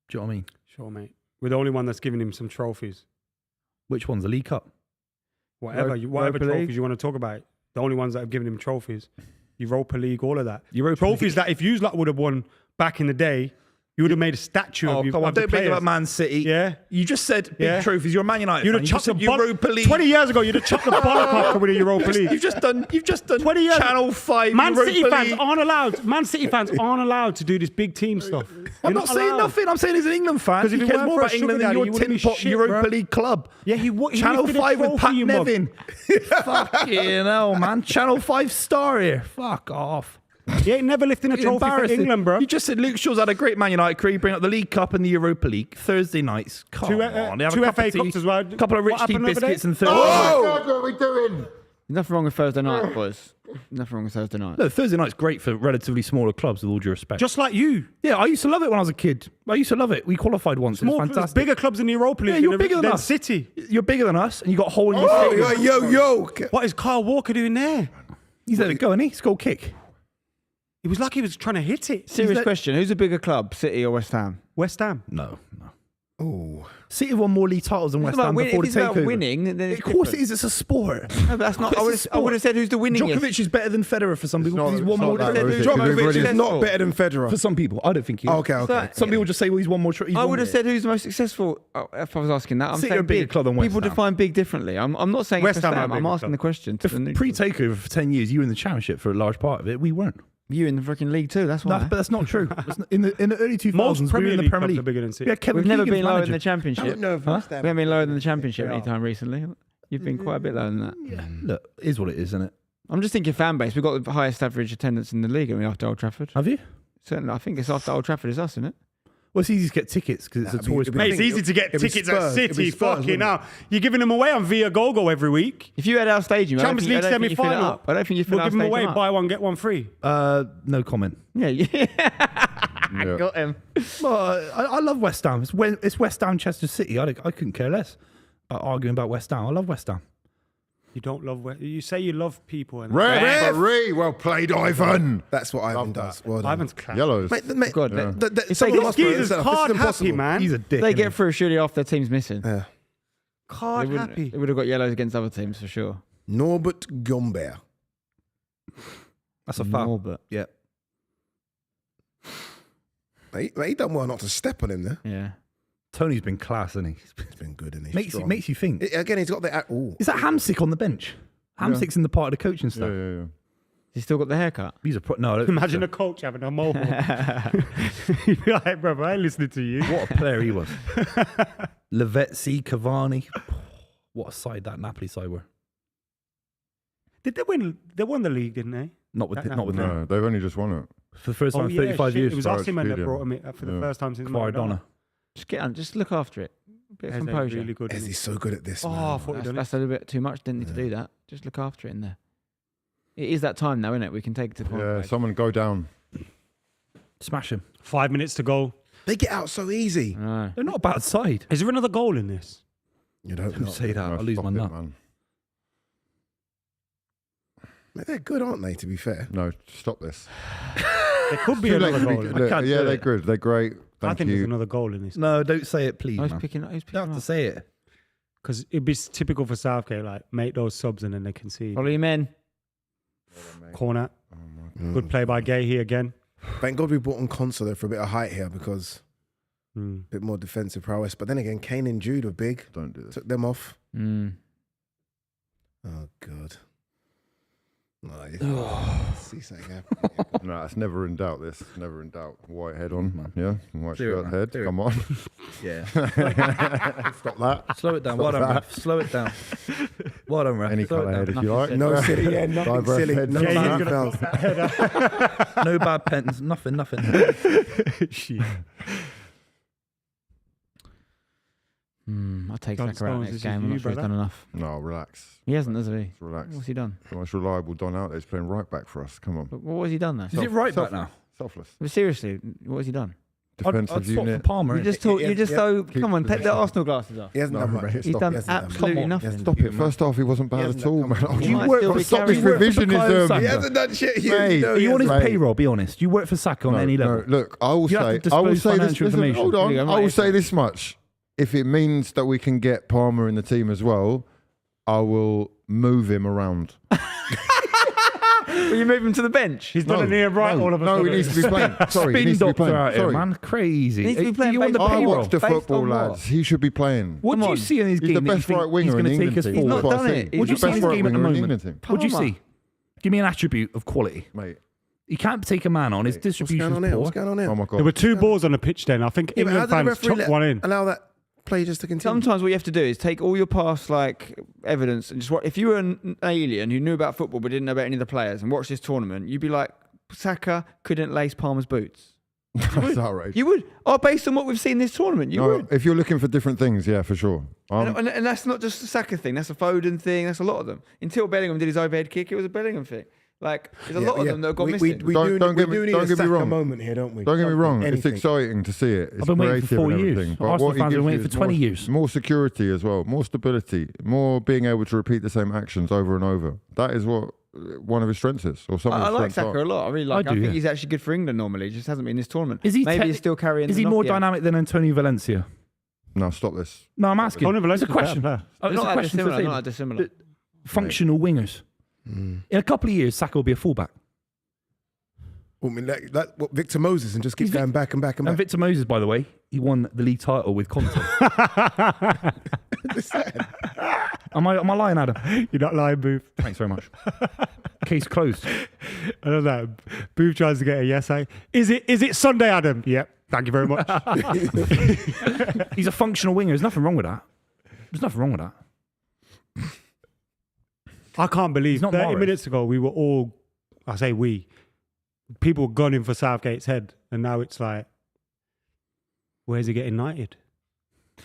Do you know what I mean? Sure, mate. We're the only one that's giving him some trophies. Which one's the League Cup? Whatever Europa trophies League? you want to talk about. The only ones that have given him trophies. Europa League, all of that. Europa Trophies that if you would have won back in the day, you would have made a statue Oh, of you. come on. of the Don't think players. about Man City. Yeah. You just said big Yeah. trophies. You're a Man United You'd fan. have You chucked just the said Europa League. 20 years ago, you'd have chucked the bollock off to win a Europa League. You've just done 20 years. Channel 5 Man Europa City fans League. aren't allowed. Man City fans aren't allowed to do this big team stuff. I'm You're not saying allowed. nothing. I'm saying he's an England fan. 'Cause if He it cares weren't more for a about England sugar than daddy, your you wouldn't tin be pot shit, Europa bro. League club. Yeah, he Channel lifted a 5 with trophy, Pat you mug. Nevin. Fucking hell, man. Channel 5 star here. Fuck off. He ain't never lifting a trophy for Embarrassing. England, bro. You just said Luke Shaw's had a great Man United career. You bring up the League Cup and the Europa League Thursday nights. Come Two, on, they have two a cup FA of tea, Cups as well. couple of What rich tea happened the other biscuits day? and Thursday. Oh my God, what are we doing? Nothing wrong with Thursday night, boys. Nothing wrong with Thursday night. No, Thursday night's great for relatively smaller clubs, with all due respect. Just like you. Yeah, I used to love it when I was a kid. I used to love it. We qualified once. It was More clubs, fantastic. bigger clubs in the Europa League. Yeah, you're than bigger than us. City. You're bigger than us, and you got a hole in your Oh, stadium. yo. What is Kyle Walker doing there? He's let it go, and he's goal kick. It was like he was trying to hit it. Serious question. Who's a bigger club, City or West Ham? West Ham. No. Oh, City won more league titles than West Ham before the if it's about takeover. winning, then it's Of course it different. is. It's a sport. No, but that's not. It's a I would sport. have said who's the winningest. Djokovic is better than Federer for some people not- because he's won it's more. not that, than though, is it? Djokovic Because is we've not already- better than Federer. For some people, I don't think he is. Okay. Some people just say, well, he's won more. He's I won would have more. said who's the most successful. If I was asking that, I'm City saying are a bigger big. club than West People Ham. define big differently. I'm not saying West West Ham Ham. are a I'm bigger asking club. the question. To the neutral. Pre-takeover for 10 years, you were in the championship for a large part of it. We weren't. You in the freaking league too. That's why. But that's not true. In the early 2000s, Most we were Premier in the League Premier clubs League. are bigger than City. Yeah, Kevin We've never Keegan's been lower manager. than the I championship. don't know if West Ham- We haven't been lower than the championship They any are. time recently. You've been quite a bit lower than that. Yeah, look, it is what it is, isn't it? I'm just thinking fan base. We've got the highest average attendance in the league, and we after Old Trafford. Have you? Certainly, I think it's after Old Trafford is us, isn't it? Well, it's easy to get tickets because it's That'd a be- tourist. it'd be- Mate, it's think easy to get it'd be tickets Spurs. at It'd be City. Spurs, Fucking wouldn't it? hell. You're giving them away on Viagogo every week. If you had our stadium, Champions I League don't think you fill it semi-final. up. I don't think you fill We'll our give them stadium away, up. buy one, get one free. No comment. Yeah, Yeah. got him. Well, I love West Ham. It's West Ham, Chester City. I couldn't care less about arguing about West Ham. I love West Ham. You don't love you say you love people. And Referee, well played, Ivan. That's what Ivan Love does. that. Well done. Ivan's class. Yellows. Mate, God, if they get- must Geezer's this is card happy, impossible. man. He's a dick. They isn't get through surely after their team's missing. Yeah. Card happy. They would have got yellows against other teams for sure. Norbert Gombert. he? That's a foul. Norbert. Yeah. He done well not to step on him there. Yeah. Tony's been class, hasn't he? He's been good, and he's Makes you think. Again, he's got the. Oh, Is that Hamsick on the bench? Hamsick's in the part of the coaching staff. Yeah. He's still got the haircut. He's a no. I don't think Imagine so. a coach having a mohawk. You'd be like, brother, I ain't listening to you. What a player he was. Lavezzi, Cavani. What a side that Napoli side were. Did they win? They won the league, didn't they? Not with That not with Napoli. them. No, they've only just won it. For the first time in 35 shit. years. It was Sorry, Osimhen that Stadium. brought him in for the Yeah. first time since Maradona. Just get on. Just look after it. A bit of Eze composure. really good. is isn't he he? so good at this? Oh, I man? thought he'd done it. That's a little bit too much. Didn't need to do that. Just look after it in there. It is that time now, isn't it? We can take it to the Yeah, corner. someone go down. Smash him. 5 minutes to go. They get out so easy. No. They're not a bad side. Is there another goal in this? You don't Don't know. say that. No, I'll lose stop my it, nut. man. They're good, aren't they? To be fair. No, stop this. There could be Too late another to be- goal. in I this. can't yeah, do they're it. good. They're great. I Thank think there's you. another goal in this. No, don't say it, please. I was Man. picking up. You don't have to say it. Because it'd be typical for Southgate, like, make those subs and then they concede. Follow your men. Corner. Mm. Good play by Gahey again. Thank God we brought on Consular for a bit of height here because Mm. a bit more defensive prowess. But then again, Kane and Jude were big. Don't do this. Took them off. Mm. Oh God. No, see something happen. No, it's never in doubt. This never in doubt. White head on, Man. yeah, white Do it, shirt man. head. Do it. Come on, Yeah. stop that. Slow it down. Well done, ref. Slow it down. Well done, ref. Any Slow colour it head down. if you like. No silly, yeah, nothing Diverse silly. heads. No Yeah, he's silly gonna fouls. No bad pens. Nothing. Shit. I'll take John Saka out Stones, next this is game. you, I'm not sure he's brother. done enough. No, relax. He hasn't, has he? Just relax. What's he done? The most reliable Don out there is playing right back for us. Come on, But what has he done there? Is it right back now? selfless. But seriously, what has he done? Defensive I'd swap for unit. Palmer. You innit? just talk. yeah, You just yeah. so. Keep Come on, take the possession. Arsenal glasses off. He hasn't done No, much. mate, He's stop done it. Yes, he does. absolutely Come on. nothing. Yes, Stop it. First half, he wasn't bad hasn't at done- all, come man. on. Oh, He you might work still for be stop carrying- this You work for revisionism. Saka. He hasn't done shit. Mate, No, Are he you on his hasn't. Mate. payroll? Be honest. You work for Saka on any level. No, look, I will You have to say, I will disclose say this. financial Listen, information. hold on. Here you go, I will right. say this much: if it means that we can get Palmer in the team as well, I will move him around. Will you move him to the bench? He's done a near right all of a No, sudden. he needs to be playing. Sorry, he Spin needs to be doctor playing. out here, Sorry. man. Crazy. He needs to be playing Are you on the based on I payroll? watch the Based football, on what? lads. He should be playing. What do you on. see in his He's game the that you best think right winger he's in going the to take us England team. He's forward? not That's what done I it. think. He's What do you He's see the in best his right game at the winger in the moment? England team. What do you Palmer. see? Give me an attribute of quality. Mate, You can't take a man on. His What's going distribution on is here? poor. What's going on here? oh my There were God. 2 balls on the pitch then. I think Yeah, but how England did the fans referee chucked one in. allow that play just to continue? Sometimes what you have to do is take all your past like evidence and just watch. If you were an alien who knew about football but didn't know about any of the players and watched this tournament, you'd be like, Saka couldn't lace Palmer's boots? That's outrageous. You would? Oh, based on what we've seen this tournament, you would. If you're looking for different things, yeah, for sure. And that's not just a Saka thing. That's a Foden thing. That's a lot of them. Until Bellingham did his overhead kick, it was a Bellingham thing. Like, there's a lot of them that have gone missing. We Don't get me need a Saka wrong. moment here, don't we? Don't get me wrong. It's Anything. exciting to see it. It's I've been waiting for creative 4 and years. everything, but Arsenal what it fans have been gives waiting you for is 20 more, years. More security as well, more stability, more being able to repeat the same actions over and over. That is what one of his strengths is, or some of I his like strengths Saka are. a lot. I really like. I I do, think yeah. he's actually good for England normally. He just hasn't been in this tournament. Is he Maybe he's still carrying. Is the he more knock, yeah. dynamic than Antonio Valencia? No, stop this. No, I'm asking. Tony It's Valencia's a a better question. player. It's Not a that question. dissimilar. for Not that dissimilar. Functional wingers. In a couple of years, Saka will be a fullback. I mean, what Victor Moses and just keep going back and back and And back. Victor Moses, by the way, he won the league title with Conte. Am I lying, Adam? You're not lying, Booth. Thanks very much. Case closed. I don't know. Booth tries to get a yes. Is it Sunday, Adam? Yep. Thank you very much. He's a functional winger. There's nothing wrong with that. There's nothing wrong with that. I can't believe not 30 Morris. minutes ago we were all, I say we, people were gunning for Southgate's head, and now it's like, where's he getting knighted?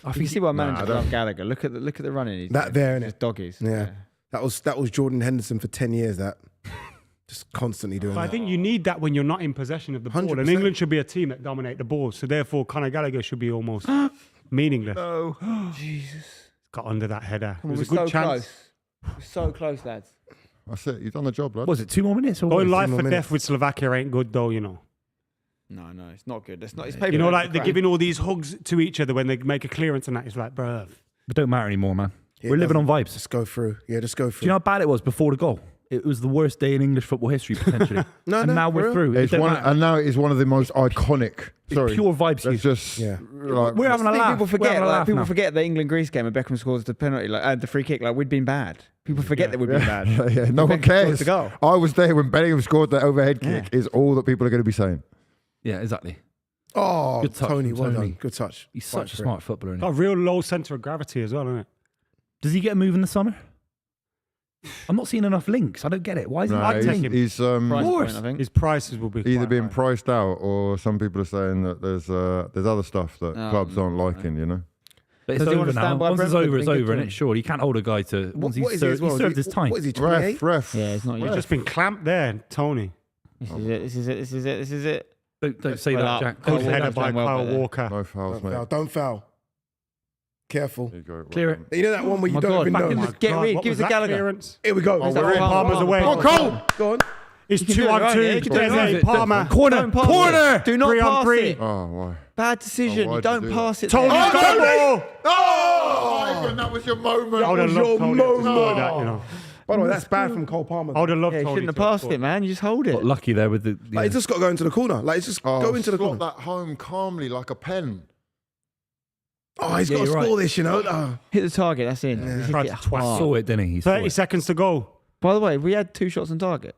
I can see why managers I don't- love Gallagher. Look at the running. He's That doing. there, innit? Just doggies. Yeah. That was Jordan Henderson for 10 years. That just constantly doing But I that. think you need that when you're not in possession of the ball, and 100%. England should be a team that dominate the ball. So therefore, Conor Gallagher should be almost meaningless. Oh, Jesus! Got under that header. It Come on, was a we're good so chance. close. We're so close, lads. That's it. You've done the job, lad. Was it 2 more minutes? Or what? Going life more or minutes. death with Slovakia ain't good though, you know. No, it's not good. It's not. It's You know, like they're giving all these hugs to each other when they make a clearance, and that it's like, bruv. It don't matter anymore, man. It We're living on doesn't. vibes. Just go through. Yeah, just go Do through. you know how bad it was before the goal? It was the worst day in English football history, potentially. No, and no, now for we're real. through. It It's don't one, matter. and now it is one of the most iconic. Sorry, Pure vibes. Let's here. just Yeah. like, We're having a laugh. People We're forget. having a Like, laugh people now. forget the England-Greece game and Beckham scores the penalty, the free kick. Like we'd been bad. People forget that we'd been bad. yeah, no one Beckham scores cares. the goal. I was there when Bellingham scored that overhead Yeah. kick. Is all that people are going to be saying. Yeah, exactly. Oh, Good touch Tony, from well Tony. done. Good touch. He's Fight such a for it. smart footballer. Isn't Got he? a real low centre of gravity as well, isn't it? Does he get a move in the summer? I'm not seeing enough links. I don't get it. Why is he No, not I'd take him. he's Price course. point, I think. His prices will be either quite being high. priced out, or some people are saying that there's other stuff that clubs aren't liking. You know, But it's Does he over want to now. stand by Once it's Brentford? over, it's Been good over, to and him. it's sure you can't hold a guy to once What he's is he as served, well? he served his time. What is he, 28? ref. Yeah, it's not. He's Yeah. just been clamped there, Tony. This is it. This is it. This is it. This is it. Don't say Well, that, Jack. Kyle Good Walker's header by done well Kyle back there. Walker. No fouls, Don't mate. foul. Don't foul. Careful. There you go. Clear it. You know that one where you My don't God, even back know? in the- Get rid, what give was it to that Gallagher. clearance? Here we go. Oh, Is that we're in. foul? Palmer's away. Go on, Cole. Go on. It's can 2 do it, on right? 2. Yeah, you can do it, There's right? a Palmer. Corner. Don't pass Corner. it. Do not 3 on pass 3. it. Oh, why? Bad decision. Oh, You why'd you don't do pass it. Tony's there. got the ball. Oh, that was your moment. I would have was loved your Tony to score moment. that, you know. By the way, that's bad from Cole Palmer. I would have loved Yeah, you Tony shouldn't have to passed score. it, man. You just hold it. Got lucky there with the. Like, it's just got to go into the corner. Like, it's just go into the slot corner. that home calmly like a pen. Oh, he's Yeah, got to you're score right. this, you know. Oh. Hit the target. That's in. Yeah. Just Tried hit it to twat. hard. Saw it, didn't he? He saw 30 it. seconds to go. By the way, we had 2 shots on target.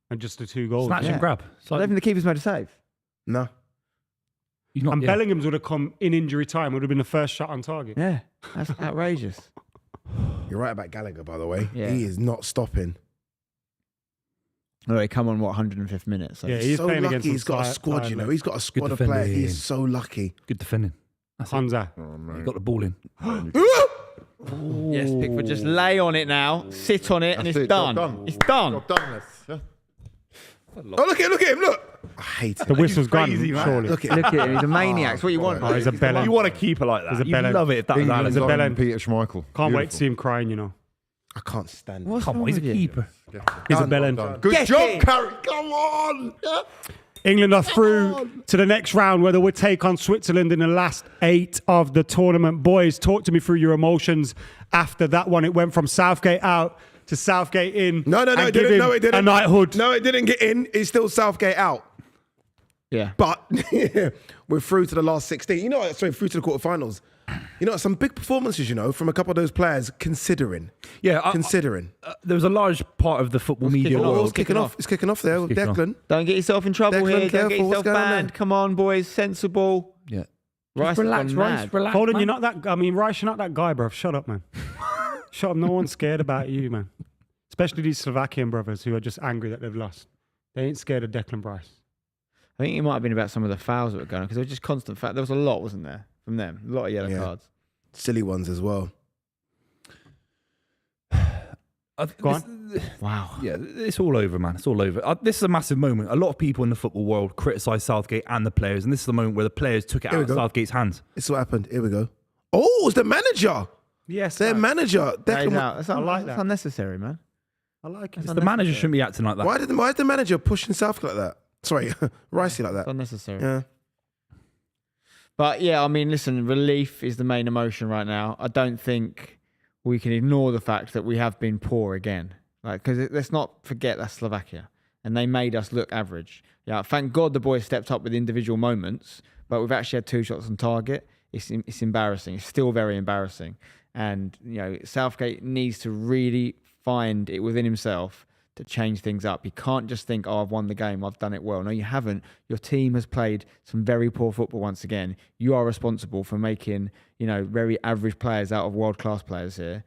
And just the 2 goals. Snatch Yeah. and grab. It's I like, don't think the keeper's made a save. No. he's not, And yeah. Bellingham's would have come in injury time, would have been the first shot on target. Yeah, that's outrageous. You're right about Gallagher, by the way. Yeah. He is not stopping. All right, come on, what, 105 minutes? So Yeah, he's so playing lucky against he's some got a side- squad, side you know. legs. He's got a squad of defender, players. yeah. He is so lucky. Good defending. That's it. Hansa. Oh, He mate. got the ball in. Yes, Pickford, just lay on it now, sit on it, and That's it's it, job done. done. It's done. Job done, lads. Yeah. Oh, look at him, look. I hate it. The whistle's gone, crazy, man. surely. Look at Look at him, he's a maniac. It's what you want. Oh, he's a Bellin. You want to keep it like There's that. a You Bellin. love it if that was England's There's a own Bellin. Peter Schmeichel. Can't wait to Beautiful. see him crying, you know. I can't stand it. What's Come wrong on, he's a with you? keeper. He's a Done, Bellin. done. Good Get job, in. Carrie. Come on. Yeah. England are through to the next round where they will take on Switzerland in the last 8 of the tournament. Boys, talk to me through your emotions after that one. It went from Southgate out to Southgate in. No, and it give didn't. him No, it didn't. A knighthood. No, it didn't get in. It's still Southgate out. Yeah. But we're through to the last 16. You know what? Sorry, through to the quarterfinals. You know, some big performances, you know, from a couple of those players considering. Yeah, Considering. there was a large part of the football media kicking off? world. It's kicking off. It's kicking off there with kicking off. Declan. Don't get yourself in trouble Declan, here. Don't careful, get what's yourself going on banned. there? Come on, boys. Sensible. Yeah. Rice Just relax, gone Rice. mad. Relax. Foden, man. you're not that. I mean, Rice, you're not that guy, bro. Shut up, man. Shut up. No one's scared about you, man. Especially these Slovakian brothers who are just angry that they've lost. They ain't scared of Declan Rice. I think it might have been about some of the fouls that were going on because there was just constant foul. There was a lot, wasn't there, from them? A lot of yellow cards. Silly ones as well. Go on. Wow. Yeah, it's all over, man. It's all over. This is a massive moment. A lot of people in the football world criticise Southgate and the players, and this is the moment where the players took it Here out we of go. Southgate's hands. This is what happened. Here we go. Oh, it's the manager. Yes, Their manager. That is Declan, out. That's I like that's that. unnecessary, man. I like it. It's The manager shouldn't be acting like that. why is the manager pushing Southgate like that? Sorry, Ricey like It's that. unnecessary. Yeah. But yeah, I mean, listen, relief is the main emotion right now. I don't think we can ignore the fact that we have been poor again. Like, because let's not forget that's Slovakia, and they made us look average. Yeah, thank God the boys stepped up with individual moments, but we've actually had 2 shots on target. It's embarrassing. It's still very embarrassing, and you know, Southgate needs to really find it within himself to change things up. He can't just think, "Oh, I've won the game. I've done it well." No, you haven't. Your team has played some very poor football once again. You are responsible for making, you know, very average players out of world-class players here.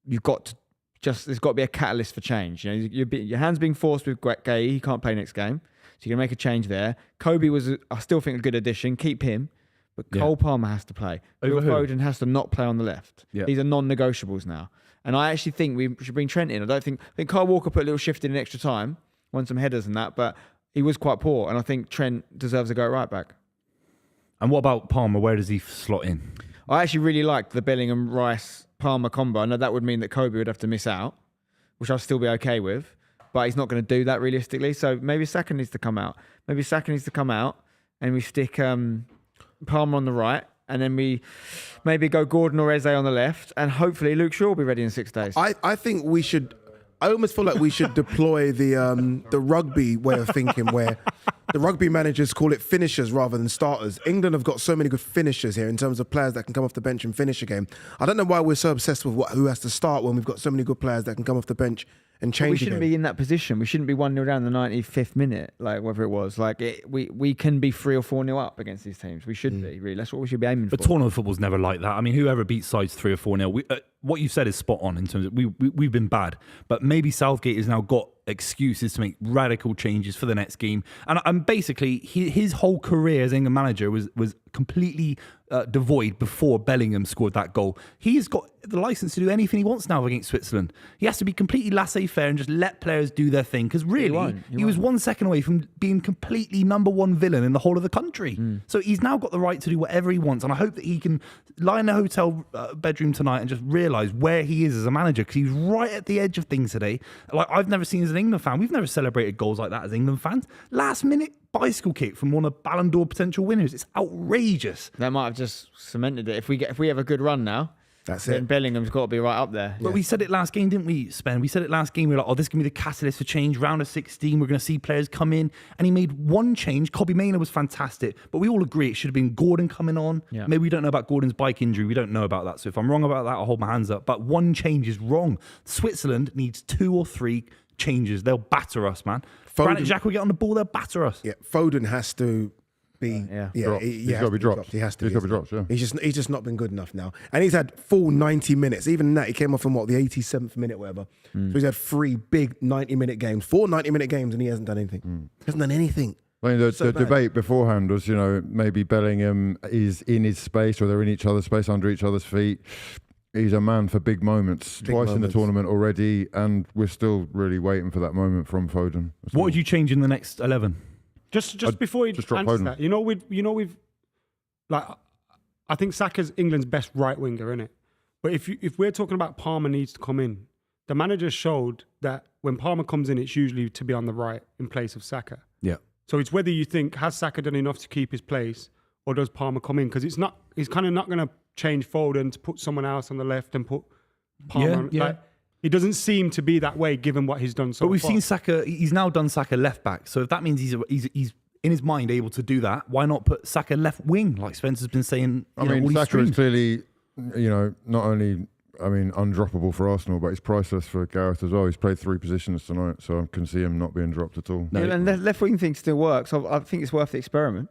You've got to there's got to be a catalyst for change. You know, your hand's being forced with Gay. He can't play next game. So you're going to make a change there. Kobe was, I still think, a good addition. Keep him. But Cole Palmer has to play. Over Phil who? Foden has to not play on the left. Yeah. These are non-negotiables now. And I actually think we should bring Trent in. I think Kyle Walker put a little shift in extra time, won some headers and that, but he was quite poor. And I think Trent deserves a go at right back. And what about Palmer? Where does he slot in? I actually really liked the Bellingham Rice Palmer combo. I know that would mean that Kobe would have to miss out, which I'll still be okay with, but he's not going to do that realistically. So maybe Saka needs to come out. Maybe Saka needs to come out and we stick Palmer on the right, and then we maybe go Gordon or Eze on the left, and hopefully Luke Shaw will be ready in 6 days. I think we should. I almost feel like we should deploy the rugby way of thinking, where the rugby managers call it finishers rather than starters. England have got so many good finishers here in terms of players that can come off the bench and finish a game. I don't know why we're so obsessed with who has to start when we've got so many good players that can come off the bench and But change. we shouldn't be in that position. We shouldn't be 1-0 down in the 95th minute, like whatever it was. Like we can be 3 or 4-0 up against these teams. We should be, really. That's what we should be aiming But for. tournament football's never like that. I mean, whoever beats sides 3 or 4-0, what you said is spot on in terms of we've been bad. But maybe Southgate has now got excuses to make radical changes for the next game. And basically, his whole career as England manager was completely devoid before Bellingham scored that goal. He's got the license to do anything he wants now against Switzerland. He has to be completely laissez-faire and just let players do their thing. Because really, he was 1 second away from being completely number 1 villain in the whole of the country. So he's now got the right to do whatever he wants. And I hope that he can lie in a hotel bedroom tonight and just realise where he is as a manager, because he's right at the edge of things today. Like I've never seen as an England fan. We've never celebrated goals like that as England fans. Last minute bicycle kick from one of Ballon d'Or potential winners. It's outrageous. That might have just cemented it. If we have a good run now, That's then it. Bellingham's got to be right up there. But we said it last game, didn't we, Spen? We said it last game. We were like, oh, this is going to be the catalyst for change. Round of 16, we're going to see players come in. And he made one change. Kobe Mainoo was fantastic. But we all agree it should have been Gordon coming on. Yeah. Maybe we don't know about Gordon's bike injury. We don't know about that. So if I'm wrong about that, I'll hold my hands up. But one change is wrong. Switzerland needs 2 or 3 changes. They'll batter us, man. Granit Xhaka will get on the ball, they'll batter us. Yeah, Foden has to be. Dropped. He's got to be dropped. He has to. He's got to be dropped. Yeah. He's just not been good enough now, and he's had full 90 minutes. Even in that, he came off in the 87th minute, whatever. So he's had 3 big 90-minute games, 4 90-minute games, and he hasn't done anything. He hasn't done anything. I mean, the So bad. debate beforehand was, maybe Bellingham is in his space or they're in each other's space, under each other's feet. He's a man for big moments. Twice in the moments. tournament already, and we're still really waiting for that moment from Foden. What would you change in the next 11? Just before you just drop answer Foden. that, we've like, I think Saka's England's best right winger, isn't it? But if we're talking about Palmer needs to come in, the manager showed that when Palmer comes in, it's usually to be on the right in place of Saka. Yeah. So it's whether you think, has Saka done enough to keep his place, or does Palmer come in? Because he's kind of not going to change Foden to put someone else on the left and put Palmer on. Yeah. Like, it doesn't seem to be that way given what he's done so far. But we've seen Saka, he's now done Saka left back. So if that means he's in his mind able to do that, why not put Saka left wing, like Spencer's been saying? I mean, all these Saka is streams? clearly, not only, undroppable for Arsenal, but he's priceless for Gareth as well. He's played 3 positions tonight, so I can see him not being dropped at all. Yeah, and the left wing thing still works. I think it's worth the experiment.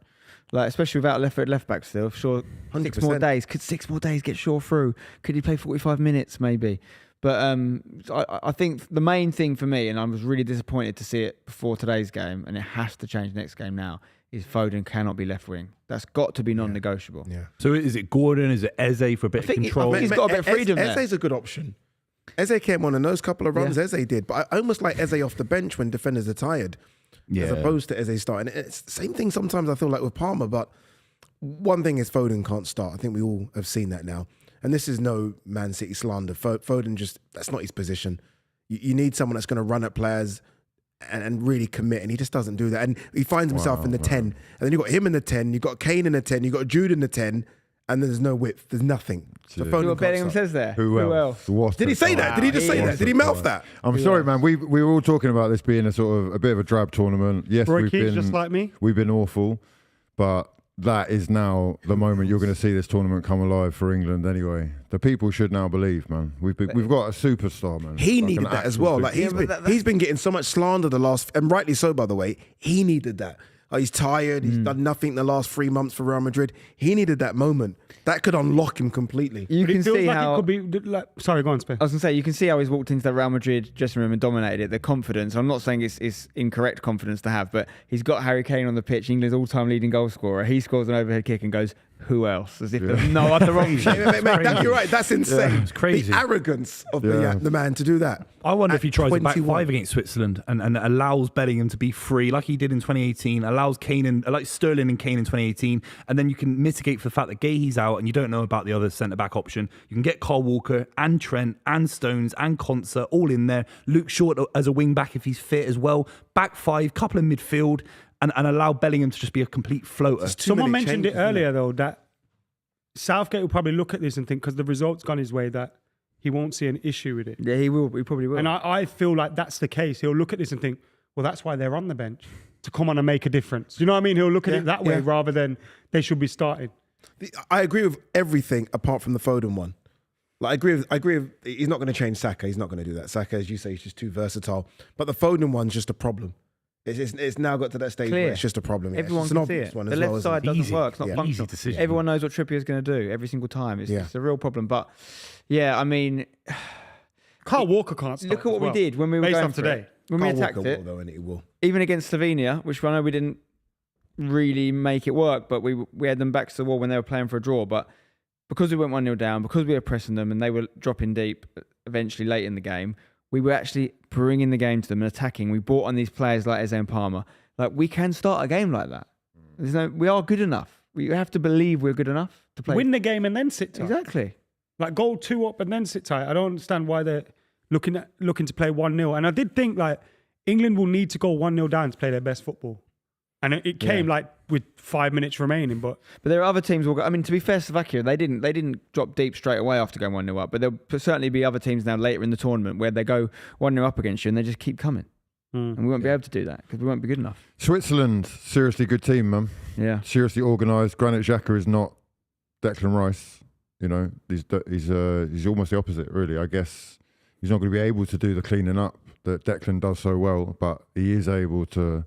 Like, especially without left back still. Sure, 6 more 100%. days. Could 6 more days get Shaw through? Could he play 45 minutes maybe? But I think the main thing for me, and I was really disappointed to see it before today's game, and it has to change next game now, is Foden cannot be left wing. That's got to be non-negotiable. Yeah. So is it Gordon? Is it Eze for a bit of control? I think he's got a bit of freedom there. Eze's a good option. Eze came on in those couple of runs. Eze did, but I almost like Eze off the bench when defenders are tired, as opposed to Eze starting. It's the same thing sometimes I feel like with Palmer, but one thing is Foden can't start. I think we all have seen that now. And this is no Man City slander. Foden that's not his position. You need someone that's going to run at players and really commit, and he just doesn't do that. And he finds himself in the 10, and then you've got him in the 10, you've got Kane in the 10, you've got Jude in the 10, and there's no width, there's nothing. So See what Bellingham says there? Who else? Did he say that? Did he just say that? Did he mouth that? I'm sorry, man. We were all talking about this being a sort of a bit of a drab tournament. Yes, Roy Keane's just like me. We've been awful, but that is now the moment you're going to see this tournament come alive for England. Anyway, the people should now believe, man. We've got a superstar, man. He Like needed an that as actual well. Like superstar. he's been getting so much slander the last, and rightly so, by the way. He needed that. He's tired. He's done nothing the last 3 months for Real Madrid. He needed that moment. That could unlock him completely. You But can it feels see like how. it could be like. Sorry, go on, Spence. I was going to say, you can see how he's walked into the Real Madrid dressing room and dominated it. The confidence. I'm not saying it's incorrect confidence to have, but he's got Harry Kane on the pitch, England's all-time leading goal scorer. He scores an overhead kick and goes, who else? As if there's no other option. You're right. That's insane. It's crazy. The arrogance of the man to do that. I wonder if he tries a back 21. five against Switzerland and allows Bellingham to be free like he did in 2018, allows Kane and like Sterling and Kane in 2018, and then you can mitigate for the fact that Gahey's out and you don't know about the other centre-back option. You can get Kyle Walker and Trent and Stones and Konsa all in there. Luke Short as a wing-back if he's fit as well. Back five, couple in midfield, and allow Bellingham to just be a complete floater. Someone mentioned it earlier, though, that Southgate will probably look at this and think, because the result's gone his way, that he won't see an issue with it. Yeah, he will. He probably will. And I feel like that's the case. He'll look at this and think, well, that's why they're on the bench, to come on and make a difference. You know what I mean? He'll look at it that way rather than they should be starting. I agree with everything apart from the Foden one. Like, I agree with he's not going to change Saka. He's not going to do that. Saka, as you say, is just too versatile. But the Foden one's just a problem. It's now got to that stage where it's just a problem. Everyone it's an can see obvious it. one The as left well, side isn't it? doesn't work. It's not functional. Easy decision. Everyone knows what Trippier's going to do every single time. It's a real problem. But yeah, I mean, Carl Walker can't start. look at what we did when we were Based going on for today. it. When we Kyle attacked Walker it, will, though, and he will. even against Slovenia, which I know we didn't really make it work, but we had them back to the wall when they were playing for a draw. But because we went 1-0 down, because we were pressing them and they were dropping deep eventually late in the game, we were actually bringing the game to them and attacking. We brought on these players like Eze and Palmer. Like, we can start a game like that. We are good enough. We have to believe we're good enough to play. Win the game and then sit tight. Exactly. Like, goal 2 up and then sit tight. I don't understand why they're looking to play 1-0. And I did think, like, England will need to go 1-0 down to play their best football. And it came like with 5 minutes remaining, but there are other teams. I mean, to be fair, Slovakia they didn't drop deep straight away after going 1-0 up. But there'll certainly be other teams now later in the tournament where they go 1-0 up against you and they just keep coming. And we won't be able to do that because we won't be good enough. Switzerland, seriously good team, man. Yeah. Seriously organised. Granit Xhaka is not Declan Rice. You know, he's almost the opposite, really. I guess he's not going to be able to do the cleaning up that Declan does so well, but he is able to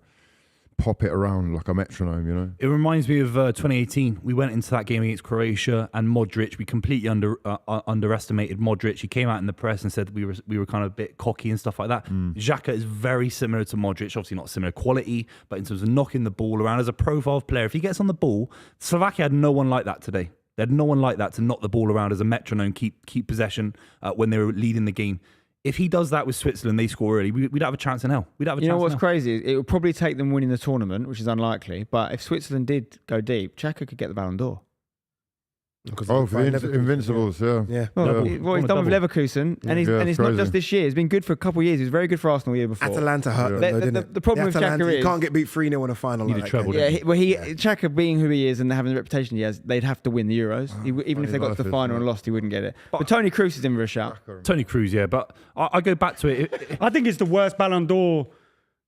pop it around like a metronome, you know. It reminds me of 2018. We went into that game against Croatia and Modric. We completely underestimated Modric. He came out in the press and said we were kind of a bit cocky and stuff like that. Xhaka is very similar to Modric. Obviously not similar quality, but in terms of knocking the ball around as a profile player, if he gets on the ball, Slovakia had no one like that today. They had no one like that to knock the ball around as a metronome, keep possession when they were leading the game. If he does that with Switzerland, they score early, we'd have a chance in hell. You know what's crazy? It would probably take them winning the tournament, which is unlikely. But if Switzerland did go deep, Xhaka could get the Ballon d'Or. Oh, for the Invincibles, yeah. Well, what he's done with Leverkusen, and it's not crazy. just this year. He's been good for a couple of years. He was very good for Arsenal the year before. Atalanta hurt them, though, didn't it? The problem with Atalanta, Xhaka you is... can't get beat 3-0 in a final like Need a that. treble, can you? Xhaka being who he is and having the reputation he has, they'd have to win the Euros. Even if they got to the final and lost, he wouldn't get it. But Tony Kroos is in for a shout. Tony Kroos, yeah. But I go back to it. I think it's the worst Ballon d'Or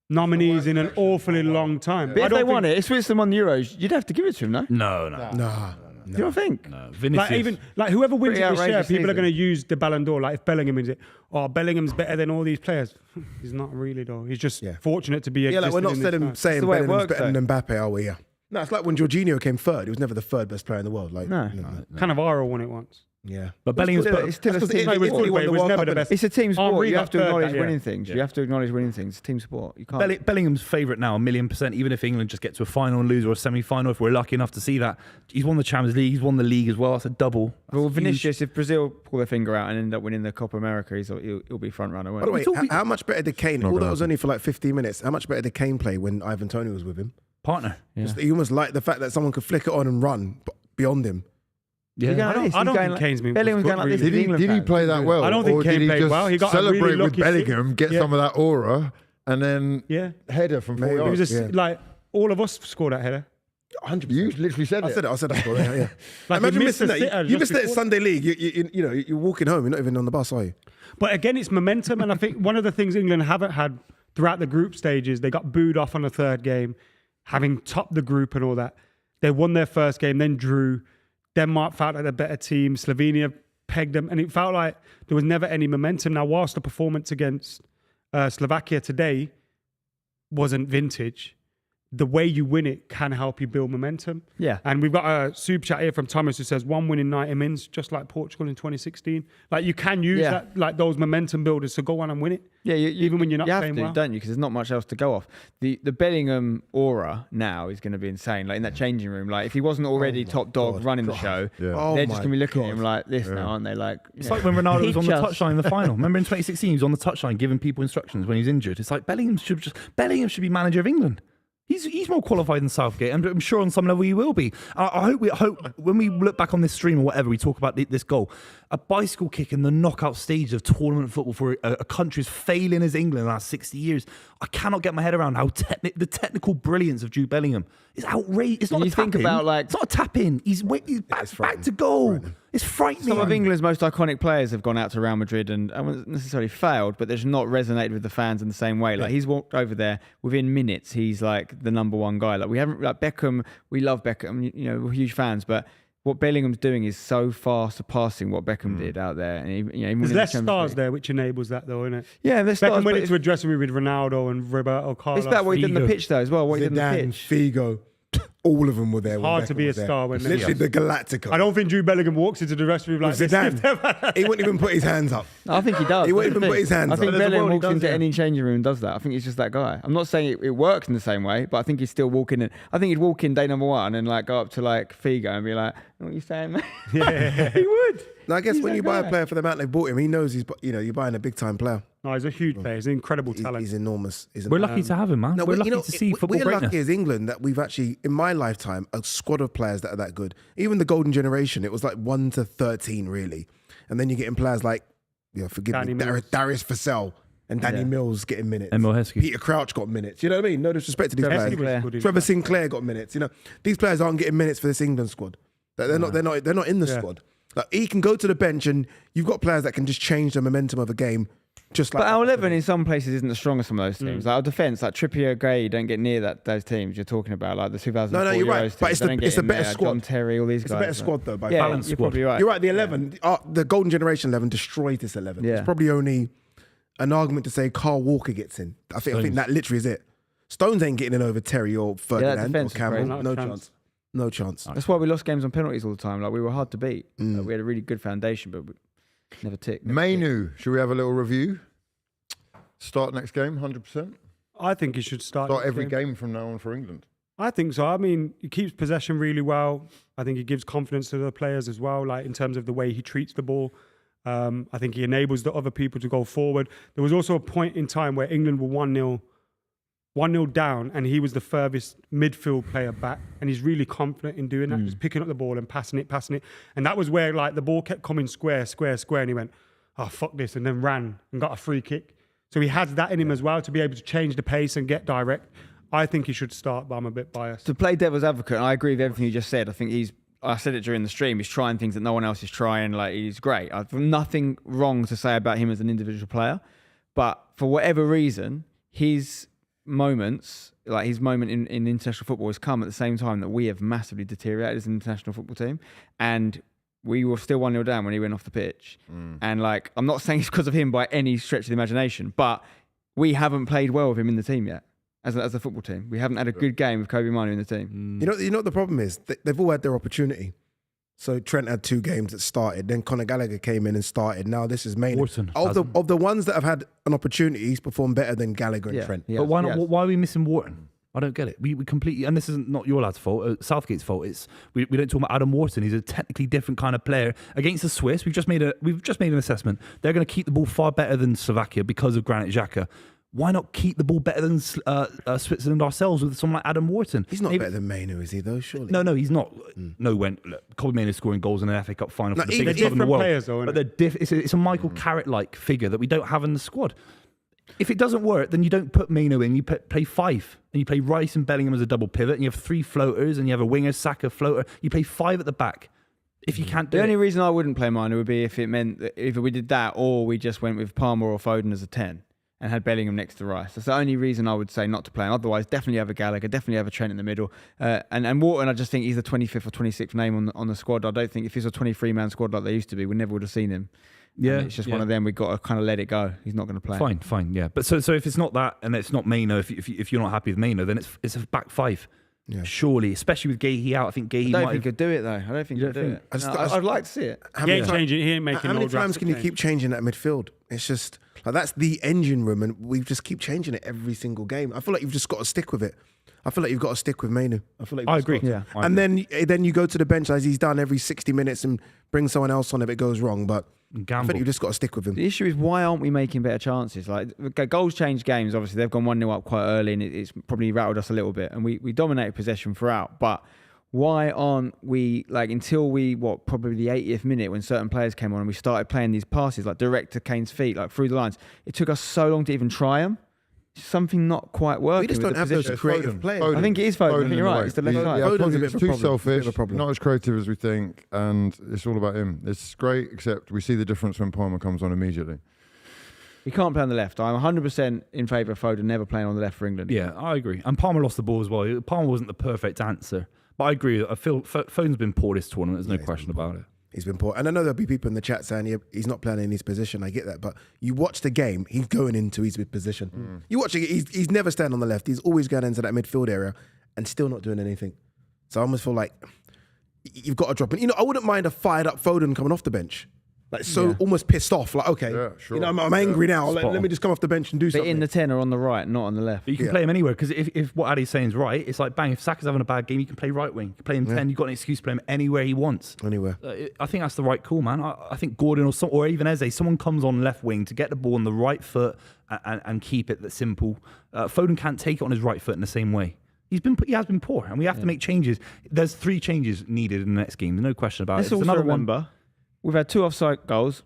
nominees in an awfully long time. But if they won it, if Switzerland won the Euros, you'd have to give it to him, no? No. Nah. You don't think? No. Vinicius. Whoever wins Pretty it this year, outrageous people are season. going to use the Ballon d'Or. Like if Bellingham wins it, Bellingham's better than all these players. He's not really though. He's just fortunate to be. Yeah, like we're not saying the way it Bellingham's works, better than Mbappe, are we? Yeah. No, it's like when Jorginho came third. He was never the third best player in the world. Like, No. Cannavaro won it once. Yeah. But Bellingham's it's still a That's 'cause team it was sport. good, but it was never the best. It's a team sport. Henry You got have to third acknowledge that year. winning things. You have to acknowledge winning things. It's a team sport. You can't. Bellingham's favourite now, 1,000,000%. Even if England just get to a final and lose or a semi-final, if we're lucky enough to see that, he's won the Champions League. He's won the league as well. That's a double. Well, That's Vinicius, if Brazil pull their finger out and end up winning the Copa America, he'll be front runner. By the way, how much better did Kane, Not although gonna it was only for like 15 minutes, how much better did Kane play when Ivan Toney was with him? partner. Yeah. He almost liked the fact that someone could flick it on and run beyond him. He's going I like don't- this. I He's don't going think like- Kane's been- Bellingham's was going like good, this. really. with England Did he fans. play that well? I don't think or Kane did he played just well. He got a really celebrate with lucky stick. Bellingham, get Yeah. some of that aura, and then Yeah. header from 4 Maybe. It yards? was just like all of us scored that header. 100%. You literally said I it. said it. I said that. Yeah. Like, Imagine he missing missed a that. sitter You just missed that before. Sunday league. You're walking home. You're not even on the bus, are you? But again, it's momentum. And I think one of the things England haven't had throughout the group stages, they got booed off on the third game, having topped the group and all that. They won their first game, then drew. Denmark felt like the better team. Slovenia pegged them. And it felt like there was never any momentum. Now, whilst the performance against Slovakia today wasn't vintage, the way you win it can help you build momentum. Yeah. And we've got a super chat here from Thomas who says 1 win in 90 minutes, just like Portugal in 2016. Like you can use Yeah. that, like those momentum builders to go on and win it. Yeah, Even when you're not you have playing to, well. don't you? Because there's not much else to go off. The Bellingham aura now is going to be insane. Like in that changing room, like if he wasn't already top dog running the show, Yeah. Oh they're my just going to be looking at him God. like this now, aren't they? Like It's like when Ronaldo was on the Teach us. touchline in the final. Remember in 2016, he was on the touchline giving people instructions when he was injured. It's like Bellingham should be manager of England. He's more qualified than Southgate, and I'm sure on some level he will be. I hope when we look back on this stream or whatever, we talk about this goal, a bicycle kick in the knockout stage of tournament football for a country as failing as England in the last 60 years. I cannot get my head around how the technical brilliance of Jude Bellingham is outrageous. It's not You a tap think in. about, like- It's not a tap in. He's back to goal. It's frightening. some of England's most iconic players have gone out to Real Madrid and I wouldn't necessarily failed, but they've not resonated with the fans in the same way. Like he's walked over there within minutes. He's like the number one guy. Like we haven't like Beckham. We love Beckham. You know, we're huge fans, but what Bellingham's doing is so far surpassing what Beckham did out there. And even There's winning less the Champions stars League. there, which enables that, though, isn't it? Yeah, there's stars. Beckham went but into a dressing room with Ronaldo and Roberto Carlos. it's about what he did on the Figo. pitch though as well. What he did on the Zidane, pitch. Figo, all of them were there. It's when hard to Beckham be a was there. star when Literally the Galactica. I don't think Jude Bellingham walks into the dressing room like With this. Zidane. He wouldn't even put his hands up. I think he does. He wouldn't That's even the put his thing. hands I up. think There's a Bellingham world he walks does, into yeah. any changing room and does that. I think he's just that guy. I'm not saying it works in the same way, but I think he's still walking in. I think he'd walk in day number one and like go up to like Figo and be like, "What are you saying, man?" Yeah. He would. Now, I guess He's when that you buy guy. a player for the amount they bought him, he knows you're buying a big time player. No, he's a huge player. He's an incredible talent. He's enormous. We're lucky to have him, man. No, we're lucky you know, to see football we're greatness. lucky as England that we've actually, in my lifetime, a squad of players that are that good. Even the golden generation, it was like 1 to 13, really. And then you're getting players like, forgive Danny me, Mills. Darius Vassell and Danny Mills getting minutes. Emil Heskey. Peter Crouch got minutes. You know what I mean? No disrespect to these Trevor players. Sinclair was good. Trevor Sinclair got minutes. You know, these players aren't getting minutes for this England squad. They're not in the Yeah. squad. Like, he can go to the bench and you've got players that can just change the momentum of a game. Just like But our 11 in some places isn't the strongest of those teams. Like our defence, like Trippier, Gray, don't get near those teams you're talking about, like the 2004 No, you're right. Euros But teams. it's They don't get it's a in better there. squad. John Terry, all these It's guys. a better like- squad though. By Yeah, far. Balanced you're squad. probably right. You're right. The 11, the golden generation 11 destroyed this 11. Yeah. It's probably only an argument to say Carl Walker gets in. I think that literally is it. Stones ain't getting in over Terry or Ferdinand or defence is Campbell. great. Not a No chance. chance. No chance. That's why we lost games on penalties all the time. Like we were hard to beat. Like, we had a really good foundation, but we never ticked. Mainu, should we have a little review? Start next game, 100%. I think he should start. Start this every game from now on for England. I think so. I mean, he keeps possession really well. I think he gives confidence to the players as well, like in terms of the way he treats the ball. I think he enables the other people to go forward. There was also a point in time where England were 1-0 down, and he was the furthest midfield player back, and he's really confident in doing that, just picking up the ball and passing it. And that was where like the ball kept coming square, and he went, "Oh, fuck this," and then ran and got a free kick. So he has that in him as well to be able to change the pace and get direct. I think he should start, but I'm a bit biased. To play devil's advocate, and I agree with everything you just said. I think I said it during the stream, he's trying things that no one else is trying. Like he's great. I've nothing wrong to say about him as an individual player. But for whatever reason, his moments, like his moment in international football has come at the same time that we have massively deteriorated as an international football team. And we were still 1-0 down when he went off the pitch. And like, I'm not saying it's because of him by any stretch of the imagination, but we haven't played well with him in the team yet. As a football team, we haven't had a good game with Kobe Manu in the team. You know what the problem is? They've all had their opportunity. So Trent had 2 games that started. Then Conor Gallagher came in and started. Now this is Maynard. Wharton Of the ones that have had an opportunity, he's performed better than Gallagher and Trent. Yeah. But why not? Yes. Why are we missing Wharton? I don't get it. We completely, and this isn't not your lad's fault. Southgate's fault. It's we don't talk about Adam Wharton. He's a technically different kind of player against the Swiss. We've just made an assessment. They're going to keep the ball far better than Slovakia because of Granit Xhaka. Why not keep the ball better than Switzerland ourselves with someone like Adam Wharton? He's not better than Maynard, is he, though, surely? No, he's not. No, look, Kobe Mainoo scoring goals in an FA Cup final for the biggest they're club in the different world. players, though, but it's a Michael Carrick-like figure that we don't have in the squad. If it doesn't work, then you don't put Mainoo in. You play 5, and you play Rice and Bellingham as a double pivot, and you have 3 floaters, and you have a winger, Saka, floater. You play 5 at the back. If you can't do The it. only reason I wouldn't play Mainoo would be if it meant that if we did that, or we just went with Palmer or Foden as a 10 and had Bellingham next to Rice. That's the only reason I would say not to play him. Otherwise, definitely have a Gallagher, definitely have a Trent in the middle. And Wharton, I just think he's the 25th or 26th name on the squad. I don't think if he's a 23-man squad like they used to be, we never would have seen him. Yeah, And it's just one of them. We've got to kind of let it go. He's not going to play. Fine, yeah. But so if it's not that, and it's not Mainoo, if you're not happy with Mainoo, then it's a back 5. Yeah. Surely, especially with Gahey out, I think Gahey I don't might think he could do it, though. I don't think he You could do don't it. think- I'd like to see it. How He many ain't times- changing. He ain't making How many no times can you drastic keep changing that midfield? It's just like that's the engine room, and we just keep changing it every single game. I feel like you've just got to stick with it. I feel like you've got to stick with Mainoo. I feel like I you've just agree. got to. Yeah. I And agree. then you go to the bench as he's done every 60 minutes and bring someone else on if it goes wrong. But I Gamble. think you've just got to stick with him. The issue is why aren't we making better chances? Like goals change games. Obviously, they've gone 1-0 up quite early, and it's probably rattled us a little bit. And we dominated possession throughout. But why aren't we until probably the 80th minute when certain players came on and we started playing these passes like direct to Kane's feet, like through the lines? It took us so long to even try them. Something not quite working. We just with don't the have those position. creative players. I think it is Foden. I think in you're the right. way. It's the left side. Yeah, Foden's a Foden's bit of a too problem. selfish, Bit of a problem. not as creative as we think, and it's all about him. It's great, except we see the difference when Palmer comes on immediately. He can't play on the left. I'm 100% in favour of Foden never playing on the left for England. Yeah, I agree. And Palmer lost the ball as well. Palmer wasn't the perfect answer. But I agree. I feel Foden's been poor this tournament. There's no question about it. He's been poor. And I know there'll be people in the chat saying he's not playing in his position. I get that. But you watch the game, he's going into his position. You watch it, he's never standing on the left. He's always going into that midfield area and still not doing anything. So I almost feel like you've got to drop in. You know, I wouldn't mind a fired up Foden coming off the bench. Like, so almost pissed off. Like, okay, Yeah, sure. you know, I'm angry now. Spot Let on. me just come off the bench and do But something. in the 10 or on the right, not on the left. But you can play him anywhere because if what Ade's saying is right, it's like bang. If Saka's having a bad game, you can play right wing. You can play him 10. You've got an excuse to play him anywhere he wants. Anywhere. I think that's the right call, man. I think Gordon or even Eze, someone comes on left wing to get the ball on the right foot and keep it that simple. Foden can't take it on his right foot in the same way. He has been poor, and we have to make changes. There's 3 changes needed in the next game. There's no question about Let's it. It's also another remember, we've had 2 offside goals.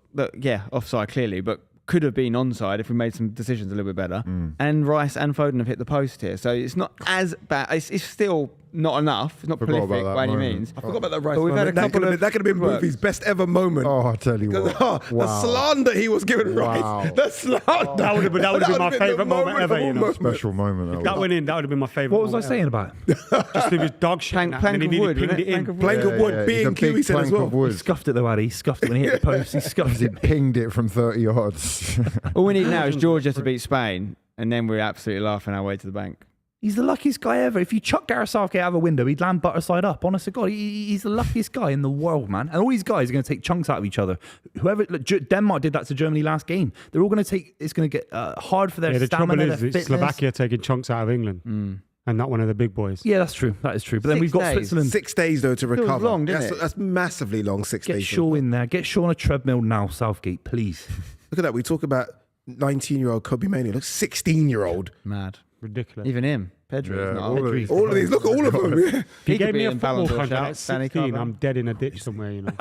Offside clearly, but could have been onside if we made some decisions a little bit better. And Rice and Foden have hit the post here, so it's not as bad. It's still not enough. It's not Forgot about prolific that by any moment. means. I forgot about that right. But we've had a that couple of that could have been good Buvey's best ever moment. Oh, I tell you what. The slander he was giving Wow. Rice. The slander. That would have been my the favourite moment ever, of you all know. moments. Special moment. If that went in, that would have been my favourite. What was I saying about it? Just it was dog shit. Plank and then he of nearly wood, pinged wasn't it it? in. Plank of Plank of wood, He's a B&Q, he said as plank well. of wood. He scuffed it though, Ade. He scuffed it when he hit the post. He scuffed it. Pinged it from 30 yards. All we need now is Georgia to beat Spain, and then we're absolutely laughing our way to the bank. He's the luckiest guy ever. If you chuck Gareth Southgate out of a window, he'd land butter side up. Honest to God, he's the luckiest guy in the world, man. And all these guys are going to take chunks out of each other. Denmark did that to Germany last game. They're all going to take. It's going to get hard for their The trouble stamina, is, their it's fitness. Slovakia taking chunks out of England and not one of the big boys. Yeah, that's true. That is true. But then 6 we've got days. Switzerland. 6 days though to recover. long, didn't it? That's massively long. 6 Get days. Shaw in there. Get Shaw on a treadmill now, Southgate, please. Look at that. We talk about 19-year-old Kobe Mainoo. Look, 16-year-old. Mad. Ridiculous. Even him. Pedro. Yeah, is not all of Pedri. these. All of these. Look at all of them. Yeah. If you He gave could me be a in Ballon football d'Or contract at shout. Danny 16, Carver. I'm dead in a ditch somewhere, you know.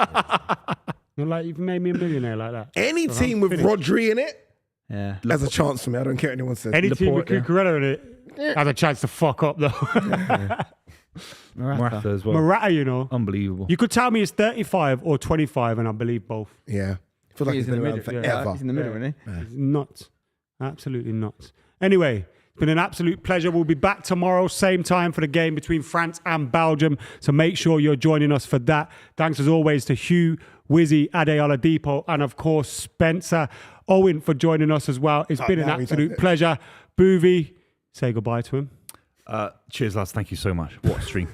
You're like, you've made me a millionaire like that. Any team with Rodri in it Yeah. has a chance for me. I don't care what anyone says. Any team with Laporte, Cucurella in it has a chance to fuck up, though. Morata. Morata as well. Morata, you know. Unbelievable. You could tell me it's 35 or 25, and I believe both. Yeah. I feel like He's he's in been the around middle. forever. Yeah, he's in the middle, isn't he? It's nuts. Absolutely nuts. Anyway, it's been an absolute pleasure. We'll be back tomorrow, same time for the game between France and Belgium. So make sure you're joining us for that. Thanks as always to Hugh, Wizzy, Ade Oladipo, and of course Spencer Owen for joining us as well. It's been an now he does absolute it. pleasure. Buvey, say goodbye to him. Cheers, lads. Thank you so much. What a stream.